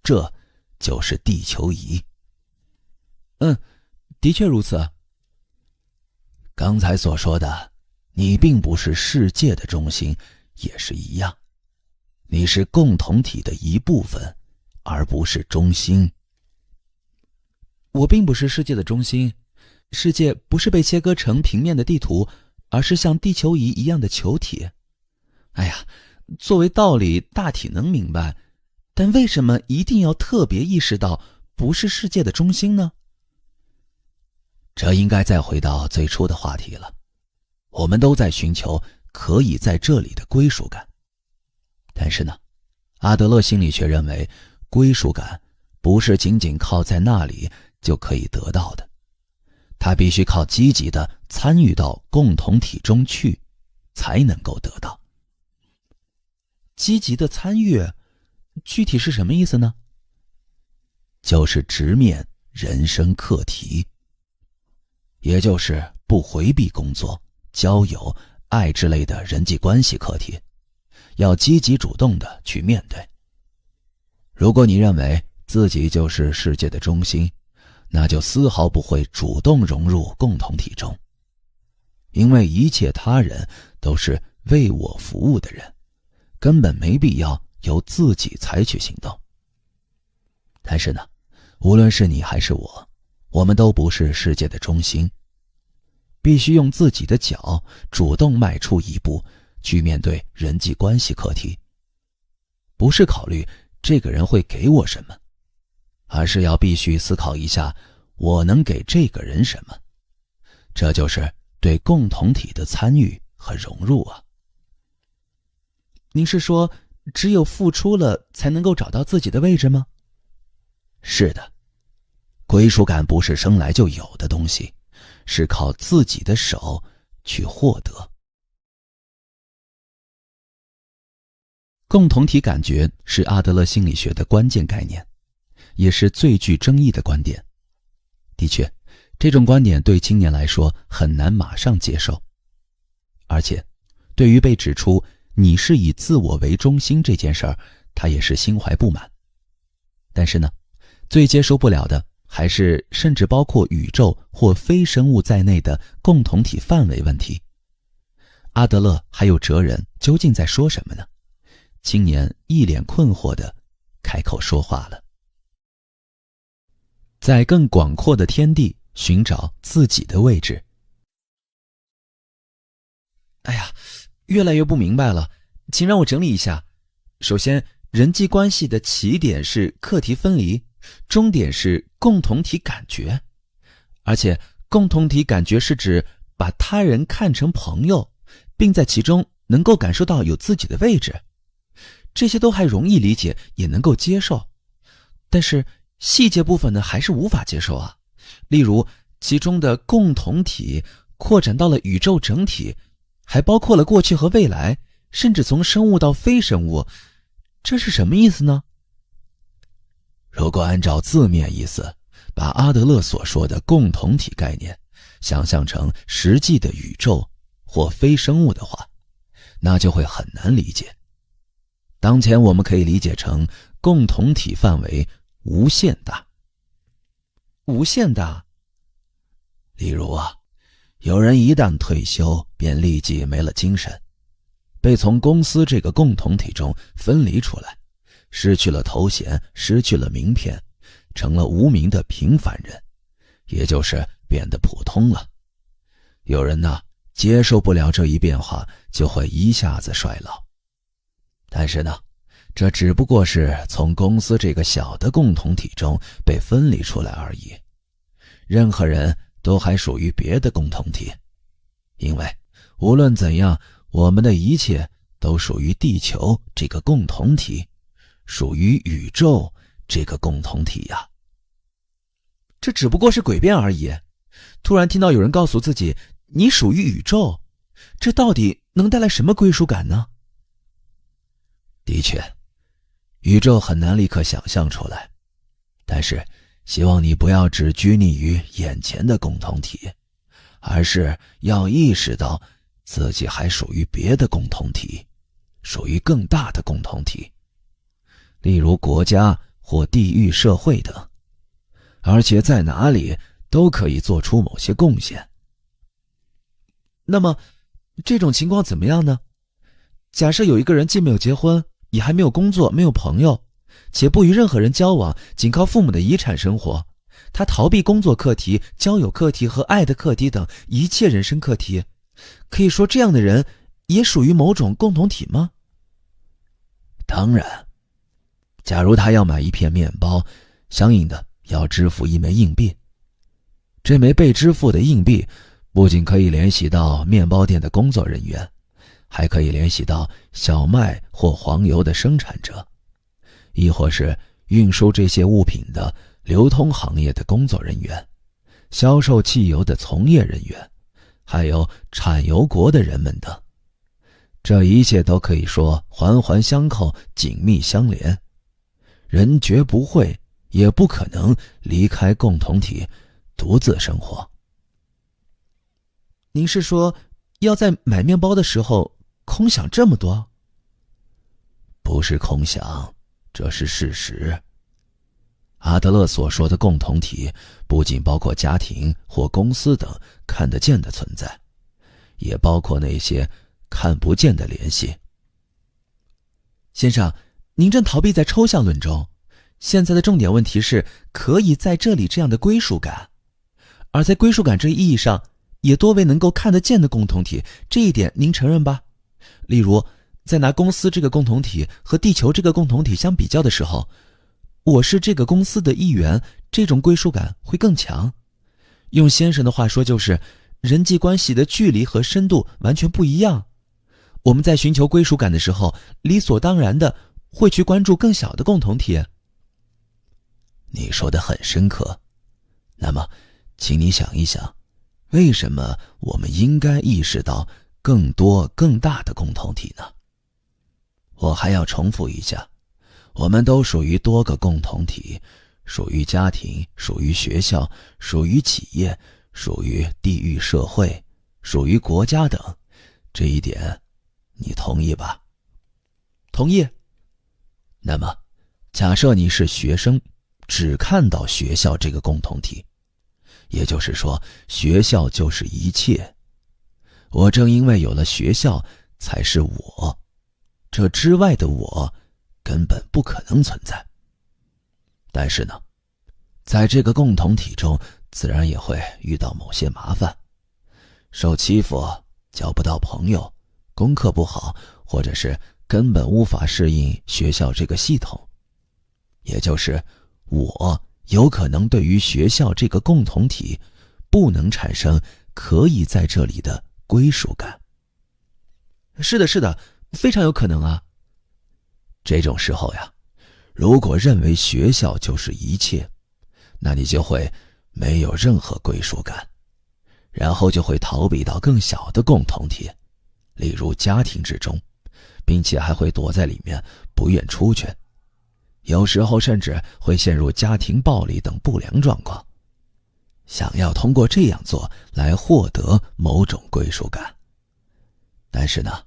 这就是地球仪。的确如此。刚才所说的，你并不是世界的中心，也是一样。你是共同体的一部分，而不是中心。我并不是世界的中心，世界不是被切割成平面的地图，而是像地球仪一样的球体。哎呀，作为道理大体能明白，但为什么一定要特别意识到不是世界的中心呢？这应该再回到最初的话题了。我们都在寻求可以在这里的归属感。但是呢，阿德勒心理学认为，归属感不是仅仅靠在那里就可以得到的，它必须靠积极的参与到共同体中去，才能够得到。积极的参与，具体是什么意思呢？就是直面人生课题，也就是不回避工作、交友、爱之类的人际关系课题，要积极主动的去面对。如果你认为自己就是世界的中心，那就丝毫不会主动融入共同体中，因为一切他人都是为我服务的人，根本没必要由自己采取行动。但是呢，无论是你还是我们都不是世界的中心，必须用自己的脚主动迈出一步，去面对人际关系课题。不是考虑这个人会给我什么，而是要必须思考一下我能给这个人什么。这就是对共同体的参与和融入啊。您是说只有付出了才能够找到自己的位置吗？是的，归属感不是生来就有的东西，是靠自己的手去获得。共同体感觉是阿德勒心理学的关键概念，也是最具争议的观点。的确，这种观点对青年来说很难马上接受，而且对于被指出你是以自我为中心这件事儿，他也是心怀不满。但是呢，最接受不了的还是甚至包括宇宙或非生物在内的共同体范围问题。阿德勒还有哲人究竟在说什么呢？青年一脸困惑地开口说话了。在更广阔的天地寻找自己的位置。哎呀，越来越不明白了，请让我整理一下。首先，人际关系的起点是课题分离，终点是共同体感觉，而且共同体感觉是指把他人看成朋友，并在其中能够感受到有自己的位置。这些都还容易理解，也能够接受，但是细节部分呢，还是无法接受啊。例如，其中的共同体扩展到了宇宙整体，还包括了过去和未来，甚至从生物到非生物，这是什么意思呢？如果按照字面意思，把阿德勒所说的共同体概念想象成实际的宇宙或非生物的话，那就会很难理解。当前我们可以理解成共同体范围无限大。无限大？例如啊，有人一旦退休便立即没了精神，被从公司这个共同体中分离出来，失去了头衔，失去了名片，成了无名的平凡人，也就是变得普通了。有人呢，接受不了这一变化，就会一下子衰老。但是呢，这只不过是从公司这个小的共同体中被分离出来而已。任何人都还属于别的共同体，因为无论怎样，我们的一切都属于地球这个共同体，属于宇宙这个共同体呀。这只不过是诡辩而已。突然听到有人告诉自己你属于宇宙，这到底能带来什么归属感呢？的确，宇宙很难立刻想象出来，但是希望你不要只拘泥于眼前的共同体，而是要意识到自己还属于别的共同体，属于更大的共同体，例如国家或地域社会等，而且在哪里都可以做出某些贡献。那么这种情况怎么样呢？假设有一个人既没有结婚，也还没有工作，没有朋友，且不与任何人交往，仅靠父母的遗产生活，他逃避工作课题、交友课题和爱的课题等一切人生课题，可以说这样的人也属于某种共同体吗？当然，假如他要买一片面包，相应的要支付一枚硬币，这枚被支付的硬币不仅可以联系到面包店的工作人员，还可以联系到小麦或黄油的生产者，亦或是运输这些物品的流通行业的工作人员，销售汽油的从业人员，还有产油国的人们等。这一切都可以说环环相扣，紧密相连，人绝不会也不可能离开共同体独自生活。您是说要在买面包的时候空想这么多？不是空想，这是事实。阿德勒所说的共同体不仅包括家庭或公司等看得见的存在，也包括那些看不见的联系。先生，您正逃避在抽象论中，现在的重点问题是可以在这里这样的归属感，而在归属感这一意义上，也多为能够看得见的共同体，这一点您承认吧？例如，在拿公司这个共同体和地球这个共同体相比较的时候，我是这个公司的一员，这种归属感会更强。用先生的话说，就是人际关系的距离和深度完全不一样。我们在寻求归属感的时候，理所当然的会去关注更小的共同体。你说得很深刻，那么请你想一想，为什么我们应该意识到更多更大的共同体呢？我还要重复一下，我们都属于多个共同体，属于家庭，属于学校，属于企业，属于地域社会，属于国家等，这一点你同意吧？同意。那么假设你是学生，只看到学校这个共同体，也就是说学校就是一切，我正因为有了学校才是我，这之外的我根本不可能存在。但是呢，在这个共同体中自然也会遇到某些麻烦，受欺负，交不到朋友，功课不好，或者是根本无法适应学校这个系统，也就是我有可能对于学校这个共同体不能产生可以在这里的归属感。是的，是的，非常有可能啊。这种时候呀，如果认为学校就是一切，那你就会没有任何归属感，然后就会逃避到更小的共同体，例如家庭之中，并且还会躲在里面不愿出去，有时候甚至会陷入家庭暴力等不良状况，想要通过这样做来获得某种归属感。但是呢，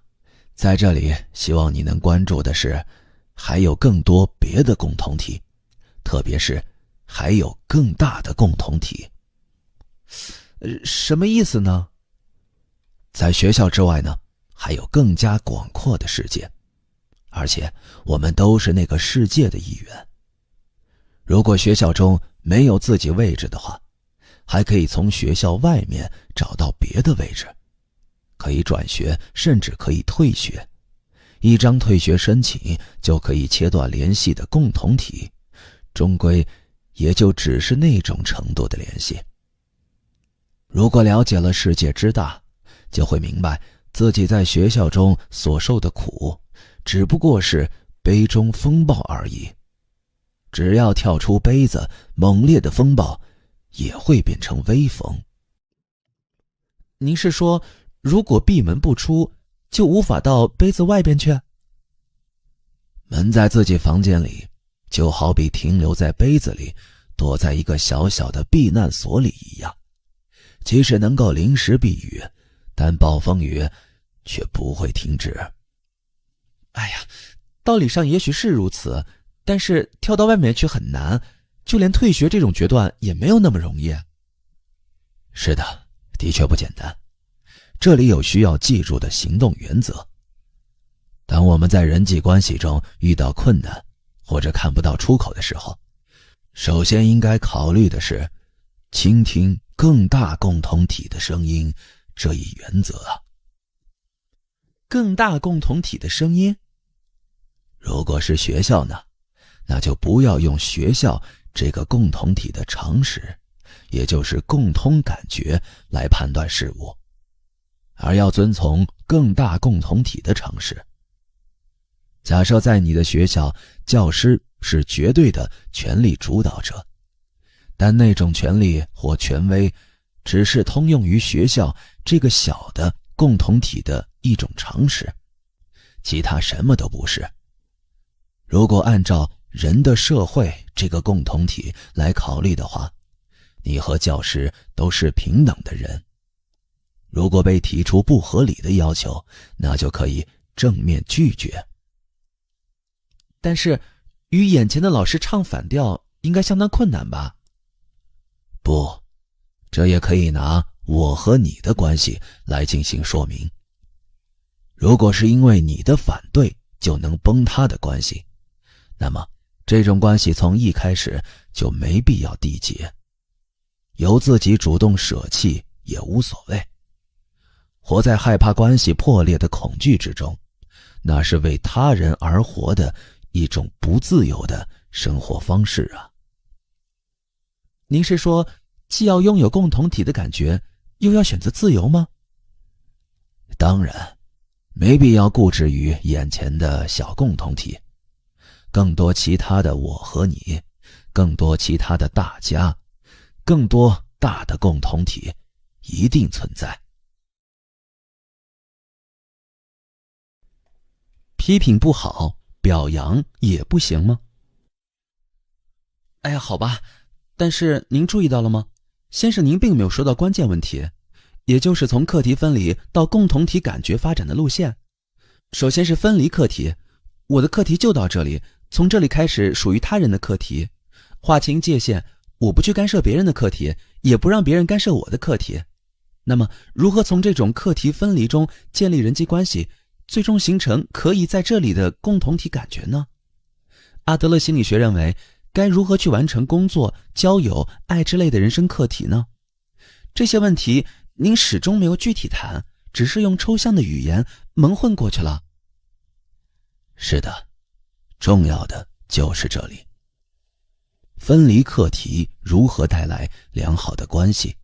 在这里希望你能关注的是，还有更多别的共同体，特别是还有更大的共同体。什么意思呢？在学校之外呢，还有更加广阔的世界，而且我们都是那个世界的一员。如果学校中没有自己位置的话，还可以从学校外面找到别的位置，可以转学，甚至可以退学。一张退学申请就可以切断联系的共同体，终归也就只是那种程度的联系。如果了解了世界之大，就会明白自己在学校中所受的苦，只不过是杯中风暴而已。只要跳出杯子，猛烈的风暴也会变成微风。您是说，如果闭门不出，就无法到杯子外边去？门在自己房间里，就好比停留在杯子里，躲在一个小小的避难所里一样。即使能够临时避雨，但暴风雨却不会停止。哎呀，道理上也许是如此，但是跳到外面去很难，就连退学这种决断也没有那么容易。是的，的确不简单。这里有需要记住的行动原则。当我们在人际关系中遇到困难或者看不到出口的时候，首先应该考虑的是倾听更大共同体的声音这一原则啊。更大共同体的声音？如果是学校呢，那就不要用学校这个共同体的常识，也就是共通感觉来判断事物，而要遵从更大共同体的常识。假设在你的学校，教师是绝对的权力主导者，但那种权力或权威只是通用于学校这个小的共同体的一种常识，其他什么都不是。如果按照人的社会这个共同体来考虑的话，你和教师都是平等的人。如果被提出不合理的要求，那就可以正面拒绝。但是与眼前的老师唱反调应该相当困难吧？不，这也可以拿我和你的关系来进行说明。如果是因为你的反对就能崩塌的关系，那么这种关系从一开始就没必要缔结，由自己主动舍弃也无所谓。活在害怕关系破裂的恐惧之中，那是为他人而活的一种不自由的生活方式啊。您是说，既要拥有共同体的感觉，又要选择自由吗？当然，没必要固执于眼前的小共同体，更多其他的我和你，更多其他的大家，更多大的共同体一定存在。批评不好，表扬也不行吗？哎呀，好吧，但是您注意到了吗？先生您并没有说到关键问题，也就是从课题分离到共同体感觉发展的路线。首先是分离课题，我的课题就到这里，从这里开始属于他人的课题，划清界限，我不去干涉别人的课题，也不让别人干涉我的课题。那么如何从这种课题分离中建立人际关系，最终形成可以在这里的共同体感觉呢？阿德勒心理学认为，该如何去完成工作、交友、爱之类的人生课题呢？这些问题您始终没有具体谈，只是用抽象的语言蒙混过去了。是的，重要的就是这里。分离课题如何带来良好的关系，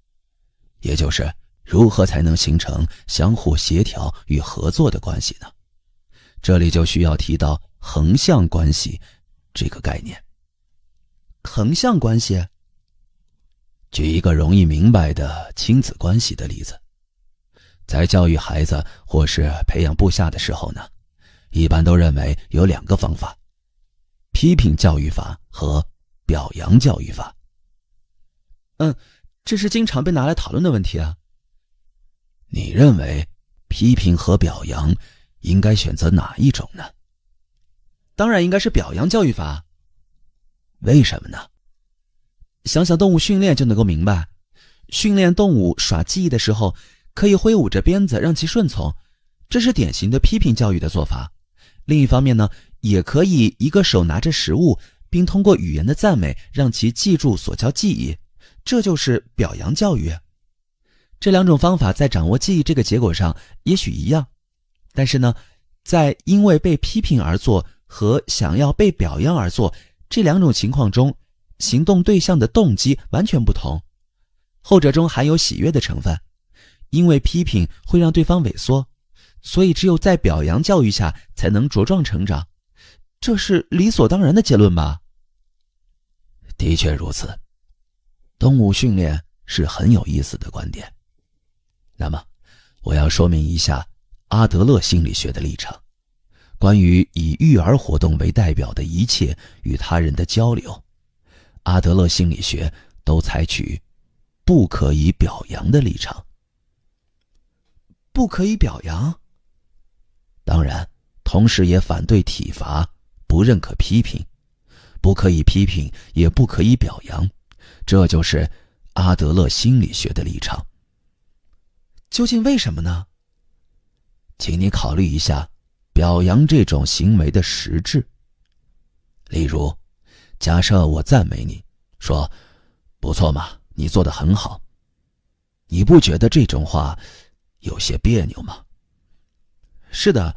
也就是如何才能形成相互协调与合作的关系呢？这里就需要提到横向关系这个概念。横向关系？举一个容易明白的亲子关系的例子。在教育孩子或是培养部下的时候呢，一般都认为有两个方法：批评教育法和表扬教育法。这是经常被拿来讨论的问题啊。你认为批评和表扬应该选择哪一种呢？当然应该是表扬教育法。为什么呢？想想动物训练就能够明白，训练动物耍技艺的时候，可以挥舞着鞭子让其顺从，这是典型的批评教育的做法。另一方面呢，也可以一个手拿着食物，并通过语言的赞美让其记住所教技艺，这就是表扬教育。这两种方法在掌握记忆这个结果上也许一样，但是呢，在因为被批评而做和想要被表扬而做这两种情况中，行动对象的动机完全不同。后者中含有喜悦的成分，因为批评会让对方萎缩，所以只有在表扬教育下才能茁壮成长。这是理所当然的结论吧？的确如此。动物训练是很有意思的观点。那么，我要说明一下阿德勒心理学的立场，关于以育儿活动为代表的一切与他人的交流，阿德勒心理学都采取不可以表扬的立场。不可以表扬？当然，同时也反对体罚，不认可批评，不可以批评，也不可以表扬，这就是阿德勒心理学的立场。究竟为什么呢？请你考虑一下表扬这种行为的实质。例如，假设我赞美你，说不错嘛，你做得很好，你不觉得这种话有些别扭吗？是的，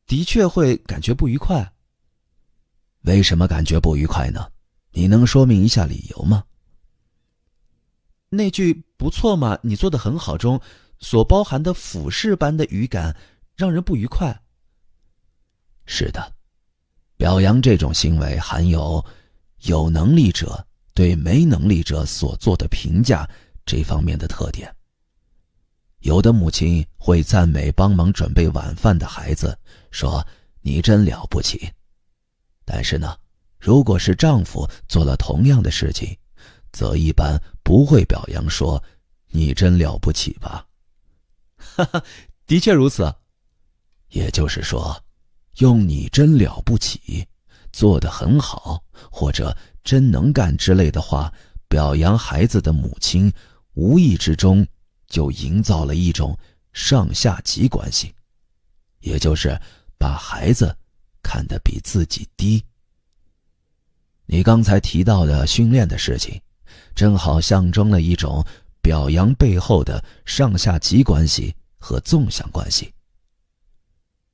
的确会感觉不愉快。为什么感觉不愉快呢？你能说明一下理由吗？那句不错嘛，你做得很好中所包含的俯视般的语感让人不愉快。是的，表扬这种行为含有能力者对没能力者所做的评价这方面的特点。有的母亲会赞美帮忙准备晚饭的孩子，说你真了不起。但是呢，如果是丈夫做了同样的事情，则一般不会表扬说你真了不起吧。哈哈，的确如此。也就是说，用你真了不起，做得很好，或者真能干之类的话表扬孩子的母亲，无意之中就营造了一种上下级关系，也就是把孩子看得比自己低。你刚才提到的训练的事情，正好象征了一种表扬背后的上下级关系和纵向关系。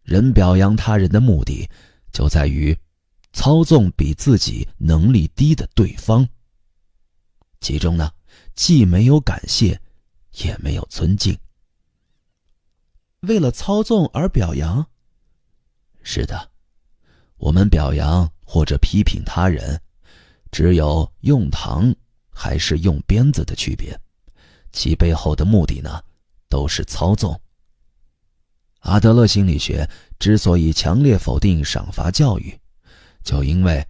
人表扬他人的目的，就在于操纵比自己能力低的对方。其中呢，既没有感谢，也没有尊敬。为了操纵而表扬？是的，我们表扬或者批评他人，只有用糖还是用鞭子的区别，其背后的目的呢，都是操纵。阿德勒心理学之所以强烈否定赏罚教育，就因为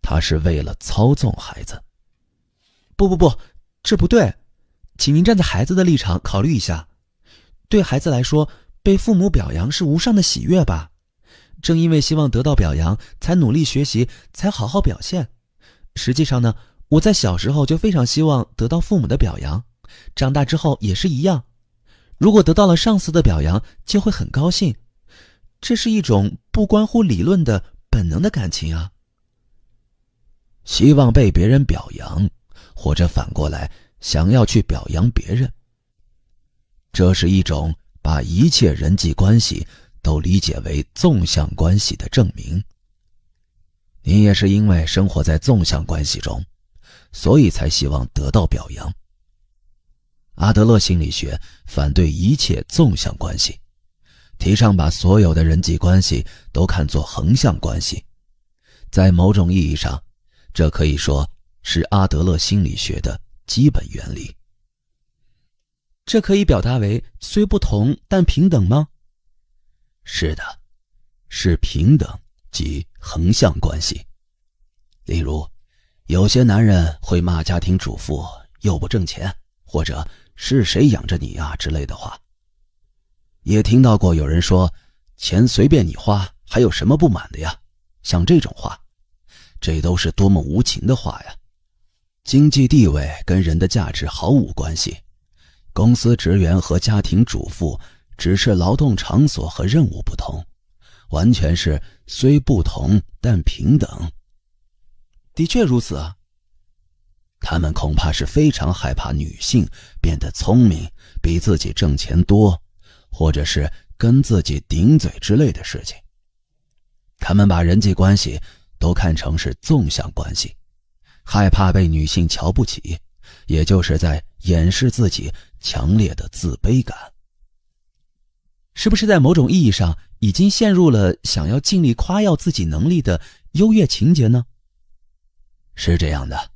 它是为了操纵孩子。不，这不对，请您站在孩子的立场考虑一下。对孩子来说，被父母表扬是无上的喜悦吧？正因为希望得到表扬，才努力学习，才好好表现。实际上呢，我在小时候就非常希望得到父母的表扬，长大之后也是一样。如果得到了上司的表扬，就会很高兴。这是一种不关乎理论的本能的感情啊。希望被别人表扬，或者反过来想要去表扬别人，这是一种把一切人际关系都理解为纵向关系的证明。你也是因为生活在纵向关系中，所以才希望得到表扬。阿德勒心理学反对一切纵向关系，提倡把所有的人际关系都看作横向关系。在某种意义上，这可以说是阿德勒心理学的基本原理。这可以表达为虽不同但平等吗？是的，是平等即横向关系。例如，有些男人会骂家庭主妇又不挣钱，或者是谁养着你啊之类的话。也听到过有人说，钱随便你花，还有什么不满的呀？像这种话，这都是多么无情的话呀！经济地位跟人的价值毫无关系，公司职员和家庭主妇只是劳动场所和任务不同，完全是虽不同但平等。的确如此啊。他们恐怕是非常害怕女性变得聪明，比自己挣钱多，或者是跟自己顶嘴之类的事情。他们把人际关系都看成是纵向关系，害怕被女性瞧不起，也就是在掩饰自己强烈的自卑感。是不是在某种意义上已经陷入了想要尽力夸耀自己能力的优越情节呢？是这样的，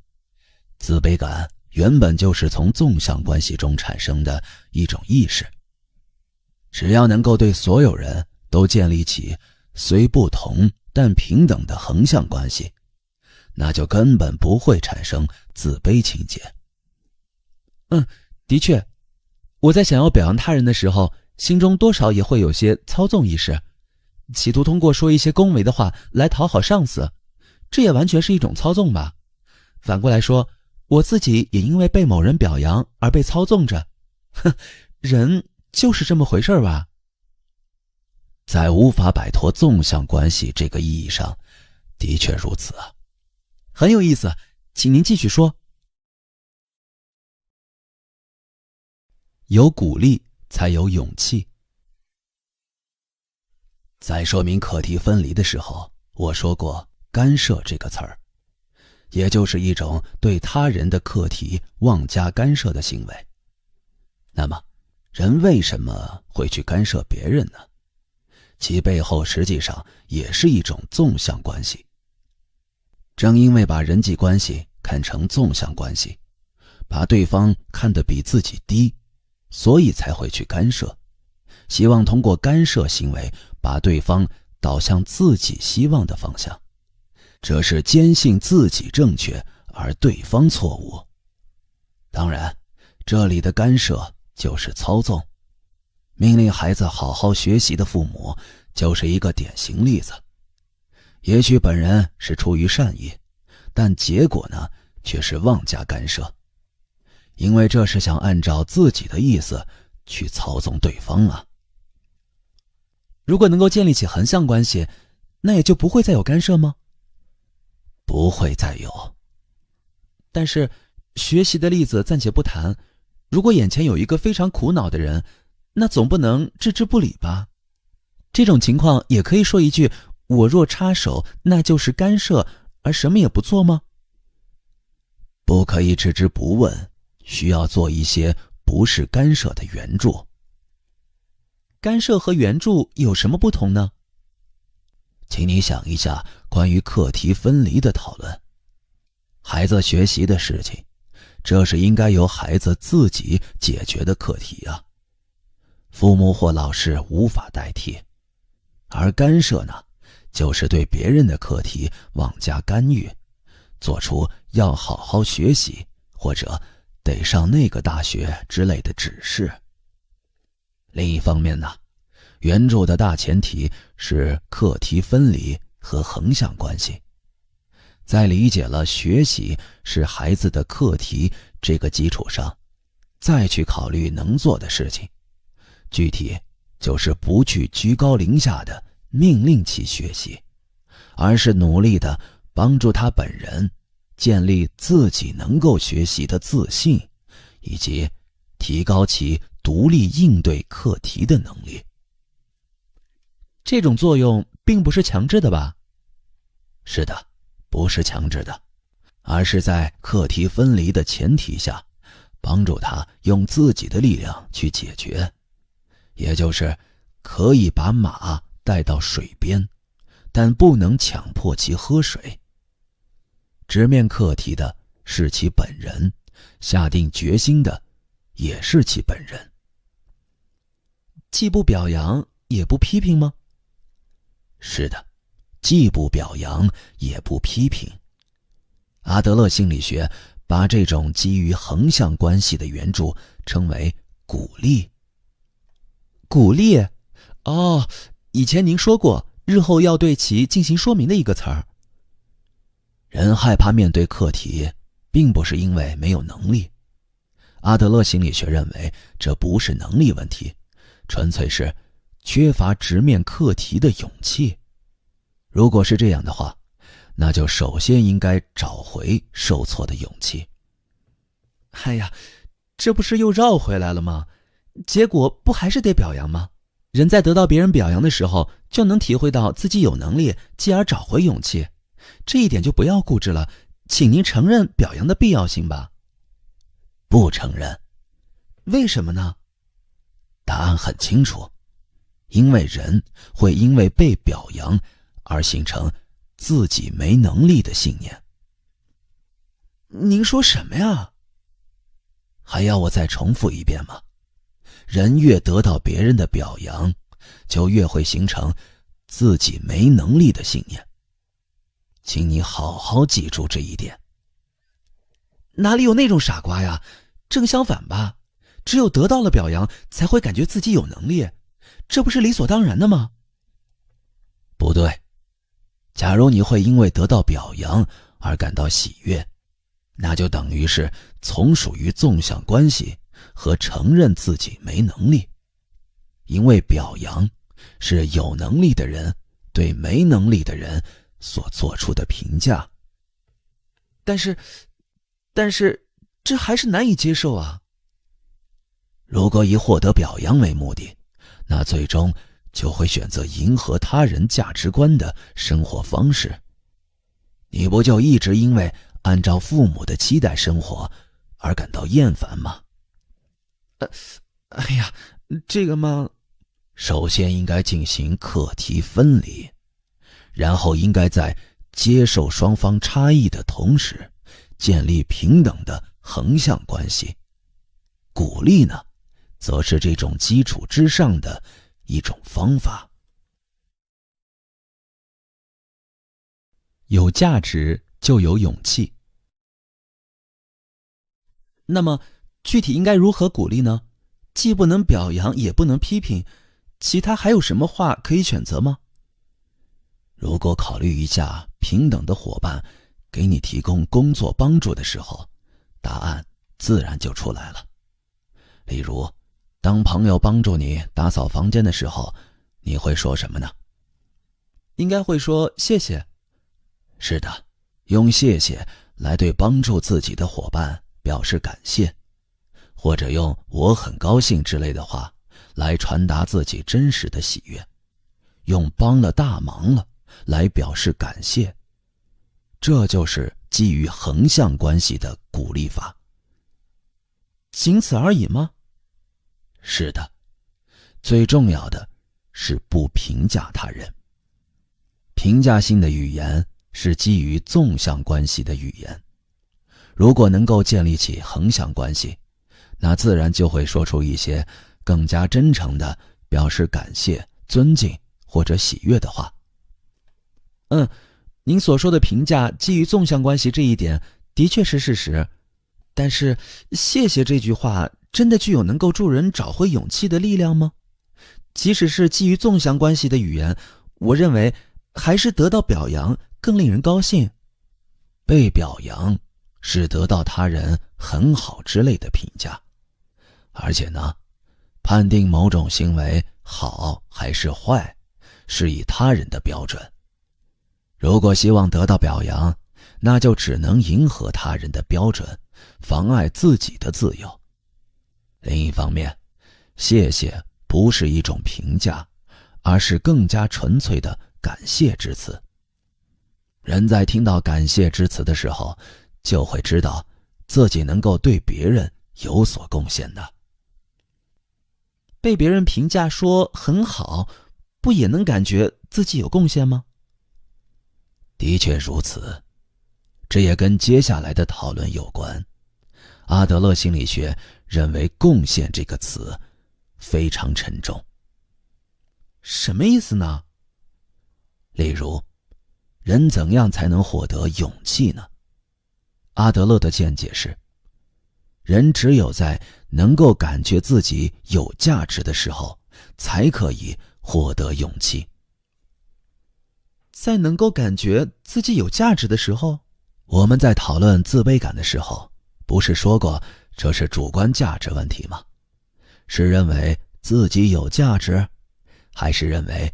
自卑感原本就是从纵向关系中产生的一种意识。只要能够对所有人都建立起虽不同但平等的横向关系，那就根本不会产生自卑情节。的确，我在想要表扬他人的时候，心中多少也会有些操纵意识，企图通过说一些恭维的话来讨好上司，这也完全是一种操纵吧。反过来说，我自己也因为被某人表扬而被操纵着。人就是这么回事吧。在无法摆脱纵向关系这个意义上，的确如此啊。很有意思，请您继续说。有鼓励才有勇气。在说明课题分离的时候，我说过干涉这个词儿，也就是一种对他人的课题妄加干涉的行为。那么人为什么会去干涉别人呢？其背后实际上也是一种纵向关系。正因为把人际关系看成纵向关系，把对方看得比自己低，所以才会去干涉，希望通过干涉行为把对方导向自己希望的方向。这是坚信自己正确而对方错误。当然，这里的干涉就是操纵。命令孩子好好学习的父母就是一个典型例子。也许本人是出于善意，但结果呢，却是妄加干涉。因为这是想按照自己的意思去操纵对方啊。如果能够建立起横向关系，那也就不会再有干涉吗？不会再有。但是学习的例子暂且不谈，如果眼前有一个非常苦恼的人，那总不能置之不理吧？这种情况也可以说一句，我若插手，那就是干涉，而什么也不做吗？不可以置之不问，需要做一些不是干涉的援助。干涉和援助有什么不同呢？请你想一下关于课题分离的讨论。孩子学习的事情，这是应该由孩子自己解决的课题啊，父母或老师无法代替。而干涉呢，就是对别人的课题妄加干预，做出要好好学习或者得上那个大学之类的指示。另一方面呢，援助的大前提是课题分离和横向关系。在理解了学习是孩子的课题这个基础上，再去考虑能做的事情，具体就是不去居高临下的命令其学习，而是努力的帮助他本人建立自己能够学习的自信，以及提高其独立应对课题的能力。这种作用并不是强制的吧？是的，不是强制的，而是在课题分离的前提下，帮助他用自己的力量去解决。也就是可以把马带到水边，但不能强迫其喝水。直面课题的是其本人，下定决心的也是其本人。既不表扬也不批评吗？是的，既不表扬也不批评。阿德勒心理学把这种基于横向关系的援助称为鼓励。鼓励？哦，以前您说过，日后要对其进行说明的一个词儿。人害怕面对课题，并不是因为没有能力。阿德勒心理学认为，这不是能力问题，纯粹是缺乏直面课题的勇气。如果是这样的话，那就首先应该找回受挫的勇气。哎呀，这不是又绕回来了吗？结果不还是得表扬吗？人在得到别人表扬的时候，就能体会到自己有能力，继而找回勇气。这一点就不要固执了，请您承认表扬的必要性吧。不承认。为什么呢？答案很清楚，因为人会因为被表扬而形成自己没能力的信念。您说什么呀？还要我再重复一遍吗？人越得到别人的表扬，就越会形成自己没能力的信念。请你好好记住这一点。哪里有那种傻瓜呀？正相反吧，只有得到了表扬，才会感觉自己有能力，这不是理所当然的吗？不对，假如你会因为得到表扬而感到喜悦，那就等于是从属于纵向关系和承认自己没能力。因为表扬是有能力的人对没能力的人所做出的评价。但是这还是难以接受啊。如果以获得表扬为目的，那最终就会选择迎合他人价值观的生活方式。你不就一直因为按照父母的期待生活而感到厌烦吗？哎呀，这个嘛，首先应该进行课题分离，然后应该在接受双方差异的同时，建立平等的横向关系。鼓励呢，则是这种基础之上的一种方法。有价值就有勇气。那么具体应该如何鼓励呢？既不能表扬也不能批评，其他还有什么话可以选择吗？如果考虑一下平等的伙伴给你提供工作帮助的时候，答案自然就出来了。例如，当朋友帮助你打扫房间的时候，你会说什么呢？应该会说谢谢。是的，用谢谢来对帮助自己的伙伴表示感谢，或者用我很高兴之类的话来传达自己真实的喜悦，用帮了大忙了来表示感谢。这就是基于横向关系的鼓励法。仅此而已吗？是的，最重要的是不评价他人。评价性的语言是基于纵向关系的语言，如果能够建立起横向关系，那自然就会说出一些更加真诚的表示感谢、尊敬或者喜悦的话。您所说的评价基于纵向关系这一点的确是事实，但是谢谢这句话真的具有能够助人找回勇气的力量吗？即使是基于纵向关系的语言，我认为还是得到表扬更令人高兴。被表扬是得到他人很好之类的评价，而且呢，判定某种行为好还是坏是以他人的标准。如果希望得到表扬，那就只能迎合他人的标准，妨碍自己的自由。另一方面，谢谢不是一种评价，而是更加纯粹的感谢之词。人在听到感谢之词的时候，就会知道自己能够对别人有所贡献的。被别人评价说很好，不也能感觉自己有贡献吗？的确如此，这也跟接下来的讨论有关。阿德勒心理学认为贡献这个词非常沉重。什么意思呢？例如，人怎样才能获得勇气呢？阿德勒的见解是，人只有在能够感觉自己有价值的时候，才可以获得勇气。在能够感觉自己有价值的时候？我们在讨论自卑感的时候，不是说过这是主观价值问题吗？是认为自己有价值，还是认为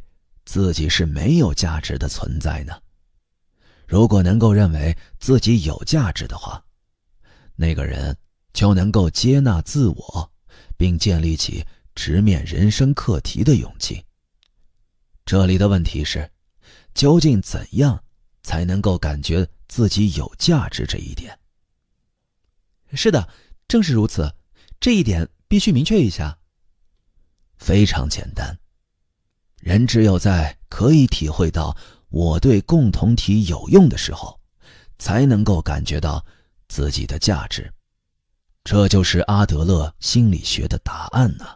自己是没有价值的存在呢？如果能够认为自己有价值的话，那个人就能够接纳自我，并建立起直面人生课题的勇气。这里的问题是，究竟怎样才能够感觉自己有价值这一点？是的，正是如此，这一点必须明确一下。非常简单，人只有在可以体会到我对共同体有用的时候，才能够感觉到自己的价值。这就是阿德勒心理学的答案呢。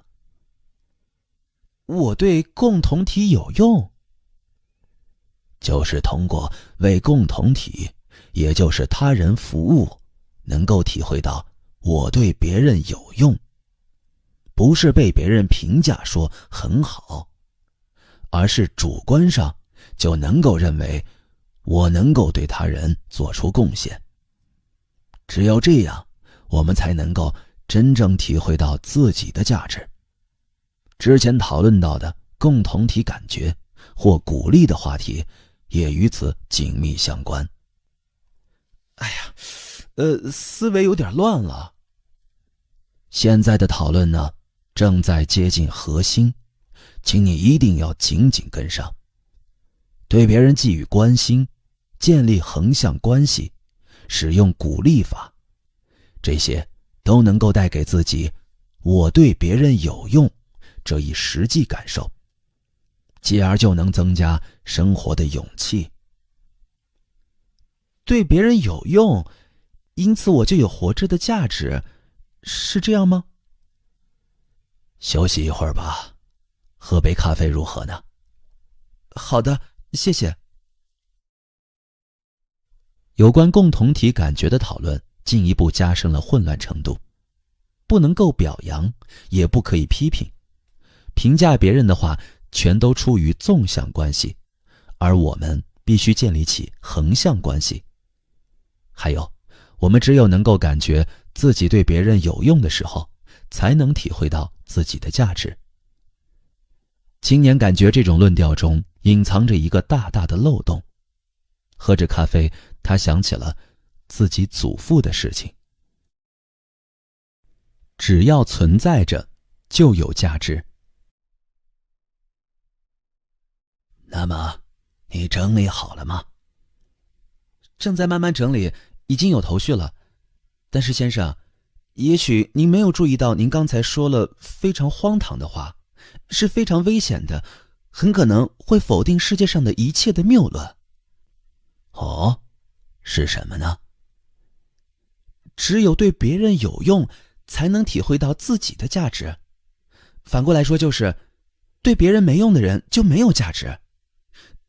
我对共同体有用，就是通过为共同体，也就是他人服务，能够体会到我对别人有用，不是被别人评价说很好，而是主观上就能够认为我能够对他人做出贡献。只有这样，我们才能够真正体会到自己的价值。之前讨论到的共同体感觉或鼓励的话题也与此紧密相关。哎呀，思维有点乱了。现在的讨论呢，正在接近核心，请你一定要紧紧跟上。对别人寄予关心，建立横向关系，使用鼓励法，这些都能够带给自己我对别人有用这一实际感受，继而就能增加生活的勇气。对别人有用，因此我就有活着的价值，是这样吗？休息一会儿吧，喝杯咖啡如何呢？好的，谢谢。有关共同体感觉的讨论进一步加深了混乱程度。不能够表扬，也不可以批评。评价别人的话，全都出于纵向关系，而我们必须建立起横向关系。还有，我们只有能够感觉自己对别人有用的时候，才能体会到自己的价值。青年感觉这种论调中隐藏着一个大大的漏洞。喝着咖啡，他想起了自己祖父的事情。只要存在着，就有价值。那么，你整理好了吗？正在慢慢整理，已经有头绪了。但是先生，也许您没有注意到，您刚才说了非常荒唐的话，是非常危险的，很可能会否定世界上的一切的谬论。哦，是什么呢？只有对别人有用，才能体会到自己的价值。反过来说就是，对别人没用的人就没有价值。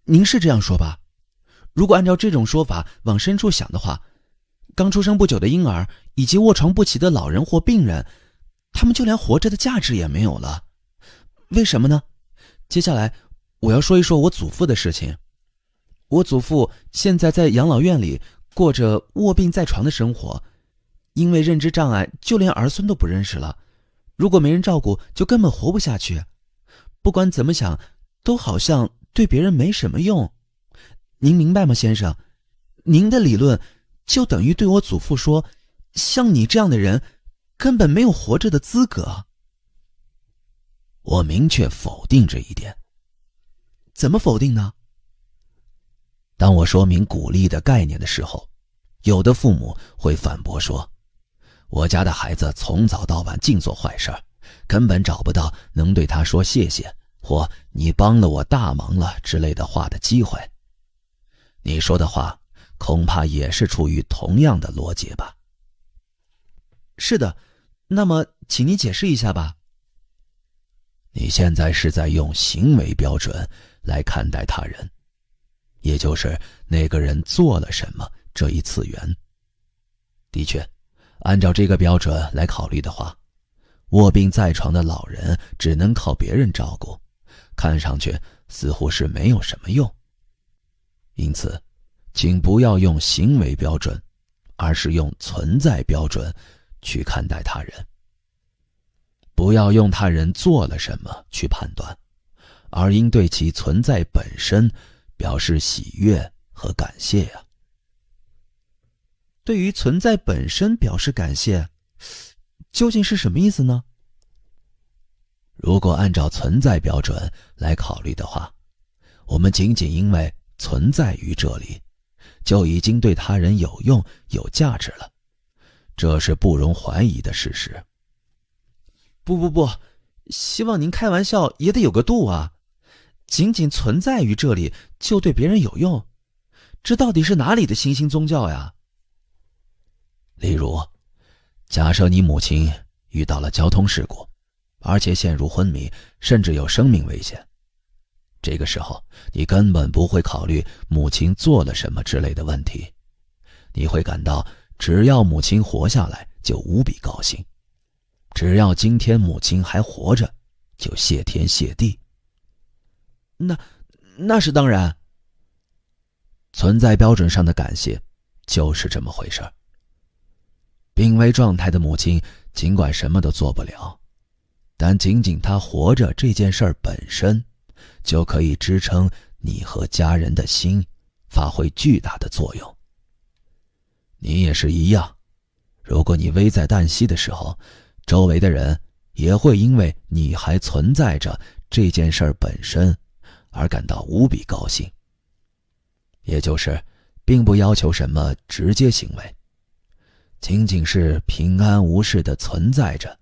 您是这样说吧？如果按照这种说法往深处想的话，刚出生不久的婴儿以及卧床不起的老人或病人，他们就连活着的价值也没有了。为什么呢？接下来我要说一说我祖父的事情。我祖父现在在养老院里过着卧病在床的生活，因为认知障碍，就连儿孙都不认识了。如果没人照顾，就根本活不下去。不管怎么想，都好像对别人没什么用。您明白吗，先生？您的理论就等于对我祖父说，像你这样的人根本没有活着的资格。我明确否定这一点。怎么否定呢？当我说明鼓励的概念的时候，有的父母会反驳说，我家的孩子从早到晚净做坏事，根本找不到能对他说谢谢或你帮了我大忙了之类的话的机会。你说的话恐怕也是出于同样的逻辑吧？是的，那么请你解释一下吧。你现在是在用行为标准来看待他人，也就是那个人做了什么这一次元。的确，按照这个标准来考虑的话，卧病在床的老人只能靠别人照顾，看上去似乎是没有什么用。因此，请不要用行为标准，而是用存在标准去看待他人。不要用他人做了什么去判断，而应对其存在本身表示喜悦和感谢呀。对于存在本身表示感谢，究竟是什么意思呢？如果按照存在标准来考虑的话，我们仅仅因为存在于这里，就已经对他人有用、有价值了，这是不容怀疑的事实。不，希望您开玩笑也得有个度啊！仅仅存在于这里就对别人有用，这到底是哪里的新兴宗教呀？例如，假设你母亲遇到了交通事故，而且陷入昏迷，甚至有生命危险。这个时候，你根本不会考虑母亲做了什么之类的问题，你会感到只要母亲活下来就无比高兴，只要今天母亲还活着，就谢天谢地。那是当然。存在标准上的感谢就是这么回事儿。病危状态的母亲尽管什么都做不了，但仅仅她活着这件事儿本身，就可以支撑你和家人的心，发挥巨大的作用。你也是一样，如果你危在旦夕的时候，周围的人也会因为你还存在着这件事儿本身而感到无比高兴。也就是并不要求什么直接行为，仅仅是平安无事的存在着，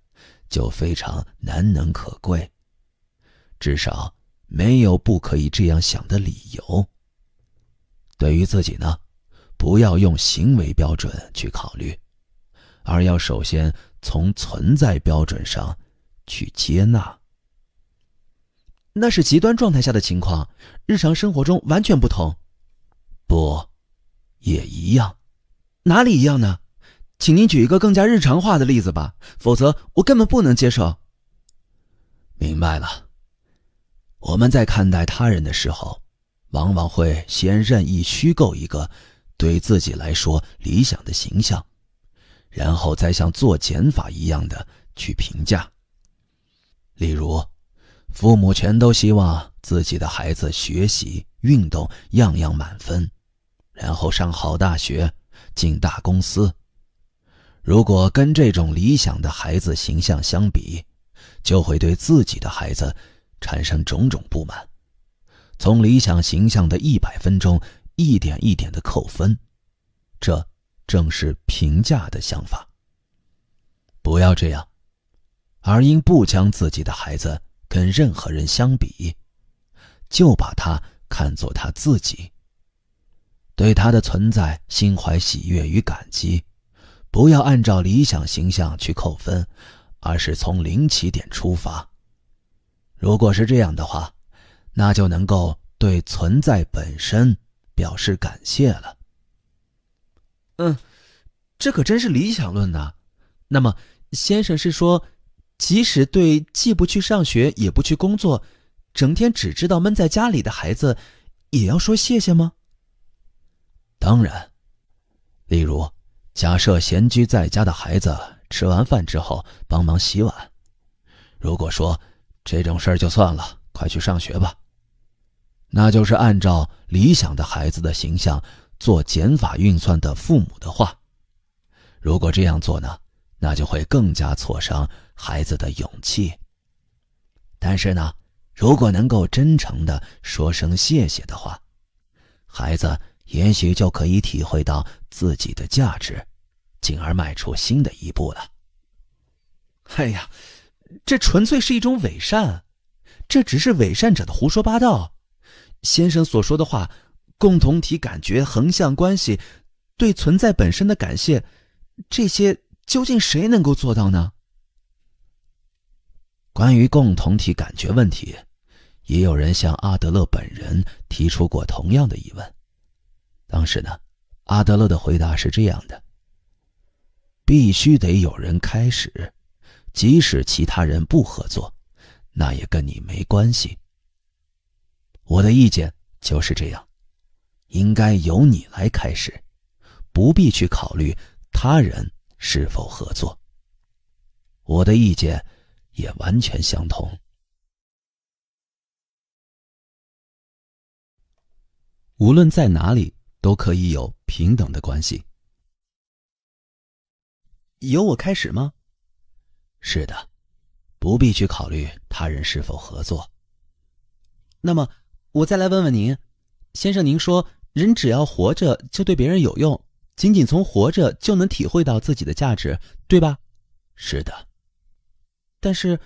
就非常难能可贵，至少没有不可以这样想的理由。对于自己呢，不要用行为标准去考虑，而要首先从存在标准上去接纳。那是极端状态下的情况，日常生活中完全不同。不，也一样。哪里一样呢？请您举一个更加日常化的例子吧，否则我根本不能接受。明白了。我们在看待他人的时候，往往会先任意虚构一个对自己来说理想的形象，然后再像做减法一样的去评价。例如，父母全都希望自己的孩子学习、运动样样满分，然后上好大学，进大公司。如果跟这种理想的孩子形象相比，就会对自己的孩子产生种种不满，从理想形象的100分中一点一点的扣分。这正是评价的想法。不要这样，而应不将自己的孩子跟任何人相比，就把他看作他自己，对他的存在心怀喜悦与感激，不要按照理想形象去扣分，而是从零起点出发。如果是这样的话，那就能够对存在本身表示感谢了。这可真是理想论呐。那么先生是说，即使对既不去上学也不去工作，整天只知道闷在家里的孩子，也要说谢谢吗？当然。例如，假设闲居在家的孩子吃完饭之后帮忙洗碗，如果说这种事儿就算了，快去上学吧，那就是按照理想的孩子的形象做减法运算的父母的话。如果这样做呢，那就会更加挫伤孩子的勇气。但是呢，如果能够真诚地说声谢谢的话，孩子也许就可以体会到自己的价值，进而迈出新的一步了。哎呀，这纯粹是一种伪善，这只是伪善者的胡说八道。先生所说的话，共同体感觉、横向关系、对存在本身的感谢，这些究竟谁能够做到呢？关于共同体感觉问题，也有人向阿德勒本人提出过同样的疑问。当时呢，阿德勒的回答是这样的：必须得有人开始，即使其他人不合作，那也跟你没关系。我的意见就是这样，应该由你来开始，不必去考虑他人是否合作。我的意见也完全相同。无论在哪里，都可以有平等的关系。由我开始吗？是的，不必去考虑他人是否合作。那么我再来问问您，先生，您说人只要活着就对别人有用，仅仅从活着就能体会到自己的价值，对吧？是的。但是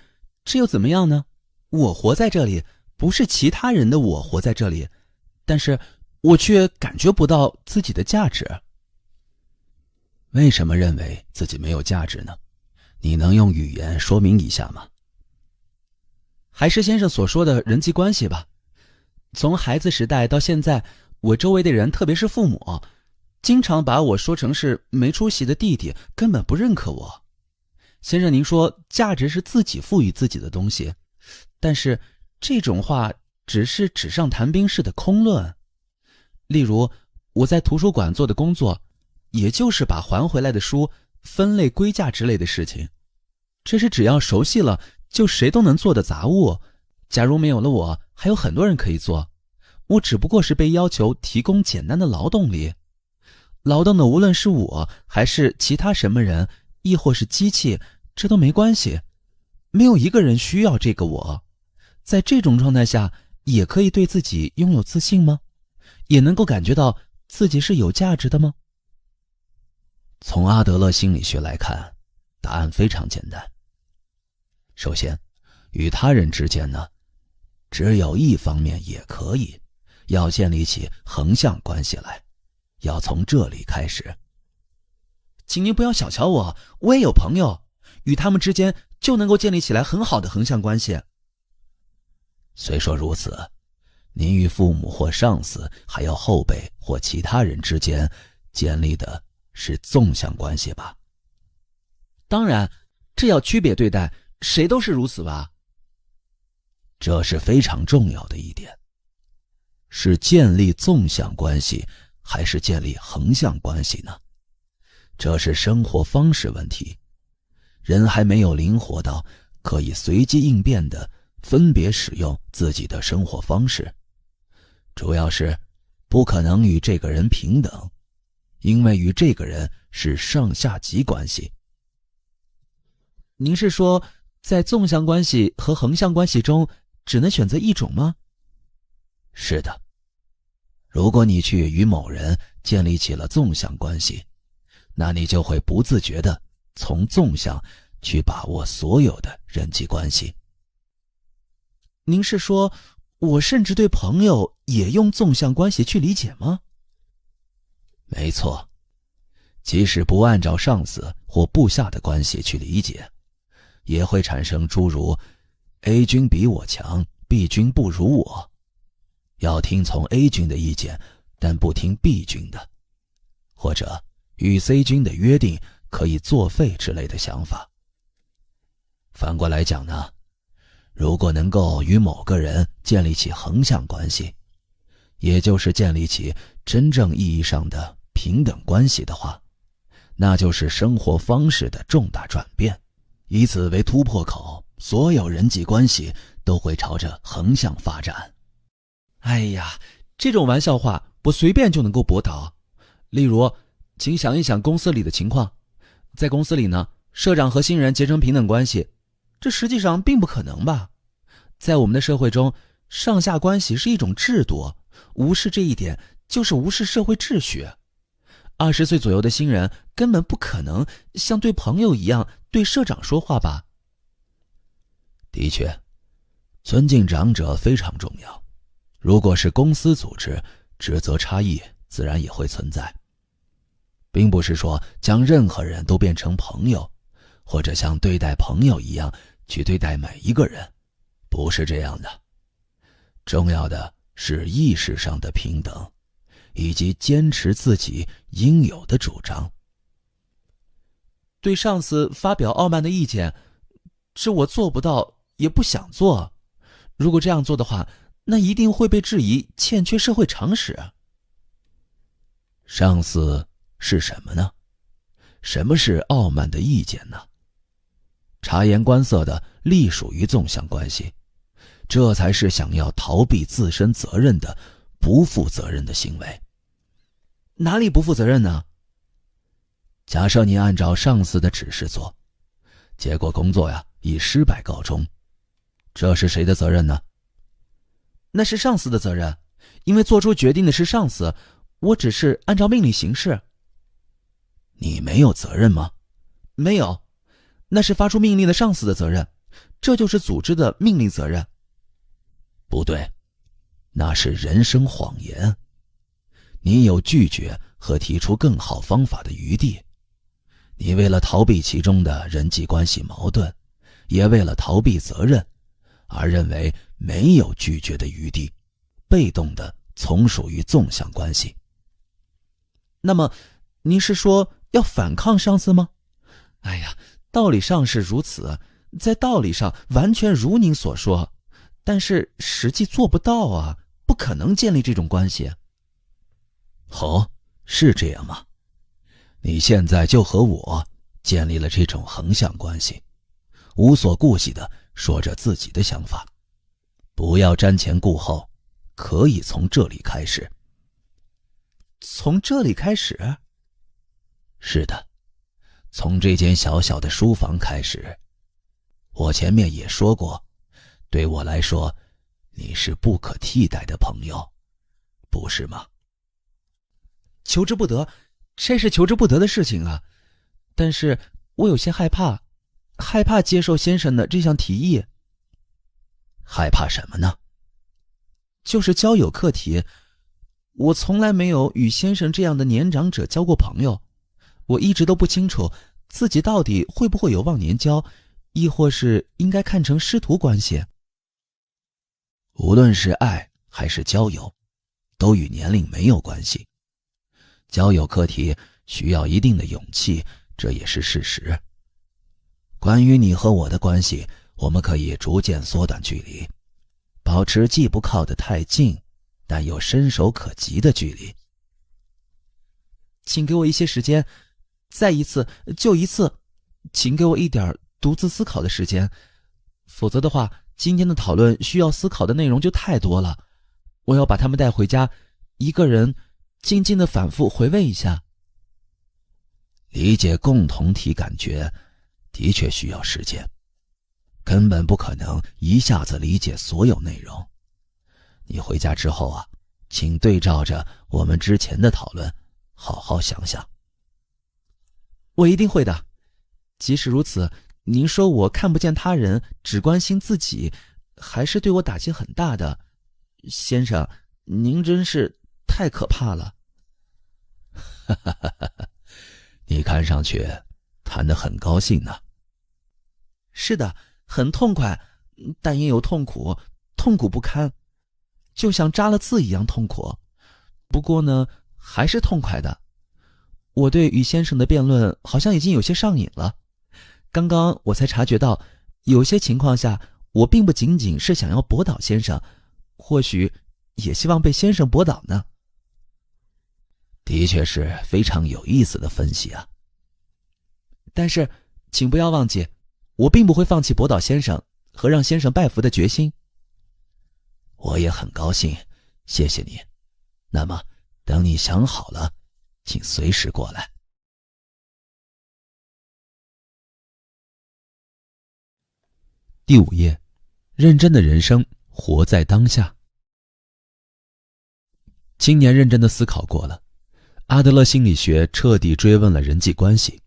这又怎么样呢？我活在这里，不是其他人的我活在这里，但是我却感觉不到自己的价值。为什么认为自己没有价值呢？你能用语言说明一下吗？还是先生所说的人际关系吧。从孩子时代到现在，我周围的人，特别是父母，经常把我说成是没出息的弟弟，根本不认可我。先生，您说价值是自己赋予自己的东西，但是这种话只是纸上谈兵式的空论。例如，我在图书馆做的工作，也就是把还回来的书分类归价之类的事情，这是只要熟悉了就谁都能做的杂物。假如没有了我，还有很多人可以做，我只不过是被要求提供简单的劳动力。劳动的无论是我还是其他什么人，亦或是机器，这都没关系，没有一个人需要这个我。在这种状态下，也可以对自己拥有自信吗？也能够感觉到自己是有价值的吗？从阿德勒心理学来看，答案非常简单。首先，与他人之间呢，只有一方面也可以，要建立起横向关系来，要从这里开始。请您不要小瞧我，我也有朋友，与他们之间就能够建立起来很好的横向关系。虽说如此，您与父母或上司，还有后辈或其他人之间建立的是纵向关系吧？当然，这要区别对待，谁都是如此吧？这是非常重要的一点。是建立纵向关系，还是建立横向关系呢？这是生活方式问题。人还没有灵活到可以随机应变地分别使用自己的生活方式，主要是不可能与这个人平等，因为与这个人是上下级关系。您是说，在纵向关系和横向关系中只能选择一种吗？是的，如果你去与某人建立起了纵向关系，那你就会不自觉地从纵向去把握所有的人际关系。您是说，我甚至对朋友也用纵向关系去理解吗？没错，即使不按照上司或部下的关系去理解，也会产生诸如 A 君比我强， B 君不如我，要听从 A 君的意见，但不听 B 君的，或者与 C 君的约定可以作废之类的想法。反过来讲呢，如果能够与某个人建立起横向关系，也就是建立起真正意义上的平等关系的话，那就是生活方式的重大转变。以此为突破口，所有人际关系都会朝着横向发展。哎呀，这种玩笑话我随便就能够驳倒。例如，请想一想公司里的情况，在公司里呢，社长和新人结成平等关系，这实际上并不可能吧？在我们的社会中，上下关系是一种制度，无视这一点就是无视社会秩序。20岁左右的新人根本不可能像对朋友一样对社长说话吧？的确，尊敬长者非常重要。如果是公司组织，职责差异自然也会存在，并不是说将任何人都变成朋友，或者像对待朋友一样去对待每一个人，不是这样的。重要的是意识上的平等，以及坚持自己应有的主张。对上司发表傲慢的意见，是我做不到也不想做。如果这样做的话，那一定会被质疑欠缺社会常识。上司是什么呢？什么是傲慢的意见呢？察言观色的隶属于纵向关系，这才是想要逃避自身责任的不负责任的行为。哪里不负责任呢？假设你按照上司的指示做，结果工作以失败告终，这是谁的责任呢？那是上司的责任，因为做出决定的是上司，我只是按照命令行事。你没有责任吗？没有，那是发出命令的上司的责任，这就是组织的命令责任。不对，那是人生谎言。你有拒绝和提出更好方法的余地，你为了逃避其中的人际关系矛盾，也为了逃避责任，而认为没有拒绝的余地，被动的从属于纵向关系。那么，您是说要反抗上司吗？哎呀，道理上是如此，在道理上完全如您所说，但是实际做不到啊，不可能建立这种关系。哦，是这样吗？你现在就和我建立了这种横向关系，无所顾忌地说着自己的想法，不要瞻前顾后，可以从这里开始。从这里开始？是的，从这间小小的书房开始。我前面也说过，对我来说，你是不可替代的朋友，不是吗？求之不得，这是求之不得的事情啊。但是我有些害怕接受先生的这项提议。害怕什么呢？就是交友课题。我从来没有与先生这样的年长者交过朋友，我一直都不清楚自己到底会不会有忘年交，亦或是应该看成师徒关系。无论是爱还是交友，都与年龄没有关系。交友课题需要一定的勇气，这也是事实。关于你和我的关系，我们可以逐渐缩短距离，保持既不靠得太近，但又伸手可及的距离。请给我一些时间，再一次，就一次，请给我一点独自思考的时间，否则的话，今天的讨论需要思考的内容就太多了，我要把他们带回家，一个人静静地反复回味一下。理解共同体感觉的确需要时间，根本不可能一下子理解所有内容。你回家之后啊，请对照着我们之前的讨论，好好想想。我一定会的。即使如此，您说我看不见他人，只关心自己，还是对我打击很大的。先生，您真是太可怕了。你看上去谈得很高兴呢。是的，很痛快，但也有痛苦，痛苦不堪，就像扎了刺一样痛苦。不过呢，还是痛快的。我对于先生的辩论好像已经有些上瘾了。刚刚我才察觉到，有些情况下，我并不仅仅是想要驳倒先生，或许也希望被先生驳倒呢。的确是非常有意思的分析啊。但是，请不要忘记，我并不会放弃驳倒先生和让先生拜服的决心。我也很高兴，谢谢你。那么，等你想好了，请随时过来。第5页，认真的人生，活在当下。青年认真的思考过了，阿德勒心理学彻底追问了人际关系，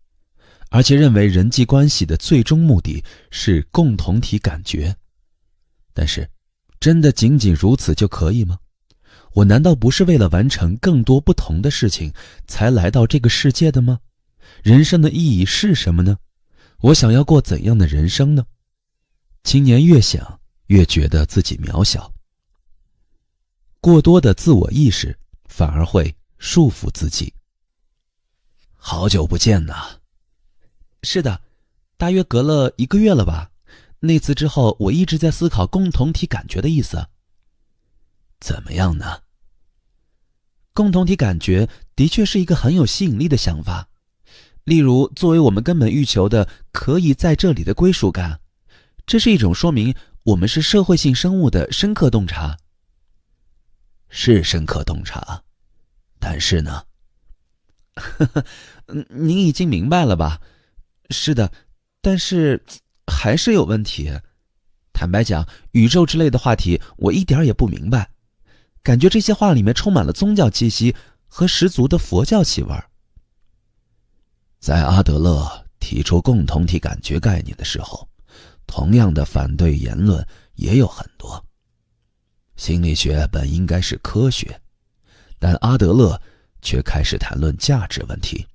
而且认为人际关系的最终目的是共同体感觉。但是，真的仅仅如此就可以吗？我难道不是为了完成更多不同的事情才来到这个世界的吗？人生的意义是什么呢？我想要过怎样的人生呢？青年越想越觉得自己渺小，过多的自我意识反而会束缚自己。好久不见呐。是的，大约隔了1个月了吧。那次之后，我一直在思考共同体感觉的意思。怎么样呢？共同体感觉的确是一个很有吸引力的想法。例如，作为我们根本欲求的可以在这里的归属感，这是一种说明我们是社会性生物的深刻洞察。是深刻洞察，但是呢？您已经明白了吧？是的，但是还是有问题。坦白讲，宇宙之类的话题我一点也不明白，感觉这些话里面充满了宗教气息和十足的佛教气味。在阿德勒提出共同体感觉概念的时候，同样的反对言论也有很多。心理学本应该是科学，但阿德勒却开始谈论价值问题。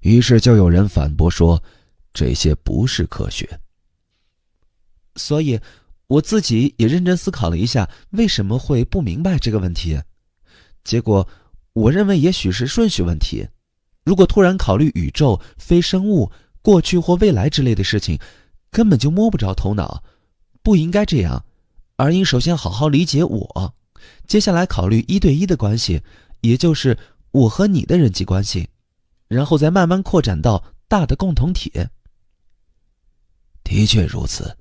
于是就有人反驳说，这些不是科学。所以我自己也认真思考了一下，为什么会不明白这个问题。结果我认为也许是顺序问题。如果突然考虑宇宙、非生物、过去或未来之类的事情，根本就摸不着头脑。不应该这样，而应首先好好理解我，接下来考虑1对1的关系，也就是我和你的人际关系，然后再慢慢扩展到大的共同体。的确如此，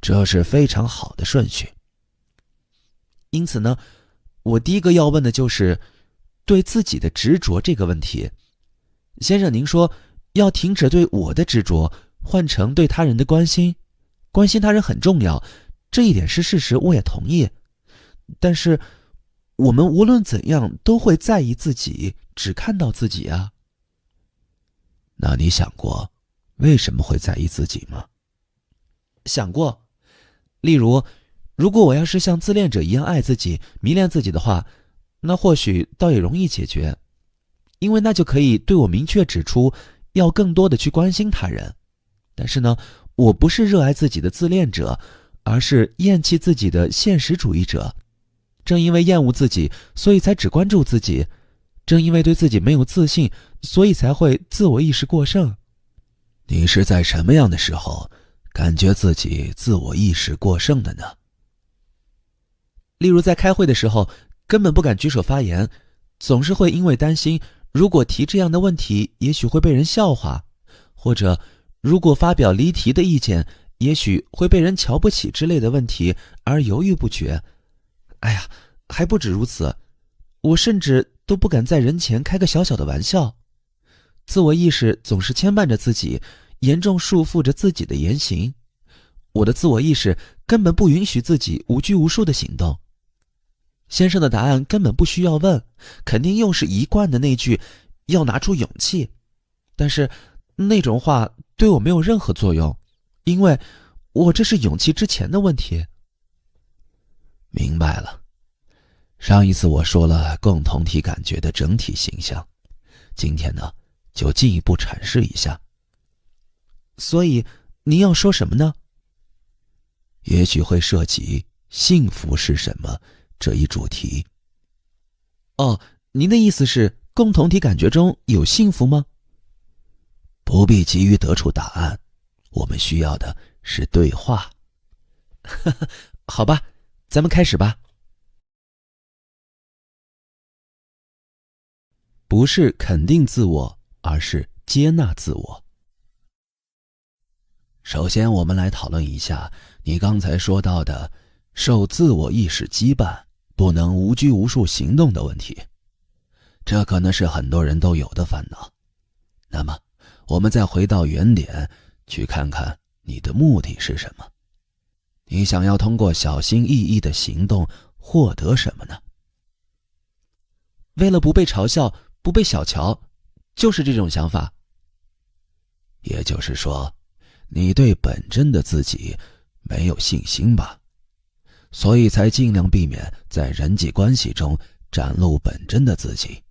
这是非常好的顺序。因此呢，我第一个要问的就是对自己的执着这个问题。先生，您说要停止对我的执着，换成对他人的关心。关心他人很重要，这一点是事实，我也同意。但是我们无论怎样都会在意自己，只看到自己啊。那你想过为什么会在意自己吗？想过。例如，如果我要是像自恋者一样爱自己、迷恋自己的话，那或许倒也容易解决，因为那就可以对我明确指出要更多的去关心他人。但是呢，我不是热爱自己的自恋者，而是厌弃自己的现实主义者。正因为厌恶自己，所以才只关注自己；正因为对自己没有自信，所以才会自我意识过剩。你是在什么样的时候感觉自己自我意识过剩的呢？例如在开会的时候，根本不敢举手发言，总是会因为担心如果提这样的问题，也许会被人笑话，或者如果发表离题的意见，也许会被人瞧不起之类的问题而犹豫不决。哎呀，还不止如此，我甚至都不敢在人前开个小小的玩笑。自我意识总是牵绊着自己，严重束缚着自己的言行。我的自我意识根本不允许自己无拘无束的行动。先生的答案根本不需要问，肯定又是一贯的那句要拿出勇气。但是那种话对我没有任何作用，因为我这是勇气之前的问题。明白了。上一次我说了共同体感觉的整体形象，今天呢，就进一步阐释一下。所以您要说什么呢？也许会涉及幸福是什么这一主题。哦，您的意思是共同体感觉中有幸福吗？不必急于得出答案，我们需要的是对话。好吧，咱们开始吧。不是肯定自我，而是接纳自我。首先，我们来讨论一下你刚才说到的受自我意识羁绊，不能无拘无束行动的问题。这可能是很多人都有的烦恼。那么，我们再回到原点，去看看你的目的是什么？你想要通过小心翼翼的行动获得什么呢？为了不被嘲笑，不被小瞧，就是这种想法。也就是说，你对本真的自己没有信心吧？所以才尽量避免在人际关系中展露本真的自己。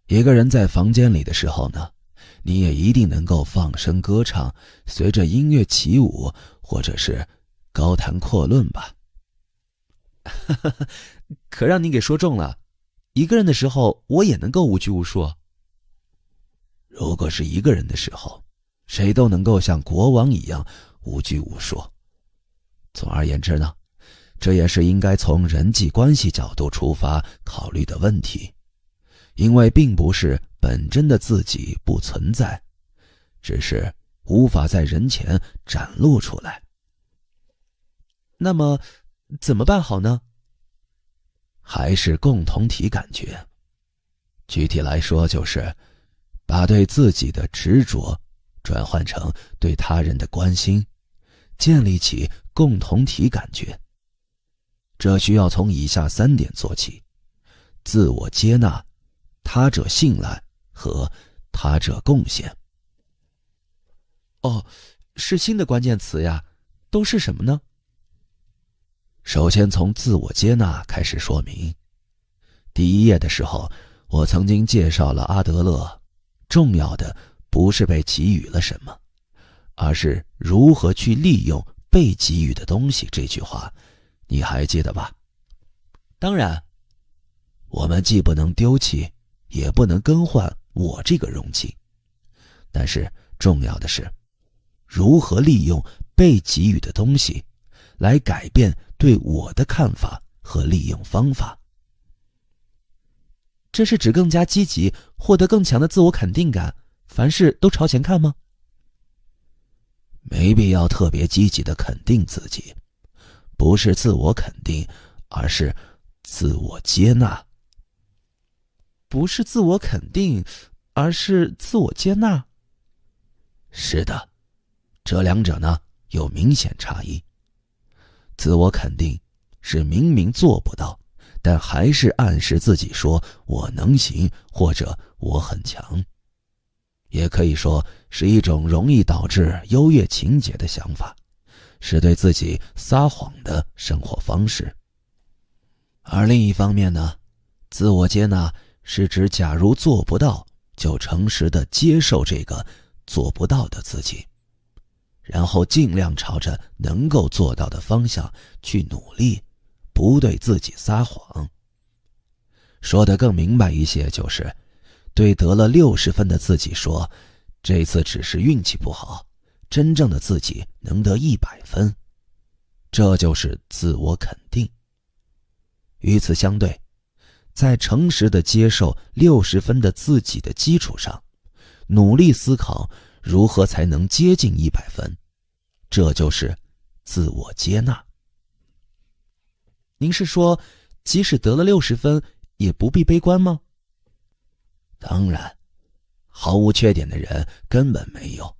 一个人在房间里的时候呢，你也一定能够放声歌唱，随着音乐起舞，或者是高谈阔论吧。可让你给说中了，一个人的时候我也能够无拘无束。如果是一个人的时候，谁都能够像国王一样无拘无束。总而言之呢，这也是应该从人际关系角度出发考虑的问题。因为并不是本真的自己不存在，只是无法在人前展露出来。那么怎么办好呢？还是共同体感觉。具体来说，就是把对自己的执着转换成对他人的关心，建立起共同体感觉。这需要从以下3点做起：自我接纳、他者信赖和他者贡献。哦，是新的关键词呀，都是什么呢？首先从自我接纳开始说明。第1页的时候，我曾经介绍了阿德勒，重要的不是被给予了什么，而是如何去利用被给予的东西，这句话你还记得吧？当然，我们既不能丢弃，也不能更换我这个容器。但是重要的是，如何利用被给予的东西来改变对我的看法和利用方法。这是指更加积极，获得更强的自我肯定感，凡事都朝前看吗？没必要特别积极的肯定自己，不是自我肯定，而是自我接纳。不是自我肯定，而是自我接纳。是的，这两者呢有明显差异。自我肯定是明明做不到，但还是暗示自己说我能行，或者我很强。也可以说是一种容易导致优越情节的想法，是对自己撒谎的生活方式。而另一方面呢，自我接纳是指假如做不到，就诚实地接受这个做不到的自己，然后尽量朝着能够做到的方向去努力，不对自己撒谎。说得更明白一些，就是对得了60分的自己说，这次只是运气不好，真正的自己能得100分。这就是自我肯定。与此相对，在诚实的接受60分的自己的基础上，努力思考如何才能接近100分，这就是自我接纳。您是说，即使得了60分，也不必悲观吗？当然，毫无缺点的人根本没有。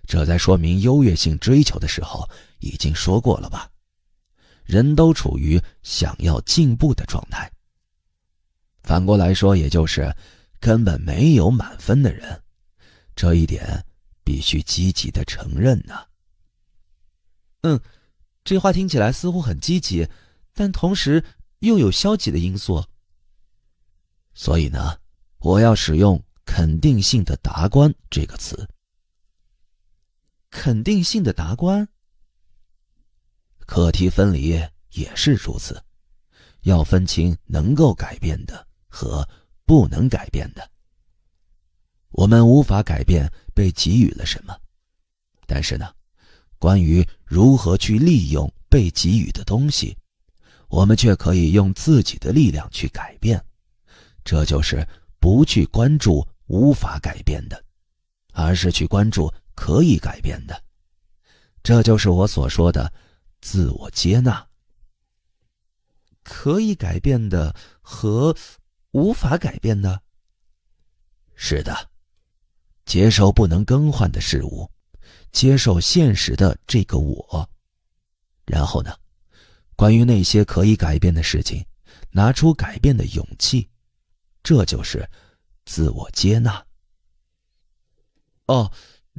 这在说明优越性追求的时候已经说过了吧？人都处于想要进步的状态。反过来说，也就是根本没有满分的人，这一点必须积极的承认啊。这话听起来似乎很积极，但同时又有消极的因素。所以呢，我要使用肯定性的达观这个词。肯定性的达观？课题分离也是如此，要分清能够改变的和不能改变的。我们无法改变被给予了什么，但是呢，关于如何去利用被给予的东西，我们却可以用自己的力量去改变。这就是不去关注无法改变的，而是去关注可以改变的。这就是我所说的自我接纳。可以改变的和无法改变的？是的，接受不能更换的事物，接受现实的这个我。然后呢，关于那些可以改变的事情，拿出改变的勇气。这就是自我接纳。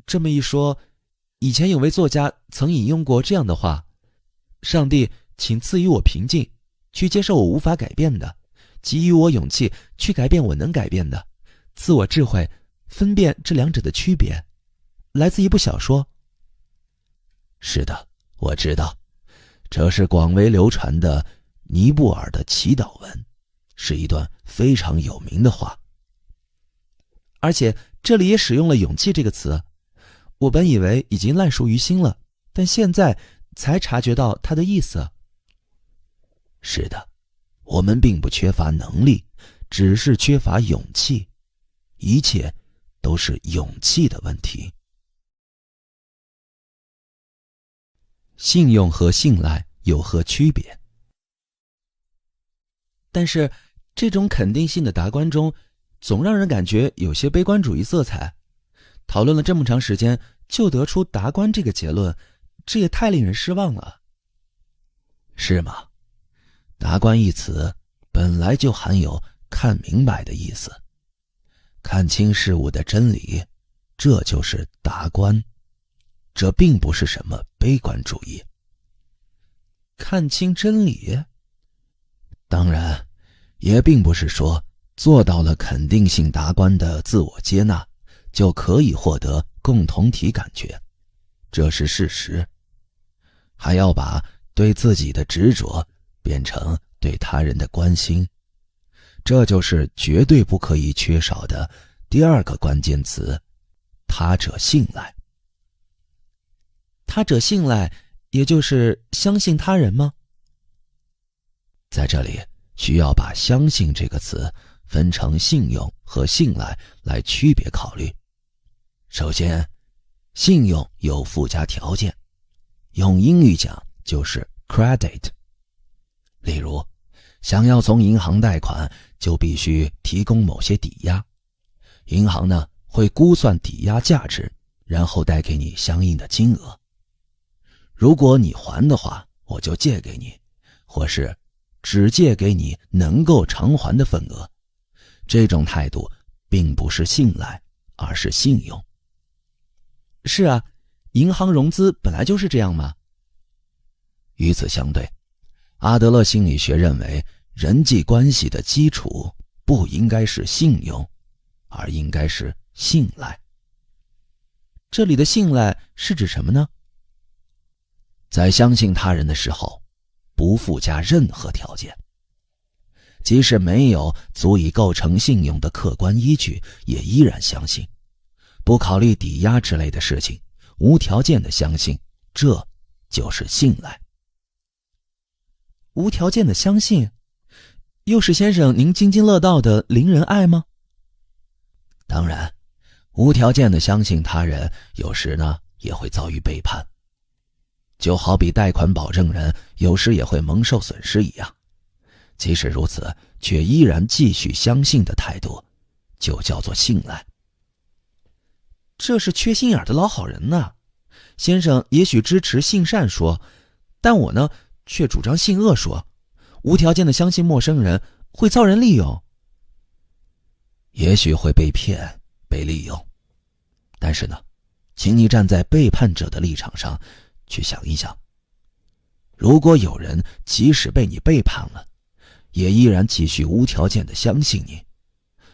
这么一说，以前有位作家曾引用过这样的话：上帝，请赐予我平静，去接受我无法改变的，给予我勇气，去改变我能改变的，赐我智慧，分辨这两者的区别。来自一部小说。是的，我知道，这是广为流传的尼布尔的祈祷文，是一段非常有名的话。而且这里也使用了勇气这个词，我本以为已经烂熟于心了，但现在才察觉到它的意思。是的，我们并不缺乏能力，只是缺乏勇气，一切都是勇气的问题。信用和信赖有何区别？但是这种肯定性的达观中，总让人感觉有些悲观主义色彩。讨论了这么长时间，就得出达观这个结论，这也太令人失望了。是吗？达观一词本来就含有看明白的意思，看清事物的真理，这就是达观。这并不是什么悲观主义。看清真理？当然，也并不是说做到了肯定性达观的自我接纳，就可以获得共同体感觉，这是事实。还要把对自己的执着变成对他人的关心，这就是绝对不可以缺少的第二个关键词：他者信赖。他者信赖，也就是相信他人吗？在这里需要把相信这个词分成信用和信赖来区别考虑。首先，信用有附加条件，用英语讲就是 credit。 例如，想要从银行贷款，就必须提供某些抵押，银行呢会估算抵押价值，然后贷给你相应的金额。如果你还的话，我就借给你，或是只借给你能够偿还的份额。这种态度并不是信赖，而是信用。是啊，银行融资本来就是这样嘛。与此相对，阿德勒心理学认为，人际关系的基础不应该是信用，而应该是信赖。这里的信赖是指什么呢？在相信他人的时候，不附加任何条件，即使没有足以构成信用的客观依据，也依然相信，不考虑抵押之类的事情，无条件的相信，这就是信赖。无条件的相信，又是先生您津津乐道的邻人爱吗？当然，无条件的相信他人，有时呢也会遭遇背叛。就好比贷款保证人有时也会蒙受损失一样，即使如此，却依然继续相信的态度，就叫做信赖。这是缺心眼的老好人呐。先生也许支持信善说，但我呢，却主张信恶说。无条件的相信陌生人，会遭人利用。也许会被骗、被利用，但是呢，请你站在背叛者的立场上去想一想，如果有人即使被你背叛了，也依然继续无条件的相信你，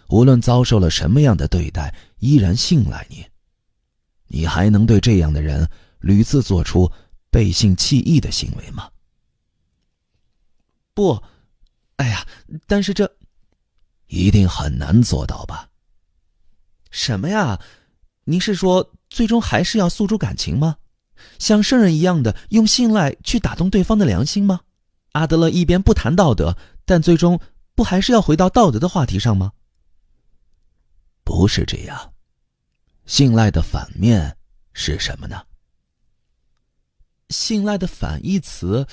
无论遭受了什么样的对待，依然信赖你，你还能对这样的人屡次做出背信弃义的行为吗？不，哎呀，但是这一定很难做到吧？什么呀？您是说最终还是要诉诸感情吗？像圣人一样的用信赖去打动对方的良心吗？阿德勒一边不谈道德，但最终不还是要回到道德的话题上吗？不是这样，信赖的反面是什么呢？信赖的反义词，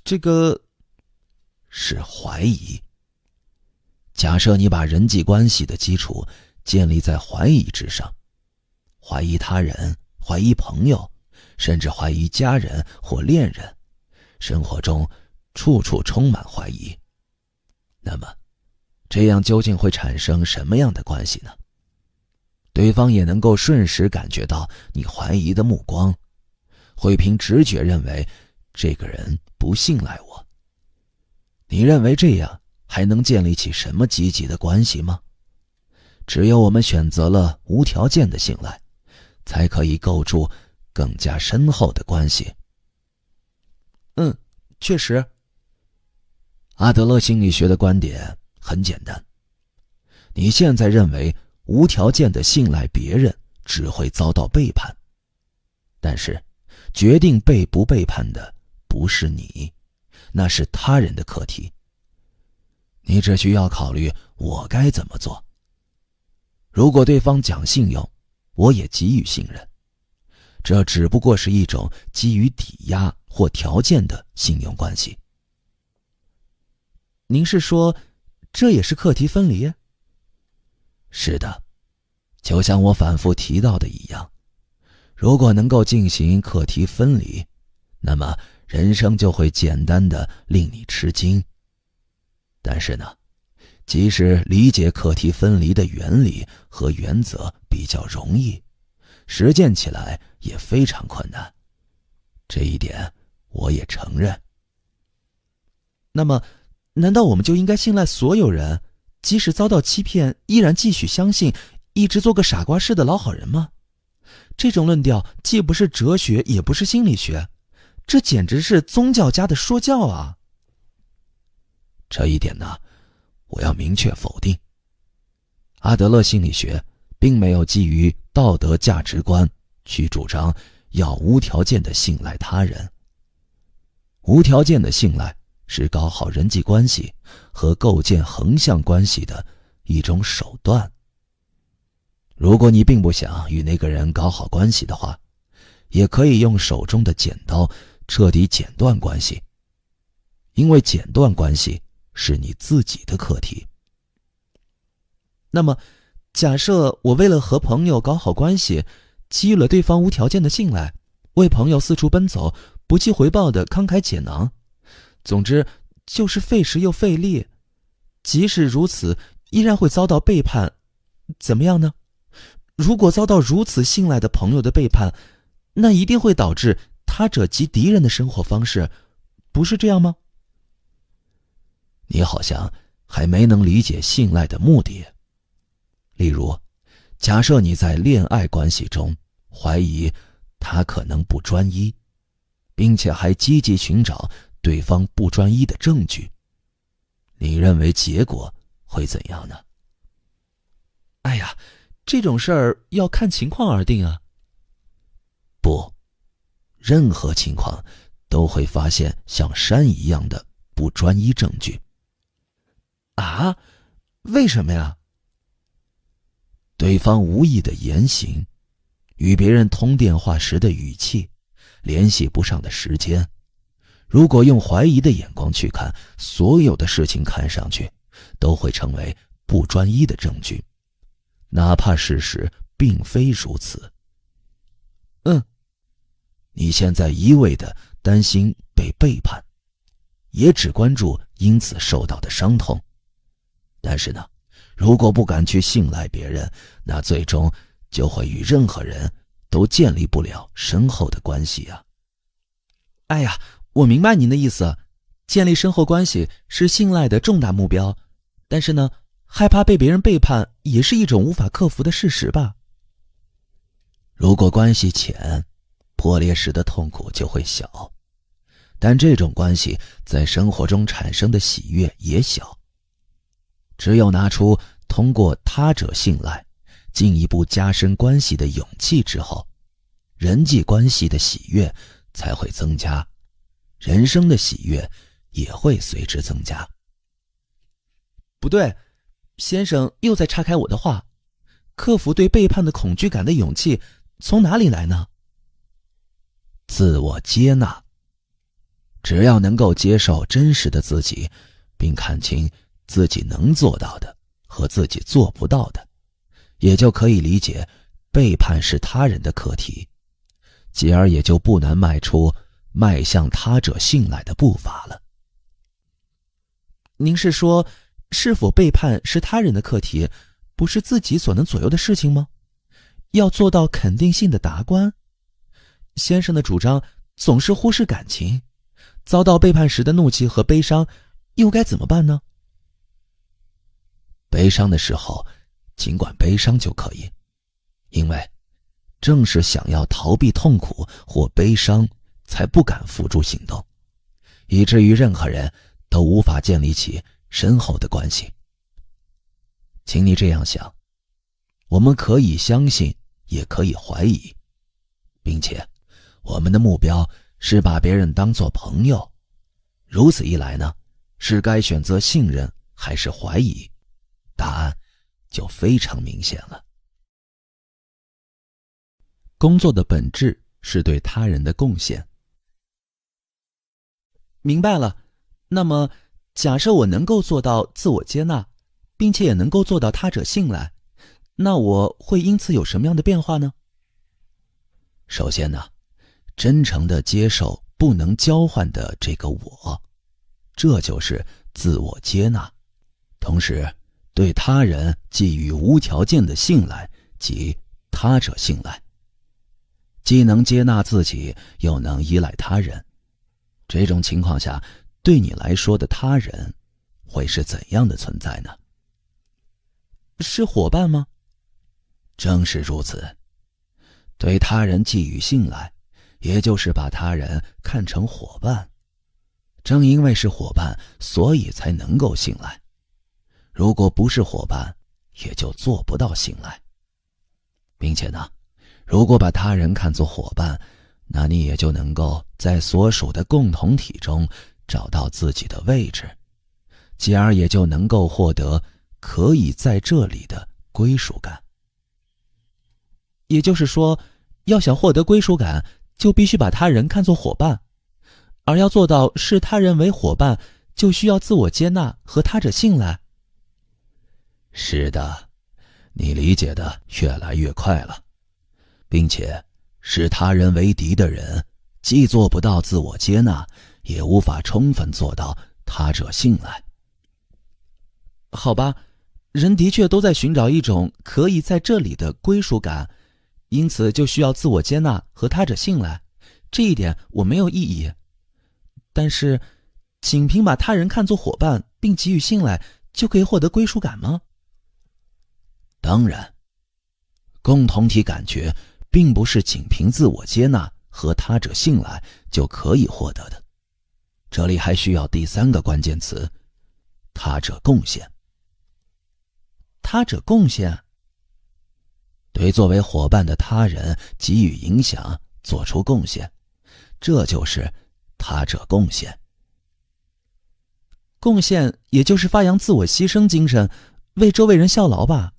这个是怀疑。假设你把人际关系的基础建立在怀疑之上，怀疑他人，怀疑朋友，甚至怀疑家人或恋人，生活中处处充满怀疑，那么这样究竟会产生什么样的关系呢？对方也能够瞬时感觉到你怀疑的目光，会凭直觉认为这个人不信赖我。你认为这样还能建立起什么积极的关系吗？只有我们选择了无条件的信赖，才可以构筑更加深厚的关系。确实。阿德勒心理学的观点很简单，你现在认为无条件的信赖别人只会遭到背叛，但是决定背不背叛的不是你，那是他人的课题。你只需要考虑我该怎么做。如果对方讲信用，我也给予信任，这只不过是一种基于抵押或条件的信用关系。您是说这也是课题分离？是的，就像我反复提到的一样，如果能够进行课题分离，那么人生就会简单的令你吃惊。但是呢，即使理解课题分离的原理和原则比较容易，实践起来也非常困难，这一点我也承认。那么难道我们就应该信赖所有人，即使遭到欺骗依然继续相信，一直做个傻瓜式的老好人吗？这种论调既不是哲学也不是心理学，这简直是宗教家的说教啊。这一点呢，我要明确否定。阿德勒心理学并没有基于道德价值观去主张要无条件的信赖他人。无条件的信赖是搞好人际关系和构建横向关系的一种手段。如果你并不想与那个人搞好关系的话，也可以用手中的剪刀彻底剪断关系，因为剪断关系是你自己的课题。那么假设我为了和朋友搞好关系，给予了对方无条件的信赖，为朋友四处奔走，不计回报的慷慨解囊，总之就是费时又费力，即使如此依然会遭到背叛，怎么样呢？如果遭到如此信赖的朋友的背叛，那一定会导致他者及敌人的生活方式，不是这样吗？你好像还没能理解信赖的目的。例如，假设你在恋爱关系中怀疑他可能不专一，并且还积极寻找对方不专一的证据，你认为结果会怎样呢？哎呀，这种事儿要看情况而定啊。不，任何情况都会发现像山一样的不专一证据。啊？为什么呀？对方无意的言行，与别人通电话时的语气，联系不上的时间，如果用怀疑的眼光去看，所有的事情看上去都会成为不专一的证据，哪怕事实并非如此。你现在一味的担心被背叛，也只关注因此受到的伤痛。但是呢，如果不敢去信赖别人，那最终就会与任何人都建立不了深厚的关系啊。哎呀，我明白您的意思，建立深厚关系是信赖的重大目标，但是呢，害怕被别人背叛也是一种无法克服的事实吧。如果关系浅，破裂时的痛苦就会小，但这种关系在生活中产生的喜悦也小。只有拿出通过他者信赖进一步加深关系的勇气之后，人际关系的喜悦才会增加，人生的喜悦也会随之增加。不对，先生又在岔开我的话，克服对背叛的恐惧感的勇气从哪里来呢？自我接纳。只要能够接受真实的自己，并看清自己能做到的和自己做不到的，也就可以理解背叛是他人的课题，继而也就不难迈向他者信赖的步伐了。您是说，是否背叛是他人的课题，不是自己所能左右的事情吗？要做到肯定性的达观？先生的主张总是忽视感情，遭到背叛时的怒气和悲伤，又该怎么办呢？悲伤的时候，尽管悲伤就可以，因为正是想要逃避痛苦或悲伤，才不敢付诸行动，以至于任何人都无法建立起深厚的关系。请你这样想，我们可以相信，也可以怀疑，并且我们的目标是把别人当作朋友。如此一来呢，是该选择信任还是怀疑？答案就非常明显了。工作的本质是对他人的贡献。明白了。那么，假设我能够做到自我接纳，并且也能够做到他者信赖，那我会因此有什么样的变化呢？首先呢，真诚地接受不能交换的这个我，这就是自我接纳。同时，对他人给予无条件的信赖，即他者信赖。既能接纳自己，又能依赖他人。这种情况下，对你来说的他人会是怎样的存在呢？是伙伴吗？正是如此。对他人给予信赖，也就是把他人看成伙伴。正因为是伙伴，所以才能够信赖。如果不是伙伴，也就做不到信赖。并且呢，如果把他人看作伙伴，那你也就能够在所属的共同体中找到自己的位置，继而也就能够获得可以在这里的归属感。也就是说，要想获得归属感，就必须把他人看作伙伴，而要做到视他人为伙伴，就需要自我接纳和他者信赖。是的，你理解的越来越快了，并且视他人为敌的人，既做不到自我接纳，也无法充分做到他者信赖。好吧，人的确都在寻找一种可以在这里的归属感，因此就需要自我接纳和他者信赖，这一点我没有异议。但是，仅凭把他人看作伙伴并给予信赖，就可以获得归属感吗？当然，共同体感觉并不是仅凭自我接纳和他者信赖就可以获得的，这里还需要第三个关键词：他者贡献。他者贡献？对作为伙伴的他人给予影响，做出贡献，这就是他者贡献。贡献也就是发扬自我牺牲精神，为周围人效劳吧。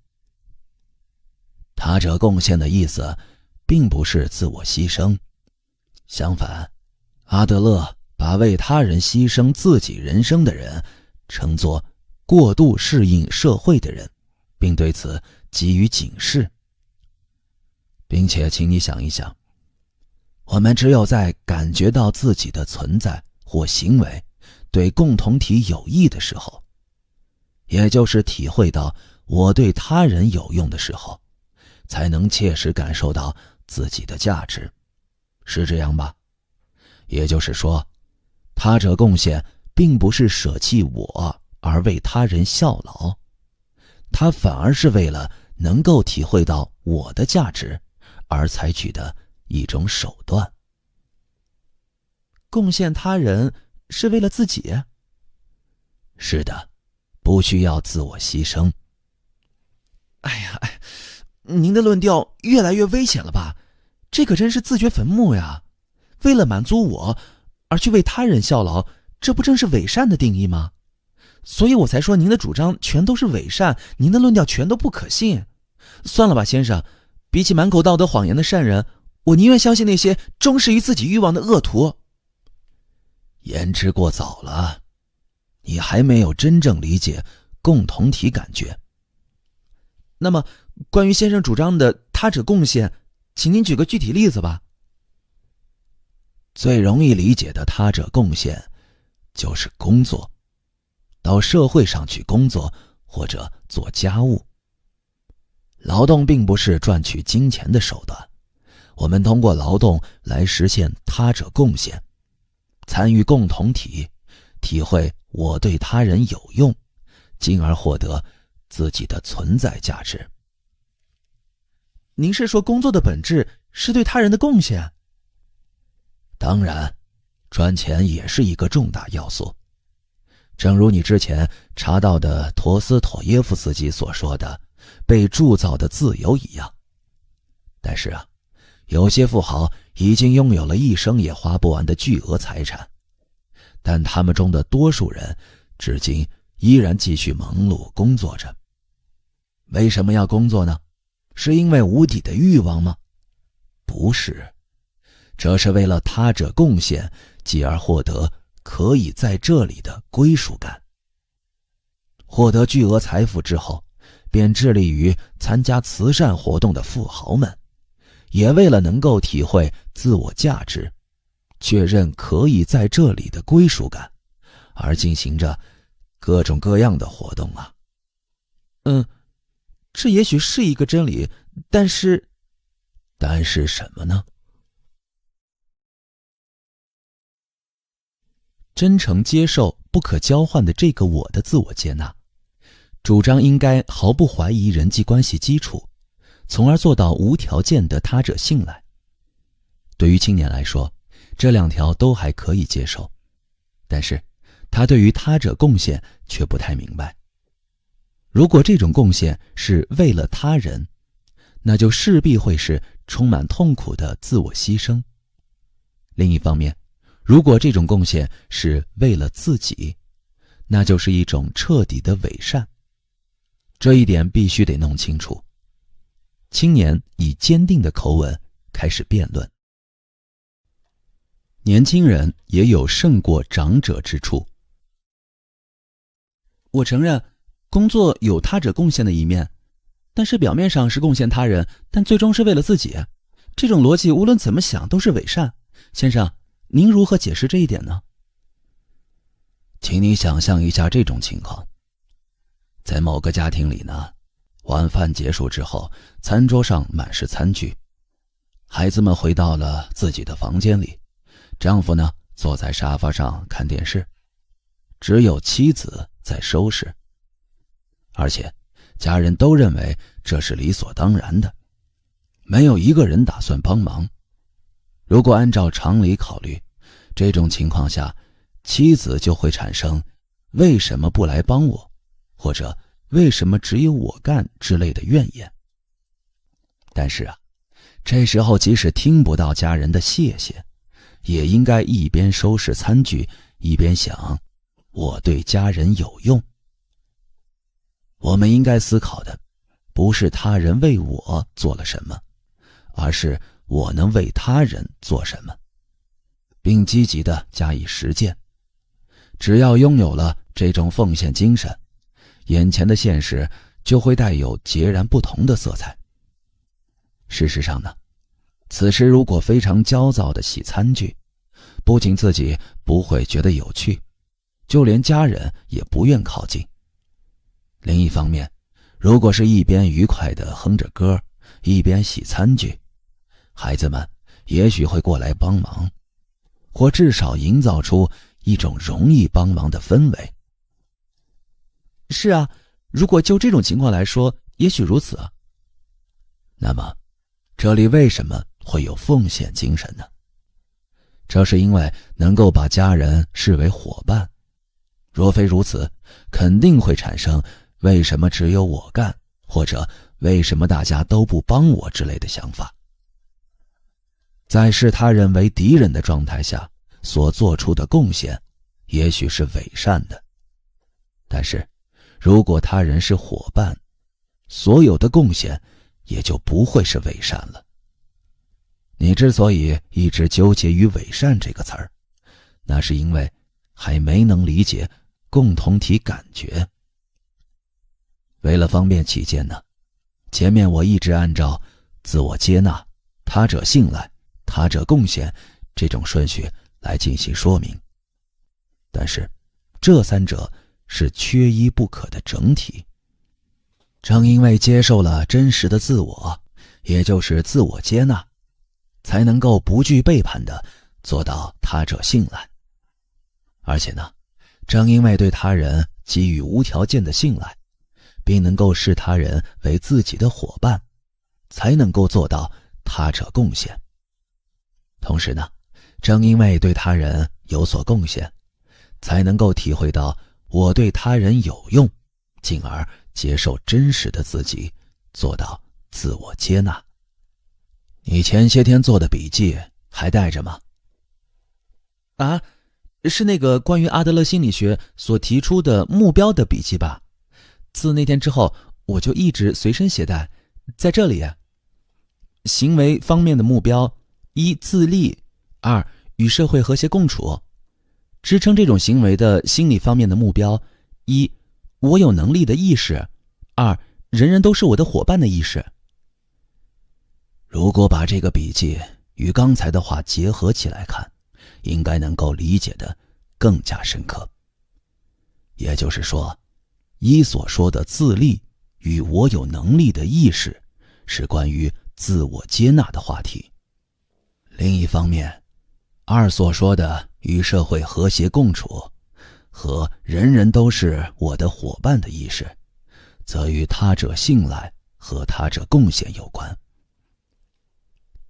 他者贡献的意思并不是自我牺牲，相反，阿德勒把为他人牺牲自己人生的人称作过度适应社会的人，并对此给予警示。并且请你想一想，我们只有在感觉到自己的存在或行为对共同体有益的时候，也就是体会到我对他人有用的时候，才能切实感受到自己的价值，是这样吧？也就是说，他者贡献并不是舍弃我而为他人效劳，他反而是为了能够体会到我的价值而采取的一种手段。贡献他人是为了自己？是的，不需要自我牺牲。您的论调越来越危险了吧？这可真是自掘坟墓呀！为了满足我而去为他人效劳，这不正是伪善的定义吗？所以我才说您的主张全都是伪善，您的论调全都不可信。算了吧，先生，比起满口道德谎言的善人，我宁愿相信那些忠实于自己欲望的恶徒。言之过早了，你还没有真正理解共同体感觉。那么关于先生主张的他者贡献，请您举个具体例子吧。最容易理解的他者贡献就是工作，到社会上去工作或者做家务。劳动并不是赚取金钱的手段，我们通过劳动来实现他者贡献，参与共同体，体会我对他人有用，进而获得自己的存在价值。您是说工作的本质是对他人的贡献？当然，赚钱也是一个重大要素。正如你之前查到的陀思妥耶夫斯基所说的被铸造的自由一样。但是有些富豪已经拥有了一生也花不完的巨额财产，但他们中的多数人至今依然继续忙碌工作着。为什么要工作呢？是因为无底的欲望吗？不是，这是为了他者贡献，继而获得可以在这里的归属感。获得巨额财富之后，便致力于参加慈善活动的富豪们，也为了能够体会自我价值，确认可以在这里的归属感，而进行着各种各样的活动啊。这也许是一个真理，但是什么呢？真诚接受不可交换的这个我的自我接纳，主张应该毫不怀疑人际关系基础，从而做到无条件的他者信赖。对于青年来说，这两条都还可以接受，但是他对于他者贡献却不太明白。如果这种贡献是为了他人，那就势必会是充满痛苦的自我牺牲。另一方面，如果这种贡献是为了自己，那就是一种彻底的伪善。这一点必须得弄清楚。青年以坚定的口吻开始辩论。年轻人也有胜过长者之处。我承认工作有他者贡献的一面，但是表面上是贡献他人，但最终是为了自己。这种逻辑无论怎么想都是伪善。先生，您如何解释这一点呢？请你想象一下这种情况。在某个家庭里呢，晚饭结束之后，餐桌上满是餐具，孩子们回到了自己的房间里，丈夫呢坐在沙发上看电视，只有妻子在收拾。而且家人都认为这是理所当然的，没有一个人打算帮忙。如果按照常理考虑，这种情况下，妻子就会产生为什么不来帮我，或者为什么只有我干之类的怨言。但是这时候即使听不到家人的谢谢，也应该一边收拾餐具，一边想，我对家人有用。我们应该思考的不是他人为我做了什么，而是我能为他人做什么，并积极地加以实践。只要拥有了这种奉献精神，眼前的现实就会带有截然不同的色彩。事实上呢，此时如果非常焦躁地洗餐具，不仅自己不会觉得有趣，就连家人也不愿靠近。另一方面，如果是一边愉快地哼着歌，一边洗餐具，孩子们也许会过来帮忙，或至少营造出一种容易帮忙的氛围。是啊，如果就这种情况来说，也许如此啊。那么，这里为什么会有奉献精神呢？这是因为能够把家人视为伙伴。若非如此，肯定会产生为什么只有我干，或者为什么大家都不帮我之类的想法。在视他人为敌人的状态下所做出的贡献，也许是伪善的。但是，如果他人是伙伴，所有的贡献也就不会是伪善了。你之所以一直纠结于伪善这个词儿，那是因为还没能理解共同体感觉。为了方便起见呢，前面我一直按照自我接纳、他者信赖、他者贡献这种顺序来进行说明。但是，这三者是缺一不可的整体。正因为接受了真实的自我，也就是自我接纳，才能够不惧背叛地做到他者信赖。而且呢，正因为对他人给予无条件的信赖，并能够视他人为自己的伙伴，才能够做到他者贡献。同时呢，正因为对他人有所贡献，才能够体会到我对他人有用，进而接受真实的自己，做到自我接纳。你前些天做的笔记还带着吗？啊，是那个关于阿德勒心理学所提出的目标的笔记吧？自那天之后，我就一直随身携带，在这里。行为方面的目标：一、自立；二、与社会和谐共处。支撑这种行为的心理方面的目标：一、我有能力的意识；二、人人都是我的伙伴的意识。如果把这个笔记与刚才的话结合起来看，应该能够理解得更加深刻。也就是说，一所说的自立与我有能力的意识，是关于自我接纳的话题。另一方面，二所说的与社会和谐共处和人人都是我的伙伴的意识，则与他者信赖和他者贡献有关。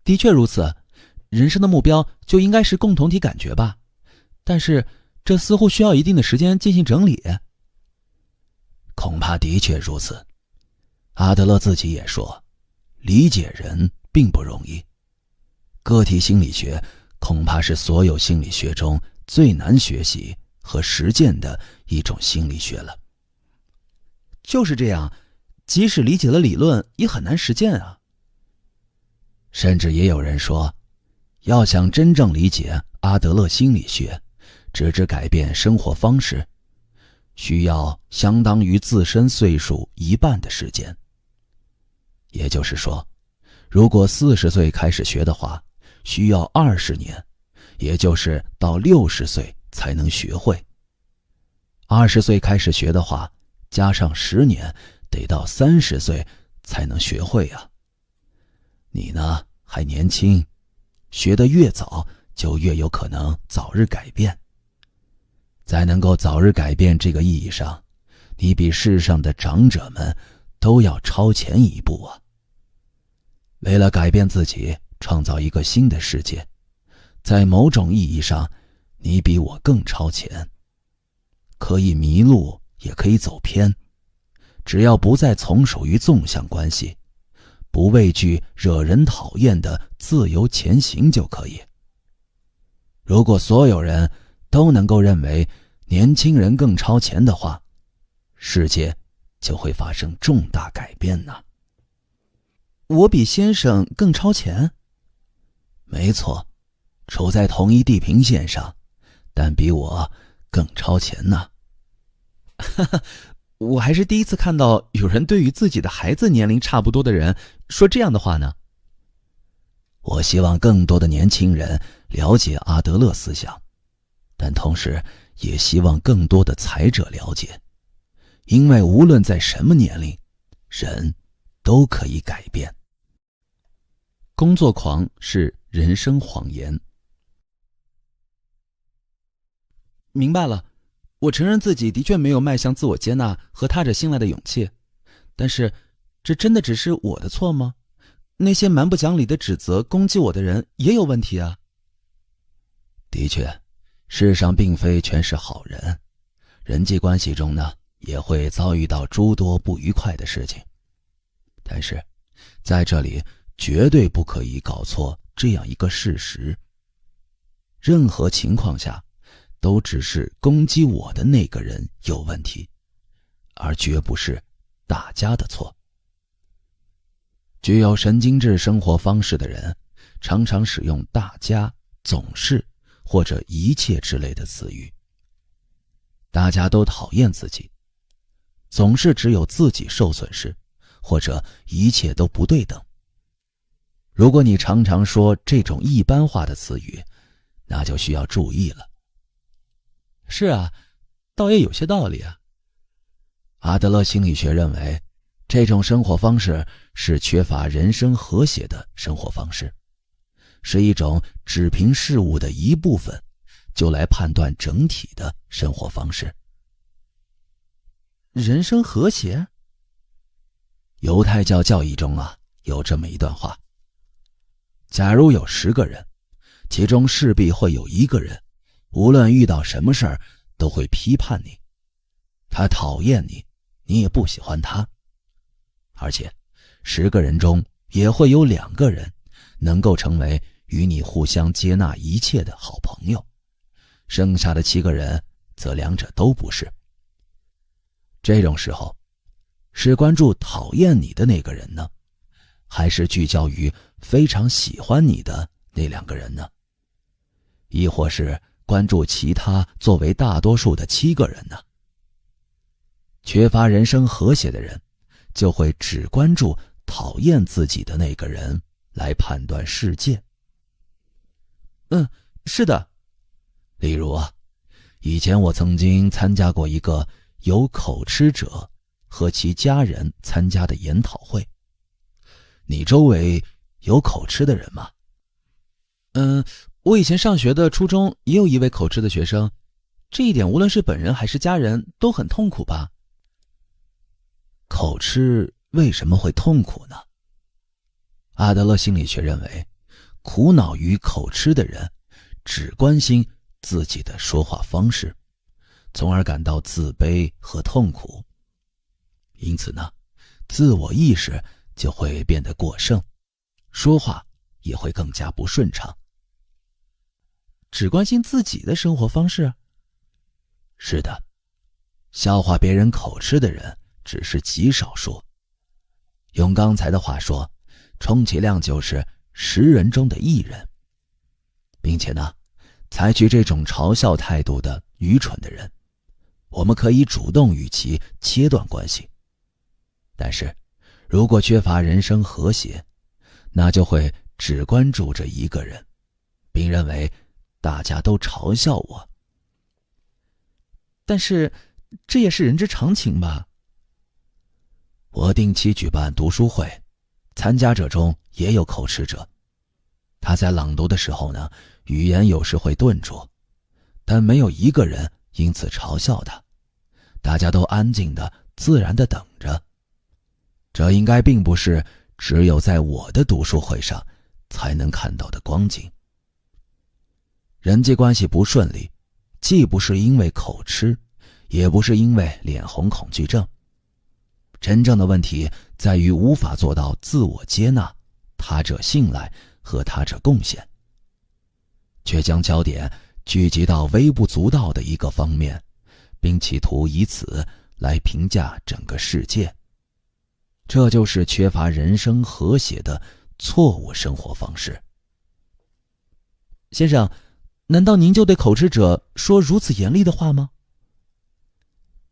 的确如此，人生的目标就应该是共同体感觉吧，但是这似乎需要一定的时间进行整理。恐怕的确如此。阿德勒自己也说，理解人并不容易。个体心理学恐怕是所有心理学中最难学习和实践的一种心理学了。就是这样，即使理解了理论，也很难实践啊。甚至也有人说，要想真正理解阿德勒心理学，直至改变生活方式，需要相当于自身岁数一半的时间。也就是说，如果40岁开始学的话，需要20年，也就是到60岁才能学会。20岁开始学的话，加上10年，得到30岁才能学会啊。你呢，还年轻，学得越早，就越有可能早日改变。在能够早日改变这个意义上，你比世上的长者们都要超前一步啊。为了改变自己，创造一个新的世界，在某种意义上，你比我更超前。可以迷路，也可以走偏，只要不再从属于纵向关系，不畏惧惹人讨厌的自由前行就可以。如果所有人都能够认为年轻人更超前的话，世界就会发生重大改变呢。我比先生更超前？没错，处在同一地平线上，但比我更超前呢。哈哈，我还是第一次看到有人对于自己的孩子年龄差不多的人说这样的话呢。我希望更多的年轻人了解阿德勒思想，但同时也希望更多的才者了解，因为无论在什么年龄，人都可以改变。工作狂是人生谎言。明白了，我承认自己的确没有迈向自我接纳和他者信赖的勇气，但是这真的只是我的错吗？那些蛮不讲理的指责攻击我的人也有问题啊。的确，世上并非全是好人，人际关系中呢，也会遭遇到诸多不愉快的事情。但是在这里绝对不可以搞错这样一个事实，任何情况下都只是攻击我的那个人有问题，而绝不是大家的错。具有神经质生活方式的人常常使用大家、总是或者一切之类的词语。大家都讨厌自己，总是只有自己受损失，或者一切都不对等。如果你常常说这种一般化的词语，那就需要注意了。是啊，倒也有些道理啊。阿德勒心理学认为，这种生活方式是缺乏人生和谐的生活方式，是一种只凭事物的一部分就来判断整体的生活方式。人生和谐？犹太教教义中有这么一段话：假如有10个人，其中势必会有1个人，无论遇到什么事儿都会批判你，他讨厌你，你也不喜欢他。而且10个人中也会有2个人能够成为与你互相接纳一切的好朋友，剩下的7个人则两者都不是。这种时候，是关注讨厌你的那个人呢，还是聚焦于非常喜欢你的那2个人呢？亦或是关注其他作为大多数的7个人呢？缺乏人生和谐的人就会只关注讨厌自己的那个人来判断世界。是的。例如以前我曾经参加过一个有口吃者和其家人参加的研讨会。你周围有口吃的人吗？我以前上学的初中也有一位口吃的学生，这一点无论是本人还是家人都很痛苦吧？口吃为什么会痛苦呢？阿德勒心理学认为，苦恼于口吃的人只关心自己的说话方式，从而感到自卑和痛苦。因此呢，自我意识就会变得过剩，说话也会更加不顺畅。只关心自己的生活方式？是的，笑话别人口吃的人只是极少数。用刚才的话说，充其量就是10人中的1人。并且呢，采取这种嘲笑态度的愚蠢的人，我们可以主动与其切断关系。但是如果缺乏人生和谐，那就会只关注这1个人，并认为大家都嘲笑我。但是这也是人之常情吧？我定期举办读书会，参加者中也有口吃者。他在朗读的时候呢，语言有时会顿住，但没有1个人因此嘲笑他，大家都安静的、自然的等着。这应该并不是只有在我的读书会上才能看到的光景。人际关系不顺利，既不是因为口吃，也不是因为脸红恐惧症。真正的问题在于无法做到自我接纳、他者信赖和他者贡献，却将焦点聚集到微不足道的一个方面，并企图以此来评价整个世界。这就是缺乏人生和谐的错误生活方式。先生，难道您就对口吃者说如此严厉的话吗？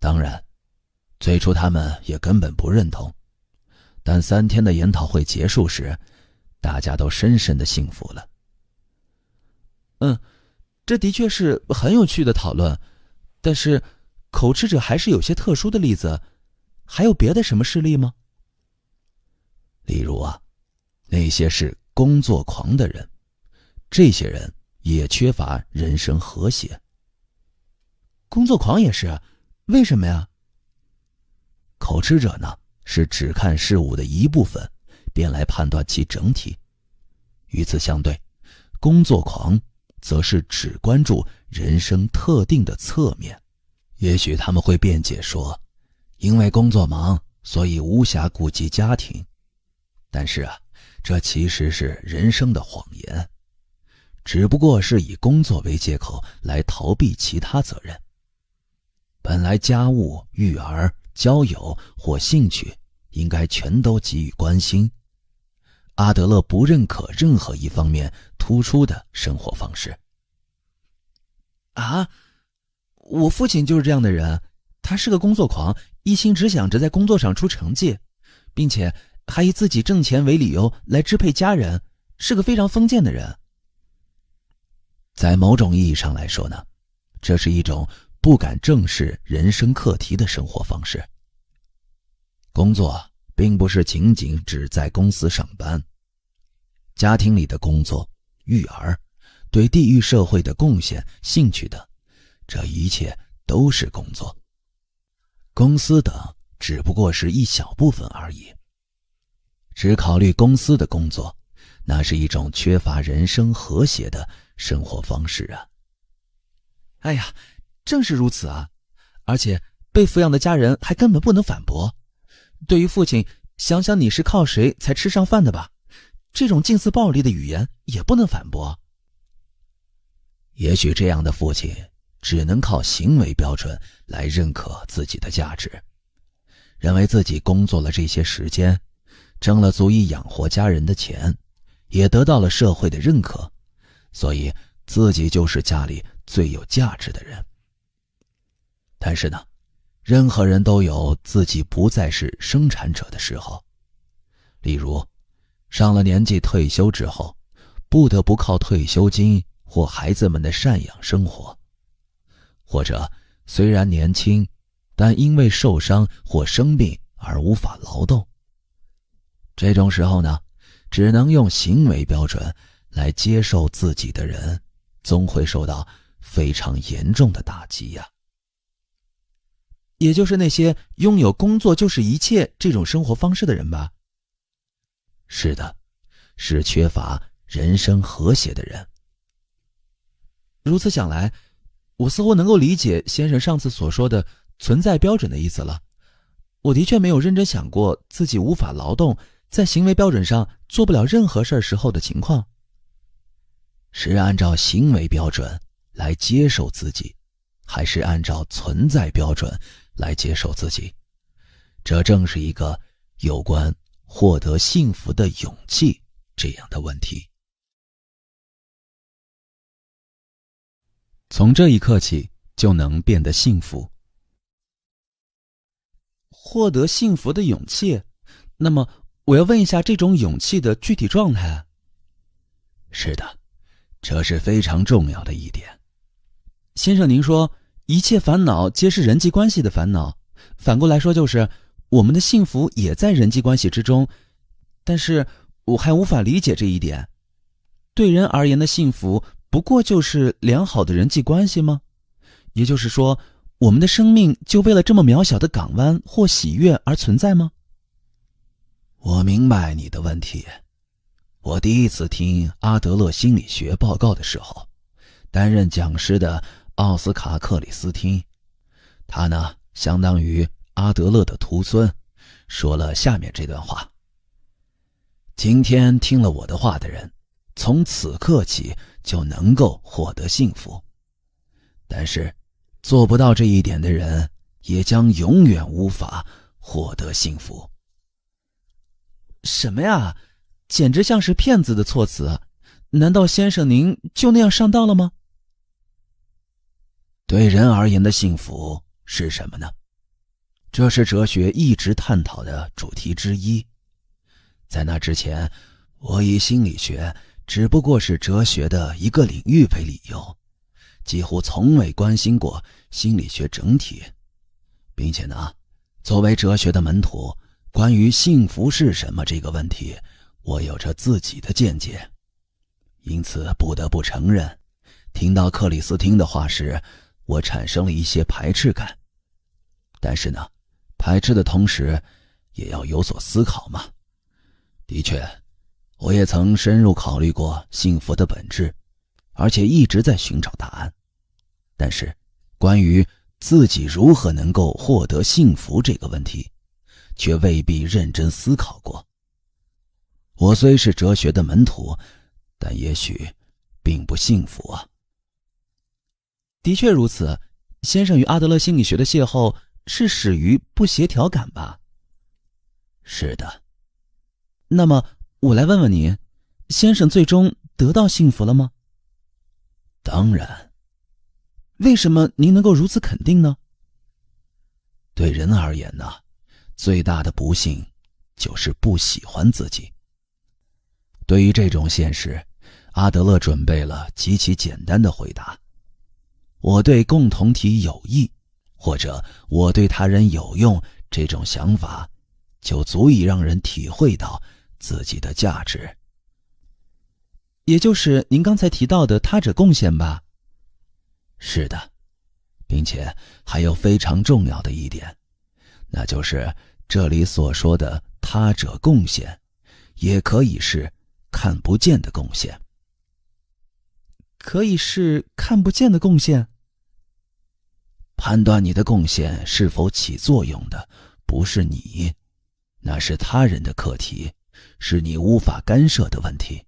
当然，最初他们也根本不认同，但3天的研讨会结束时，大家都深深的信服了。这的确是很有趣的讨论，但是口吃者还是有些特殊的例子，还有别的什么事例吗？例如那些是工作狂的人，这些人也缺乏人生和谐。工作狂也是，为什么呀？口吃者呢，是只看事物的一部分，便来判断其整体。与此相对，工作狂则是只关注人生特定的侧面。也许他们会辩解说，因为工作忙，所以无暇顾及家庭。但是这其实是人生的谎言，只不过是以工作为借口来逃避其他责任。本来家务、育儿、交友或兴趣应该全都给予关心。阿德勒不认可任何一方面突出的生活方式。我父亲就是这样的人，他是个工作狂，一心只想着在工作上出成绩，并且还以自己挣钱为理由来支配家人，是个非常封建的人。在某种意义上来说呢，这是一种不敢正视人生课题的生活方式。工作并不是仅仅只在公司上班，家庭里的工作、育儿、对地域社会的贡献、兴趣等，这一切都是工作。公司等只不过是一小部分而已。只考虑公司的工作，那是一种缺乏人生和谐的生活方式啊。哎呀，正是如此啊！而且被抚养的家人还根本不能反驳。对于父亲，想想你是靠谁才吃上饭的吧，这种近似暴力的语言也不能反驳。也许这样的父亲只能靠行为标准来认可自己的价值，认为自己工作了这些时间，挣了足以养活家人的钱，也得到了社会的认可，所以自己就是家里最有价值的人。但是呢，任何人都有自己不再是生产者的时候。例如，上了年纪退休之后，不得不靠退休金或孩子们的赡养生活。或者，虽然年轻，但因为受伤或生病而无法劳动。这种时候呢，只能用行为标准来接受自己的人，总会受到非常严重的打击呀。也就是那些拥有工作就是一切这种生活方式的人吧？是的，是缺乏人生和谐的人。如此想来，我似乎能够理解先生上次所说的存在标准的意思了。我的确没有认真想过自己无法劳动，在行为标准上做不了任何事时候的情况。是按照行为标准来接受自己，还是按照存在标准来接受自己？这正是一个有关获得幸福的勇气这样的问题。从这一刻起，就能变得幸福。获得幸福的勇气，那么我要问一下这种勇气的具体状态。是的，这是非常重要的一点。先生，您说一切烦恼皆是人际关系的烦恼，反过来说就是我们的幸福也在人际关系之中，但是我还无法理解这一点。对人而言的幸福不过就是良好的人际关系吗？也就是说，我们的生命就为了这么渺小的港湾或喜悦而存在吗？我明白你的问题。我第一次听阿德勒心理学报告的时候，担任讲师的奥斯卡·克里斯汀，他呢相当于阿德勒的徒孙，说了下面这段话：今天听了我的话的人，从此刻起就能够获得幸福。但是做不到这一点的人，也将永远无法获得幸福。什么呀？简直像是骗子的措辞！难道先生您就那样上当了吗？对人而言的幸福是什么呢？这是哲学一直探讨的主题之一。在那之前，我以心理学只不过是哲学的一个领域为理由，几乎从未关心过心理学整体，并且呢，作为哲学的门徒，关于幸福是什么这个问题，我有着自己的见解。因此不得不承认，听到克里斯汀的话时，我产生了一些排斥感。但是呢，排斥的同时也要有所思考嘛。的确，我也曾深入考虑过幸福的本质，而且一直在寻找答案。但是关于自己如何能够获得幸福这个问题，却未必认真思考过。我虽是哲学的门徒，但也许并不幸福啊。的确如此，先生与阿德勒心理学的邂逅是始于不协调感吧？是的。那么我来问问您，先生最终得到幸福了吗？当然。为什么您能够如此肯定呢？对人而言呢，最大的不幸就是不喜欢自己。对于这种现实，阿德勒准备了极其简单的回答：我对共同体有益，或者我对他人有用，这种想法就足以让人体会到自己的价值。也就是您刚才提到的他者贡献吧？是的，并且还有非常重要的一点，那就是这里所说的他者贡献，也可以是看不见的贡献。可以是看不见的贡献？判断你的贡献是否起作用的不是你，那是他人的课题，是你无法干涉的问题。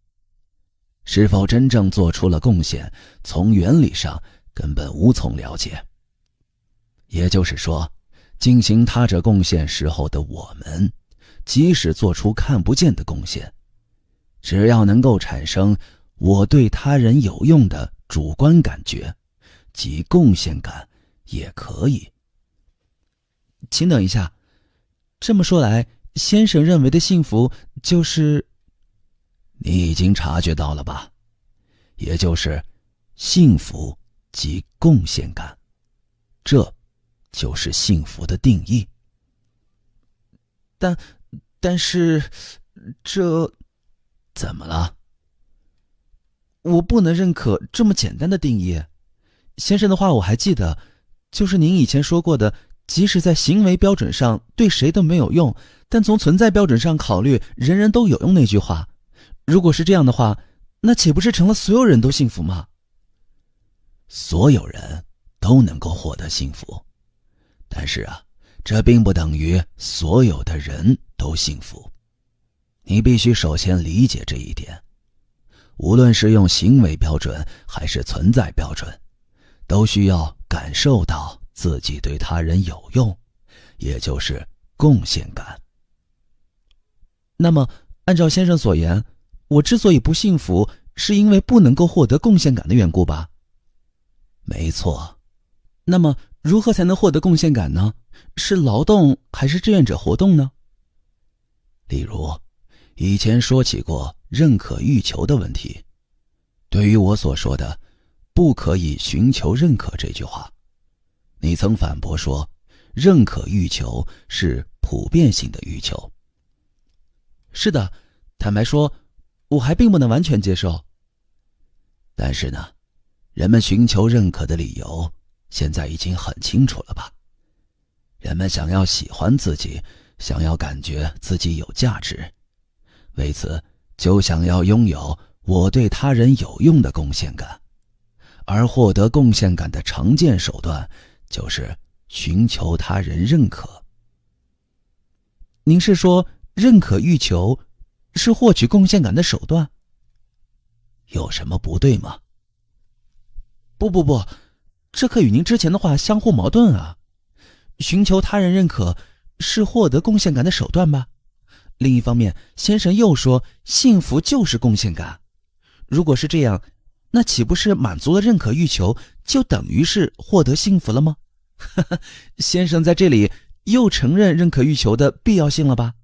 是否真正做出了贡献，从原理上根本无从了解。也就是说，进行他者贡献时候的我们，即使做出看不见的贡献，只要能够产生我对他人有用的主观感觉，即贡献感也可以。请等一下，这么说来，先生认为的幸福就是……你已经察觉到了吧？也就是幸福即贡献感，这就是幸福的定义。但是这怎么了？我不能认可这么简单的定义。先生的话我还记得，就是您以前说过的，即使在行为标准上对谁都没有用，但从存在标准上考虑，人人都有用那句话。如果是这样的话，那岂不是成了所有人都幸福吗？所有人都能够获得幸福，但是啊，这并不等于所有的人都幸福。你必须首先理解这一点。无论是用行为标准还是存在标准，都需要感受到自己对他人有用，也就是贡献感。那么按照先生所言，我之所以不幸福，是因为不能够获得贡献感的缘故吧？没错。那么如何才能获得贡献感呢？是劳动还是志愿者活动呢？例如，以前说起过认可欲求的问题。对于我所说的不可以寻求认可这句话，你曾反驳说，认可欲求是普遍性的欲求。是的，坦白说，我还并不能完全接受。但是呢，人们寻求认可的理由现在已经很清楚了吧？人们想要喜欢自己，想要感觉自己有价值，为此就想要拥有我对他人有用的贡献感，而获得贡献感的常见手段就是寻求他人认可。您是说认可欲求是获取贡献感的手段？有什么不对吗？不，这可与您之前的话相互矛盾啊。寻求他人认可是获得贡献感的手段吧？另一方面，先生又说幸福就是贡献感。如果是这样，那岂不是满足了认可欲求，就等于是获得幸福了吗？先生在这里又承认认可欲求的必要性了吧？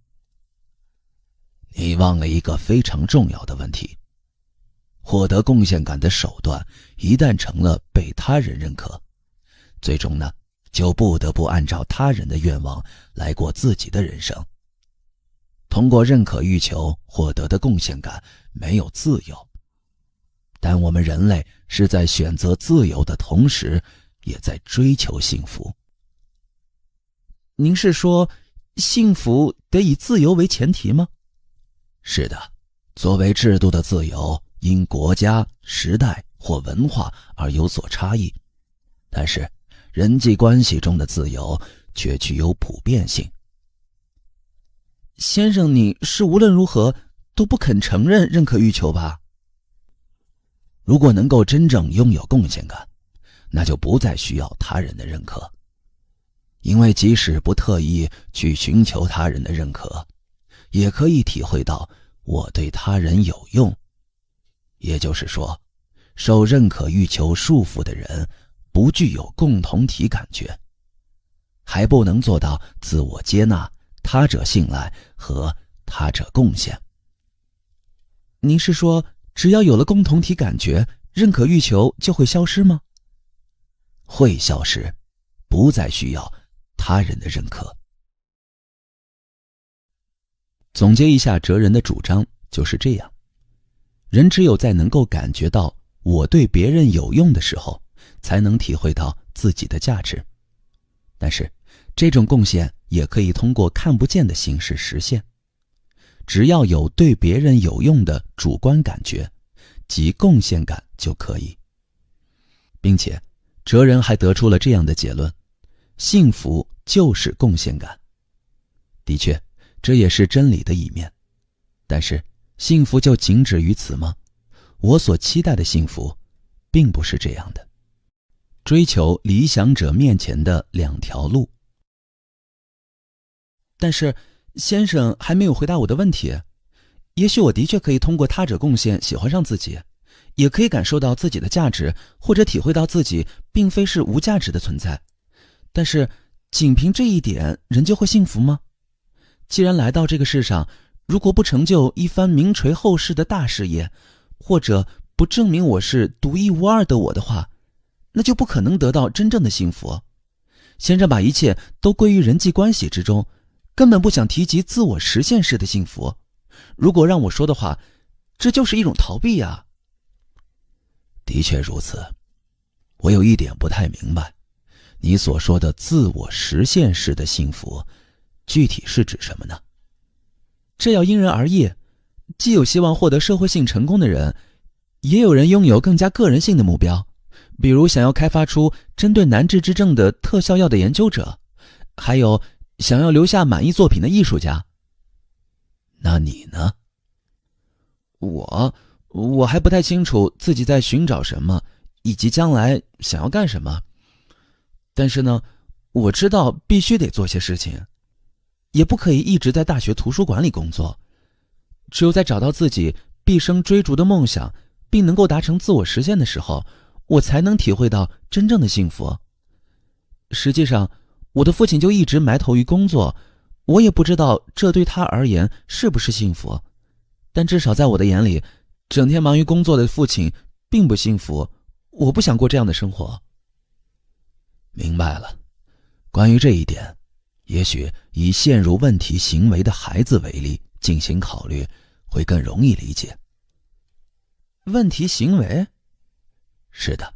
你忘了一个非常重要的问题，获得贡献感的手段一旦成了被他人认可，最终呢，就不得不按照他人的愿望来过自己的人生。通过认可欲求获得的贡献感没有自由，但我们人类是在选择自由的同时，也在追求幸福。您是说幸福得以自由为前提吗？是的，作为制度的自由因国家、时代或文化而有所差异，但是人际关系中的自由却具有普遍性。先生，你是无论如何都不肯承认认可欲求吧？如果能够真正拥有贡献感，那就不再需要他人的认可，因为即使不特意去寻求他人的认可，也可以体会到我对他人有用。也就是说，受认可欲求束缚的人不具有共同体感觉，还不能做到自我接纳、他者信赖和他者贡献。您是说只要有了共同体感觉，认可欲求就会消失吗？会消失，不再需要他人的认可。总结一下哲人的主张就是这样：人只有在能够感觉到我对别人有用的时候，才能体会到自己的价值。但是这种贡献也可以通过看不见的形式实现。只要有对别人有用的主观感觉，即贡献感就可以。并且哲人还得出了这样的结论：幸福就是贡献感。的确，这也是真理的一面。但是幸福就仅止于此吗？我所期待的幸福并不是这样的。追求理想者面前的两条路。但是先生还没有回答我的问题。也许我的确可以通过他者贡献喜欢上自己，也可以感受到自己的价值，或者体会到自己并非是无价值的存在。但是仅凭这一点，人就会幸福吗？既然来到这个世上，如果不成就一番名垂后世的大事业，或者不证明我是独一无二的我的话，那就不可能得到真正的幸福。先生把一切都归于人际关系之中，根本不想提及自我实现式的幸福。如果让我说的话，这就是一种逃避啊。的确如此。我有一点不太明白，你所说的自我实现式的幸福，具体是指什么呢？这要因人而异，既有希望获得社会性成功的人，也有人拥有更加个人性的目标，比如想要开发出针对难治之症的特效药的研究者，还有想要留下满意作品的艺术家。那你呢？我还不太清楚自己在寻找什么，以及将来想要干什么。但是呢，我知道必须得做些事情，也不可以一直在大学图书馆里工作。只有在找到自己毕生追逐的梦想，并能够达成自我实现的时候，我才能体会到真正的幸福。实际上，我的父亲就一直埋头于工作，我也不知道这对他而言是不是幸福，但至少在我的眼里，整天忙于工作的父亲并不幸福。我不想过这样的生活。明白了。关于这一点，也许以陷入问题行为的孩子为例进行考虑，会更容易理解。问题行为？是的。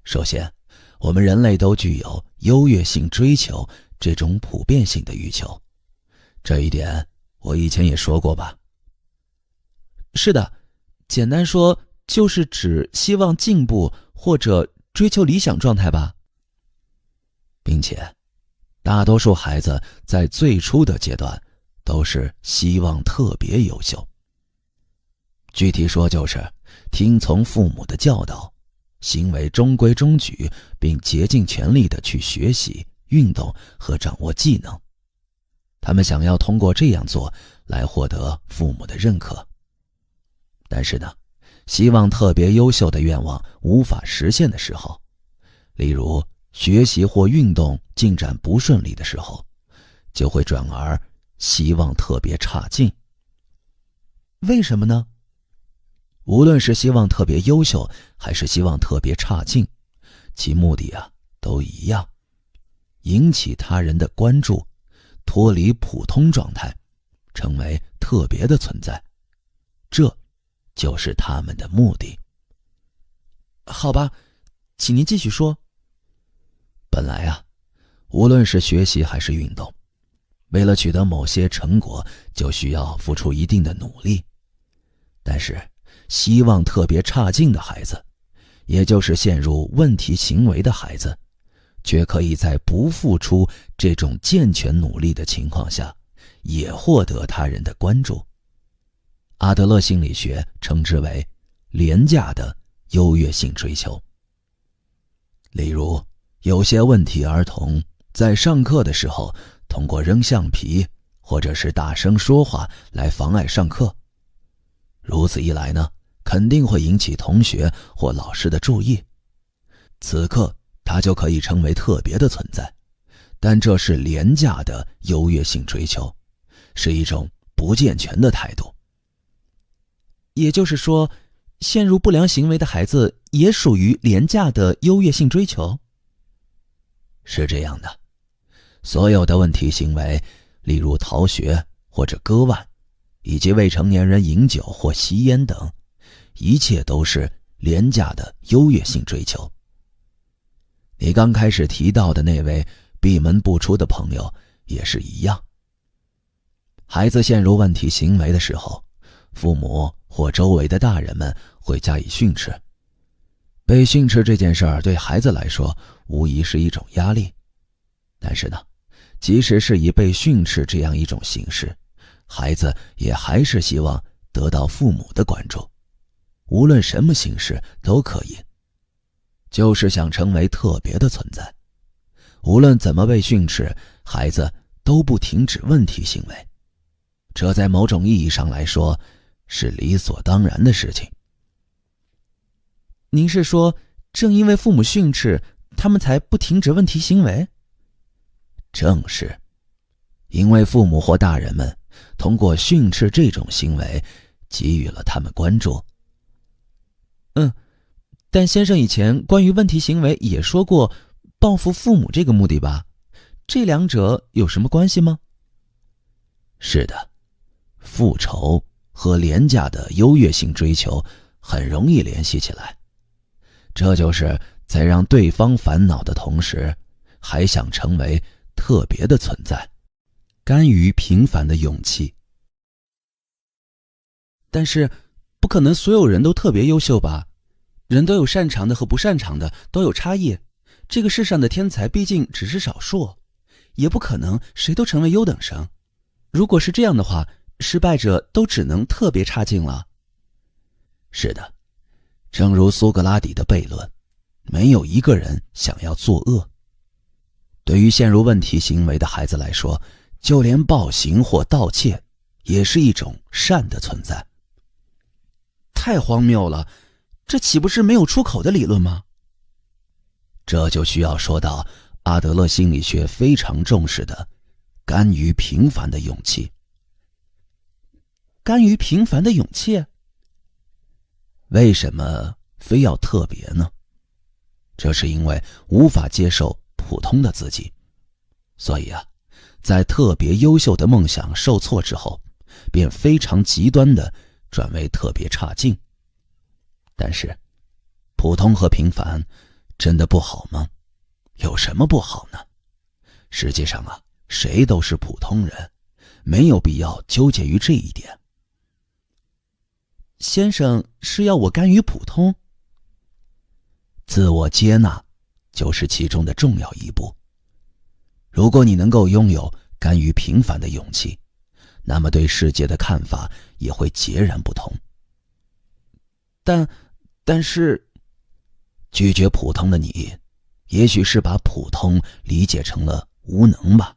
首先，我们人类都具有优越性追求这种普遍性的欲求，这一点我以前也说过吧？是的，简单说就是指希望进步或者追求理想状态吧。并且大多数孩子在最初的阶段都是希望特别优秀。具体说就是听从父母的教导，行为中规中矩，并竭尽全力地去学习、运动和掌握技能。他们想要通过这样做来获得父母的认可。但是呢，希望特别优秀的愿望无法实现的时候，例如学习或运动进展不顺利的时候，就会转而希望特别差劲。为什么呢？无论是希望特别优秀，还是希望特别差劲，其目的都一样，引起他人的关注，脱离普通状态，成为特别的存在。这就是他们的目的。好吧，请您继续说。本来无论是学习还是运动，为了取得某些成果，就需要付出一定的努力。但是希望特别差劲的孩子，也就是陷入问题行为的孩子，却可以在不付出这种健全努力的情况下，也获得他人的关注。阿德勒心理学称之为廉价的优越性追求。例如，有些问题儿童在上课的时候，通过扔橡皮或者是大声说话来妨碍上课。如此一来呢，肯定会引起同学或老师的注意。此刻他就可以成为特别的存在，但这是廉价的优越性追求，是一种不健全的态度。也就是说，陷入不良行为的孩子也属于廉价的优越性追求？是这样的，所有的问题行为，例如逃学或者割腕，以及未成年人饮酒或吸烟等，一切都是廉价的优越性追求。你刚开始提到的那位闭门不出的朋友也是一样。孩子陷入问题行为的时候，父母或周围的大人们会加以训斥。被训斥这件事儿对孩子来说无疑是一种压力，但是呢，即使是以被训斥这样一种形式，孩子也还是希望得到父母的关注，无论什么形式都可以，就是想成为特别的存在。无论怎么被训斥，孩子都不停止问题行为，这在某种意义上来说是理所当然的事情。您是说，正因为父母训斥，他们才不停止问题行为？正是，因为父母或大人们通过训斥这种行为，给予了他们关注。但先生以前关于问题行为也说过报复父母这个目的吧？这两者有什么关系吗？是的，复仇和廉价的优越性追求很容易联系起来。这就是在让对方烦恼的同时，还想成为特别的存在，甘于平凡的勇气。但是，不可能所有人都特别优秀吧？人都有擅长的和不擅长的，都有差异。这个世上的天才毕竟只是少数，也不可能谁都成为优等生。如果是这样的话，失败者都只能特别差劲了。是的，正如苏格拉底的悖论，没有一个人想要作恶。对于陷入问题行为的孩子来说，就连暴行或盗窃也是一种善的存在。太荒谬了，这岂不是没有出口的理论吗？这就需要说到阿德勒心理学非常重视的甘于平凡的勇气。甘于平凡的勇气？为什么非要特别呢？这是因为无法接受普通的自己，所以在特别优秀的梦想受挫之后，便非常极端地转为特别差劲。但是，普通和平凡真的不好吗？有什么不好呢？实际上谁都是普通人，没有必要纠结于这一点。先生是要我甘于普通？自我接纳就是其中的重要一步。如果你能够拥有甘于平凡的勇气，那么对世界的看法也会截然不同。但是，拒绝普通的你，也许是把普通理解成了无能吧。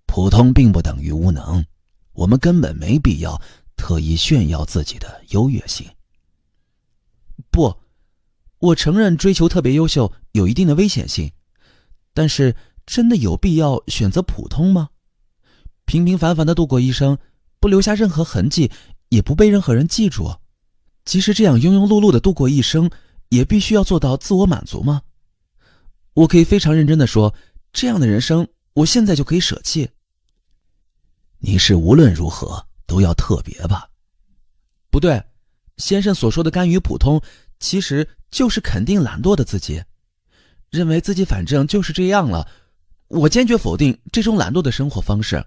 普通并不等于无能，我们根本没必要特意炫耀自己的优越性。不，我承认追求特别优秀有一定的危险性，但是真的有必要选择普通吗？平平凡凡的度过一生，不留下任何痕迹，也不被任何人记住，即使这样庸庸碌碌的度过一生，也必须要做到自我满足吗？我可以非常认真的说，这样的人生我现在就可以舍弃。你是无论如何都要特别吧？不对，先生所说的甘于普通，其实就是肯定懒惰的自己，认为自己反正就是这样了。我坚决否定这种懒惰的生活方式。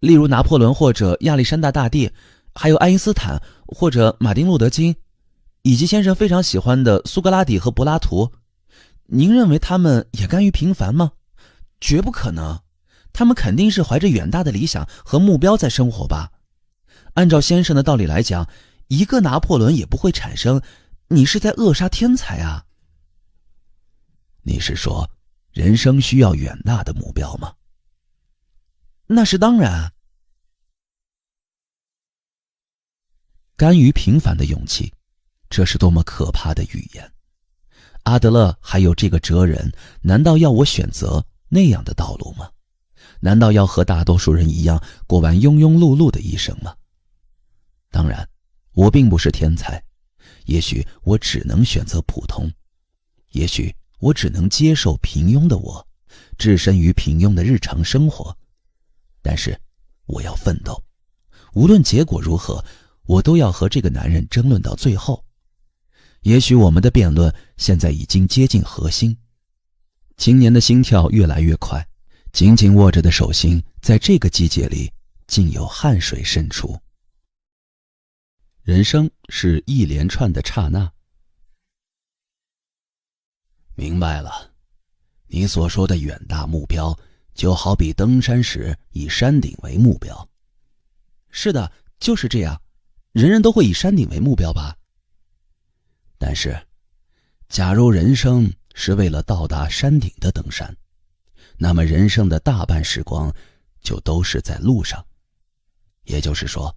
例如拿破仑或者亚历山大大帝，还有爱因斯坦或者马丁路德金，以及先生非常喜欢的苏格拉底和柏拉图，您认为他们也甘于平凡吗？绝不可能，他们肯定是怀着远大的理想和目标在生活吧。按照先生的道理来讲，一个拿破仑也不会产生，你是在扼杀天才啊。你是说人生需要远大的目标吗？那是当然。甘于平凡的勇气，这是多么可怕的语言。阿德勒还有这个哲人，难道要我选择那样的道路吗？难道要和大多数人一样过完庸庸碌碌的一生吗？当然，我并不是天才，也许我只能选择普通，也许我只能接受平庸的我，置身于平庸的日常生活。但是我要奋斗，无论结果如何，我都要和这个男人争论到最后。也许我们的辩论现在已经接近核心。青年的心跳越来越快，紧紧握着的手心在这个季节里竟有汗水渗出。人生是一连串的刹那。明白了，你所说的远大目标，就好比登山时以山顶为目标。是的，就是这样，人人都会以山顶为目标吧。但是，假如人生是为了到达山顶的登山，那么人生的大半时光就都是在路上。也就是说，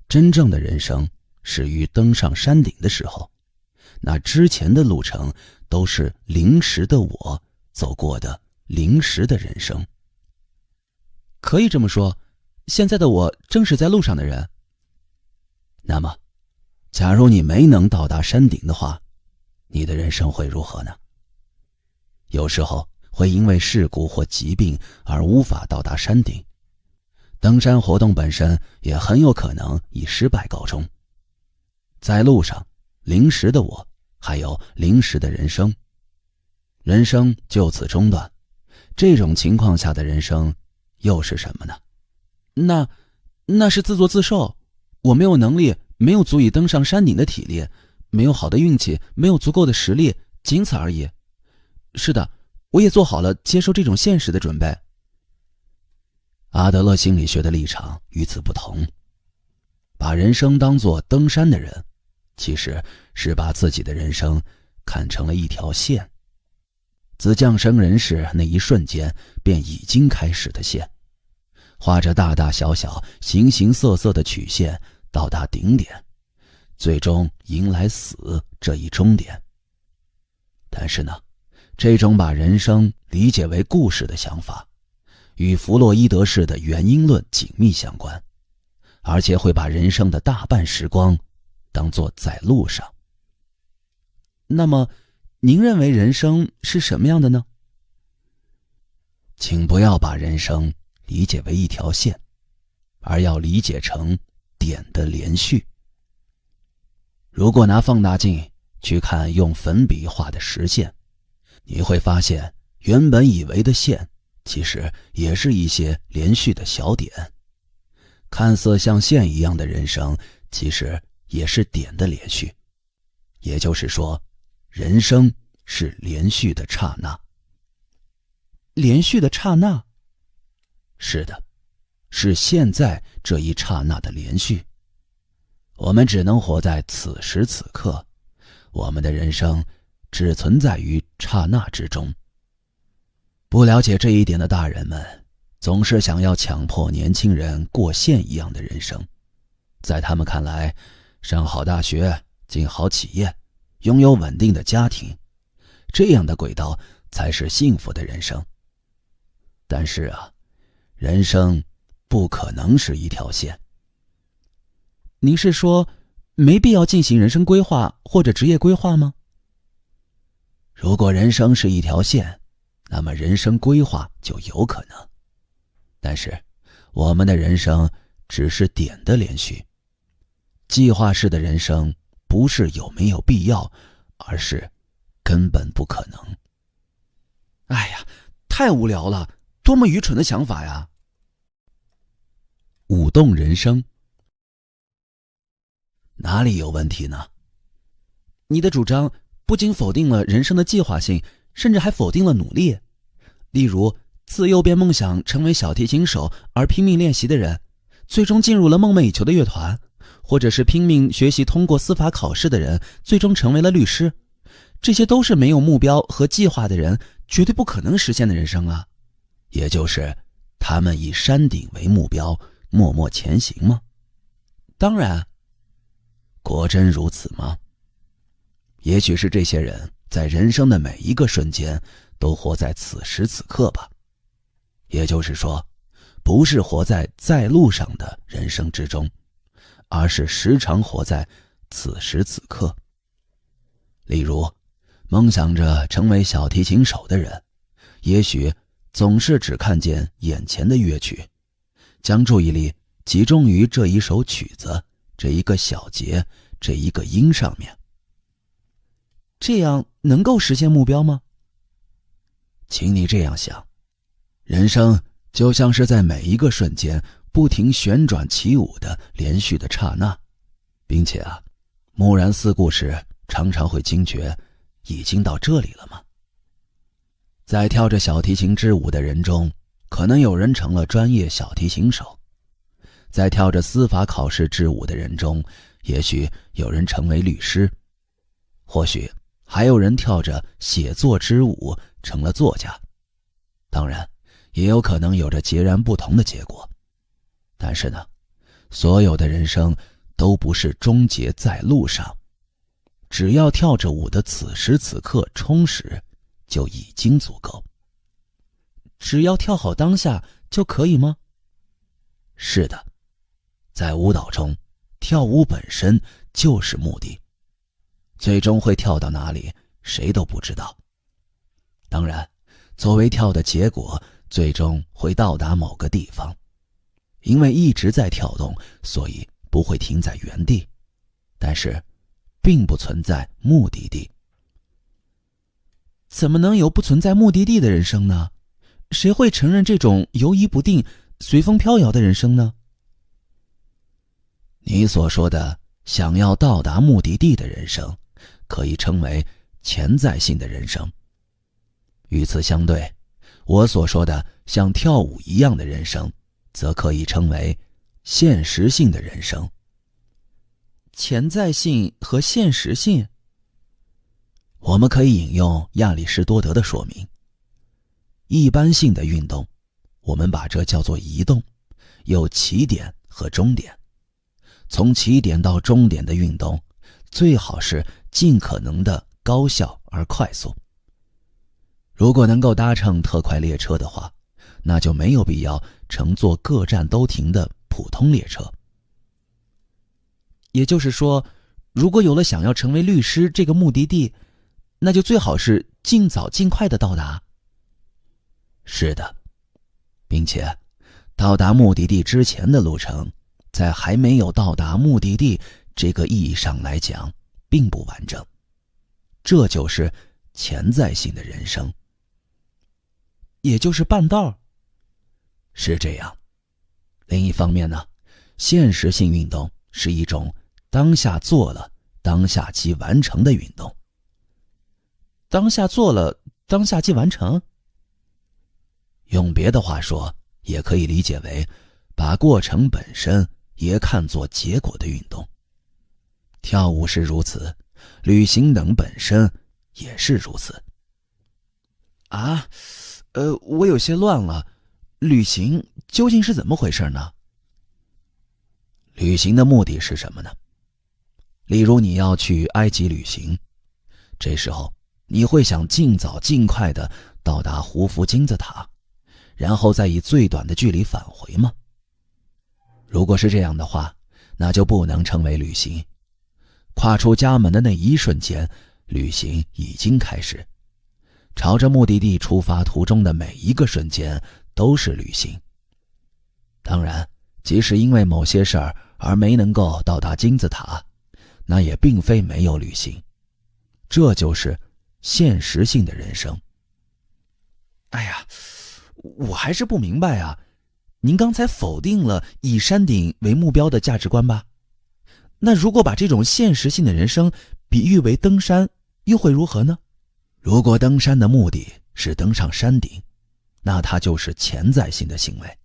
真正的人生始于登上山顶的时候，那之前的路程都是临时的我走过的临时的人生。可以这么说，现在的我正是在路上的人。那么，假如你没能到达山顶的话，你的人生会如何呢？有时候会因为事故或疾病而无法到达山顶，登山活动本身也很有可能以失败告终。在路上，临时的我还有临时的人生，人生就此中断。这种情况下的人生又是什么呢？那是自作自受。我没有能力，没有足以登上山顶的体力，没有好的运气，没有足够的实力，仅此而已。是的，我也做好了接受这种现实的准备。阿德勒心理学的立场与此不同，把人生当作登山的人，其实是把自己的人生看成了一条线，自降生人世那一瞬间便已经开始的线，画着大大小小、形形色色的曲线，到达顶点，最终迎来死这一终点。但是呢，这种把人生理解为故事的想法，与弗洛伊德式的原因论紧密相关，而且会把人生的大半时光当作在路上。那么，您认为人生是什么样的呢？请不要把人生理解为一条线，而要理解成点的连续。如果拿放大镜去看用粉笔画的实线，你会发现原本以为的线其实也是一些连续的小点，看似像线一样的人生其实也是点的连续。也就是说，人生是连续的刹那。连续的刹那？是的，是现在这一刹那的连续。我们只能活在此时此刻，我们的人生只存在于刹那之中。不了解这一点的大人们，总是想要强迫年轻人过线一样的人生。在他们看来，上好大学，进好企业，拥有稳定的家庭，这样的轨道才是幸福的人生。但是啊，人生不可能是一条线。您是说没必要进行人生规划或者职业规划吗？如果人生是一条线，那么人生规划就有可能。但是我们的人生只是点的连续，计划式的人生不是有没有必要，而是根本不可能。哎呀，太无聊了，多么愚蠢的想法呀！舞动人生，哪里有问题呢？你的主张不仅否定了人生的计划性，甚至还否定了努力。例如，自幼便梦想成为小提琴手而拼命练习的人，最终进入了梦寐以求的乐团；或者是拼命学习通过司法考试的人，最终成为了律师。这些都是没有目标和计划的人绝对不可能实现的人生啊！也就是他们以山顶为目标，默默前行吗？当然。果真如此吗？也许是这些人在人生的每一个瞬间都活在此时此刻吧。也就是说，不是活在路上的人生之中，而是时常活在此时此刻。例如，梦想着成为小提琴手的人，也许总是只看见眼前的乐曲，将注意力集中于这一首曲子，这一个小节，这一个音上面。这样能够实现目标吗？请你这样想，人生就像是在每一个瞬间不停旋转起舞的连续的刹那，并且啊，蓦然四顾时，常常会惊觉，已经到这里了吗？在跳着小提琴之舞的人中，可能有人成了专业小提琴手；在跳着司法考试之舞的人中，也许有人成为律师，或许还有人跳着写作之舞成了作家。当然，也有可能有着截然不同的结果。但是呢，所有的人生都不是终结在路上，只要跳着舞的此时此刻充实，就已经足够。只要跳好当下就可以吗？是的，在舞蹈中，跳舞本身就是目的，最终会跳到哪里，谁都不知道。当然，作为跳的结果，最终会到达某个地方。因为一直在跳动，所以不会停在原地，但是并不存在目的地。怎么能有不存在目的地的人生呢？谁会承认这种游移不定、随风飘摇的人生呢？你所说的想要到达目的地的人生，可以称为潜在性的人生。与此相对，我所说的像跳舞一样的人生，则可以称为现实性的人生。潜在性和现实性，我们可以引用亚里士多德的说明。一般性的运动，我们把这叫做移动，有起点和终点。从起点到终点的运动，最好是尽可能的高效而快速。如果能够搭乘特快列车的话，那就没有必要乘坐各站都停的普通列车。也就是说，如果有了想要成为律师这个目的地，那就最好是尽早尽快的到达。是的，并且到达目的地之前的路程，在还没有到达目的地这个意义上来讲，并不完整。这就是潜在性的人生，也就是半道。是这样。另一方面呢，现实性运动是一种当下做了，当下即完成的运动。当下做了，当下即完成？用别的话说，也可以理解为把过程本身也看作结果的运动。跳舞是如此，旅行等本身也是如此。啊，我有些乱了，旅行究竟是怎么回事呢？旅行的目的是什么呢？例如你要去埃及旅行，这时候你会想尽早尽快地到达胡夫金字塔，然后再以最短的距离返回吗？如果是这样的话，那就不能称为旅行。跨出家门的那一瞬间，旅行已经开始。朝着目的地出发途中的每一个瞬间都是旅行。当然，即使因为某些事儿而没能够到达金字塔，那也并非没有旅行。这就是现实性的人生。哎呀，我还是不明白啊，您刚才否定了以山顶为目标的价值观吧？那如果把这种现实性的人生比喻为登山，又会如何呢？如果登山的目的是登上山顶，那它就是潜在性的行为。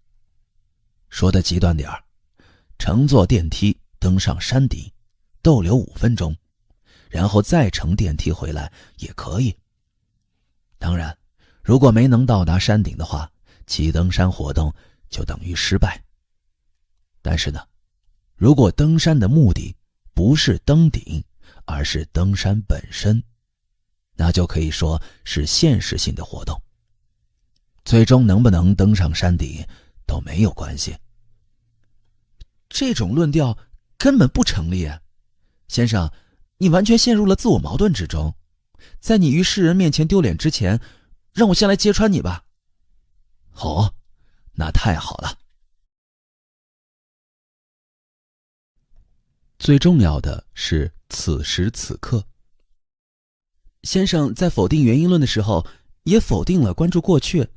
说的极端点儿，乘坐电梯登上山顶，逗留5分钟，然后再乘电梯回来也可以。当然，如果没能到达山顶的话，其登山活动就等于失败。但是呢，如果登山的目的不是登顶，而是登山本身，那就可以说是现实性的活动。最终能不能登上山顶都没有关系。这种论调根本不成立啊！先生，你完全陷入了自我矛盾之中。在你于世人面前丢脸之前，让我先来揭穿你吧。哦，那太好了。最重要的是此时此刻。先生在否定原因论的时候，也否定了关注过去。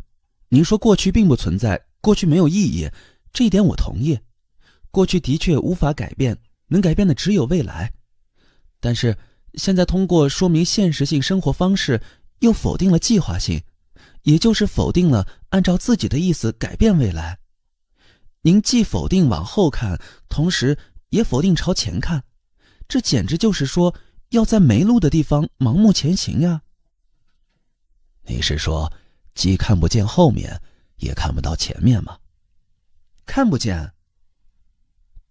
您说过去并不存在，过去没有意义，这一点我同意。过去的确无法改变，能改变的只有未来。但是现在通过说明现实性生活方式，又否定了计划性，也就是否定了按照自己的意思改变未来。您既否定往后看，同时也否定朝前看，这简直就是说要在没路的地方盲目前行呀。你是说既看不见后面，也看不到前面吗？看不见。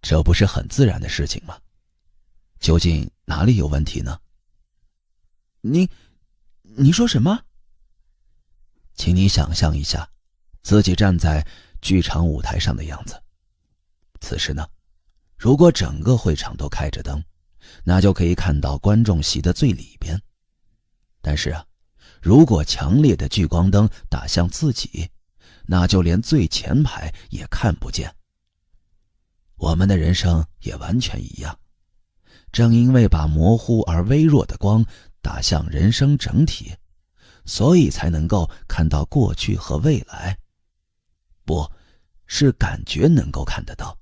这不是很自然的事情吗？究竟哪里有问题呢？你说什么？请你想象一下，自己站在剧场舞台上的样子。此时呢，如果整个会场都开着灯，那就可以看到观众席的最里边。但是啊，如果强烈的聚光灯打向自己，那就连最前排也看不见。我们的人生也完全一样，正因为把模糊而微弱的光打向人生整体，所以才能够看到过去和未来。不是感觉能够看得到。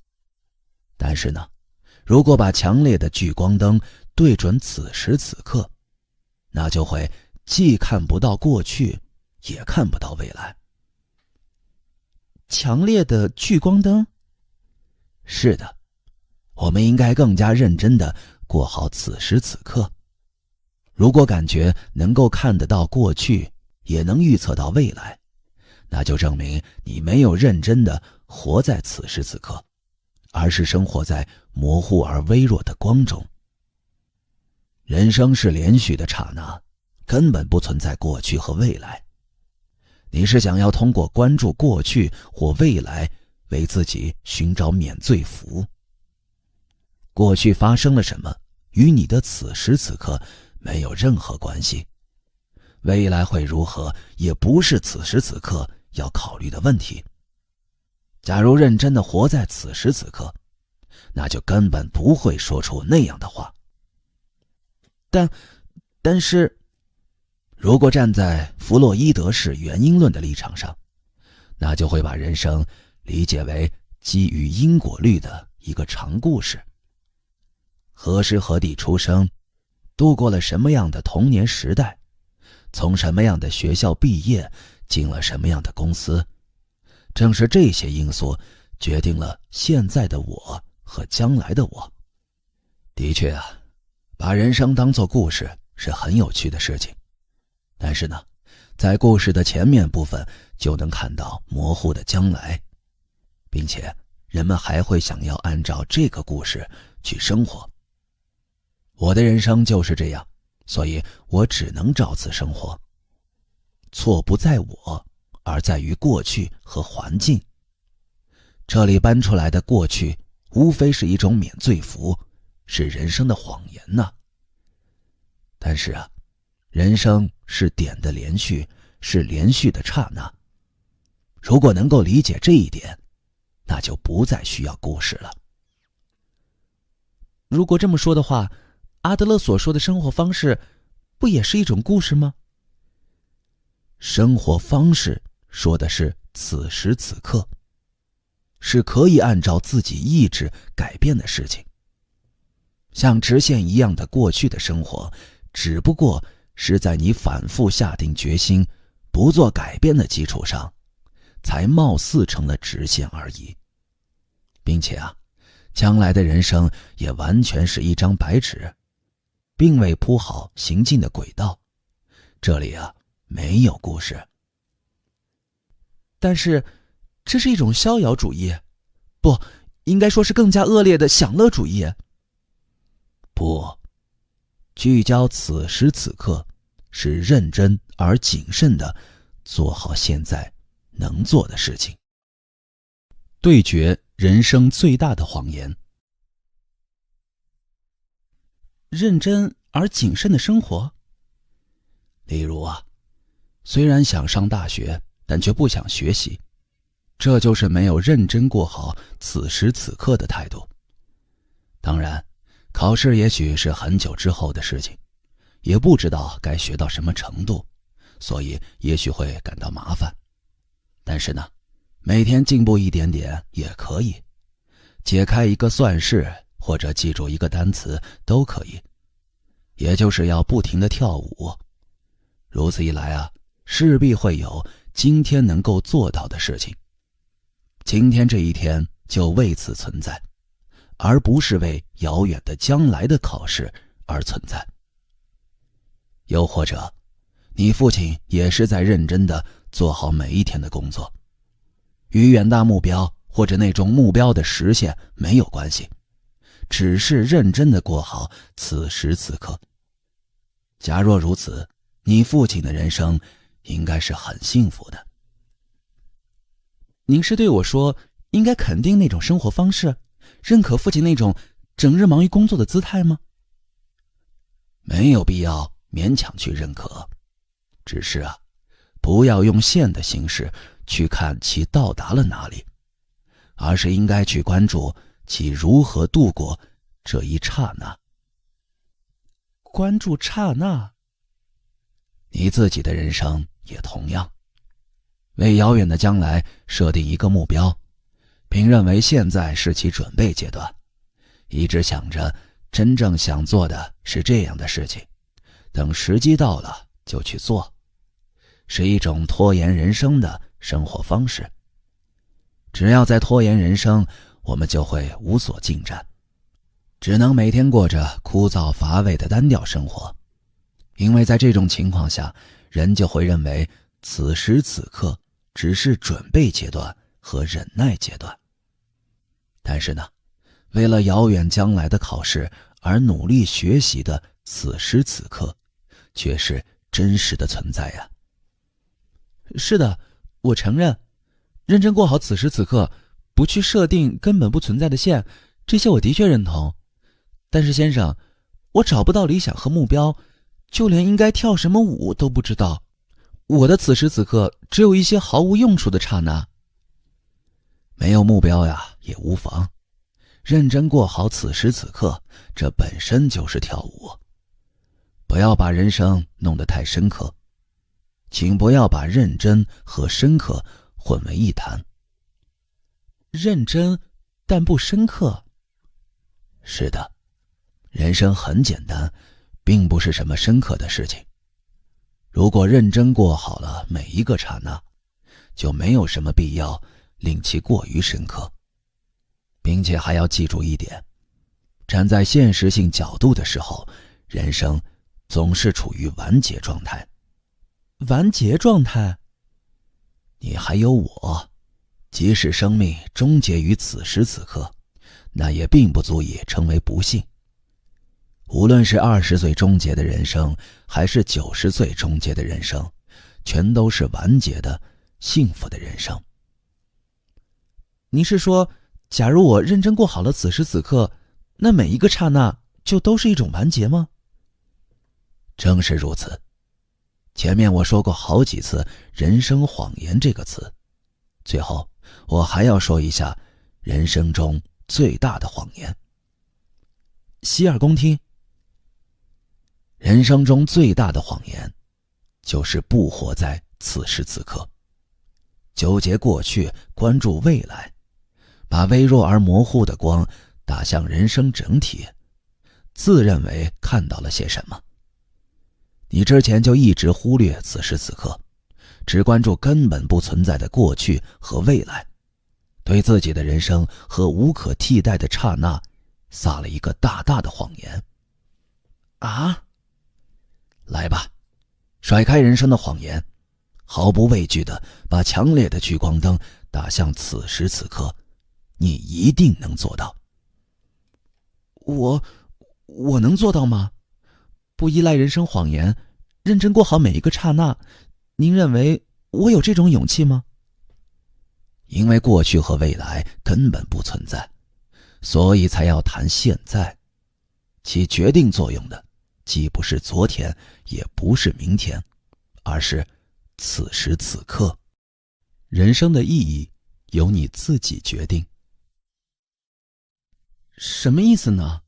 但是呢，如果把强烈的聚光灯对准此时此刻，那就会既看不到过去，也看不到未来。强烈的聚光灯？是的，我们应该更加认真地过好此时此刻。如果感觉能够看得到过去，也能预测到未来，那就证明你没有认真地活在此时此刻，而是生活在模糊而微弱的光中。人生是连续的刹那，根本不存在过去和未来。你是想要通过关注过去或未来为自己寻找免罪符。过去发生了什么，与你的此时此刻没有任何关系。未来会如何，也不是此时此刻要考虑的问题。假如认真地活在此时此刻，那就根本不会说出那样的话。但是，如果站在弗洛伊德式原因论的立场上，那就会把人生理解为基于因果律的一个长故事。何时何地出生，度过了什么样的童年时代，从什么样的学校毕业，进了什么样的公司，正是这些因素决定了现在的我和将来的我。的确啊，把人生当作故事是很有趣的事情。但是呢，在故事的前面部分就能看到模糊的将来，并且人们还会想要按照这个故事去生活。我的人生就是这样，所以我只能照此生活。错不在我，而在于过去和环境。这里搬出来的过去无非是一种免罪符，是人生的谎言呐。但是啊，人生是点的连续，是连续的刹那。如果能够理解这一点，那就不再需要故事了。如果这么说的话，阿德勒所说的生活方式不也是一种故事吗？生活方式说的是此时此刻，是可以按照自己意志改变的事情。像直线一样的过去的生活，只不过是在你反复下定决心不做改变的基础上，才貌似成了直线而已。并且啊，将来的人生也完全是一张白纸，并未铺好行进的轨道。这里啊，没有故事。但是这是一种逍遥主义，不，应该说是更加恶劣的享乐主义。不，聚焦此时此刻，是认真而谨慎地做好现在能做的事情。对决人生最大的谎言。认真而谨慎的生活。例如啊，虽然想上大学，但却不想学习，这就是没有认真过好此时此刻的态度。当然，考试也许是很久之后的事情，也不知道该学到什么程度，所以也许会感到麻烦。但是呢，每天进步一点点也可以，解开一个算式或者记住一个单词都可以，也就是要不停地跳舞。如此一来啊，势必会有今天能够做到的事情。今天这一天就为此存在，而不是为遥远的将来的考试而存在。又或者，你父亲也是在认真地做好每一天的工作，与远大目标或者那种目标的实现没有关系，只是认真地过好此时此刻。假若如此，你父亲的人生应该是很幸福的。您是对我说，应该肯定那种生活方式，认可父亲那种整日忙于工作的姿态吗？没有必要勉强去认可，只是啊，不要用线的形式去看其到达了哪里，而是应该去关注其如何度过这一刹那。关注刹那。你自己的人生也同样，为遥远的将来设定一个目标，并认为现在是其准备阶段，一直想着真正想做的是这样的事情，等时机到了就去做，是一种拖延人生的生活方式。只要在拖延人生，我们就会无所进展，只能每天过着枯燥乏味的单调生活。因为在这种情况下，人就会认为此时此刻只是准备阶段和忍耐阶段。但是呢，为了遥远将来的考试而努力学习的此时此刻，却是真实的存在呀。是的，我承认，认真过好此时此刻，不去设定根本不存在的线，这些我的确认同。但是先生，我找不到理想和目标，就连应该跳什么舞都不知道。我的此时此刻只有一些毫无用处的刹那。没有目标呀，也无妨。认真过好此时此刻，这本身就是跳舞。不要把人生弄得太深刻，请不要把认真和深刻混为一谈。认真，但不深刻。是的，人生很简单，并不是什么深刻的事情。如果认真过好了每一个刹那，就没有什么必要令其过于深刻。并且还要记住一点，站在现实性角度的时候，人生总是处于完结状态，完结状态？你还有我，即使生命终结于此时此刻，那也并不足以成为不幸。无论是20岁终结的人生，还是90岁终结的人生，全都是完结的幸福的人生。你是说，假如我认真过好了此时此刻，那每一个刹那就都是一种完结吗？正是如此。前面我说过好几次人生谎言这个词，最后我还要说一下人生中最大的谎言。洗耳恭听。人生中最大的谎言就是不活在此时此刻，纠结过去，关注未来，把微弱而模糊的光打向人生整体，自认为看到了些什么。你之前就一直忽略此时此刻，只关注根本不存在的过去和未来，对自己的人生和无可替代的刹那撒了一个大大的谎言。啊？来吧，甩开人生的谎言，毫不畏惧地把强烈的聚光灯打向此时此刻，你一定能做到。我能做到吗？不依赖人生谎言，认真过好每一个刹那，您认为我有这种勇气吗？因为过去和未来根本不存在，所以才要谈现在。起决定作用的既不是昨天，也不是明天，而是此时此刻。人生的意义由你自己决定。什么意思呢？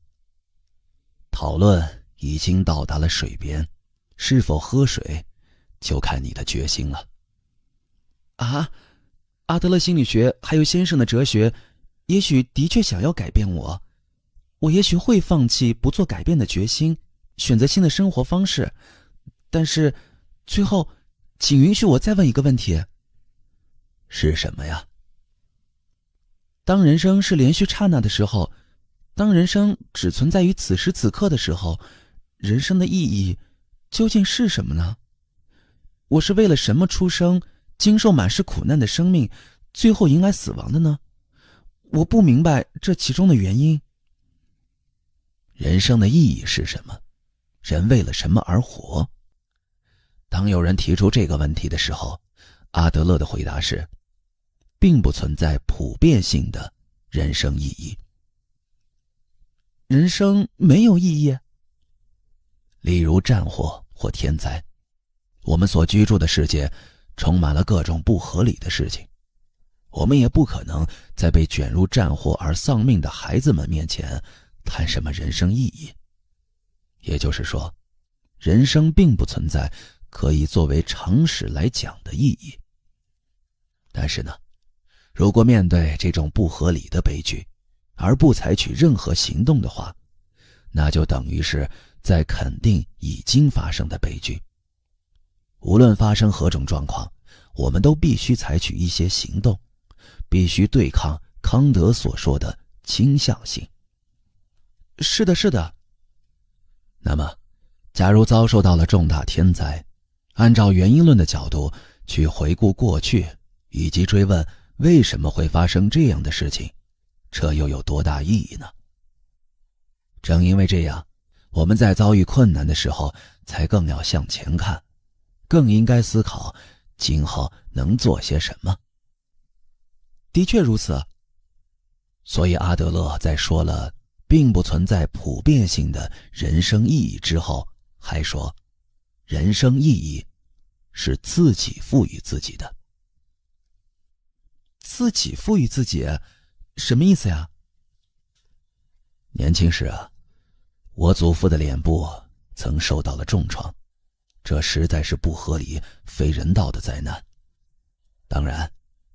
讨论已经到达了水边，是否喝水就看你的决心了。啊，阿德勒心理学还有先生的哲学，也许的确想要改变我，我也许会放弃不做改变的决心，选择新的生活方式。但是最后，请允许我再问一个问题。是什么呀？当人生是连续刹那的时候，当人生只存在于此时此刻的时候，人生的意义究竟是什么呢？我是为了什么出生，经受满是苦难的生命，最后迎来死亡的呢？我不明白这其中的原因。人生的意义是什么？人为了什么而活？当有人提出这个问题的时候，阿德勒的回答是，并不存在普遍性的人生意义。人生没有意义？例如战祸或天灾，我们所居住的世界充满了各种不合理的事情，我们也不可能在被卷入战祸而丧命的孩子们面前谈什么人生意义。也就是说，人生并不存在可以作为常识来讲的意义。但是呢，如果面对这种不合理的悲剧而不采取任何行动的话，那就等于是在肯定已经发生的悲剧。无论发生何种状况，我们都必须采取一些行动，必须对抗康德所说的倾向性。是的，是的。那么，假如遭受到了重大天灾，按照原因论的角度去回顾过去，以及追问为什么会发生这样的事情，这又有多大意义呢？正因为这样，我们在遭遇困难的时候才更要向前看，更应该思考今后能做些什么。的确如此。所以阿德勒在说了并不存在普遍性的人生意义之后，还说人生意义是自己赋予自己的。自己赋予自己，什么意思呀？年轻时啊，我祖父的脸部曾受到了重创，这实在是不合理、非人道的灾难。当然，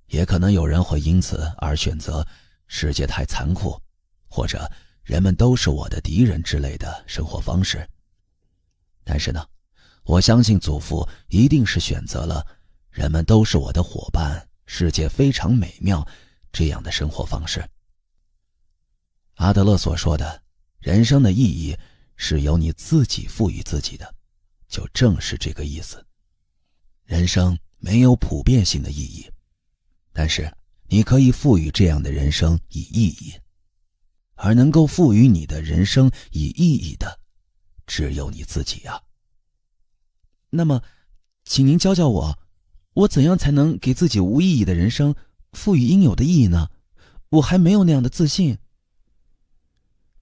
也可能有人会因此而选择世界太残酷，或者人们都是我的敌人之类的生活方式。但是呢，我相信祖父一定是选择了人们都是我的伙伴，世界非常美妙这样的生活方式。阿德勒所说的人生的意义是由你自己赋予自己的，就正是这个意思。人生没有普遍性的意义，但是你可以赋予这样的人生以意义，而能够赋予你的人生以意义的，只有你自己呀。那么，请您教教我怎样才能给自己无意义的人生赋予应有的意义呢？我还没有那样的自信。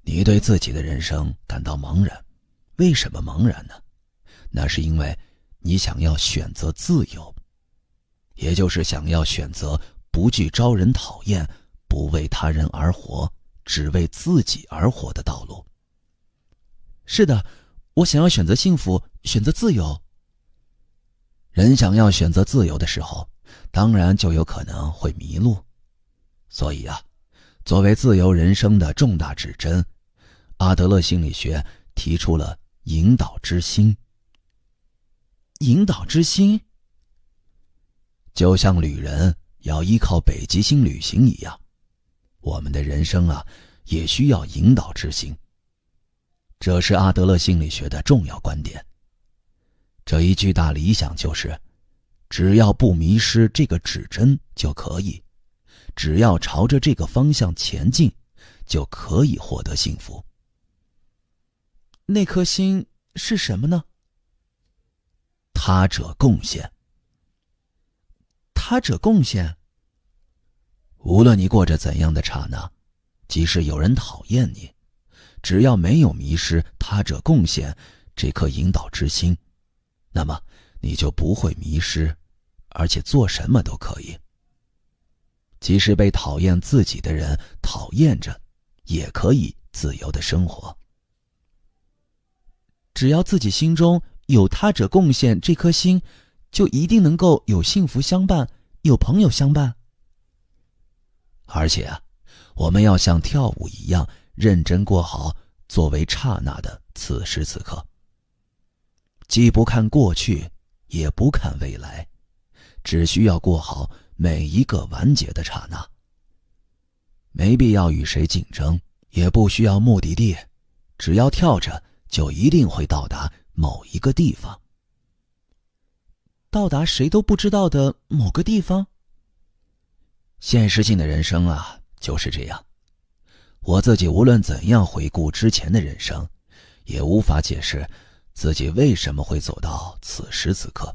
你对自己的人生感到茫然，为什么茫然呢？那是因为你想要选择自由，也就是想要选择不惧招人讨厌，不为他人而活，只为自己而活的道路。是的，我想要选择幸福，选择自由。人想要选择自由的时候，当然就有可能会迷路。所以啊，作为自由人生的重大指针，阿德勒心理学提出了引导之心。引导之心，就像旅人要依靠北极星旅行一样，我们的人生啊，也需要引导之心。这是阿德勒心理学的重要观点。这一巨大理想就是，只要不迷失这个指针就可以，只要朝着这个方向前进，就可以获得幸福。那颗心是什么呢？他者贡献。他者贡献。无论你过着怎样的刹那，即使有人讨厌你，只要没有迷失他者贡献这颗引导之心，那么你就不会迷失，而且做什么都可以。即使被讨厌自己的人讨厌着，也可以自由的生活。只要自己心中有他者贡献这颗心，就一定能够有幸福相伴，有朋友相伴。而且啊，我们要像跳舞一样认真过好作为刹那的此时此刻，既不看过去，也不看未来，只需要过好每一个完结的刹那。没必要与谁竞争，也不需要目的地，只要跳着，就一定会到达某一个地方。到达谁都不知道的某个地方？现实性的人生啊，就是这样。我自己无论怎样回顾之前的人生，也无法解释自己为什么会走到此时此刻。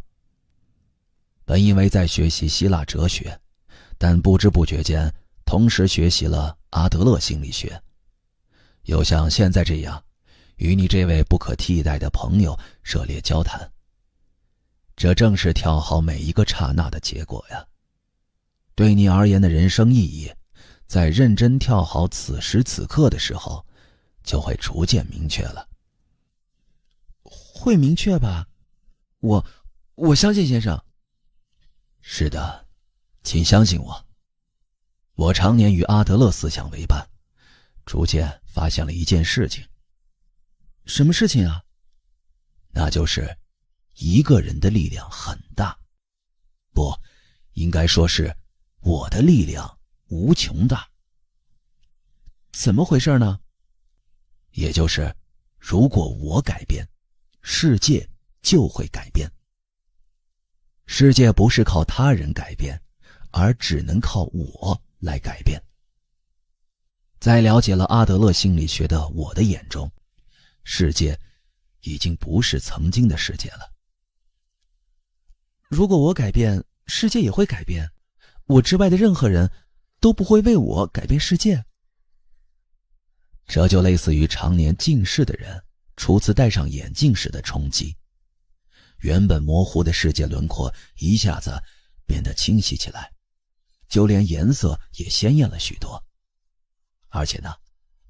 本以为在学习希腊哲学，但不知不觉间同时学习了阿德勒心理学，又像现在这样与你这位不可替代的朋友热烈交谈。这正是跳好每一个刹那的结果呀。对你而言的人生意义，在认真跳好此时此刻的时候，就会逐渐明确了。会明确吧？我相信先生。是的，请相信我。我常年与阿德勒思想为伴，逐渐发现了一件事情。什么事情啊？那就是一个人的力量很大，不，应该说是我的力量无穷大。怎么回事呢？也就是如果我改变，世界就会改变。世界不是靠他人改变，而只能靠我来改变。在了解了阿德勒心理学的我的眼中，世界已经不是曾经的世界了。如果我改变，世界也会改变，我之外的任何人都不会为我改变世界。这就类似于常年近视的人初次戴上眼镜时的冲击，原本模糊的世界轮廓一下子变得清晰起来，就连颜色也鲜艳了许多。而且呢，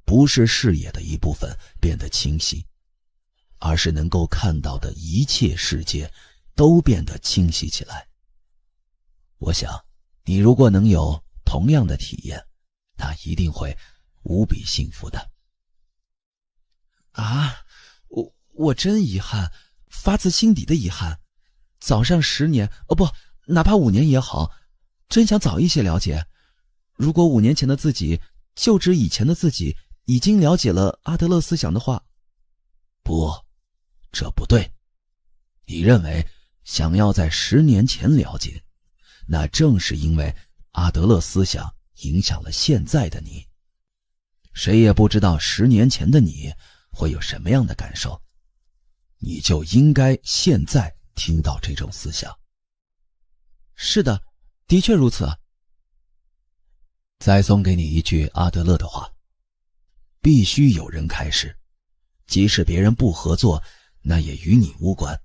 不是视野的一部分变得清晰，而是能够看到的一切世界都变得清晰起来。我想，你如果能有同样的体验，那一定会无比幸福的。啊，我真遗憾，发自心底的遗憾。早上10年，不，哪怕5年也好，真想早一些了解。如果5年前的自己就指以前的自己已经了解了阿德勒思想的话。不，这不对。你认为想要在10年前了解，那正是因为阿德勒思想影响了现在的你。谁也不知道10年前的你会有什么样的感受，你就应该现在听到这种思想。是的，的确如此。再送给你一句阿德勒的话：必须有人开始，即使别人不合作，那也与你无关。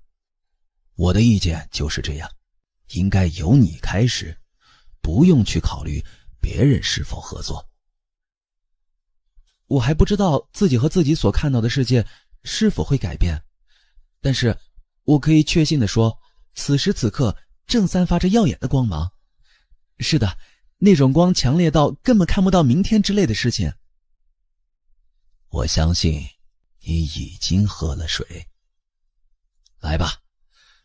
我的意见就是这样，应该由你开始，不用去考虑别人是否合作。我还不知道自己和自己所看到的世界是否会改变，但是我可以确信地说，此时此刻正散发着耀眼的光芒。是的，那种光强烈到根本看不到明天之类的事情。我相信你已经喝了水。来吧，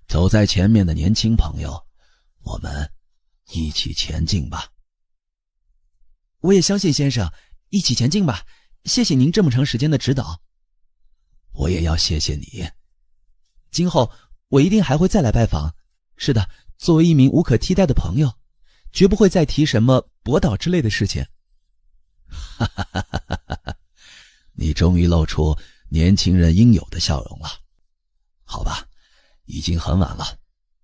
走在前面的年轻朋友，我们一起前进吧。我也相信先生，一起前进吧。谢谢您这么长时间的指导。我也要谢谢你。今后我一定还会再来拜访。是的，作为一名无可替代的朋友，绝不会再提什么博导之类的事情。哈哈哈哈哈！你终于露出年轻人应有的笑容了。好吧，已经很晚了，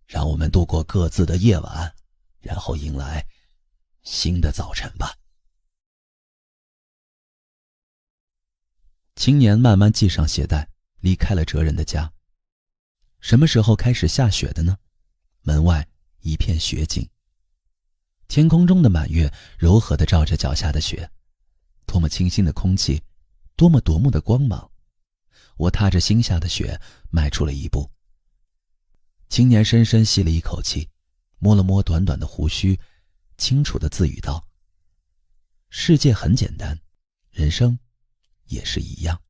让我们度过各自的夜晚，然后迎来新的早晨吧。青年慢慢系上鞋带，离开了哲人的家。什么时候开始下雪的呢？门外一片雪景，天空中的满月柔和地照着脚下的雪，多么清新的空气，多么夺目的光芒。我踏着新下的雪迈出了一步。青年深深吸了一口气，摸了摸短短的胡须，清楚地自语道：世界很简单，人生也是一样。